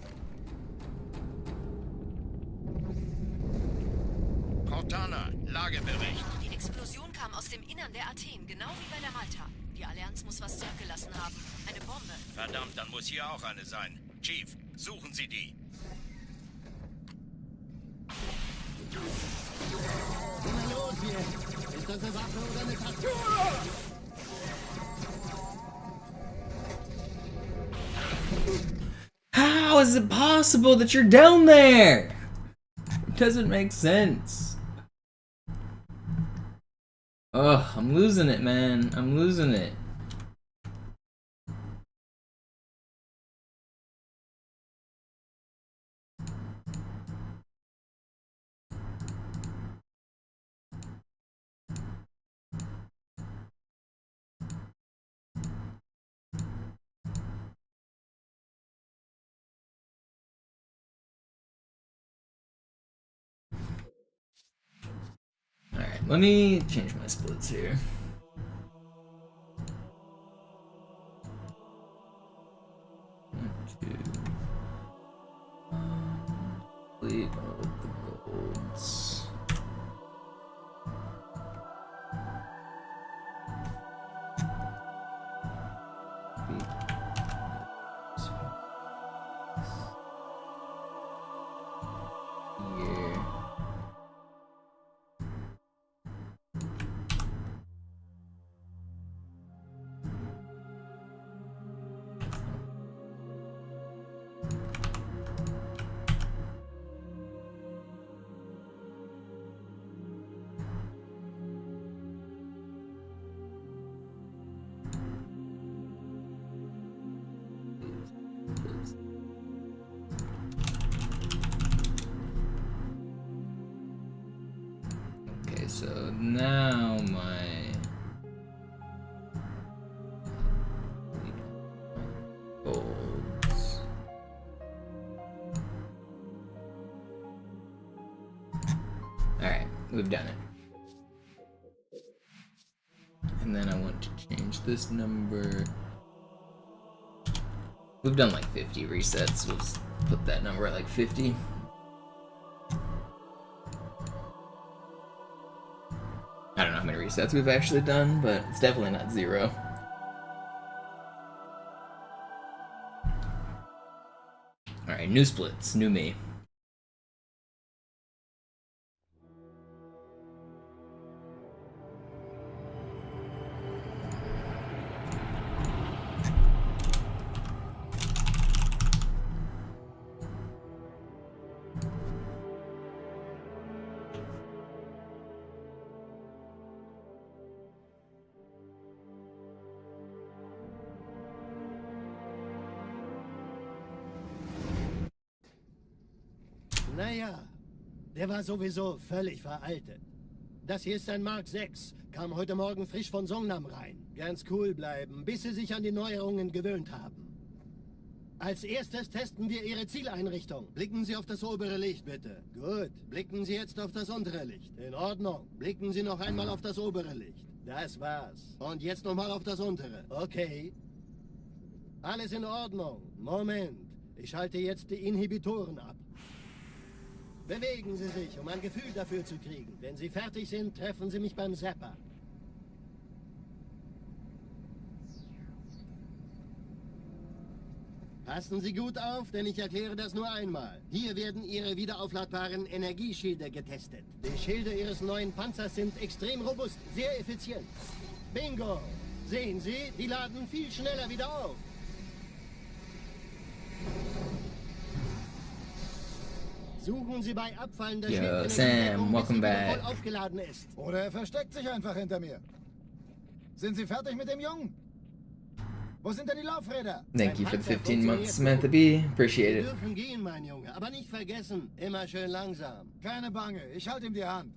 Cortana, Lagebericht. Die Explosion kam aus dem Innern der Athen, genau wie bei der Malta. Die Allianz muss was zurückgelassen haben. Eine Bombe. Verdammt, dann muss hier auch eine sein. Chief, suchen Sie die. Na los jetzt! Ist das eine Waffe oder eine Taste? How is it possible that you're down there? It doesn't make sense. Ugh, I'm losing it, man. I'm losing it. Alright, let me change my splits here. Complete all of the golds. Here. Okay, so now my golds. Alright, we've done it. And then I want to change this number. We've done like 50 resets. We'll just put that number at like 50. I don't know how many resets we've actually done, but it's definitely not 0. Alright, new splits, new me. Naja, der war sowieso völlig veraltet. Das hier ist ein Mark 6, kam heute Morgen frisch von Songnam rein. Ganz cool bleiben, bis Sie sich an die Neuerungen gewöhnt haben. Als erstes testen wir Ihre Zieleinrichtung. Blicken Sie auf das obere Licht, bitte. Gut, blicken Sie jetzt auf das untere Licht. In Ordnung. Blicken Sie noch einmal auf das obere Licht. Das war's. Und jetzt nochmal auf das untere. Okay. Alles in Ordnung. Moment. Ich schalte jetzt die Inhibitoren ab. Bewegen Sie sich, um ein Gefühl dafür zu kriegen. Wenn Sie fertig sind, treffen Sie mich beim Zapper. Passen Sie gut auf, denn ich erkläre das nur einmal. Hier werden Ihre wiederaufladbaren Energieschilde getestet. Die Schilde Ihres neuen Panzers sind extrem robust, sehr effizient. Bingo! Sehen Sie, die laden viel schneller wieder auf. Suchen Sie bei abfallender Yo, Sam, welcome back. voll aufgeladen ist. Oder er versteckt sich einfach hinter mir. Sind Sie fertig mit dem Jungen? Wo sind denn die Laufräder? Thank you for the 15 months, Samantha B. Appreciate Sie it. dürfen gehen, mein Junge, aber nicht vergessen, immer schön langsam. Keine Bange, ich halte ihm die Hand.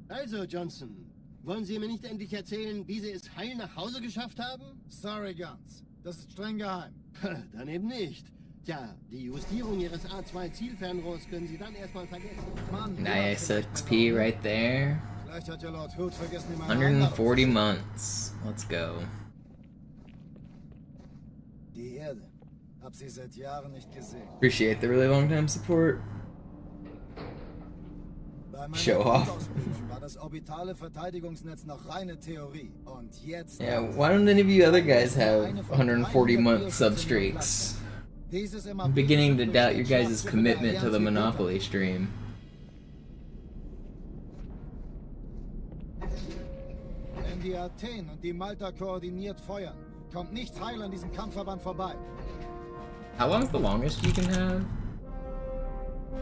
Also, Johnson, wollen Sie mir nicht endlich erzählen, wie Sie es heil nach Hause geschafft haben? Sorry, Guns. Das ist streng geheim. Dann eben nicht. Tja, die Justierung Ihres A2-Zielfernrohrs können Sie dann erstmal vergessen. Mann, Nice XP right there. Vielleicht hat ja Lord Hood vergessen, die meine 140 months. Let's go. Die Erde. Hab sie seit Jahren nicht gesehen. Appreciate the really long time support. Bei meiner Show off. Grundausbildung war das orbitale Verteidigungsnetz noch reine Theorie. Und jetzt... Yeah, why don't any of you other guys have 140 month substreaks? I'm beginning to doubt your guys' commitment to the Monopoly stream. Wenn die Athen und die Malta koordiniert feuern, kommt nichts heil an diesem Kampfverband vorbei. How long is the longest you can have?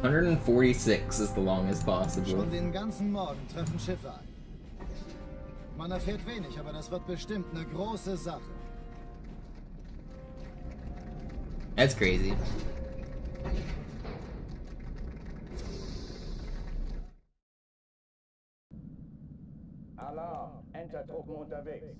146 is the longest possible. Schon den ganzen Morgen treffen Schiffe ein. Man erfährt wenig, aber das wird bestimmt eine große Sache. That's crazy. Alarm, Entertruppen unterwegs.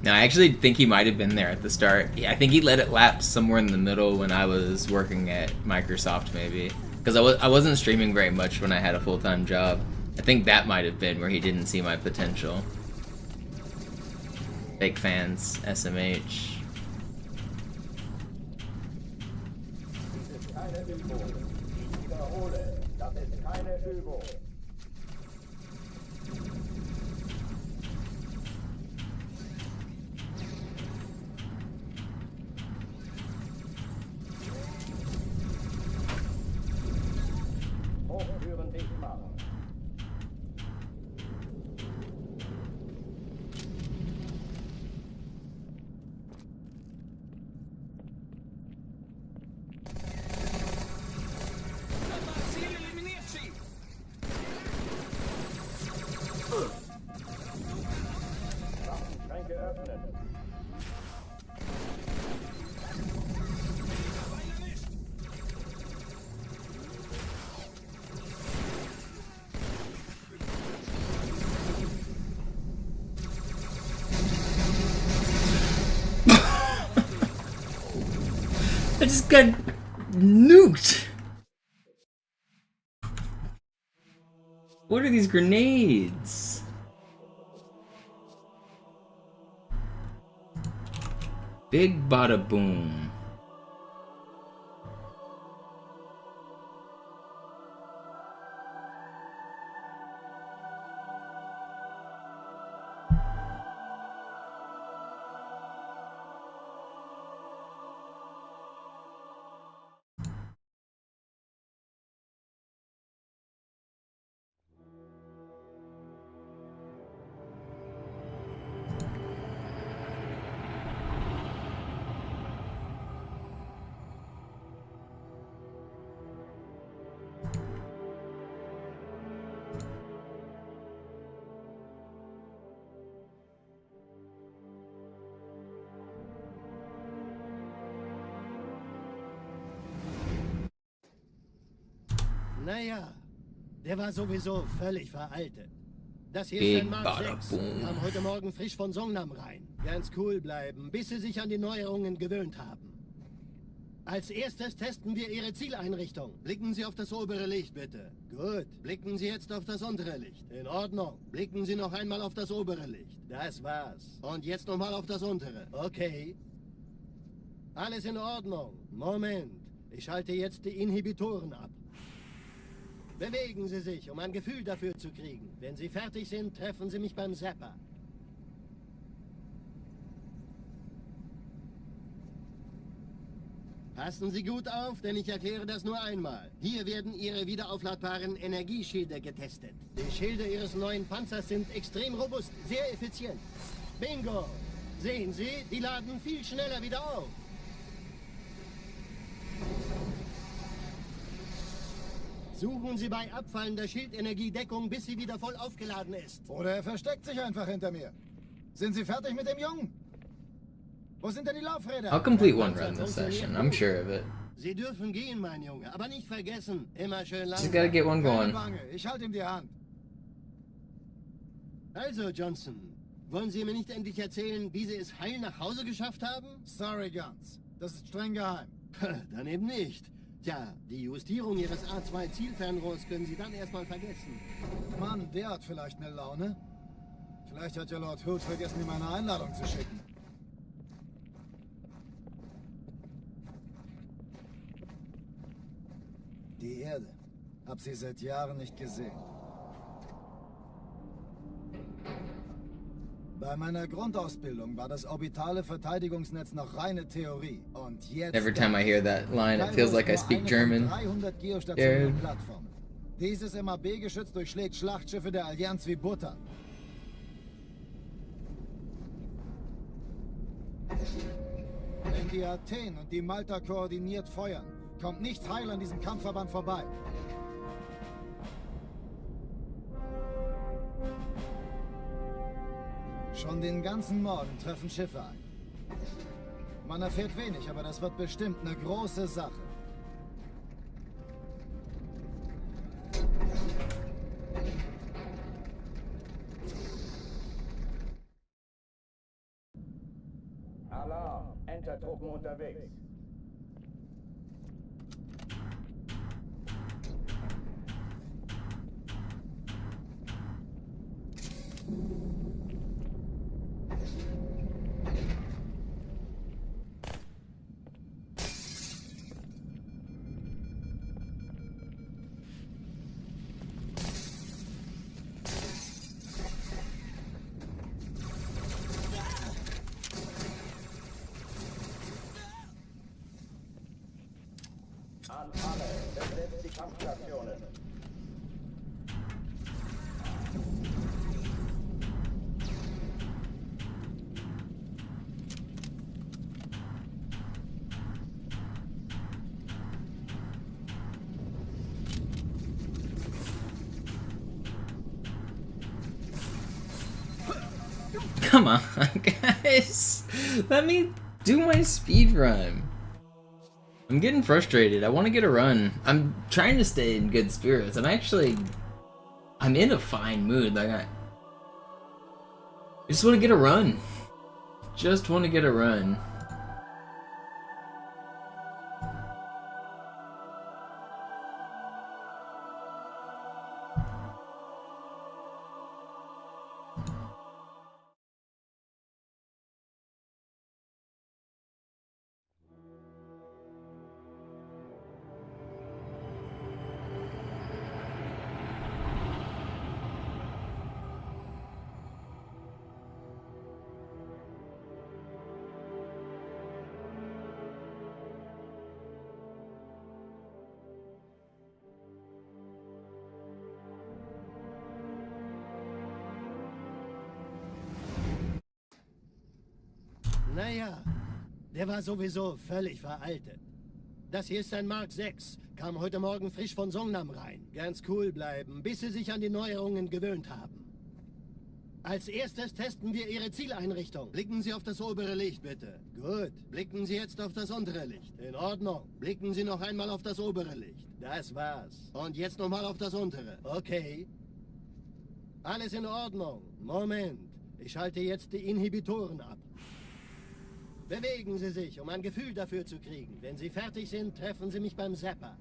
No, I actually think he might have been there at the start. Yeah, I think he let it lapse somewhere in the middle when I was working at Microsoft, maybe. Because I wasn't streaming very much when I had a full-time job. I think that might have been where he didn't see my potential. Fake fans, SMH. Das ist keine Übung. Ich wiederhole, das ist keine Übung. Hochtüren dicht machen. Waffenschränke öffnen. I just got nuked. What are these grenades? Big bada boom. Naja, der war sowieso völlig veraltet. Das hier Big ist ein Mark bada 6. boom. Kam heute Morgen frisch von Songnam rein. Ganz cool bleiben, bis Sie sich an die Neuerungen gewöhnt haben. Als erstes testen wir Ihre Zieleinrichtung. Blicken Sie auf das obere Licht, bitte. Gut. Blicken Sie jetzt auf das untere Licht. In Ordnung. Blicken Sie noch einmal auf das obere Licht. Das war's. Und jetzt nochmal auf das untere. Okay. Alles in Ordnung. Moment. Ich schalte jetzt die Inhibitoren ab. Bewegen Sie sich, um ein Gefühl dafür zu kriegen. Wenn Sie fertig sind, treffen Sie mich beim Zapper. Passen Sie gut auf, denn ich erkläre das nur einmal. Hier werden Ihre wiederaufladbaren Energieschilde getestet. Die Schilde Ihres neuen Panzers sind extrem robust, sehr effizient. Bingo! Sehen Sie, die laden viel schneller wieder auf. Suchen Sie bei abfallender Schildenergiedeckung, bis sie wieder voll aufgeladen ist. Oder er versteckt sich einfach hinter mir. Sind Sie fertig mit dem Jungen? Wo sind denn die Laufräder? I'll complete one run this session. I'm sure of it. Sie dürfen gehen, mein Junge, aber nicht vergessen, immer schön langsam. Just gotta get one Keine going. Bange, ich halte ihm die Hand. Also, Johnson, wollen Sie mir nicht endlich erzählen, wie Sie es heil nach Hause geschafft haben? Sorry, Guns. Das ist streng geheim. Dann eben nicht. Tja, die Justierung Ihres A2-Zielfernrohrs können Sie dann erstmal vergessen. Mann, der hat vielleicht eine Laune. Vielleicht hat ja Lord Hood vergessen, ihm eine Einladung zu schicken. Die Erde. Hab sie seit Jahren nicht gesehen. Bei meiner Grundausbildung war das orbitale Verteidigungsnetz noch reine Theorie. Und jetzt... Every time I hear that line, it feels like I speak German. 300 geostationären Plattformen. Dieses MAB-Geschütz durchschlägt Schlachtschiffe der Allianz wie Butter. Wenn die Athen und die Malta koordiniert feuern, kommt nichts heil an diesem Kampfverband vorbei. Schon den ganzen Morgen treffen Schiffe ein. Man erfährt wenig, aber das wird bestimmt eine große Sache. Alarm! Entertruppen unterwegs. An alle, besetzt die Kampfstationen. Come on, guys. Let me do my speed run. I'm getting frustrated. I want to get a run. I'm trying to stay in good spirits. I'm in a fine mood. Like I just want to get a run. Just want to get a run. Naja, der war sowieso völlig veraltet. Das hier ist ein Mark 6. Kam heute Morgen frisch von Songnam rein. Ganz cool bleiben, bis Sie sich an die Neuerungen gewöhnt haben. Als erstes testen wir Ihre Zieleinrichtung. Blicken Sie auf das obere Licht, bitte. Gut. Blicken Sie jetzt auf das untere Licht. In Ordnung. Blicken Sie noch einmal auf das obere Licht. Das war's. Und jetzt nochmal auf das untere. Okay. Alles in Ordnung. Moment. Ich schalte jetzt die Inhibitoren ab. Bewegen Sie sich, um ein Gefühl dafür zu kriegen. Wenn Sie fertig sind, treffen Sie mich beim Zapper.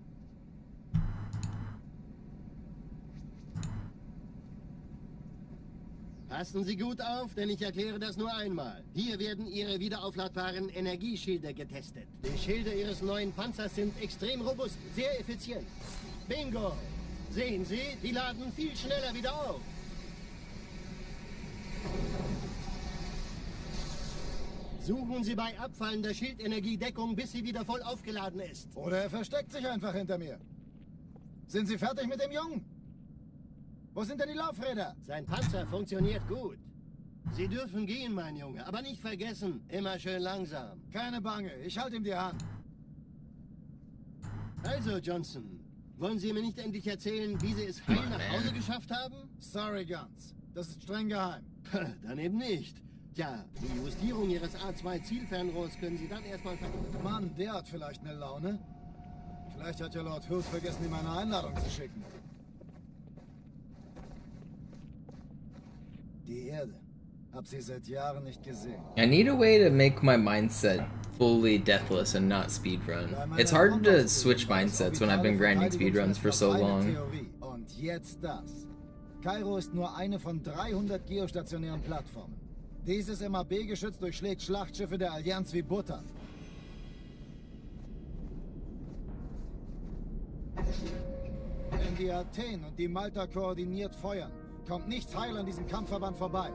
Passen Sie gut auf, denn ich erkläre das nur einmal. Hier werden Ihre wiederaufladbaren Energieschilde getestet. Die Schilde Ihres neuen Panzers sind extrem robust, sehr effizient. Bingo! Sehen Sie, die laden viel schneller wieder auf. Suchen Sie bei abfallender Schildenergie Deckung, bis sie wieder voll aufgeladen ist. Oder er versteckt sich einfach hinter mir. Sind Sie fertig mit dem Jungen? Wo sind denn die Laufräder? Sein Panzer funktioniert gut. Sie dürfen gehen, mein Junge, aber nicht vergessen, immer schön langsam. Keine Bange, ich halte ihm die Hand. Also, Johnson, wollen Sie mir nicht endlich erzählen, wie Sie es heil nach Hause geschafft haben? Sorry, Guns. Das ist streng geheim. Dann eben nicht. Tja, die Justierung Ihres A2-Zielfernrohrs können Sie dann erstmal vergessen. Mann, der hat vielleicht eine Laune. Vielleicht hat ja Lord Hood vergessen, ihm eine Einladung zu schicken. Die Erde. Hab sie seit Jahren nicht gesehen. I need a way to make my mindset fully deathless and not speedrun. It's hard to switch mindsets when I've been grinding speedruns for so long. Und jetzt das. Kairo ist nur eine von 300 geostationären Plattformen. Dieses MAB-Geschütz durchschlägt Schlachtschiffe der Allianz wie Butter. Wenn die Athen und die Malta koordiniert feuern, kommt nichts heil an diesem Kampfverband vorbei.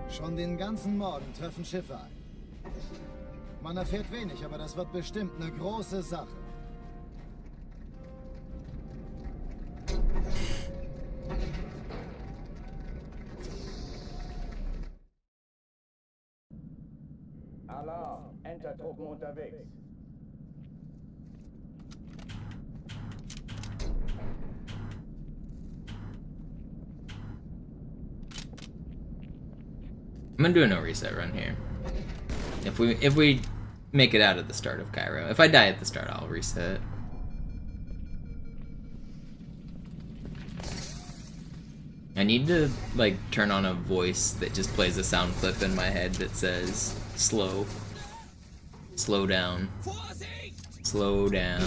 Schon den ganzen Morgen treffen Schiffe ein. Man erfährt wenig, aber das wird bestimmt eine große Sache. Alarm, Entertruppen unterwegs. I'm gonna do a no reset run here. If we make it out at the start of Cairo. If I die at the start, I'll reset. I need to like turn on a voice that just plays a sound clip in my head that says slow. Slow down. Slow down.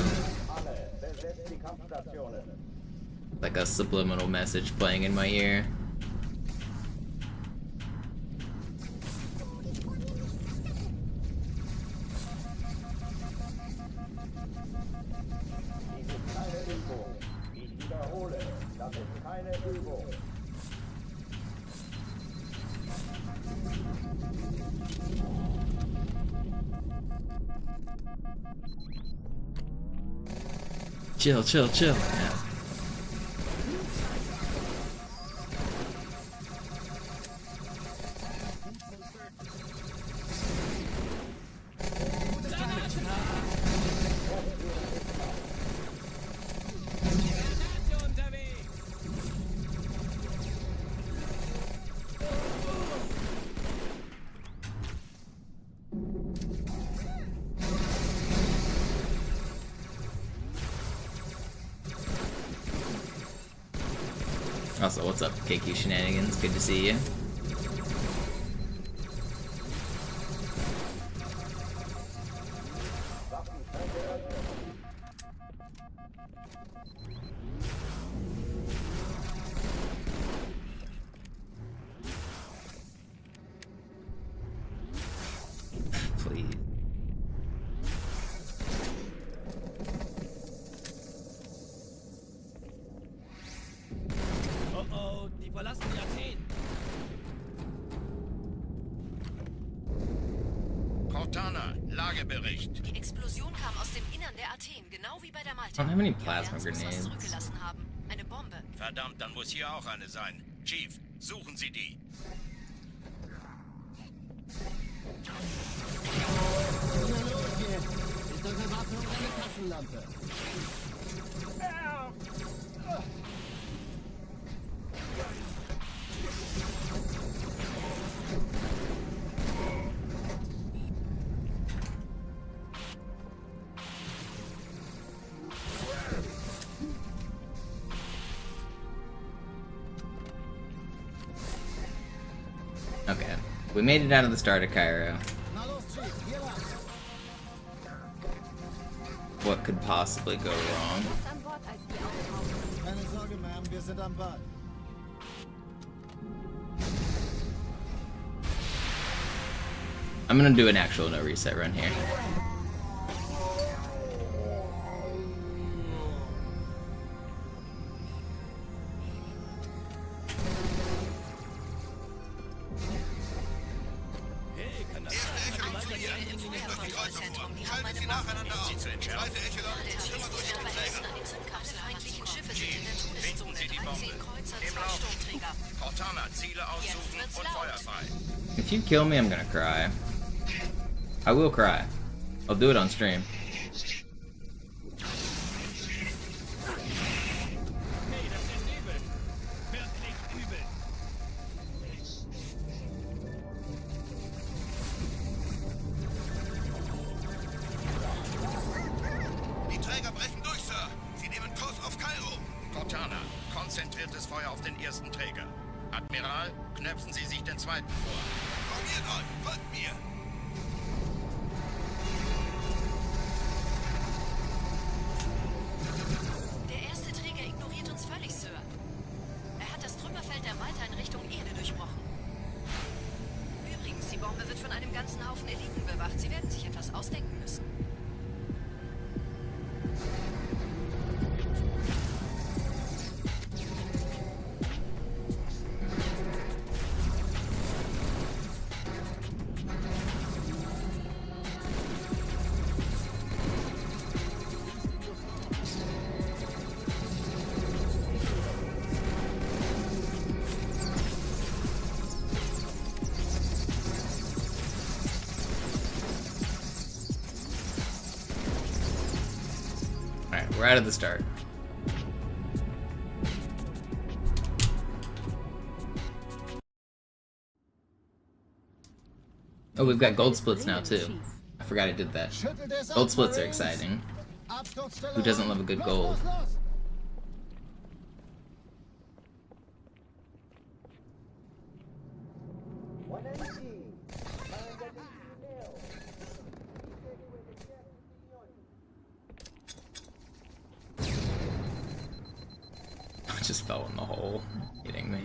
Like a subliminal message playing in my ear. Chill, chill, chill. Yeah. Also, what's up, KQ Shenanigans? Good to see you. Please. Verlassen die Athen. Cortana, Lagebericht. Die Explosion kam aus dem Innern der Athen, genau wie bei der Malta. I don't have any Die plasma Allianz muss was grenades. zurückgelassen haben. Eine Bombe. Verdammt, dann muss hier auch eine sein. Chief, suchen Sie die. Was ist denn los jetzt? Ist eure Waffe oder eine Taschenlampe? Okay, we made it out of the start of Cairo. What could possibly go wrong? Keine Sorge, Ma'am, wir sind am Ball. I'm gonna do an actual no reset run here. If you kill me, I'm gonna cry. I will cry. I'll do it on stream. Die Träger brechen durch, Sir. Sie nehmen Kurs auf Kairo. Cortana, konzentriertes Feuer auf den ersten Träger. Admiral, knöpfen Sie sich den zweiten vor. Formiert euch, folgt mir. Der erste Träger ignoriert uns völlig, Sir. Er hat das Trümmerfeld der Malta in Richtung Erde durchbrochen. Übrigens, die Bombe wird von einem ganzen Haufen Eliten bewacht. Sie werden sich etwas ausdenken müssen. Alright, we're out of the start. Oh, we've got gold splits now too. I forgot I did that. Gold splits are exciting. Who doesn't love a good gold? I just fell in the hole. Kidding me.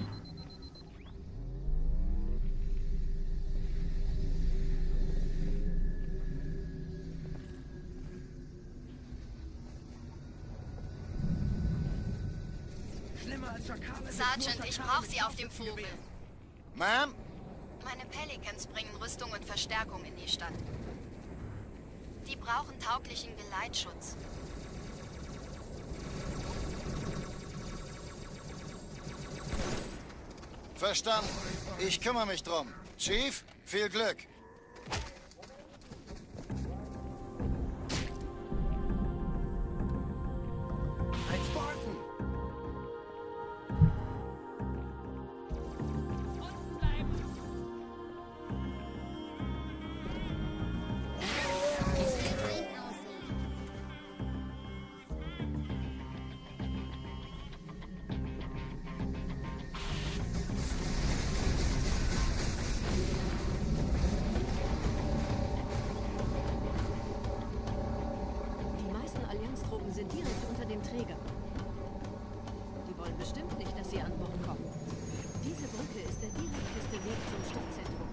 Sergeant, ich brauche Sie auf dem Vogel. Ma'am? Meine Pelicans bringen Rüstung und Verstärkung in die Stadt. Die brauchen tauglichen Geleitschutz. Verstanden. Ich kümmere mich drum. Chief, viel Glück. Ein Spartan! Die meisten Allianztruppen sind direkt unter dem Träger. Die wollen bestimmt nicht, dass sie an Bord kommen. Diese Brücke ist der direkteste Weg zum Stadtzentrum.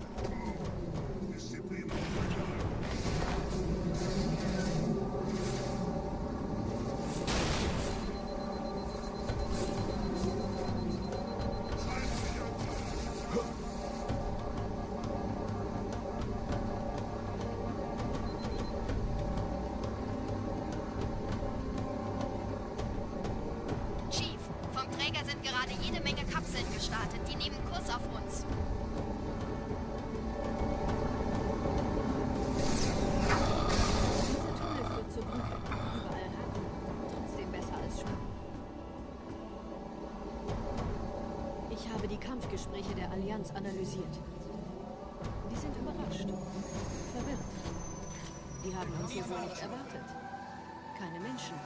Chief, vom Träger sind gerade jede Menge Kapseln gestartet. Die nehmen Kurs auf uns. Dieser Tunnel führt zur Brücke. Überall Haken. Trotzdem besser als Schwimmen. Ich habe die Kampfgespräche der Allianz analysiert. Die sind überrascht. Verwirrt. Die haben uns hier wohl nicht erwartet. Keine Menschen.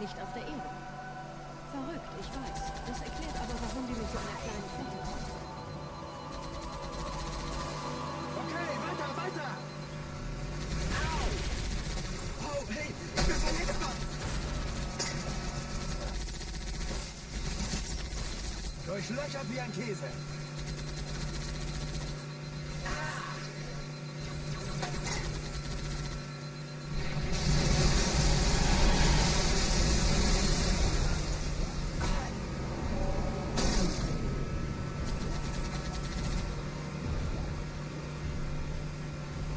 Nicht auf der Erde. Verrückt, ich weiß. Das erklärt aber, warum die mit so einer kleinen Flotte kommen. Schlöchert wie ein Käse.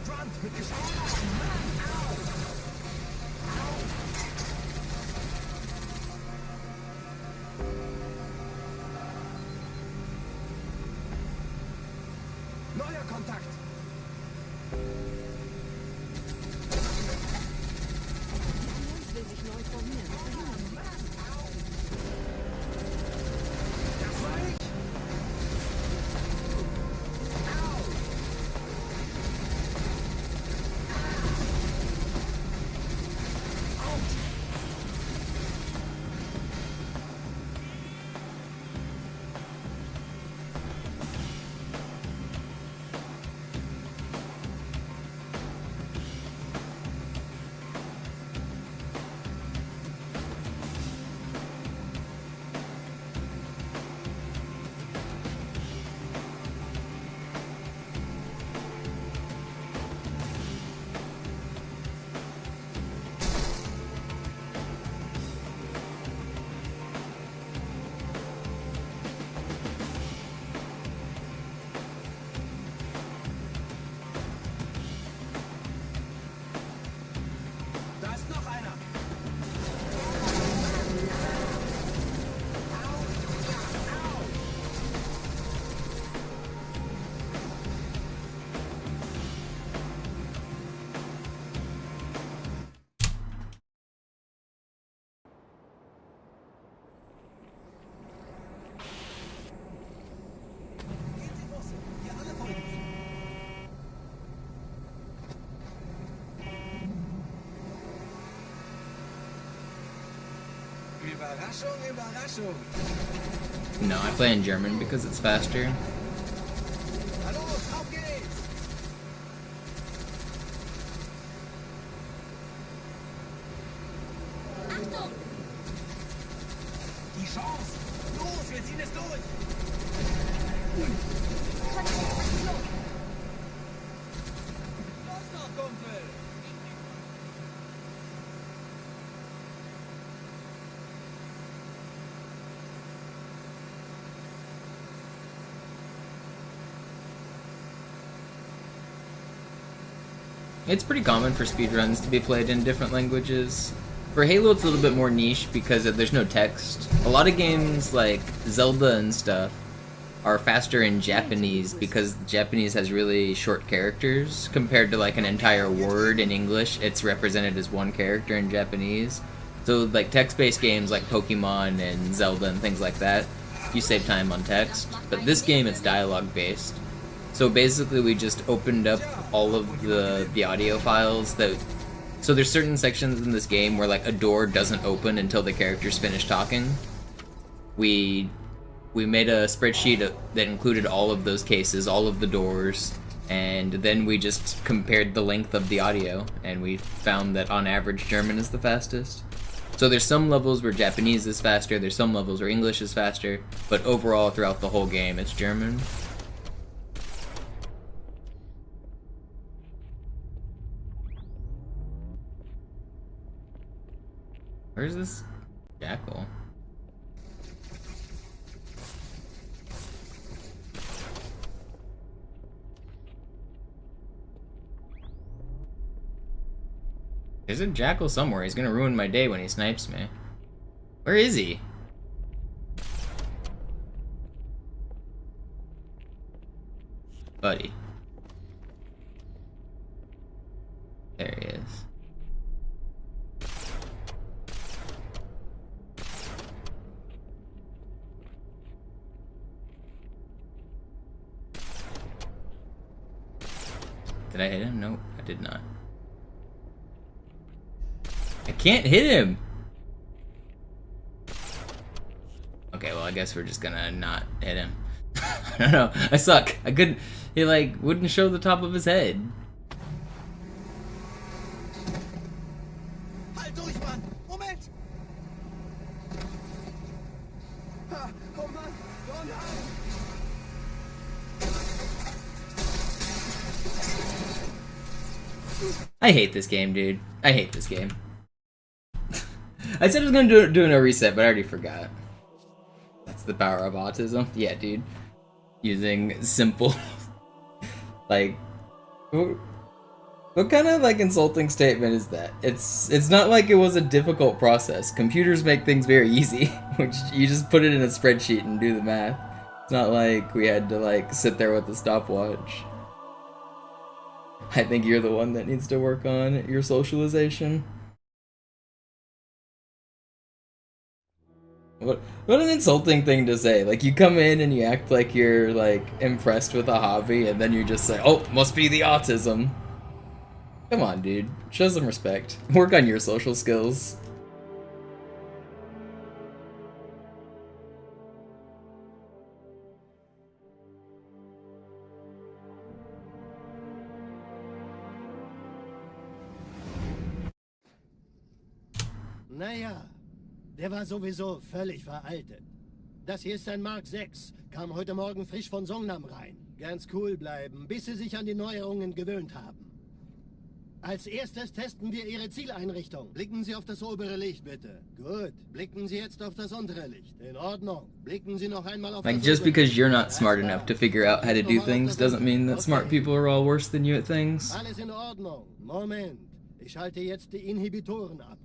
Grunt mit neuer Kontakt. Die Allianz will sich neu formieren. Verhindern Sie das. Das war ich. Da ist noch einer. Gehen Sie los. Wir alle folgen Ihnen. Überraschung, Überraschung. No, I play in German because it's faster. Hallo, auf geht's. Achtung! Die Chance. Los, wir ziehen es durch. Los noch, Kumpel. It's pretty common for speedruns to be played in different languages. For Halo, it's a little bit more niche because there's no text. A lot of games like Zelda and stuff are faster in Japanese because Japanese has really short characters compared to like an entire word in English. It's represented as one character in Japanese. So like text-based games like Pokemon and Zelda and things like that, you save time on text. But this game, it's dialogue-based. So basically we just opened up all of the audio files that... So there's certain sections in this game where like a door doesn't open until the characters finish talking. We made a spreadsheet that included all of those cases, all of the doors, and then we just compared the length of the audio, and we found that on average German is the fastest. So there's some levels where Japanese is faster, there's some levels where English is faster, but overall throughout the whole game it's German. Where's this jackal? There's a jackal somewhere. He's gonna ruin my day when he snipes me. Where is he? Buddy. There he is. Did I hit him? Nope, I did not. I can't hit him! Okay, well I guess we're just gonna not hit him. I don't know, I suck. I couldn't, he like, wouldn't show the top of his head. Halt durch, Mann! Moment! Ha, oh Mann! Oh nein! I hate this game, dude. I hate this game. I said I was gonna do a reset, but I already forgot. That's the power of autism. Yeah, dude. Using simple, like, what kind of like insulting statement is that? It's not like it was a difficult process. Computers make things very easy, which you just put it in a spreadsheet and do the math. It's not like we had to like sit there with a stopwatch. I think you're the one that needs to work on your socialization. What an insulting thing to say. Like, you come in and you act like you're like impressed with a hobby, and then you just say, "Oh, must be the autism." Come on, dude. Show some respect. Work on your social skills. Naja, der war sowieso völlig veraltet. Das hier ist ein Mark 6, kam heute Morgen frisch von Songnam rein. Ganz cool bleiben, bis Sie sich an die Neuerungen gewöhnt haben. Als erstes testen wir Ihre Zieleinrichtung. Blicken Sie auf das obere Licht, bitte. Gut. Blicken Sie jetzt auf das untere Licht. In Ordnung. Blicken Sie noch einmal auf Like, das just obere because Licht. you're not smart enough to figure out how to do things doesn't mean that smart people are all worse than you at things. Alles in Ordnung. Moment. Ich schalte jetzt die Inhibitoren ab.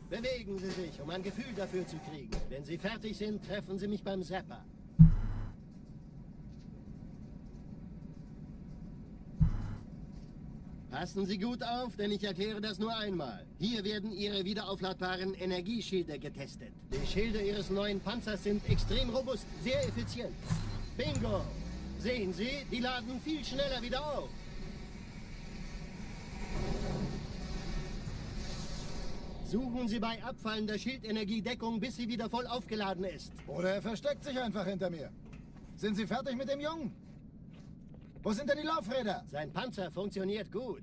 Bewegen Sie sich, um ein Gefühl dafür zu kriegen. Wenn Sie fertig sind, treffen Sie mich beim Zapper. Passen Sie gut auf, denn ich erkläre das nur einmal. Hier werden Ihre wiederaufladbaren Energieschilde getestet. Die Schilde Ihres neuen Panzers sind extrem robust, sehr effizient. Bingo! Sehen Sie, die laden viel schneller wieder auf. Suchen Sie bei abfallender Schildenergie Deckung, bis sie wieder voll aufgeladen ist. Oder er versteckt sich einfach hinter mir. Sind Sie fertig mit dem Jungen? Wo sind denn die Laufräder? Sein Panzer funktioniert gut.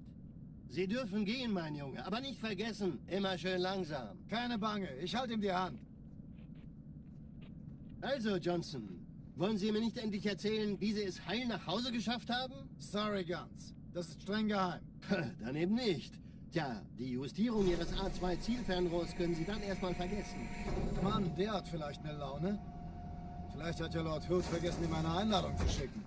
Sie dürfen gehen, mein Junge, aber nicht vergessen, immer schön langsam. Keine Bange, ich halte ihm die Hand. Also, Johnson, wollen Sie mir nicht endlich erzählen, wie Sie es heil nach Hause geschafft haben? Sorry, Guns. Das ist streng geheim. Dann eben nicht. Tja, die Justierung Ihres A2-Zielfernrohrs können Sie dann erstmal vergessen. Mann, der hat vielleicht eine Laune. Vielleicht hat ja Lord Hood vergessen, ihm eine Einladung zu schicken.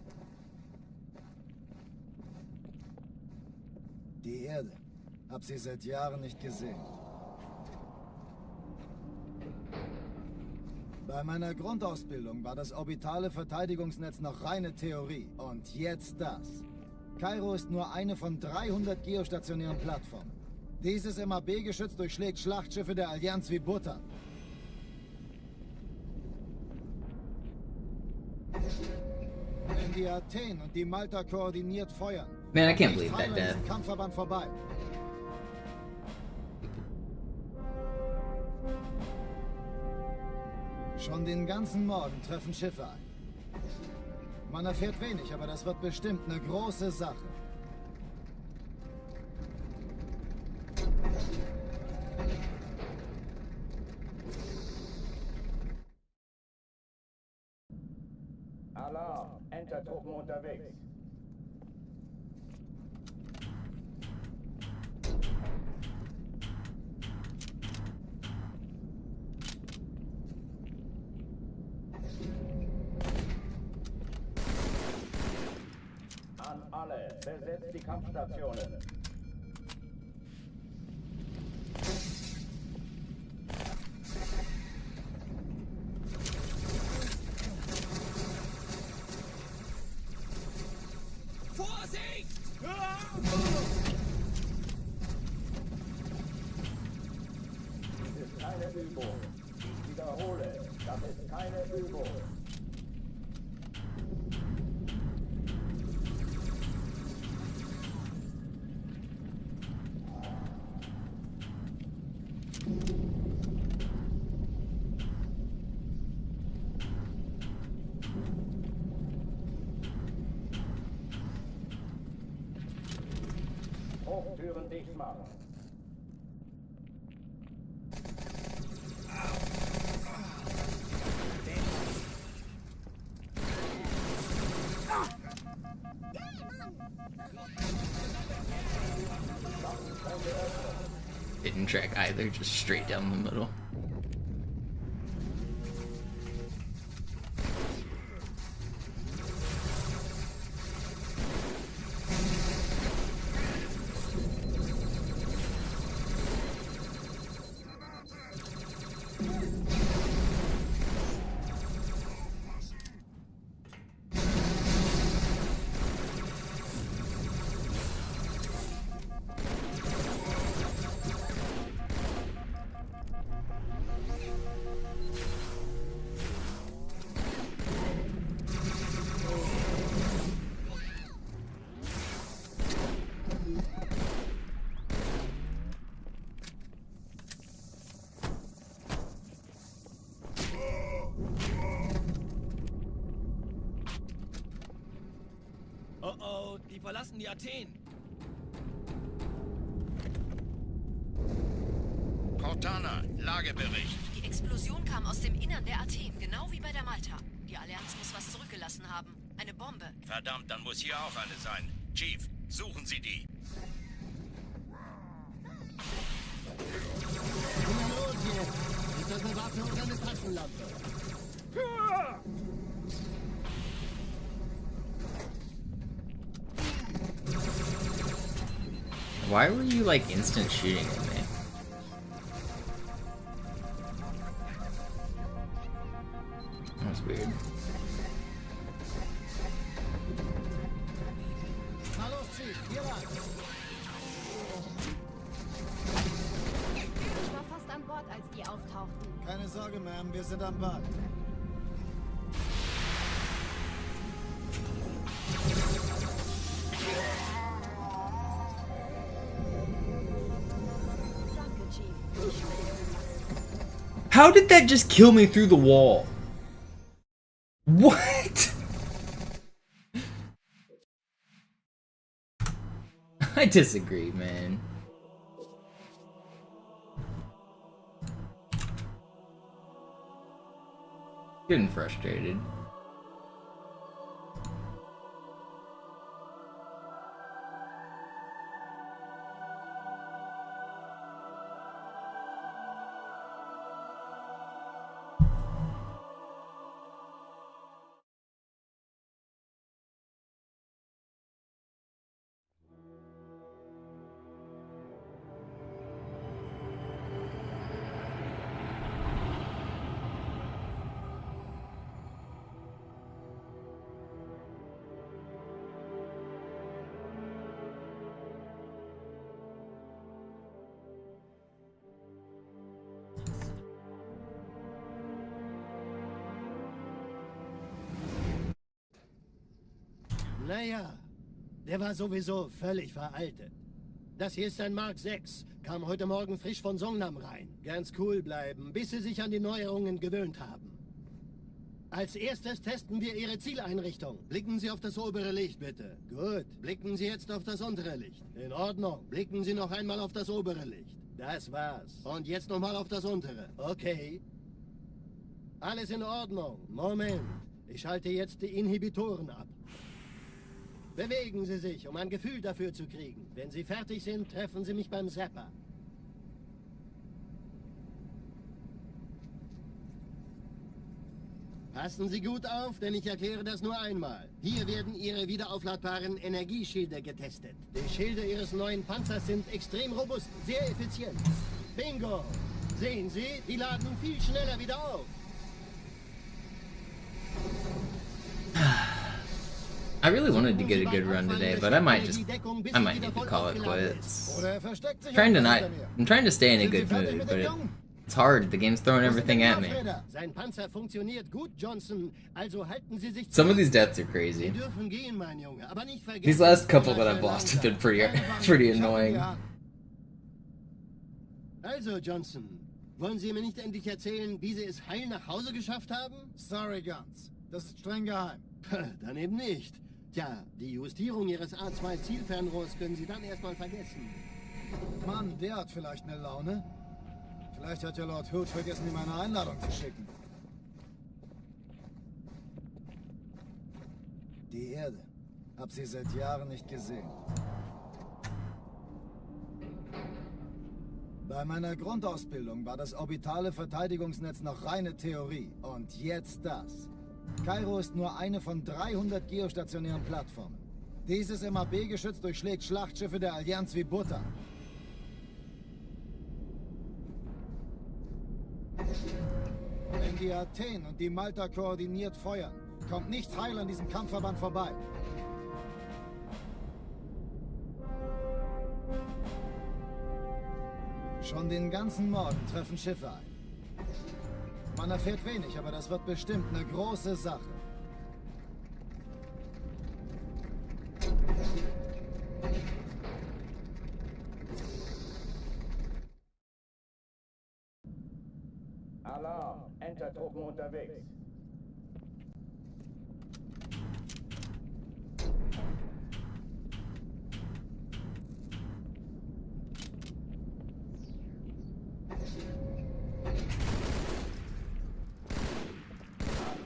Die Erde. Hab sie seit Jahren nicht gesehen. Bei meiner Grundausbildung war das orbitale Verteidigungsnetz noch reine Theorie. Und jetzt das. Kairo ist nur eine von 300 geostationären Plattformen. Dieses MAB-Geschütz durchschlägt Schlachtschiffe der Allianz wie Butter. Wenn die Athen und die Malta koordiniert feuern, Man, I can't believe that death. Kampfverband vorbei. Schon den ganzen Morgen treffen Schiffe ein. Man erfährt wenig, aber das wird bestimmt eine große Sache. Alarm, Entertruppen unterwegs. An alle, besetzt die Kampfstationen. Das ist keine Übung. Ich wiederhole, das ist keine Übung. Hochtüren dicht machen. hidden track either, just straight down the middle. Oh oh, die verlassen die Athen. Cortana, Lagebericht. Die Explosion kam aus dem Innern der Athen, genau wie bei der Malta. Die Allianz muss was zurückgelassen haben. Eine Bombe. Verdammt, dann muss hier auch eine sein. Chief, suchen Sie die. Na los jetzt! Ist das eine Waffe oder eine Taschenlampe? Why were you like instant shooting at me? That was weird. Na los, Chief, hier lang! Ich war fast an Bord, als die auftauchten. Keine Sorge, Ma'am, wir sind am Ball. Danke, Chief. Ich will How did that just kill me through the wall? What? I disagree, man. Getting frustrated. Naja, der war sowieso völlig veraltet. Das hier ist ein Mark 6. Kam heute Morgen frisch von Songnam rein. Ganz cool bleiben, bis Sie sich an die Neuerungen gewöhnt haben. Als erstes testen wir Ihre Zieleinrichtung. Blicken Sie auf das obere Licht, bitte. Gut. Blicken Sie jetzt auf das untere Licht. In Ordnung. Blicken Sie noch einmal auf das obere Licht. Das war's. Und jetzt nochmal auf das untere. Okay. Alles in Ordnung. Moment. Ich schalte jetzt die Inhibitoren ab. Bewegen Sie sich, um ein Gefühl dafür zu kriegen. Wenn Sie fertig sind, treffen Sie mich beim Zapper. Passen Sie gut auf, denn ich erkläre das nur einmal. Hier werden Ihre wiederaufladbaren Energieschilde getestet. Die Schilde Ihres neuen Panzers sind extrem robust, sehr effizient. Bingo! Sehen Sie, die laden viel schneller wieder auf. I really wanted to get a good run today, but I might need to call it quits. I'm trying to stay in a good mood, but it's hard. The game's throwing everything at me. Sein Panzer funktioniert gut, Johnson. Also halten Sie sich. Some of these deaths are crazy. Sie dürfen gehen, mein Junge, aber nicht vergessen. These last couple that I've lost have been pretty annoying. Also, Johnson, wollen Sie mir nicht endlich erzählen, wie Sie es heil nach Hause geschafft haben? Sorry, Guns. Das ist streng geheim. Dann eben nicht. Tja, die Justierung Ihres A2-Zielfernrohrs können Sie dann erstmal vergessen. Mann, der hat vielleicht eine Laune. Vielleicht hat ja Lord Hood vergessen, ihm eine Einladung zu schicken. Die Erde. Hab sie seit Jahren nicht gesehen. Bei meiner Grundausbildung war das orbitale Verteidigungsnetz noch reine Theorie. Und jetzt das. Kairo ist nur eine von 300 geostationären Plattformen. Dieses MAB-Geschütz durchschlägt Schlachtschiffe der Allianz wie Butter. Wenn die Athen und die Malta koordiniert feuern, kommt nichts heil an diesem Kampfverband vorbei. Schon den ganzen Morgen treffen Schiffe ein. Man erfährt wenig, aber das wird bestimmt eine große Sache. Alarm, Entertruppen unterwegs.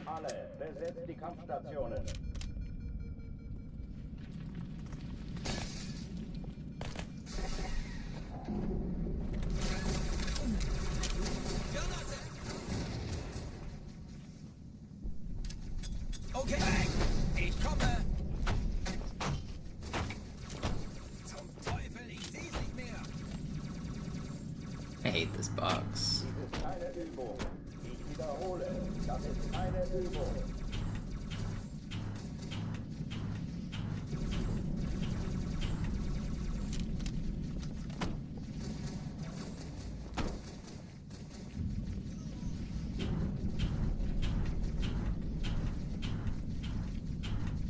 Alle, besetzt die Kampfstationen. Okay, ich komme. Zum Teufel, ich seh's nicht mehr. I hate this box. Dies ist keine Übung. Ich wiederhole, das ist keine Übung.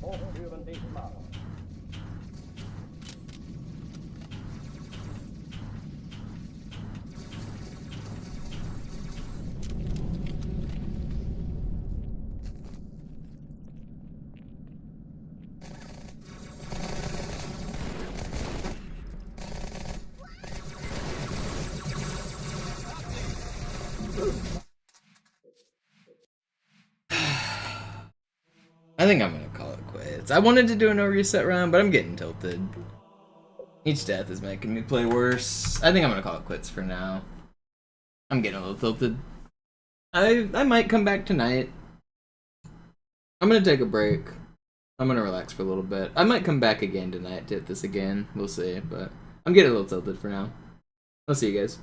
Hochtüren dicht machen. I think I'm gonna call it quits. I wanted to do a no reset round, but I'm getting tilted. Each death is making me play worse. I think I'm gonna call it quits for now. I'm getting a little tilted. I might come back tonight. I'm gonna take a break. I'm gonna relax for a little bit. I might come back again tonight to hit this again. We'll see, but I'm getting a little tilted for now. I'll see you guys.